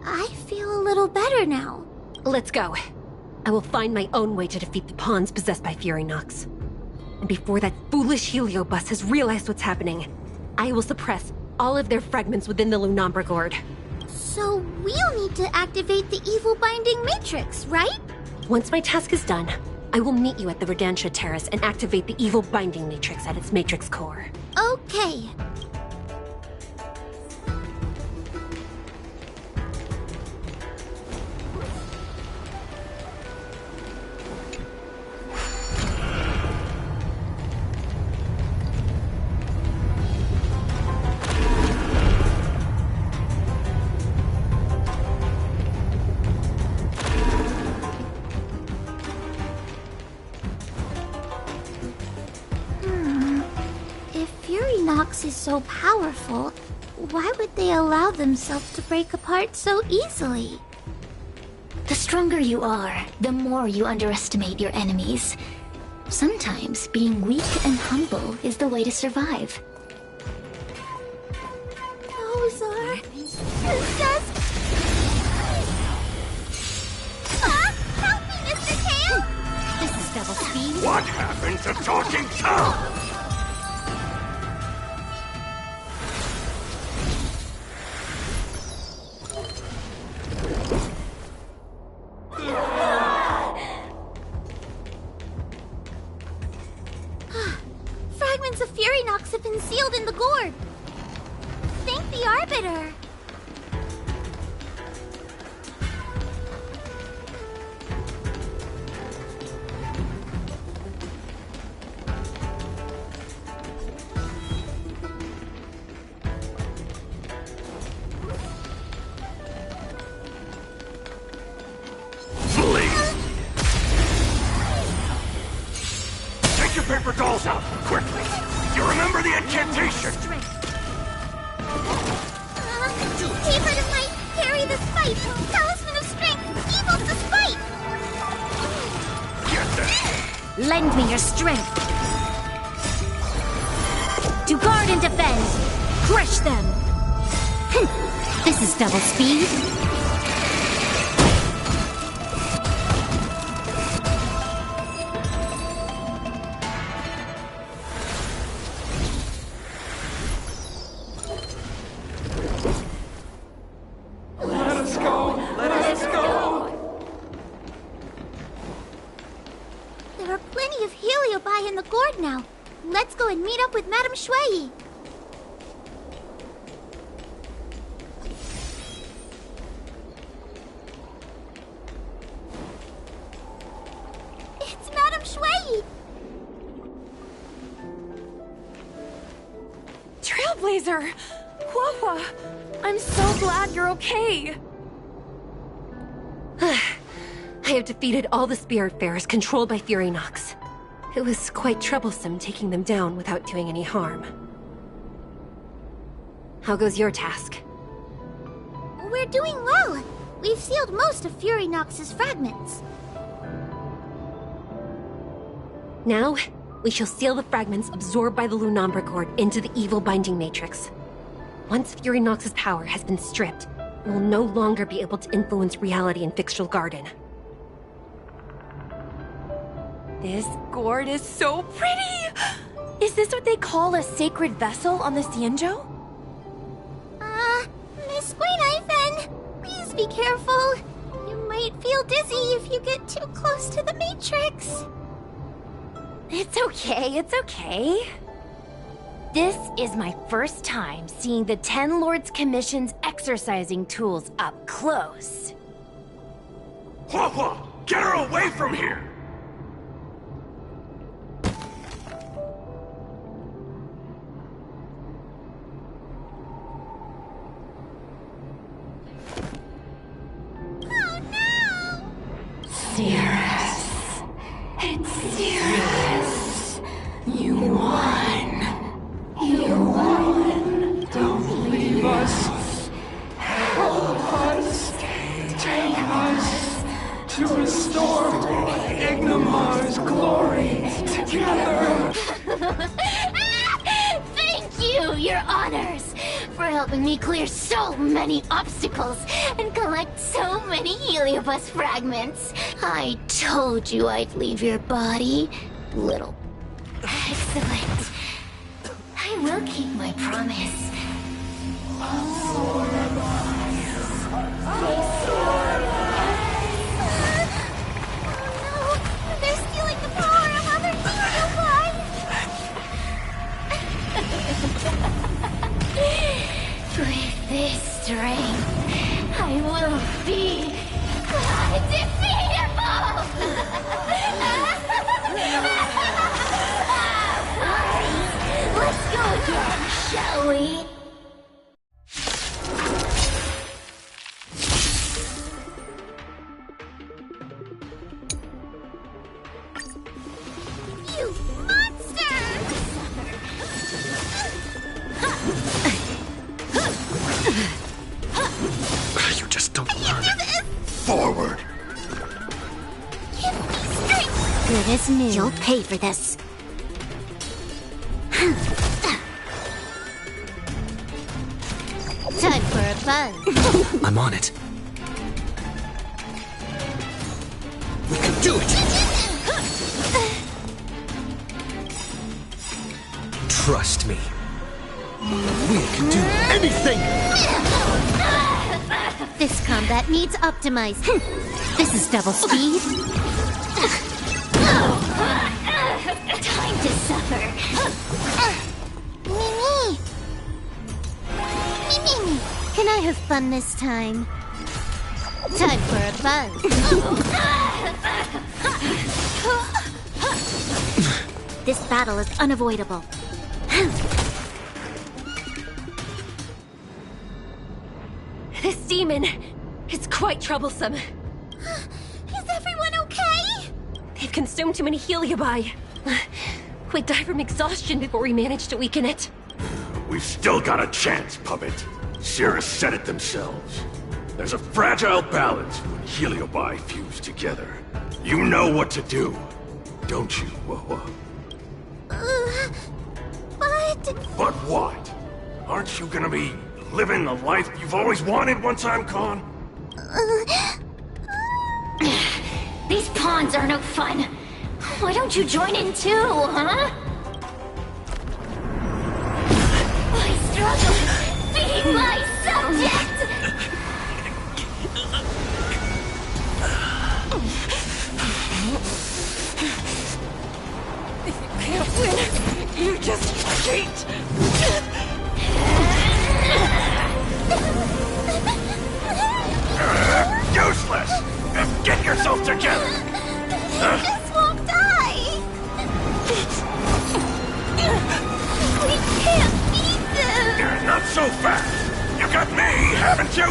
[SPEAKER 3] I feel a little better now.
[SPEAKER 12] Let's go. I will find my own way to defeat the pawns possessed by Furynox. And before that foolish Heliobus has realized what's happening, I will suppress all of their fragments within the Lunombra Gourd.
[SPEAKER 3] So we'll need to activate the evil binding matrix, right?
[SPEAKER 12] Once my task is done, I will meet you at the Redantia Terrace and activate the evil binding matrix at its matrix core.
[SPEAKER 3] Okay. Furynox is so powerful, why would they allow themselves to break apart so easily?
[SPEAKER 18] The stronger you are, the more you underestimate your enemies. Sometimes being weak and humble is the way to survive.
[SPEAKER 3] Those are just... help me, Mr. Tail!
[SPEAKER 18] This is double speed.
[SPEAKER 2] What happened to Talking Tom?
[SPEAKER 3] Fragments of Furynox have been sealed in the gourd. Thank the Arbiter.
[SPEAKER 2] paper dolls out, quickly! You remember the incantation?
[SPEAKER 3] Paper to might, carry the spite! Talisman of strength, evil to spite!
[SPEAKER 2] Get that!
[SPEAKER 13] Lend me your strength. To guard and defend. Crush them. This is double speed.
[SPEAKER 2] Let us go! Let us go!
[SPEAKER 3] There are plenty of heliobi in the gourd now. Let's go and meet up with Madame Shui. It's Madame Shui!
[SPEAKER 17] Trailblazer! Wawa! I'm so glad you're okay!
[SPEAKER 12] I have defeated all the Spiritfarers controlled by Fury Nox. It was quite troublesome taking them down without doing any harm. How goes your task?
[SPEAKER 3] We're doing well. We've sealed most of Fury Nox's fragments.
[SPEAKER 12] Now, we shall seal the fragments absorbed by the Lunombra Cord into the evil binding matrix. Once Fury Nox's power has been stripped, we will no longer be able to influence reality in Fixtral Garden.
[SPEAKER 17] This gourd is so pretty! Is this what they call a sacred vessel on the Xianzhou?
[SPEAKER 3] Miss Guinaifen, please be careful. You might feel dizzy if you get too close to the Matrix.
[SPEAKER 13] It's okay, it's okay. This is my first time seeing the Ten Lords Commission's exercising tools up close.
[SPEAKER 2] Hua Hua! Get her away from here!
[SPEAKER 18] Cirrus. It's Cirrus. You won. You won. Don't leave us. Help us. Take us to restore Ignimar's glory together.
[SPEAKER 1] Thank you, Your Honors, for helping me clear so many obstacles and collect so many Heliobus fragments. I told you I'd leave your body, little... Excellent. I will keep my promise.
[SPEAKER 3] No, they're stealing the power of other heliobi!
[SPEAKER 1] With this strength, I will be undefeatable! Let's go again, shall we?
[SPEAKER 3] You monster!
[SPEAKER 7] You just don't learn.
[SPEAKER 2] Forward!
[SPEAKER 3] Give me strength!
[SPEAKER 13] Good as new. You'll pay for this.
[SPEAKER 1] Time for a buzz.
[SPEAKER 7] I'm on it. We can do it! Trust me. We can do anything!
[SPEAKER 1] This combat needs optimized.
[SPEAKER 13] This is double speed.
[SPEAKER 1] Time to suffer.
[SPEAKER 3] Mimi! Mimi!
[SPEAKER 1] Can I have fun this time? Time for a buzz.
[SPEAKER 13] This battle is unavoidable.
[SPEAKER 12] This demon is quite troublesome.
[SPEAKER 3] Is everyone okay?
[SPEAKER 12] They've consumed too many heliobi. We'd die from exhaustion before we managed to weaken it.
[SPEAKER 2] We've still got a chance, Puppet. Cirrus said it themselves. There's a fragile balance when Heliobi fuse together. You know what to do, don't you, Wawa? But what? Aren't you gonna be living the life you've always wanted once I'm gone?
[SPEAKER 18] These pawns are no fun. Why don't you join in too, huh? I struggle being my subject!
[SPEAKER 17] If you can't win, you just cheat!
[SPEAKER 2] Useless! Get yourself together!
[SPEAKER 3] Just won't die! We can't beat them!
[SPEAKER 2] Not so fast! You got me, haven't you?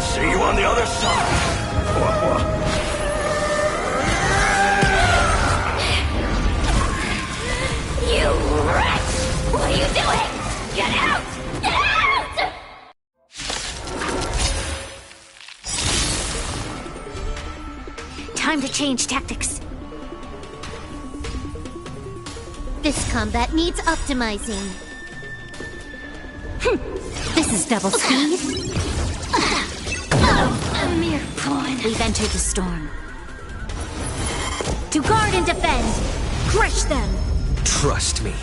[SPEAKER 2] See you on the other side!
[SPEAKER 18] You wretch! What are you doing? Get out! Get out!
[SPEAKER 3] Time to change tactics. This combat needs optimizing. This is double speed.
[SPEAKER 18] A mere pawn.
[SPEAKER 3] We've entered the storm. To guard and defend! Crush them!
[SPEAKER 7] Trust me.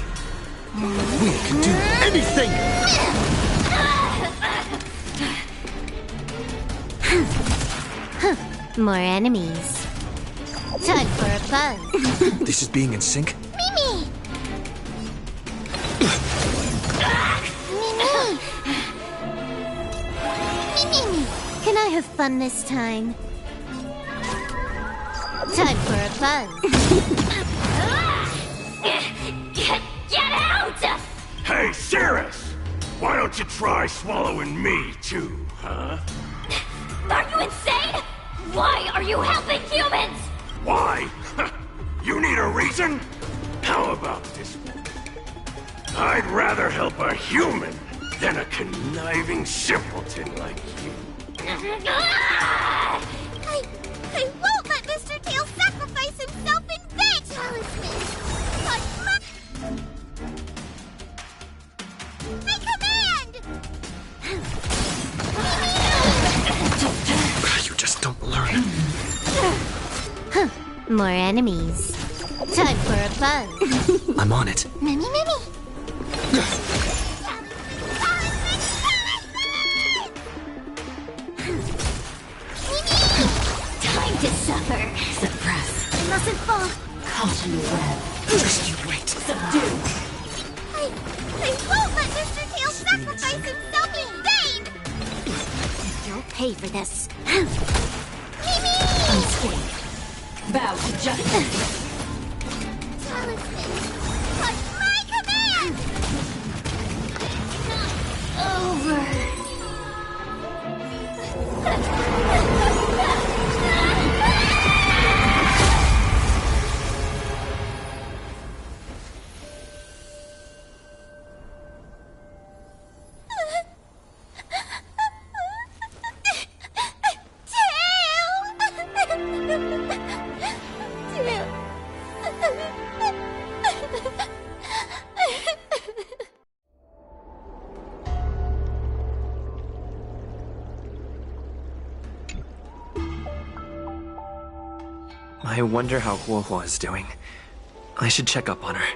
[SPEAKER 7] We can do anything!
[SPEAKER 3] More enemies. Time for a buzz.
[SPEAKER 7] This is being in sync?
[SPEAKER 3] Mimi! Mimi! Mimi! Can I have fun this time? Time for a buzz.
[SPEAKER 18] Get out!
[SPEAKER 2] Hey, Cirrus! Why don't you try swallowing me, too, huh?
[SPEAKER 18] Are you insane? Why are you helping humans?
[SPEAKER 2] Why? You need a reason? How about this one? I'd rather help a human than a conniving simpleton like you.
[SPEAKER 3] I won't let Mr. Tail sacrifice himself in vain! Talisman! I command!
[SPEAKER 7] You just don't learn.
[SPEAKER 3] More enemies. Time for a buzz.
[SPEAKER 7] I'm on it.
[SPEAKER 3] Mimi!
[SPEAKER 18] Time to suffer. Suppress.
[SPEAKER 3] I mustn't fall.
[SPEAKER 11] Caught in the web.
[SPEAKER 7] Just you wait.
[SPEAKER 11] Subdue.
[SPEAKER 3] I won't let Mr. Tail sacrifice himself in vain! You'll pay for this. Mimi!
[SPEAKER 11] Unscathed. Bow to justice.
[SPEAKER 3] Talisman! But my command!
[SPEAKER 18] Over.
[SPEAKER 14] I wonder how Huohuo is doing. I should check up on her.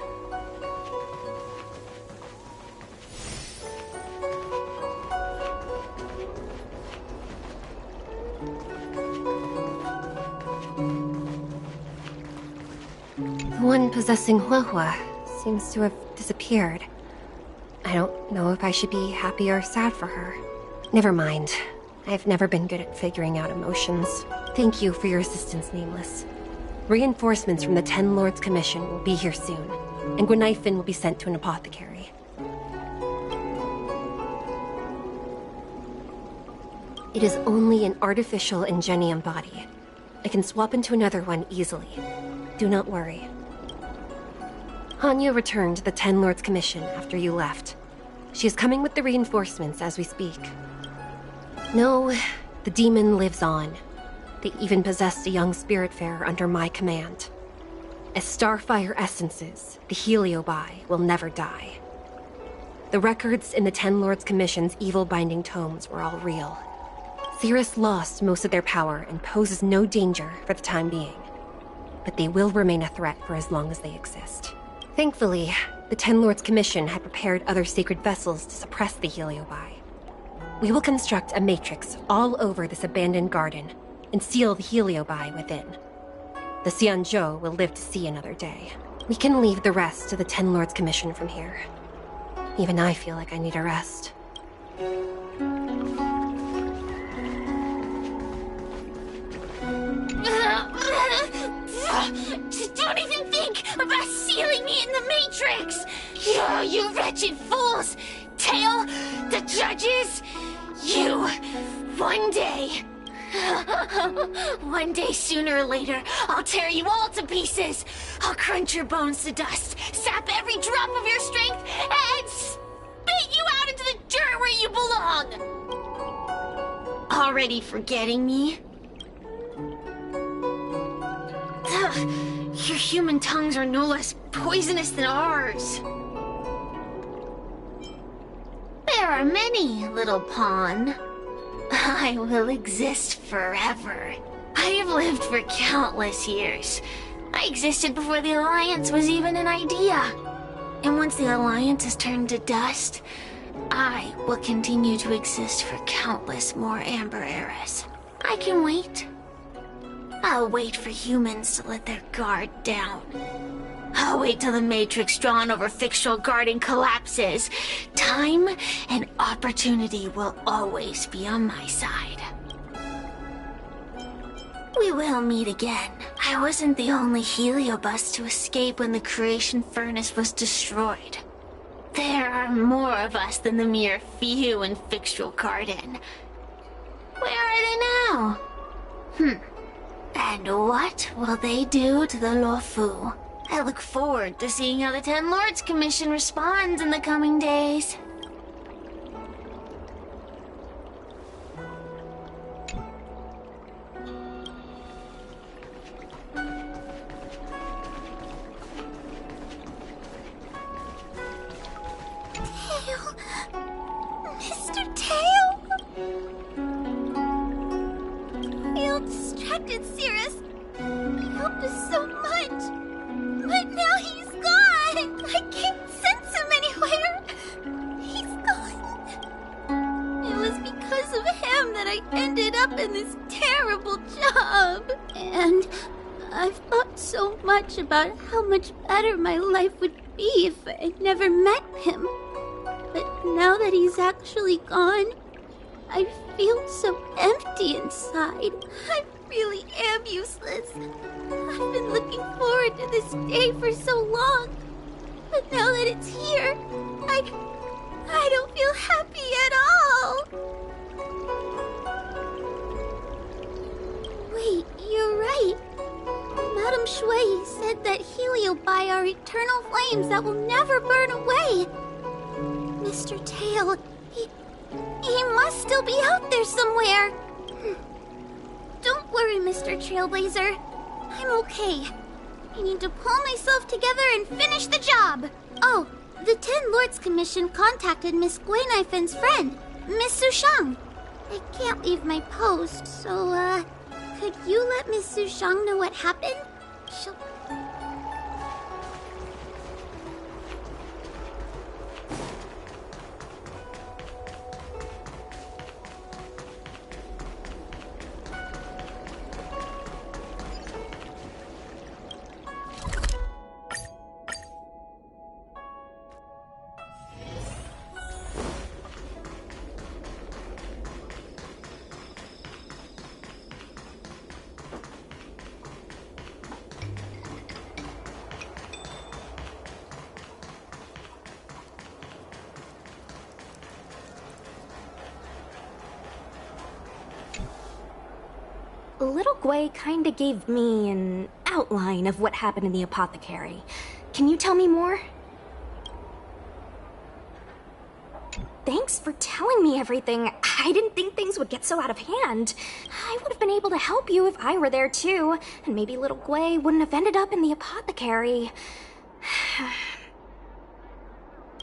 [SPEAKER 12] The one possessing Huohuo seems to have disappeared. I don't know if I should be happy or sad for her. Never mind. I've never been good at figuring out emotions. Thank you for your assistance, Nameless. Reinforcements from the Ten Lords Commission will be here soon. and Gwenifin will be sent to an apothecary. It is only an artificial ingenium body. I can swap into another one easily. Do not worry. Hanya returned to the Ten Lords Commission after you left. She is coming with the reinforcements as we speak. No, the demon lives on. They even possessed a young spiritfarer under my command. As Starfire essences, the Heliobi will never die. The records in the Ten Lords Commission's evil binding tomes were all real. Cirrus lost most of their power and poses no danger for the time being. But they will remain a threat for as long as they exist. Thankfully, the Ten Lords Commission had prepared other sacred vessels to suppress the Heliobi. We will construct a matrix all over this abandoned garden and seal the Heliobi within. The Xianzhou will live to see another day. We can leave the rest to the Ten Lords Commission from here. Even I feel like I need a rest.
[SPEAKER 1] Don't even think about sealing me in the Matrix! You wretched fools! Tail, the judges, you, one day... One day, sooner or later, I'll tear you all to pieces! I'll crunch your bones to dust, sap every drop of your strength, and spit you out into the dirt where you belong! Already forgetting me? Your human tongues are no less poisonous than ours. There are many, little pawn. I will exist forever. I have lived for countless years. I existed before the Alliance was even an idea. And once the Alliance is turned to dust, I will continue to exist for countless more Amber eras. I can wait. I'll wait for humans to let their guard down. I'll wait till the Matrix drawn over Fictional Garden collapses. Time and opportunity will always be on my side. We will meet again. I wasn't the only Heliobus to escape when the creation furnace was destroyed. There are more of us than the mere few in Fictional Garden. Where are they now? And what will they do to the Luofu? I look forward to seeing how the Ten Lords Commission responds in the coming days.
[SPEAKER 3] Tail? Mr. Tail? Tail distracted Cirrus. He helped us so much. But now he's gone! I can't sense him anywhere! He's gone! It was because of him that I ended up in this terrible job! And I've thought so much about how much better my life would be if I never met him. But now that he's actually gone, I feel so empty inside. I really am useless. I've been looking forward to this day for so long. But now that it's here, I don't feel happy at all. Wait, you're right. Madame Shui said that Heliobi are eternal flames that will never burn away. Mr. Tail, he must still be out there somewhere. Don't worry, Mr. Trailblazer. I'm okay. I need to pull myself together and finish the job. Oh, the Ten Lords Commission contacted Miss Guinaifin's friend, Miss Sushang. I can't leave my post, so, could you let Miss Sushang know what happened? She'll...
[SPEAKER 10] Little Gwei kinda gave me an outline of what happened in the apothecary. Can you tell me more? Thanks for telling me everything. I didn't think things would get so out of hand. I would have been able to help you if I were there too, and maybe little Gwei wouldn't have ended up in the apothecary.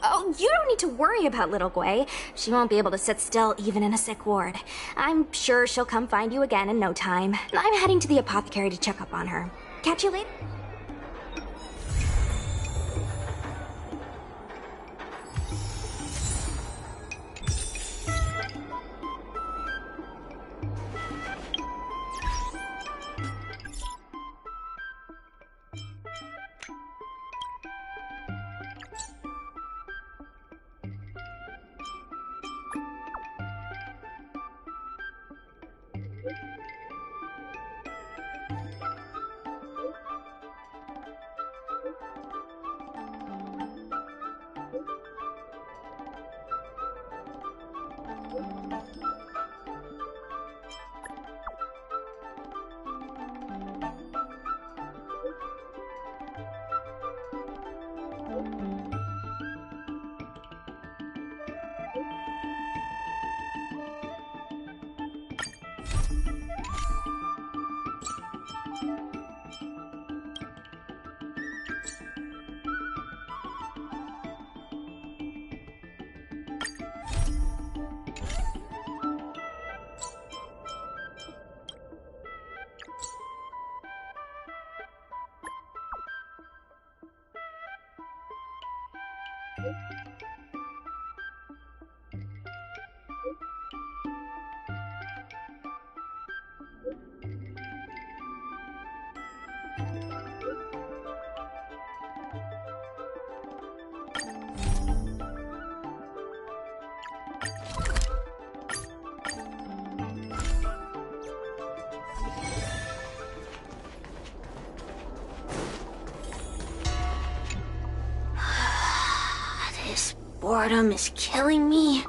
[SPEAKER 10] Oh, you don't need to worry about little Gwei. She won't be able to sit still even in a sick ward. I'm sure she'll come find you again in no time. I'm heading to the apothecary to check up on her. Catch you later.
[SPEAKER 18] Boredom is killing me.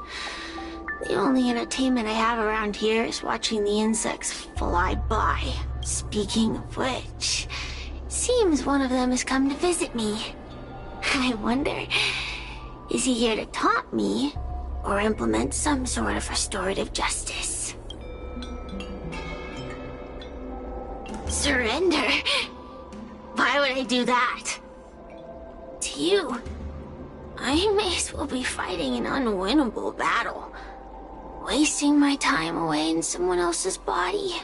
[SPEAKER 18] The only entertainment I have around here is watching the insects fly by. Speaking of which, seems one of them has come to visit me. I wonder, is he here to taunt me or implement some sort of restorative justice? Surrender? Why would I do that? To you, I may as well be fighting an unwinnable battle, wasting my time away in someone else's body.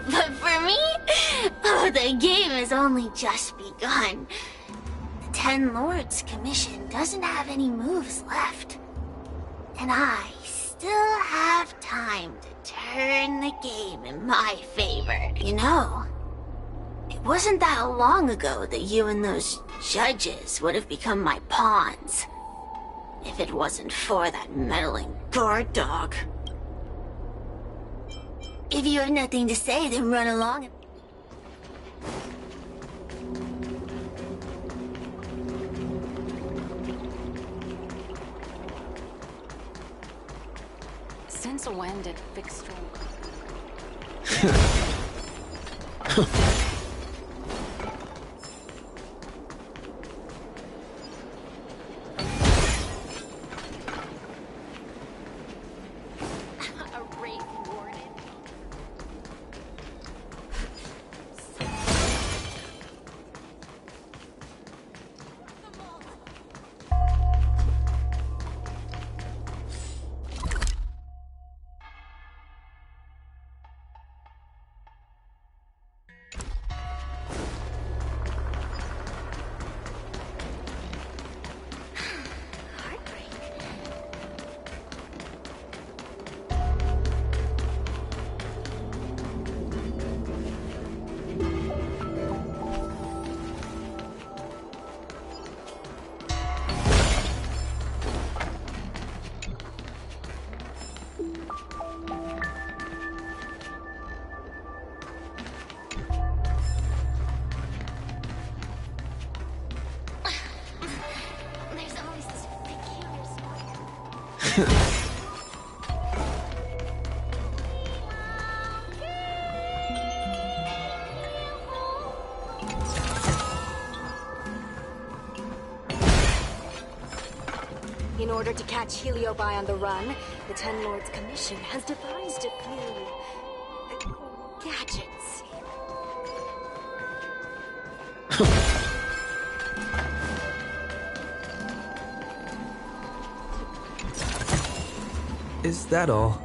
[SPEAKER 18] But for me, the game has only just begun. The Ten Lords Commission doesn't have any moves left, and I still have time to turn the game in my favor. You know, it wasn't that long ago that you and those judges would have become my pawns, if it wasn't for that meddling guard dog. If you have nothing to say, then run along.
[SPEAKER 9] Since when did fixed
[SPEAKER 10] order to catch Heliobi on the run, the Ten Lords Commission has devised a few gadgets.
[SPEAKER 7] Is that all?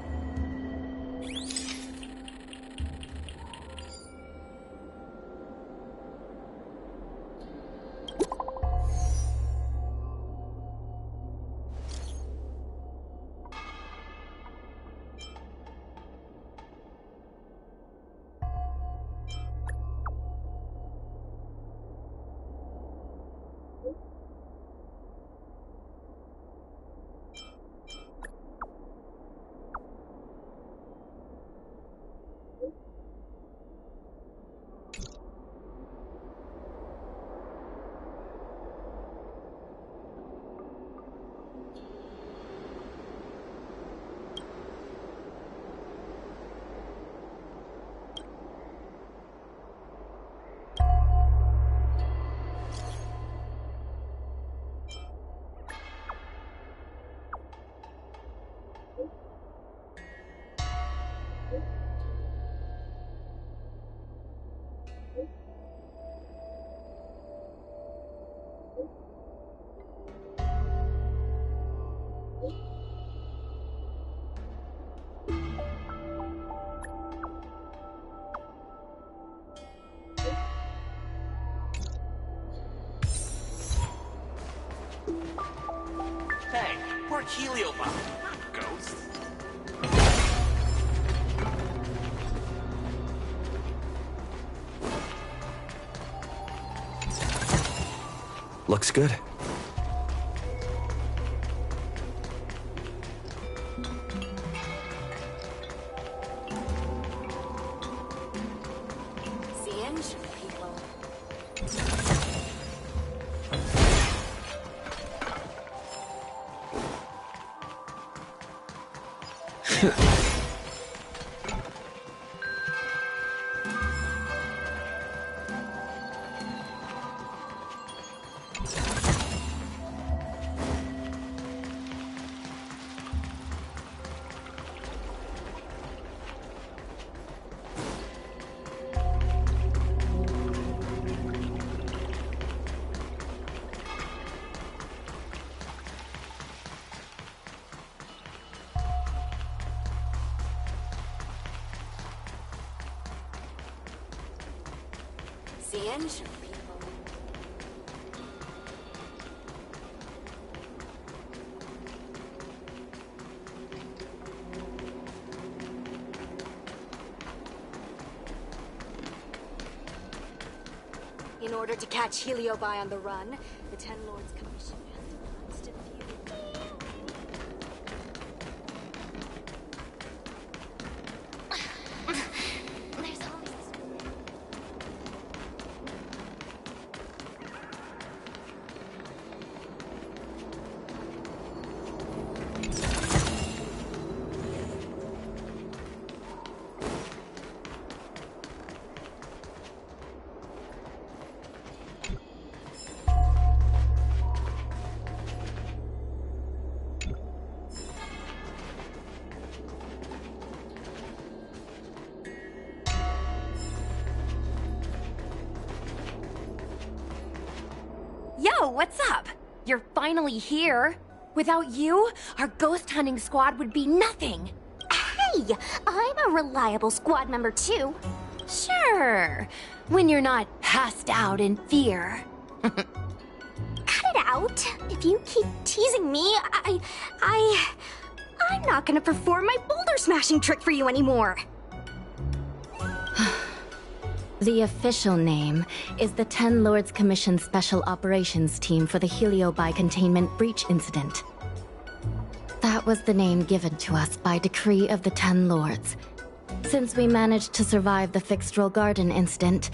[SPEAKER 11] Hey, poor Heliobot. Ghost.
[SPEAKER 7] Looks good.
[SPEAKER 10] The engine people. The engine people. In order to catch Heliobi on the run, the Ten Lords Commission has devised a few.
[SPEAKER 17] Yo, what's up? You're finally here. Without you, our ghost hunting squad would be nothing.
[SPEAKER 3] Hey, I'm a reliable squad member too.
[SPEAKER 17] Sure, when you're not passed out in fear.
[SPEAKER 3] Cut it out. If you keep teasing me, I'm not gonna perform my boulder smashing trick for you anymore.
[SPEAKER 9] The official name is the Ten Lords Commission Special Operations Team for the Heliobi Containment Breach Incident. That was the name given to us by decree of the Ten Lords. Since we managed to survive the Fixed-Roll Garden incident,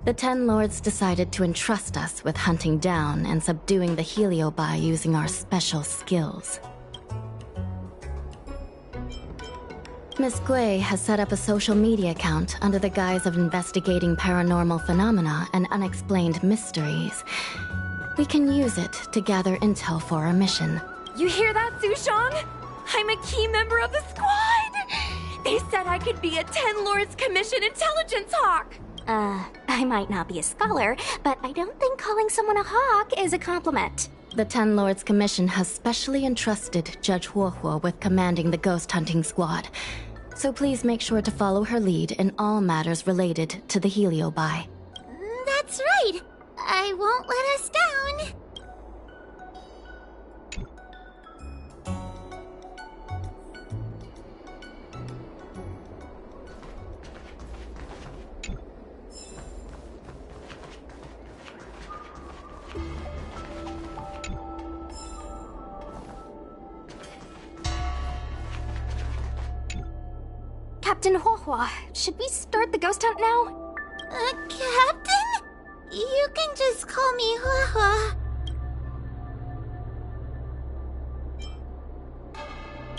[SPEAKER 9] the Ten Lords decided to entrust us with hunting down and subduing the Heliobi using our special skills. Miss Gui has set up a social media account under the guise of investigating paranormal phenomena and unexplained mysteries. We can use it to gather intel for our mission.
[SPEAKER 17] You hear that, Sushong? I'm a key member of the squad! They said I could be a Ten Lords Commission intelligence hawk!
[SPEAKER 16] I might not be a scholar, but I don't think calling someone a hawk is a compliment.
[SPEAKER 9] The Ten Lords Commission has specially entrusted Judge Huohuo with commanding the ghost hunting squad. So please make sure to follow her lead in all matters related to the Heliobi.
[SPEAKER 3] That's right! I won't let us down!
[SPEAKER 16] Captain Huohua, should we start the ghost hunt now?
[SPEAKER 3] Captain? You can just call me Huohua.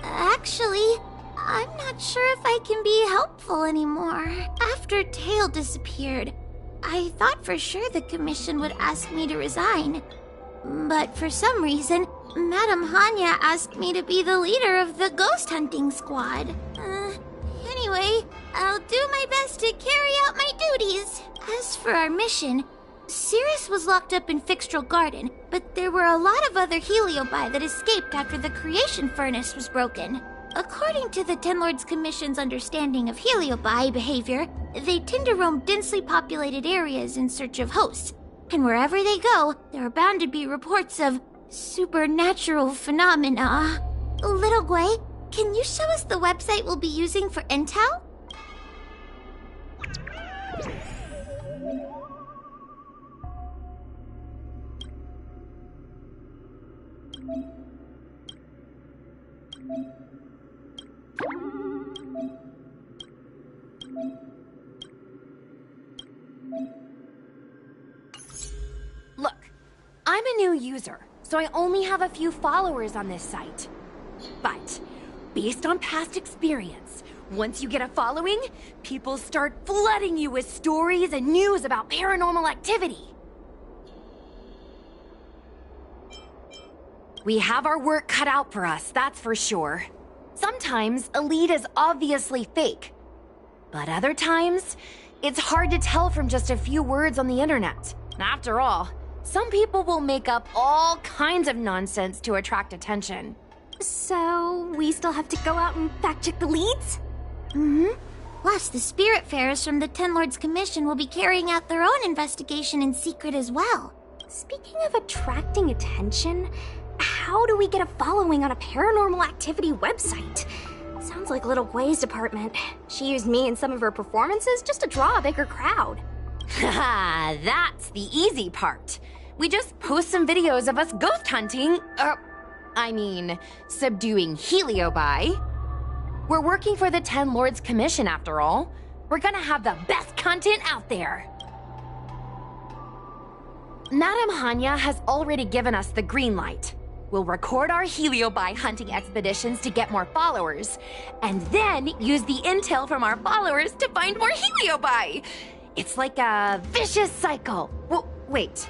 [SPEAKER 3] Actually, I'm not sure if I can be helpful anymore. After Tail disappeared, I thought for sure the commission would ask me to resign. But for some reason, Madame Hanya asked me to be the leader of the ghost hunting squad. Anyway, I'll do my best to carry out my duties. As for our mission, Cirrus was locked up in Fixtral Garden, but there were a lot of other Heliobi that escaped after the creation furnace was broken. According to the Ten Lords Commission's understanding of Heliobi behavior, they tend to roam densely populated areas in search of hosts. And wherever they go, there are bound to be reports of supernatural phenomena. Little Gwei, can you show us the website we'll be using for intel?
[SPEAKER 17] Look, I'm a new user, so I only have a few followers on this site. But based on past experience, once you get a following, people start flooding you with stories and news about paranormal activity. We have our work cut out for us, that's for sure. Sometimes a lead is obviously fake. But other times, it's hard to tell from just a few words on the internet. After all, some people will make up all kinds of nonsense to attract attention.
[SPEAKER 16] So, we still have to go out and fact-check the leads?
[SPEAKER 3] Mm-hmm. Plus, the Spiritfarers from the Ten Lords Commission will be carrying out their own investigation in secret as well.
[SPEAKER 16] Speaking of attracting attention, how do we get a following on a paranormal activity website? Sounds like Little Gwei's department. She used me in some of her performances just to draw a bigger crowd.
[SPEAKER 17] Haha, that's the easy part. We just post some videos of us ghost hunting, subduing Heliobi. We're working for the Ten Lords Commission after all. We're gonna have the best content out there. Madame Hanya has already given us the green light. We'll record our Heliobi hunting expeditions to get more followers, and then use the intel from our followers to find more Heliobi. It's like a vicious cycle. Wait,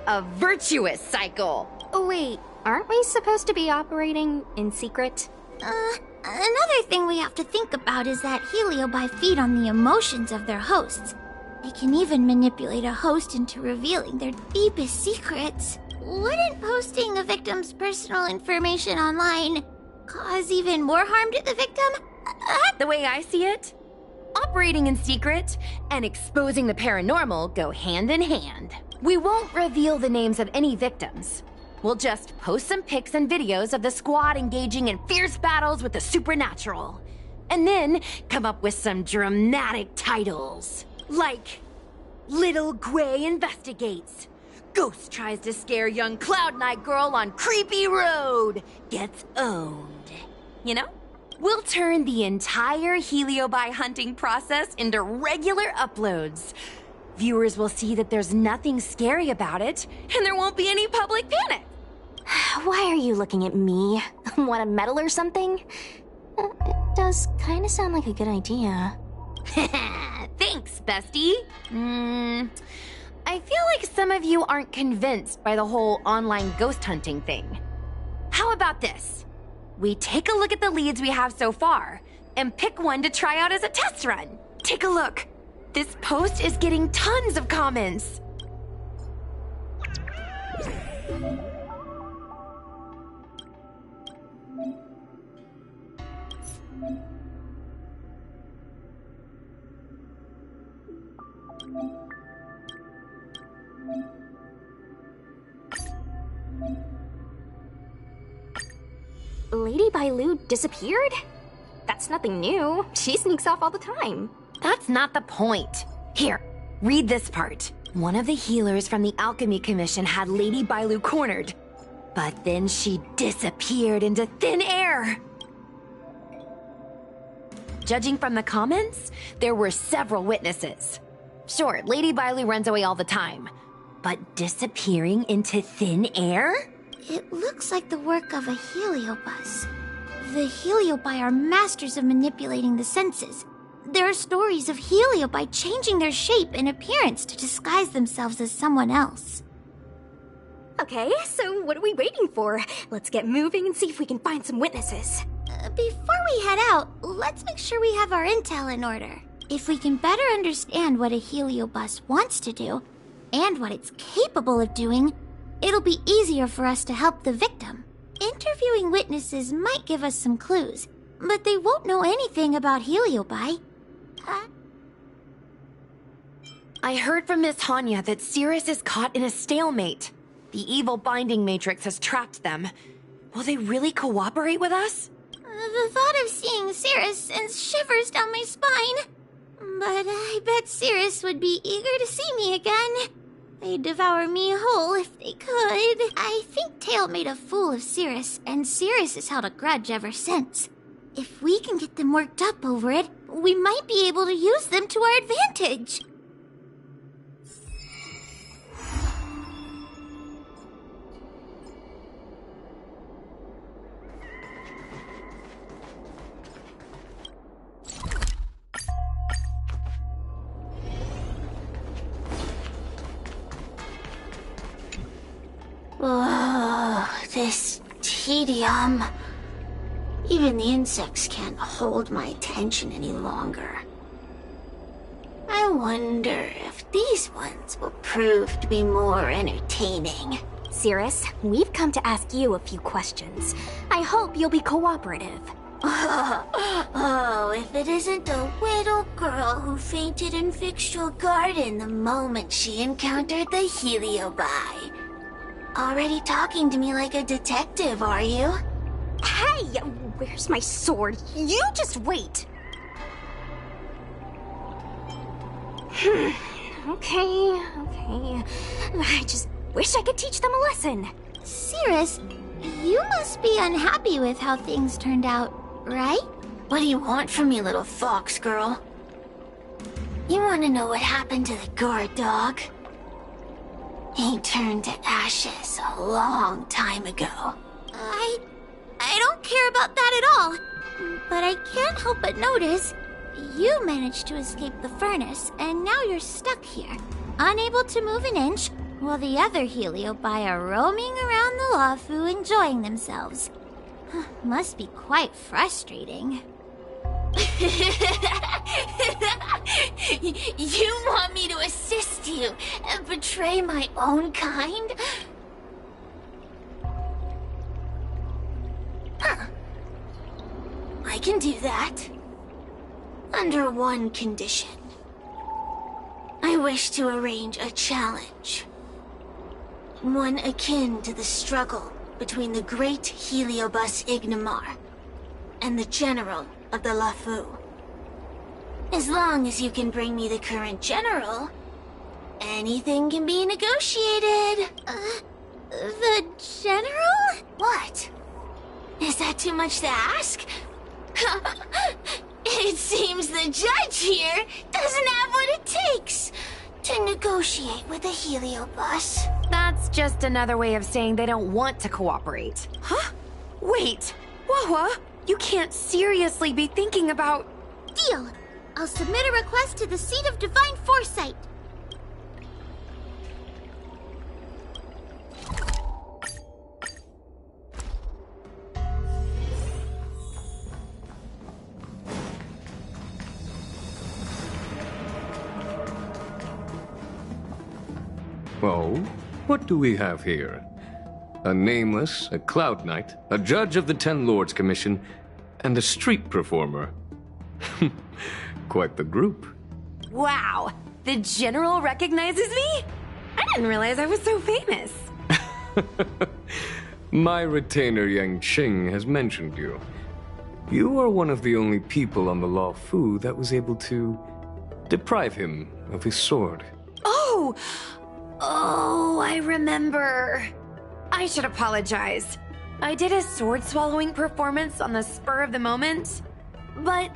[SPEAKER 17] a virtuous cycle.
[SPEAKER 16] Oh, wait, aren't we supposed to be operating in secret?
[SPEAKER 3] Another thing we have to think about is that Heliobi feed on the emotions of their hosts. They can even manipulate a host into revealing their deepest secrets. Wouldn't posting a victim's personal information online cause even more harm to the victim?
[SPEAKER 17] The way I see it, operating in secret and exposing the paranormal go hand in hand. We won't reveal the names of any victims. We'll just post some pics and videos of the squad engaging in fierce battles with the supernatural. And then come up with some dramatic titles. Like, Little Gwei Investigates. Ghost tries to scare young Cloud Knight girl on creepy road. Gets owned. You know? We'll turn the entire Heliobi hunting process into regular uploads. Viewers will see that there's nothing scary about it, and there won't be any public panic.
[SPEAKER 16] Why are you looking at me? Want a medal or something? It does kind of sound like a good idea.
[SPEAKER 17] Thanks, bestie. I feel like some of you aren't convinced by the whole online ghost hunting thing. How
[SPEAKER 13] How about this? We take a look at the leads we have so far and pick one to try out as a test run. Take a look. This post is getting tons of comments.
[SPEAKER 16] Lady Bailu disappeared? That's nothing new. She sneaks off all the time.
[SPEAKER 13] That's not the point. Here, read this part. One of the healers from the Alchemy Commission had Lady Bailu cornered, but then she disappeared into thin air. Judging from the comments, there were several witnesses. Sure, Lady Bailu runs away all the time, but disappearing into thin air?
[SPEAKER 3] It looks like the work of a heliobus. The heliobi are masters of manipulating the senses. There are stories of heliobi changing their shape and appearance to disguise themselves as someone else.
[SPEAKER 16] Okay, so what are we waiting for? Let's get moving and see if we can find some witnesses.
[SPEAKER 3] Before we head out, let's make sure we have our intel in order. If we can better understand what a heliobus wants to do, and what it's capable of doing, it'll be easier for us to help the victim. Interviewing witnesses might give us some clues, but they won't know anything about heliobi.
[SPEAKER 13] I heard from Miss Hanya that Cirrus is caught in a stalemate. The evil binding matrix has trapped them. Will they really cooperate with us?
[SPEAKER 3] The thought of seeing Cirrus sends shivers down my spine. But I bet Cirrus would be eager to see me again. They'd devour me whole if they could. I think Tail made a fool of Cirrus, and Cirrus has held a grudge ever since. If we can get them worked up over it, we might be able to use them to our advantage. Oh, this tedium. Even the insects can't hold my attention any longer. I wonder if these ones will prove to be more entertaining.
[SPEAKER 16] Cirrus, we've come to ask you a few questions. I hope you'll be cooperative.
[SPEAKER 3] Oh, if it isn't the little girl who fainted in Victual Garden the moment she encountered the heliobi. Already talking to me like a detective, are you?
[SPEAKER 16] Hey, where's my sword? You just wait. Okay. I just wish I could teach them a lesson.
[SPEAKER 3] Cirrus, you must be unhappy with how things turned out, right? What do you want from me, little fox girl? You want to know what happened to the guard dog? He turned to ashes a long time ago. I don't care about that at all. But I can't help but notice you managed to escape the furnace, and now you're stuck here, unable to move an inch, while the other heliobi are roaming around the Lafu enjoying themselves. Must be quite frustrating. You want me to assist you and betray my own kind? Huh. I can do that. Under one condition. I wish to arrange a challenge. One akin to the struggle between the great Heliobus Ignamar and the general of the Lafu. As long as you can bring me the current general, anything can be negotiated. The general? What? Is that too much to ask? It seems the judge here doesn't have what it takes to negotiate with the Heliobus.
[SPEAKER 13] That's just another way of saying they don't want to cooperate. Huh? Wait, Wawa, you can't seriously be thinking about...
[SPEAKER 3] Deal! I'll submit a request to the Seat of Divine Foresight.
[SPEAKER 19] Oh, what do we have here? A nameless, a cloud knight, a judge of the Ten Lords Commission, and a street performer. Quite the group.
[SPEAKER 10] Wow, the General recognizes me? I didn't realize I was so famous.
[SPEAKER 19] My retainer Yang Qing has mentioned you. You are one of the only people on the Law Fu that was able to deprive him of his sword.
[SPEAKER 10] Oh, I remember. I should apologize. I did a sword-swallowing performance on the spur of the moment, but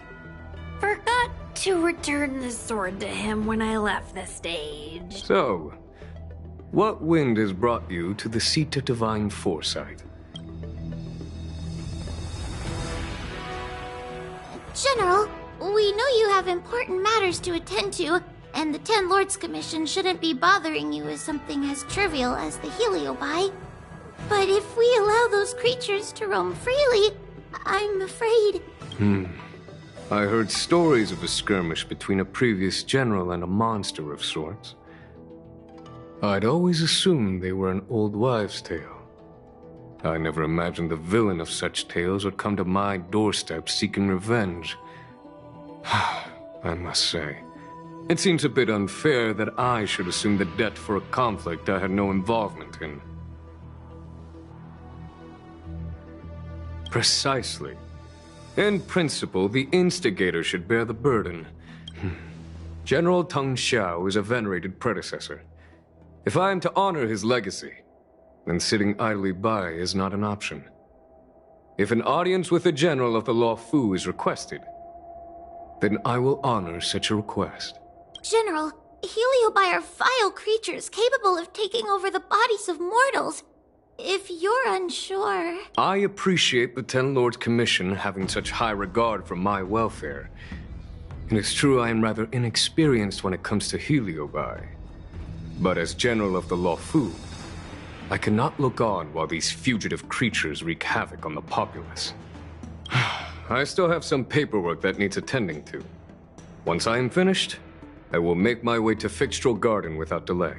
[SPEAKER 10] forgot to return the sword to him when I left the stage.
[SPEAKER 19] So, what wind has brought you to the seat of divine foresight?
[SPEAKER 1] General, we know you have important matters to attend to, and the Ten Lords Commission shouldn't be bothering you with something as trivial as the Heliobi. But if we allow those creatures to roam freely, I'm afraid...
[SPEAKER 19] I heard stories of a skirmish between a previous general and a monster of sorts. I'd always assumed they were an old wives' tale. I never imagined the villain of such tales would come to my doorstep seeking revenge. I must say, it seems a bit unfair that I should assume the debt for a conflict I had no involvement in. Precisely. In principle, the instigator should bear the burden. General Teng Xiao is a venerated predecessor. If I am to honor his legacy, then sitting idly by is not an option. If an audience with the General of the Law Fu is requested, then I will honor such a request.
[SPEAKER 1] General, Heliobi are vile creatures capable of taking over the bodies of mortals. If you're unsure...
[SPEAKER 19] I appreciate the Ten Lords Commission having such high regard for my welfare. It is true I am rather inexperienced when it comes to Heliobi. But as General of the Law Fu, I cannot look on while these fugitive creatures wreak havoc on the populace. I still have some paperwork that needs attending to. Once I am finished, I will make my way to Fixtral Garden without delay.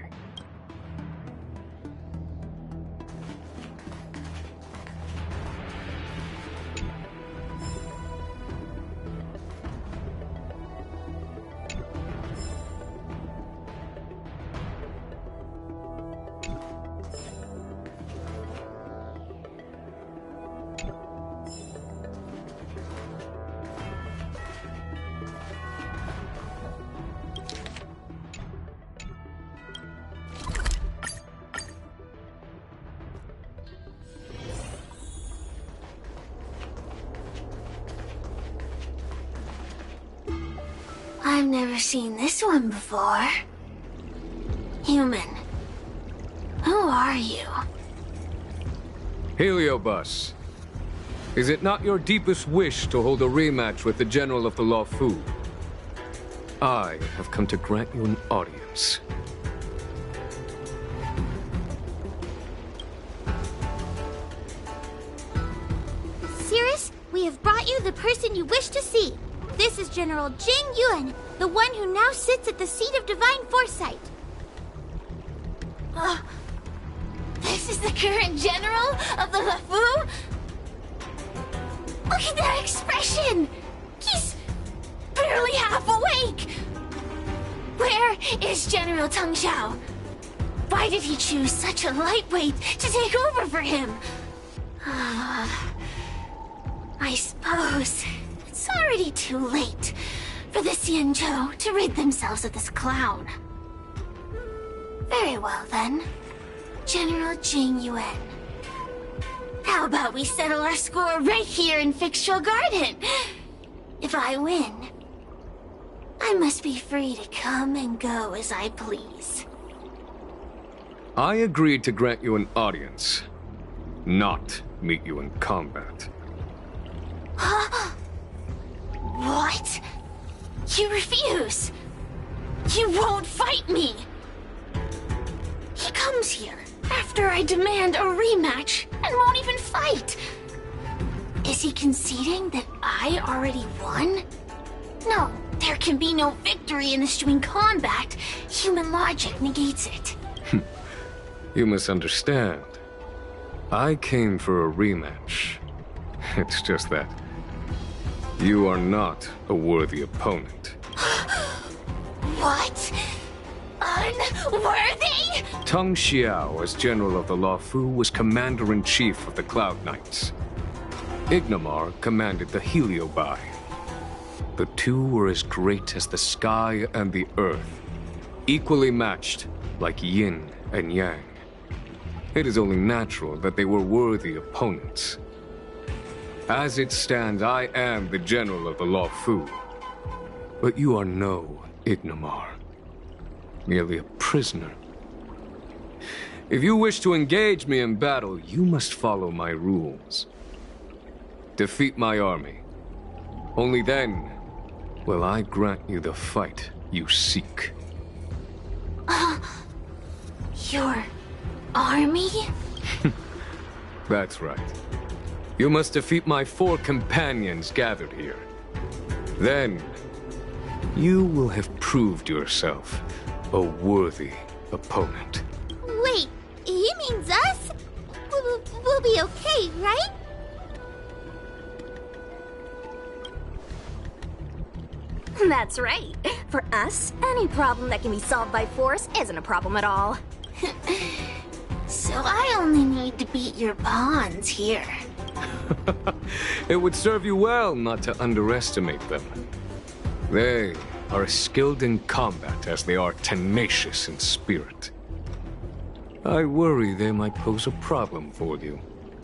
[SPEAKER 1] I've never seen this one before. Human. Who are you?
[SPEAKER 19] Heliobus, is it not your deepest wish to hold a rematch with the General of the Law Fu? I have come to grant you an audience.
[SPEAKER 1] Cirrus, we have brought you the person you wish to see. This is General Jing Yuan, the one who now sits at the seat of divine foresight. This is the current general of the LeFou? Look at that expression! He's barely half awake! Where is General Teng Xiao? Why did he choose such a lightweight to take over for him? I suppose it's already too late for the Xianzhou to rid themselves of this clown. Very well then, General Jing Yuan. How about we settle our score right here in Fixtral Garden? If I win, I must be free to come and go as I please.
[SPEAKER 19] I agreed to grant you an audience, not meet you in combat.
[SPEAKER 1] What? You refuse? You won't fight me? He comes here after I demand a rematch and won't even fight. Is he conceding that I already won? No, there can be no victory in this string combat. Human logic negates it.
[SPEAKER 19] You misunderstand. I came for a rematch. It's just that you are not a worthy opponent.
[SPEAKER 1] What? Unworthy?
[SPEAKER 19] Tang Xiao, as General of the Luofu, was Commander-in-Chief of the Cloud Knights. Ignamar commanded the Heliobai. The two were as great as the sky and the earth, equally matched like yin and yang. It is only natural that they were worthy opponents. As it stands, I am the General of the Luofu. But you are no Ignamar. Merely a prisoner. If you wish to engage me in battle, you must follow my rules. Defeat my army. Only then will I grant you the fight you seek.
[SPEAKER 1] Your army?
[SPEAKER 19] That's right. You must defeat my 4 companions gathered here. Then, you will have proved yourself a worthy opponent.
[SPEAKER 3] Wait, he means us? We'll be okay, right?
[SPEAKER 16] That's right. For us, any problem that can be solved by force isn't a problem at all.
[SPEAKER 18] So I only need to beat your pawns here.
[SPEAKER 19] It would serve you well not to underestimate them. They are as skilled in combat as they are tenacious in spirit. I worry they might pose a problem for you.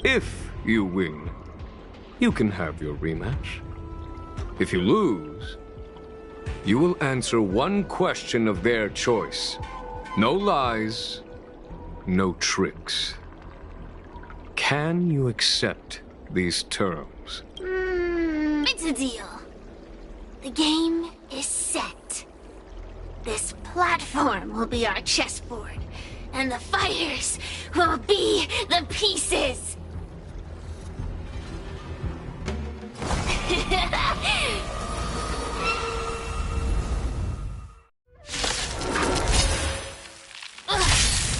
[SPEAKER 19] If you win, you can have your rematch. If you lose, you will answer one question of their choice. No lies, no tricks. Can you accept these terms?
[SPEAKER 18] It's a deal. The game is set. This platform will be our chessboard, and the fighters will be the pieces.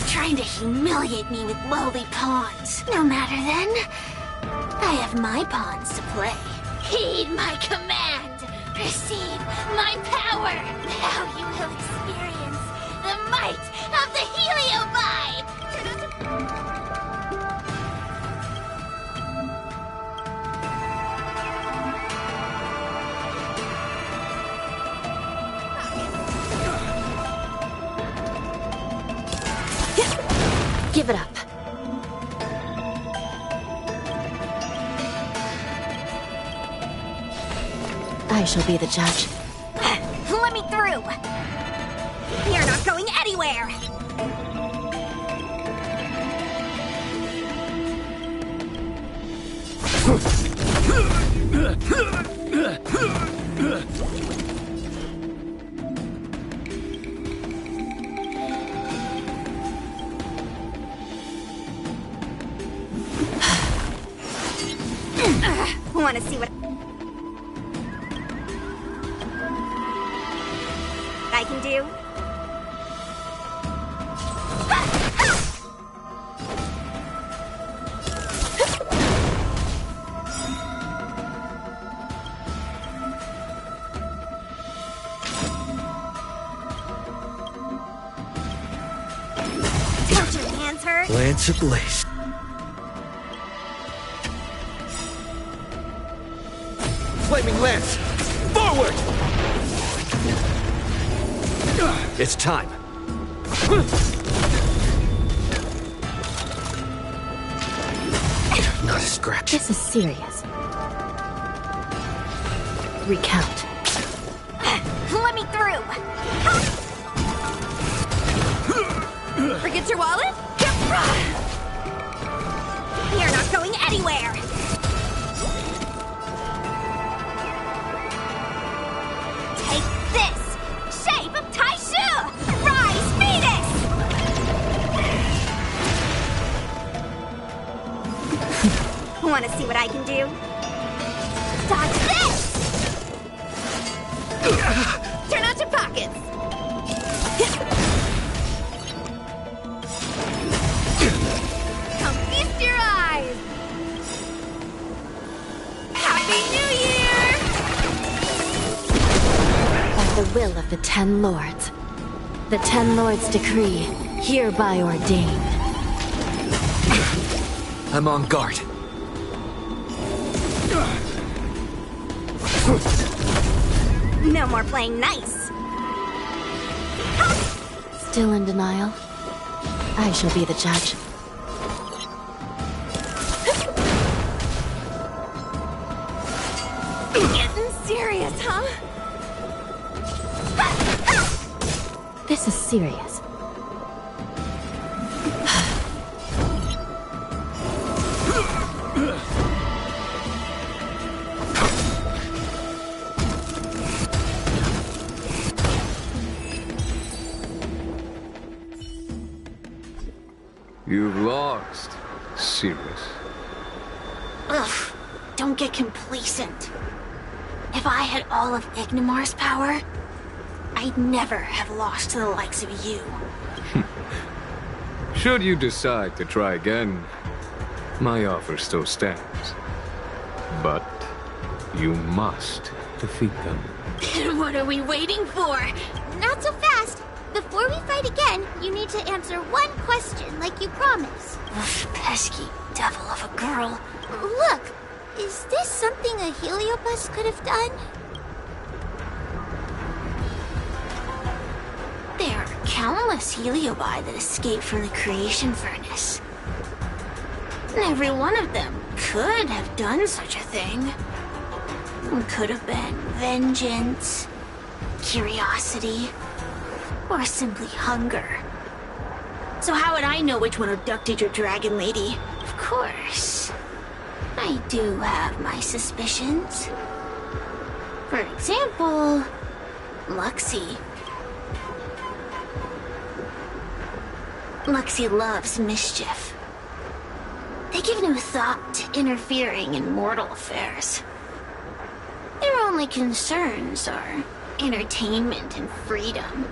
[SPEAKER 18] Trying to humiliate me with lowly pawns. No matter then. I have my pawns to play. Heed my command. Receive my power. Now you will experience the might of the Heliobai.
[SPEAKER 12] Give it up. I shall be the judge.
[SPEAKER 16] Let me through! You're not going anywhere! Want to see what I can do? Don't your hands hurt?
[SPEAKER 7] Lance ablaze. Flaming Lance! Forward! It's time. Not a scratch.
[SPEAKER 12] This is serious. Recount.
[SPEAKER 16] Let me through! Forget your wallet? You're not going anywhere! Take this! Shape of Taishu! Rise, Venus! Want to see what I can do? Dodge this! Turn out your pockets!
[SPEAKER 20] will of the Ten Lords. The Ten Lords' decree, hereby ordained.
[SPEAKER 7] I'm on guard.
[SPEAKER 16] No more playing nice.
[SPEAKER 20] Still in denial? I shall be the judge.
[SPEAKER 16] Getting serious, huh?
[SPEAKER 20] This is serious.
[SPEAKER 19] You've lost. Serious.
[SPEAKER 1] Ugh, don't get complacent. If I had all of Ignimar's power, I'd never have lost to the likes of you.
[SPEAKER 19] Should you decide to try again, my offer still stands. But you must defeat them.
[SPEAKER 1] What are we waiting for?
[SPEAKER 3] Not so fast. Before we fight again, you need to answer one question like you promised.
[SPEAKER 1] Ugh, pesky devil of a girl.
[SPEAKER 3] Look, is this something a Heliobus could have done?
[SPEAKER 1] There are countless Heliobi that escaped from the creation furnace. Every one of them could have done such a thing. Could have been vengeance, curiosity, or simply hunger. So how would I know which one abducted your dragon lady? Of course, I do have my suspicions. For example, Luxie. Luxie loves mischief. They give no thought to interfering in mortal affairs. Their only concerns are entertainment and freedom.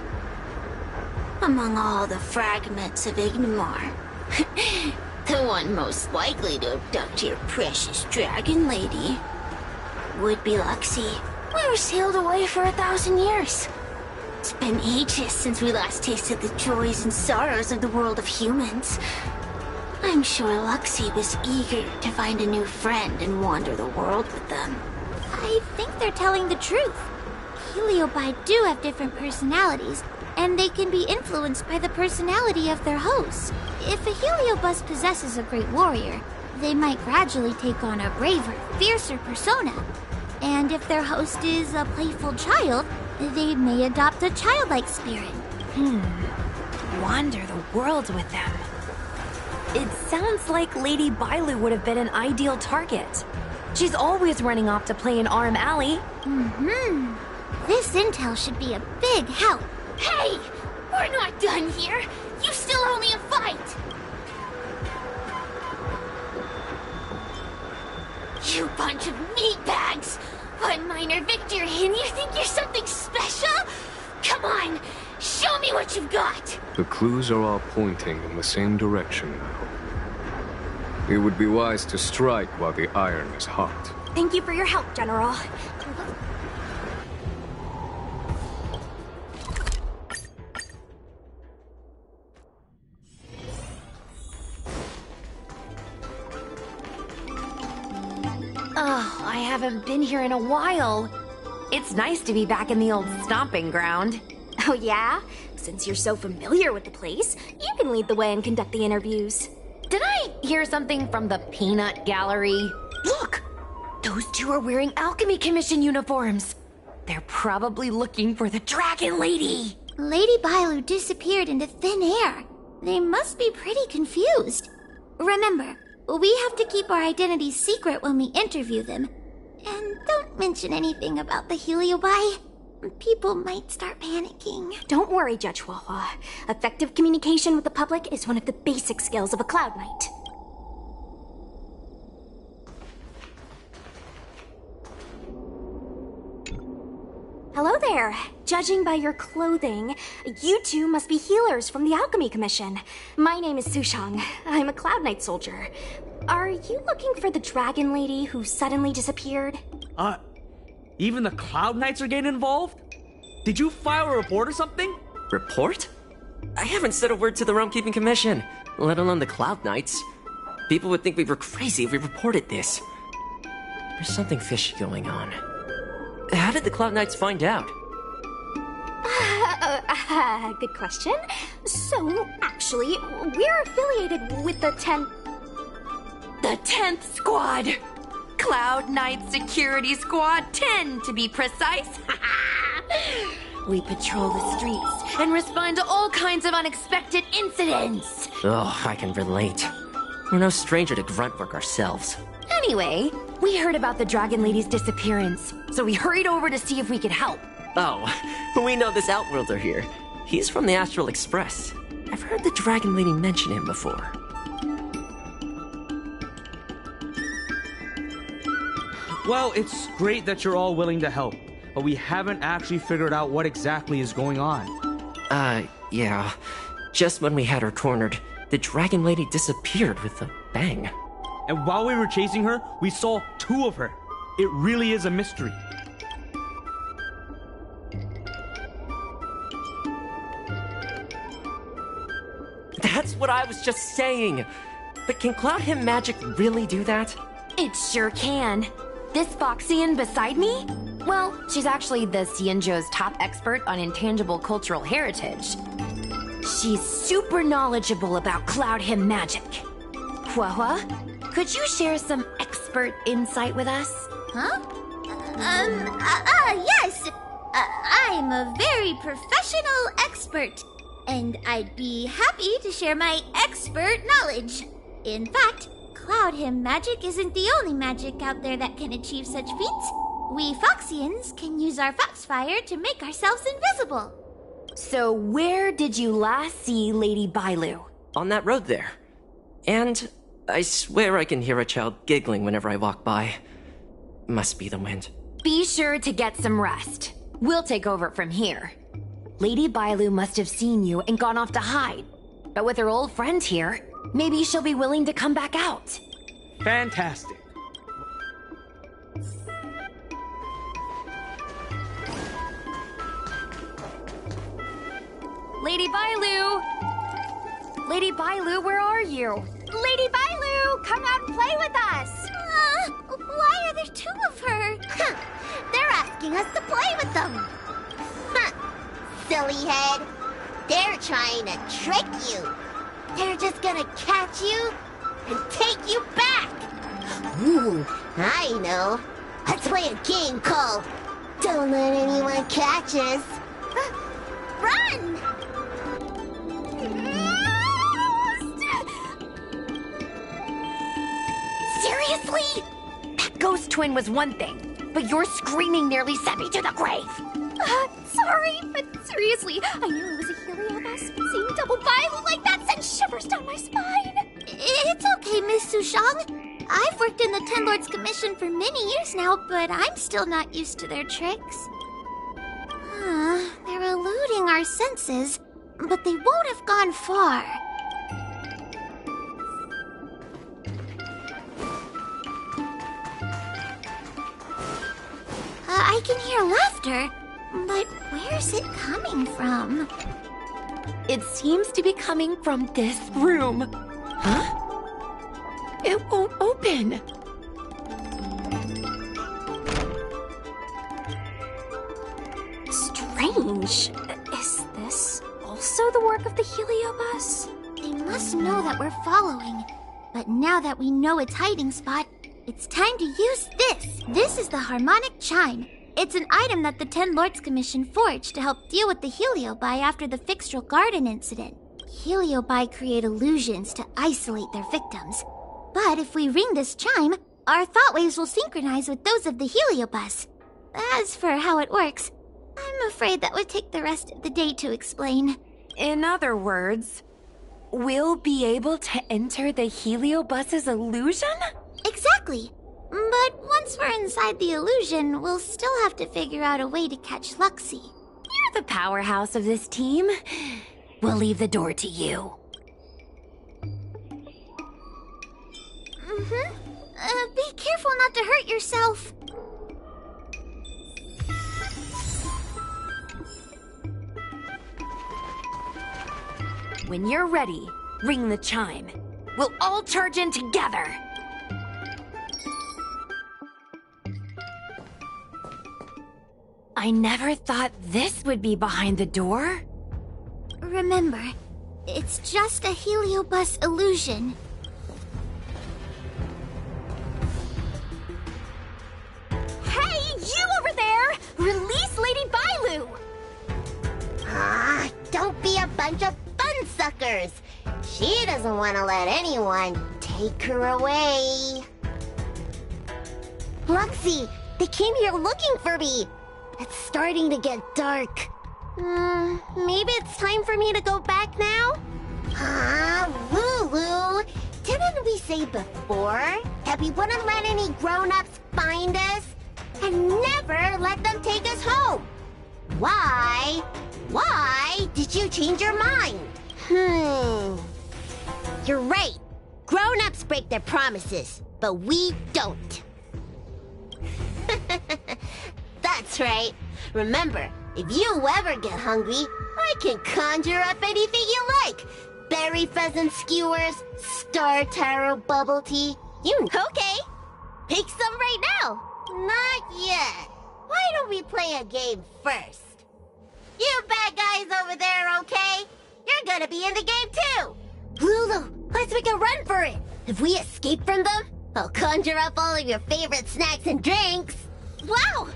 [SPEAKER 1] Among all the fragments of Ignimar, the one most likely to abduct your precious dragon lady would be Luxie. We were sealed away for 1,000 years. It's been ages since we last tasted the joys and sorrows of the world of humans. I'm sure Luxie was eager to find a new friend and wander the world with them.
[SPEAKER 3] I think they're telling the truth. Heliobi do have different personalities, and they can be influenced by the personality of their host. If a Heliobus possesses a great warrior, they might gradually take on a braver, fiercer persona. And if their host is a playful child, they may adopt a childlike spirit.
[SPEAKER 10] Wander the world with them. It sounds like Lady Bailu would have been an ideal target. She's always running off to play in Arm Alley.
[SPEAKER 3] This intel should be a big help.
[SPEAKER 1] Hey! We're not done here! You still owe me a fight! You bunch of meatbags! One minor victory and you think you're something special? Come on! Show me what you've got!
[SPEAKER 19] The clues are all pointing in the same direction now. It would be wise to strike while the iron is hot.
[SPEAKER 16] Thank you for your help, General.
[SPEAKER 10] Oh, I haven't been here in a while. It's nice to be back in the old stomping ground.
[SPEAKER 16] Oh yeah? Since you're so familiar with the place, you can lead the way and conduct the interviews.
[SPEAKER 10] Did I hear something from the Peanut Gallery? Look! Those two are wearing Alchemy Commission uniforms. They're probably looking for the Dragon Lady.
[SPEAKER 3] Lady Bailu disappeared into thin air. They must be pretty confused. Remember, we have to keep our identities secret when we interview them. And don't mention anything about the Heliobi. People might start panicking.
[SPEAKER 16] Don't worry, Judge Wawa. Effective communication with the public is one of the basic skills of a Cloud Knight. Hello there. Judging by your clothing, you two must be healers from the Alchemy Commission. My name is Sushang. I'm a Cloud Knight soldier. Are you looking for the Dragon Lady who suddenly disappeared?
[SPEAKER 21] Even the Cloud Knights are getting involved? Did you file a report or something?
[SPEAKER 11] Report? I haven't said a word to the Realm Keeping Commission, let alone the Cloud Knights. People would think we were crazy if we reported this. There's something fishy going on. How did the Cloud Knights find out?
[SPEAKER 16] Good question. So, actually, we're affiliated with the 10th...
[SPEAKER 17] The 10th Squad! Cloud Knight Security Squad 10, to be precise. We patrol the streets and respond to all kinds of unexpected incidents.
[SPEAKER 11] Oh, I can relate. We're no stranger to grunt work ourselves.
[SPEAKER 17] Anyway, we heard about the Dragon Lady's disappearance, so we hurried over to see if we could help.
[SPEAKER 11] Oh, we know this Outworlder here. He's from the Astral Express. I've heard the Dragon Lady mention him before.
[SPEAKER 21] Well, it's great that you're all willing to help, but we haven't actually figured out what exactly is going on.
[SPEAKER 11] Yeah. Just when we had her cornered, the Dragon Lady disappeared with a bang.
[SPEAKER 21] And while we were chasing her, we saw 2 of her. It really is a mystery.
[SPEAKER 11] That's what I was just saying. But can Cloud Hymn magic really do that?
[SPEAKER 17] It sure can. This Foxian beside me? Well, she's actually the Xianzhou's top expert on intangible cultural heritage. She's super knowledgeable about Cloud Hymn magic. Huahua, could you share some expert insight with us?
[SPEAKER 3] Huh? Yes. I'm a very professional expert, and I'd be happy to share my expert knowledge. In fact, Cloud Hymn magic isn't the only magic out there that can achieve such feats. We Foxians can use our Foxfire to make ourselves invisible.
[SPEAKER 17] So where did you last see Lady Bailu?
[SPEAKER 11] On that road there. And I swear I can hear a child giggling whenever I walk by. Must be the wind.
[SPEAKER 17] Be sure to get some rest. We'll take over from here. Lady Bailu must have seen you and gone off to hide. But with her old friend here, maybe she'll be willing to come back out.
[SPEAKER 21] Fantastic.
[SPEAKER 17] Lady Bailu! Lady Bailu, where are you?
[SPEAKER 16] Lady Bailu, come out and play with us!
[SPEAKER 3] Why are there 2 of her? They're asking us to play with them. Silly head. They're trying to trick you. They're just gonna catch you and take you back. Ooh, I know. Let's play a game called Don't Let Anyone Catch Us. Run!
[SPEAKER 17] Seriously? That ghost twin was one thing, but your screaming nearly sent me to the grave.
[SPEAKER 16] Sorry, but seriously, I knew it was a Heliobus, but seeing double Bailu like that sent shivers down my spine.
[SPEAKER 3] It's okay, Miss Sushang. I've worked in the Ten Lords Commission for many years now, but I'm still not used to their tricks. They're eluding our senses, but they won't have gone far. I can hear laughter, but where's it coming from?
[SPEAKER 17] It seems to be coming from this room. Huh? It won't open.
[SPEAKER 16] Strange. Is this also the work of the Heliobus?
[SPEAKER 3] They must know that we're following. But now that we know its hiding spot, it's time to use this. This is the harmonic chime. It's an item that the Ten Lords Commission forged to help deal with the Heliobi after the Fixtral Garden incident. Heliobi create illusions to isolate their victims. But if we ring this chime, our thought waves will synchronize with those of the Heliobus. As for how it works, I'm afraid that would take the rest of the day to explain.
[SPEAKER 17] In other words, we'll be able to enter the Heliobus's illusion?
[SPEAKER 3] Exactly. But once we're inside the illusion, we'll still have to figure out a way to catch Luxie.
[SPEAKER 17] You're the powerhouse of this team. We'll leave the door to you.
[SPEAKER 3] Be careful not to hurt yourself.
[SPEAKER 13] When you're ready, ring the chime. We'll all charge in together! I never thought this would be behind the door.
[SPEAKER 3] Remember, it's just a heliobus illusion.
[SPEAKER 16] Hey, you over there! Release Lady Bailu!
[SPEAKER 4] Ah, don't be a bunch of fun suckers. She doesn't want to let anyone take her away. Luxie, they came here looking for me. It's starting to get dark. Maybe it's time for me to go back now? Lulu, didn't we say before that we wouldn't let any grown-ups find us? And never let them take us home? Why? Why did you change your mind? You're right. Grown-ups break their promises, but we don't. That's right. Remember, if you ever get hungry, I can conjure up anything you like. Berry pheasant skewers, star taro bubble tea. Okay. Pick some right now. Not yet. Why don't we play a game first? You bad guys over there, okay? You're gonna be in the game too. Lulu, let's make a run for it. If we escape from them, I'll conjure up all of your favorite snacks and drinks. Wow!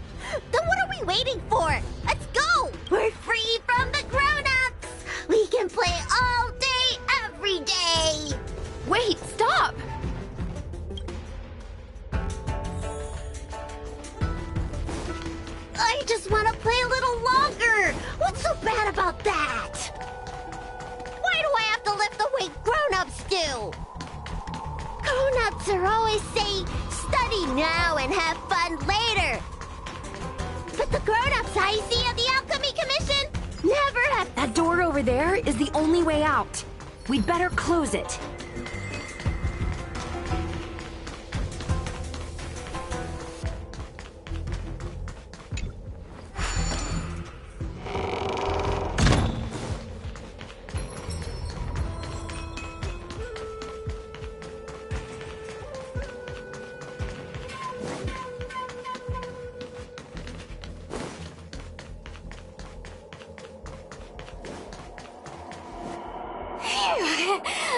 [SPEAKER 4] Then what are we waiting for? Let's go! We're free from the grown-ups! We can play all day, every day!
[SPEAKER 13] Wait, stop!
[SPEAKER 4] I just want to play a little longer! What's so bad about that? Why do I have to lift the weight grown-ups do? Grown-ups are always saying, study now and have fun later. But the grown-ups I see at the Alchemy Commission never have...
[SPEAKER 13] That door over there is the only way out. We'd better close it.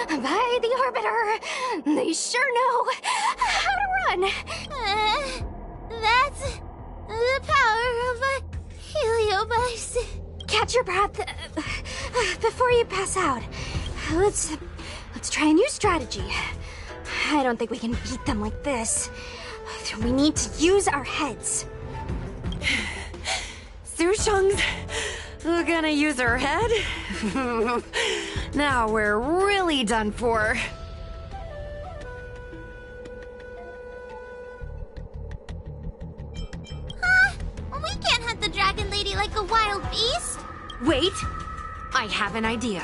[SPEAKER 16] By the Arbiter, they sure know how to run.
[SPEAKER 3] That's the power of a heliobus.
[SPEAKER 16] Catch your breath before you pass out. Let's try a new strategy. I don't think we can beat them like this. We need to use our heads.
[SPEAKER 13] Sushung's gonna use her head? Now we're really done for.
[SPEAKER 3] We can't hunt the dragon lady like a wild beast.
[SPEAKER 13] Wait, I have an idea.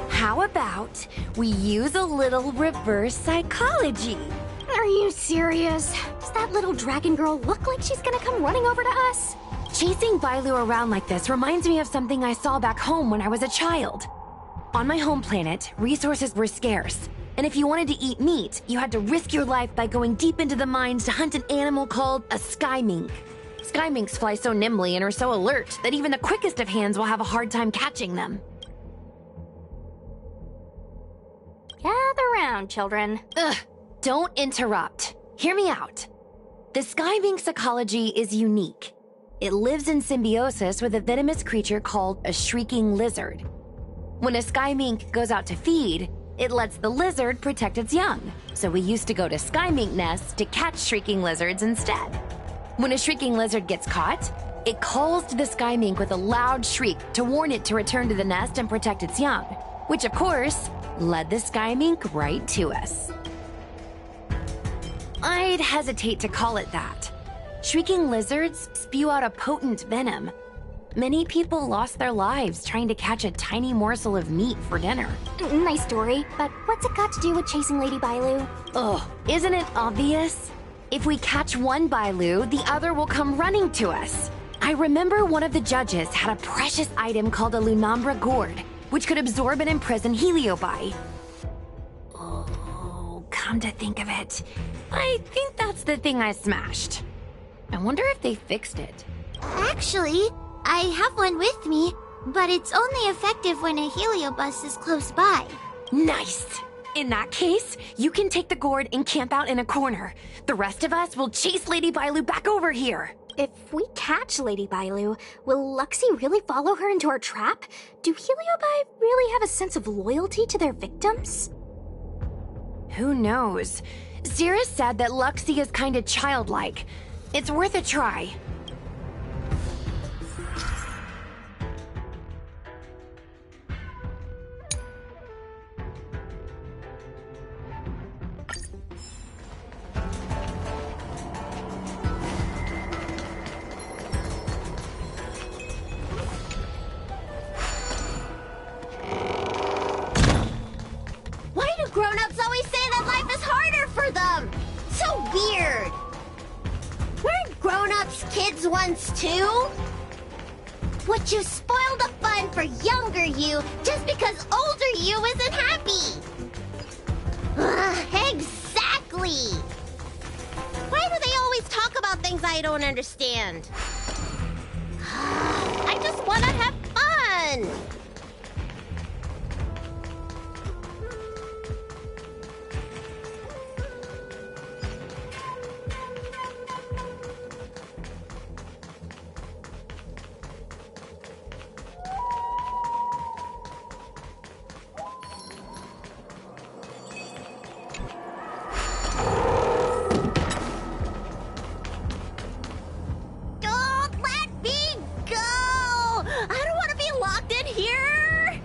[SPEAKER 13] How about we use a little reverse psychology?
[SPEAKER 16] Are you serious? Does that little dragon girl look like she's gonna come running over to us?
[SPEAKER 13] Chasing Bailu around like this reminds me of something I saw back home when I was a child. On my home planet, resources were scarce, and if you wanted to eat meat, you had to risk your life by going deep into the mines to hunt an animal called a sky mink. Sky minks fly so nimbly and are so alert that even the quickest of hands will have a hard time catching them.
[SPEAKER 16] Gather round, children.
[SPEAKER 13] Ugh, don't interrupt. Hear me out. The sky mink's ecology is unique. It lives in symbiosis with a venomous creature called a shrieking lizard. When a sky mink goes out to feed, it lets the lizard protect its young. So we used to go to sky mink nests to catch shrieking lizards instead. When a shrieking lizard gets caught, it calls to the sky mink with a loud shriek to warn it to return to the nest and protect its young, which of course led the sky mink right to us. I'd hesitate to call it that. Shrieking lizards spew out a potent venom. Many people lost their lives trying to catch a tiny morsel of meat for dinner.
[SPEAKER 16] Nice story, but what's it got to do with chasing Lady Bailu?
[SPEAKER 13] Ugh, isn't it obvious? If we catch one Bailu, the other will come running to us. I remember one of the judges had a precious item called a Lunambra gourd.
[SPEAKER 17] which could absorb and imprison Heliobi. Oh, come to think of it, I think that's the thing I smashed. I wonder if they fixed it.
[SPEAKER 3] Actually, I have one with me, but it's only effective when a heliobus is close by.
[SPEAKER 17] Nice! In that case, you can take the gourd and camp out in a corner. The rest of us will chase Lady Bailu back over here.
[SPEAKER 16] If we catch Lady Bailu, will Luxie really follow her into our trap? Do Heliobi really have a sense of loyalty to their victims?
[SPEAKER 17] Who knows? Cirrus said that Luxie is kinda childlike. It's worth a try.
[SPEAKER 4] Why do grown-ups always say that life is harder for them? So weird. Weren't grown-ups kids once too? Would you spoil the fun for younger you just because older you isn't happy? Exactly. Why do they always talk about things I don't understand? I just want to have fun. Don't let me go! I don't want to be locked in here!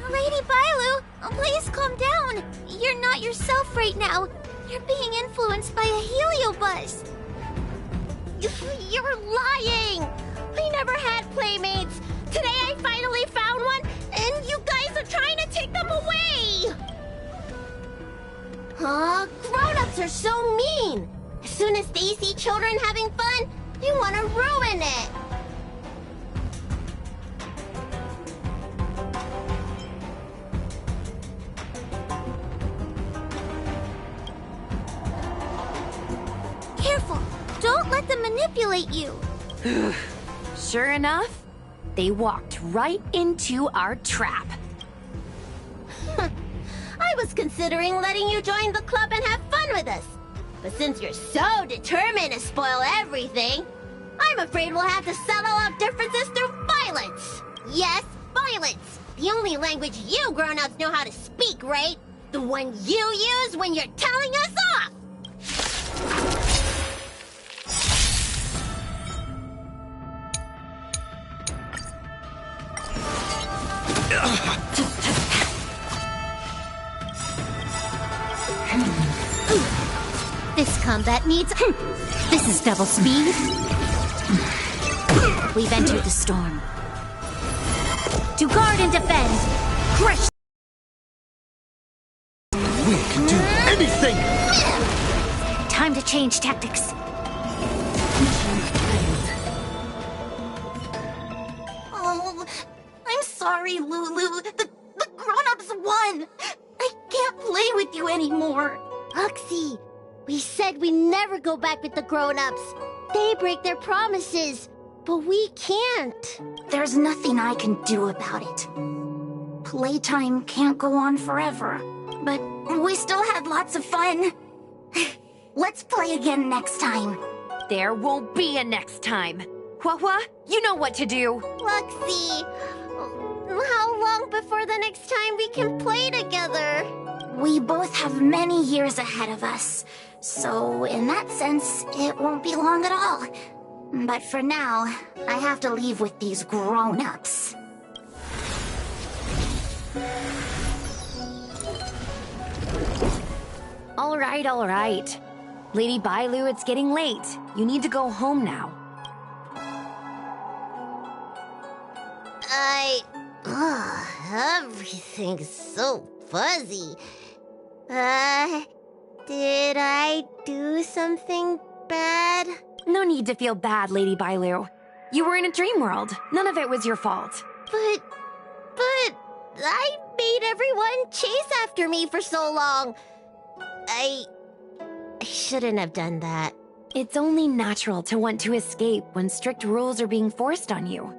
[SPEAKER 3] Lady Bailu, please calm down. You're not yourself right now. You're being influenced by a heliobus.
[SPEAKER 4] You're lying! We never had playmates. Today I finally found one, and you guys are trying to take them away! Huh? Grown-ups are so mean! As soon as they see children having fun, they want to ruin it!
[SPEAKER 3] Careful. Don't let them manipulate you.
[SPEAKER 17] Sure enough, they walked right into our trap.
[SPEAKER 4] I was considering letting you join the club and have fun with us. But since you're so determined to spoil everything, I'm afraid we'll have to settle our differences through violence. Yes, violence. The only language you grown-ups know how to speak, right? The one you use when you're telling us off.
[SPEAKER 3] This combat needs... This is double speed. We've entered the storm. To guard and defend. Crush.
[SPEAKER 7] We can do anything!
[SPEAKER 3] Time to change tactics.
[SPEAKER 4] Oh, I'm sorry, Lulu. The grown-ups won. I can't play with you anymore. Luxie, we said we never go back with the grown-ups. They break their promises, but we can't.
[SPEAKER 18] There's nothing I can do about it. Playtime can't go on forever, but we still had lots of fun. Let's play again next time.
[SPEAKER 17] There won't be a next time. Hua, you know what to do.
[SPEAKER 4] Luxie, how long before the next time we can play together?
[SPEAKER 18] We both have many years ahead of us, so in that sense, it won't be long at all. But for now, I have to leave with these grown-ups.
[SPEAKER 17] All right. Lady Bailu, it's getting late. You need to go home now.
[SPEAKER 4] Everything's so fuzzy. Did I do something bad?
[SPEAKER 17] No need to feel bad, Lady Bailu. You were in a dream world. None of it was your fault.
[SPEAKER 4] I made everyone chase after me for so long. I shouldn't have done that.
[SPEAKER 13] It's only natural to want to escape when strict rules are being forced on you.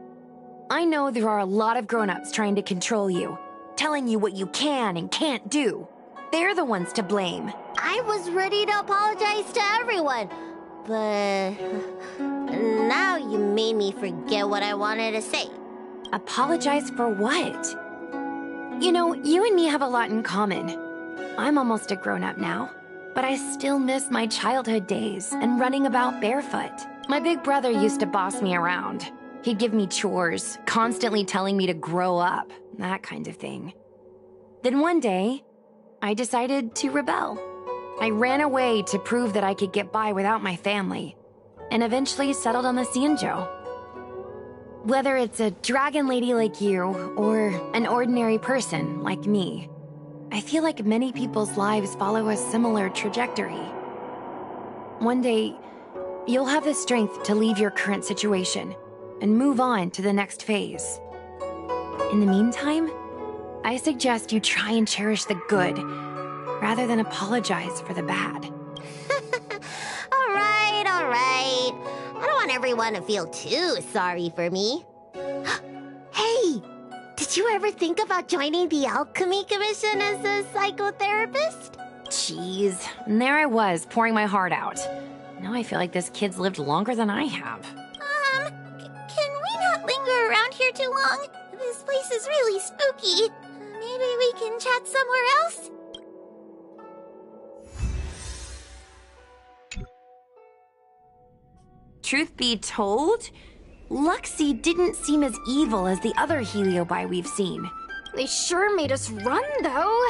[SPEAKER 13] I know there are a lot of grown-ups trying to control you, telling you what you can and can't do. They're the ones to blame.
[SPEAKER 4] I was ready to apologize to everyone, but now you made me forget what I wanted to say.
[SPEAKER 13] Apologize for what? You know, you and me have a lot in common. I'm almost a grown-up now, but I still miss my childhood days and running about barefoot. My big brother used to boss me around. He'd give me chores, constantly telling me to grow up, that kind of thing. Then one day, I decided to rebel. I ran away to prove that I could get by without my family, and eventually settled on the Xianzhou. Whether it's a dragon lady like you, or an ordinary person like me, I feel like many people's lives follow a similar trajectory. One day, you'll have the strength to leave your current situation and move on to the next phase. In the meantime, I suggest you try and cherish the good, rather than apologize for the bad.
[SPEAKER 4] All right. I don't want everyone to feel too sorry for me. Hey, did you ever think about joining the Alchemy Commission as a psychotherapist?
[SPEAKER 13] Jeez, and there I was, pouring my heart out. Now I feel like this kid's lived longer than I have.
[SPEAKER 1] Can we not linger around here too long? This place is really spooky. Maybe we can chat somewhere else?
[SPEAKER 13] Truth be told, Luxie didn't seem as evil as the other Heliobi we've seen.
[SPEAKER 16] They sure made us run, though.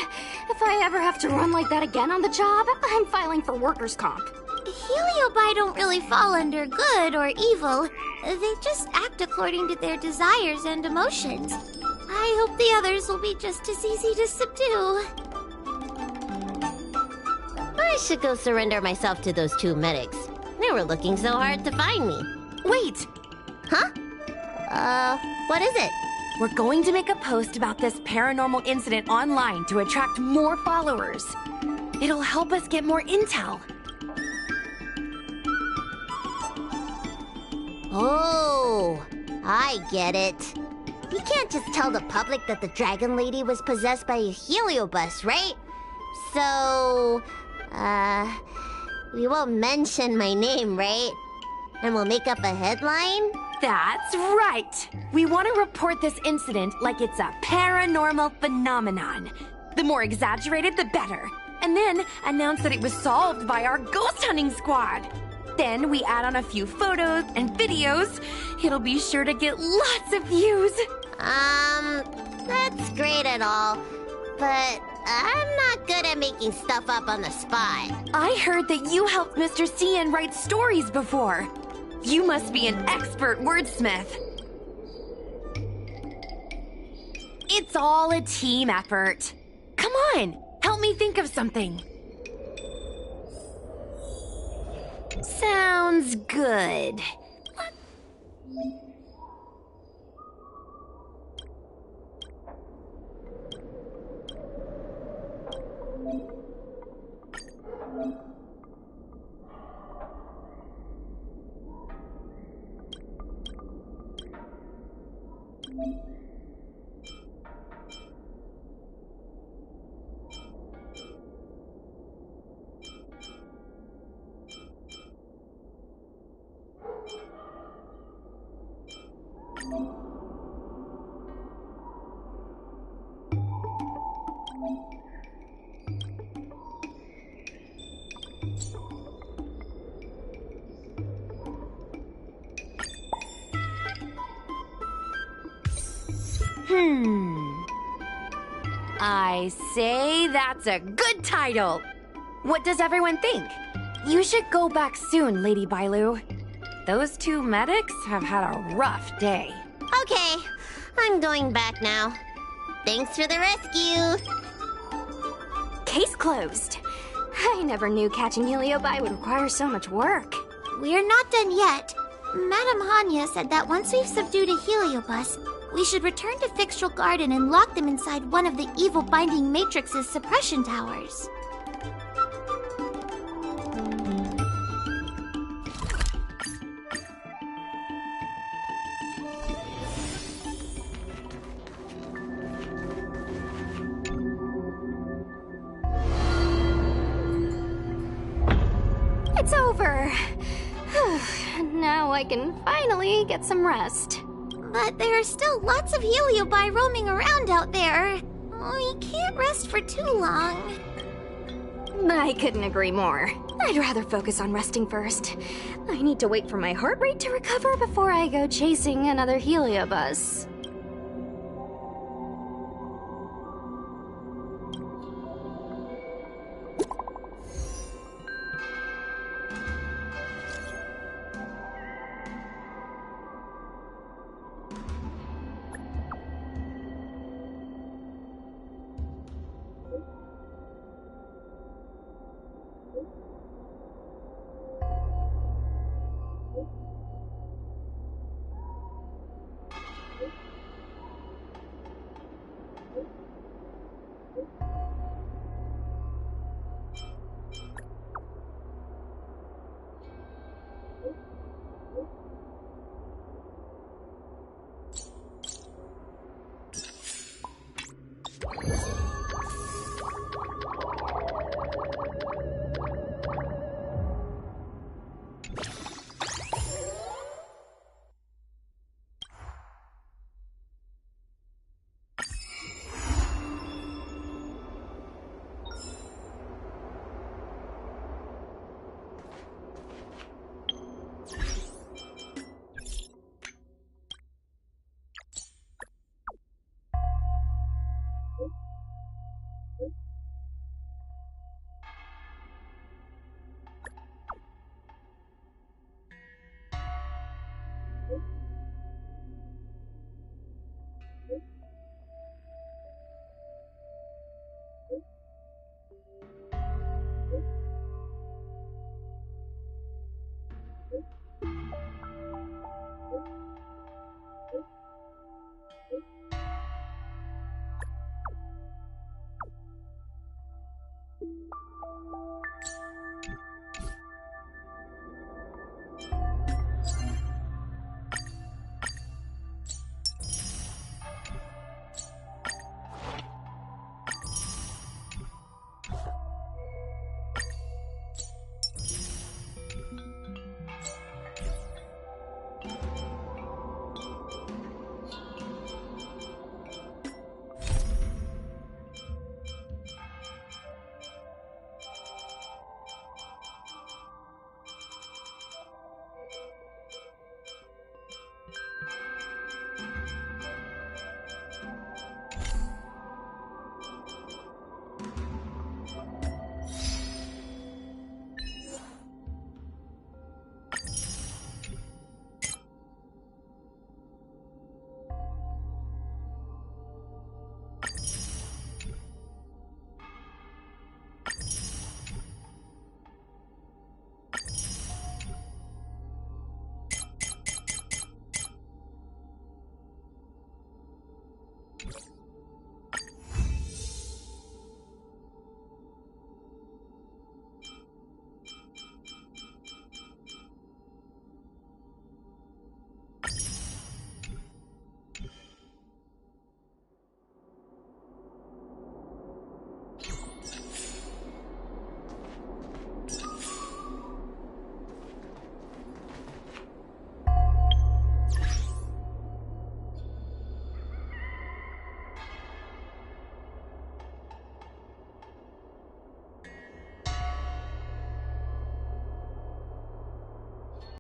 [SPEAKER 16] If I ever have to run like that again on the job, I'm filing for workers' comp.
[SPEAKER 1] Heliobi don't really fall under good or evil. They just act according to their desires and emotions. I hope the others will be just as easy to subdue.
[SPEAKER 4] I should go surrender myself to those two medics. They were looking so hard to find me.
[SPEAKER 13] Wait!
[SPEAKER 4] Huh? What is it?
[SPEAKER 13] We're going to make a post about this paranormal incident online to attract more followers. It'll help us get more intel.
[SPEAKER 4] Oh, I get it. You can't just tell the public that the Dragon Lady was possessed by a heliobus, right? So, we won't mention my name, right? And we'll make up a headline?
[SPEAKER 13] That's right! We want to report this incident like it's a paranormal phenomenon. The more exaggerated, the better. And then announce that it was solved by our ghost hunting squad. Then we add on a few photos and videos. It'll be sure to get lots of views.
[SPEAKER 4] That's great and all, but I'm not good at making stuff up on the spot.
[SPEAKER 13] I heard that you helped Mr. Cian write stories before. You must be an expert wordsmith. It's all a team effort. Come on, help me think of something. Sounds good. I say that's a good title. What does everyone think? You should go back soon, Lady Bailu. Those two medics have had a rough day.
[SPEAKER 4] Okay, I'm going back now. Thanks for the rescue.
[SPEAKER 16] Case closed. I never knew catching Heliobi would require so much work.
[SPEAKER 1] We're not done yet. Madame Hanya said that once we've subdued a heliobus,
[SPEAKER 3] We should return to Fixtral Garden and lock them inside one of the evil binding matrix's suppression towers.
[SPEAKER 16] It's over. Now I can finally get some rest.
[SPEAKER 3] But there are still lots of Heliobi roaming around out there. We can't rest for too long.
[SPEAKER 16] I couldn't agree more. I'd rather focus on resting first. I need to wait for my heart rate to recover before I go chasing another Heliobus.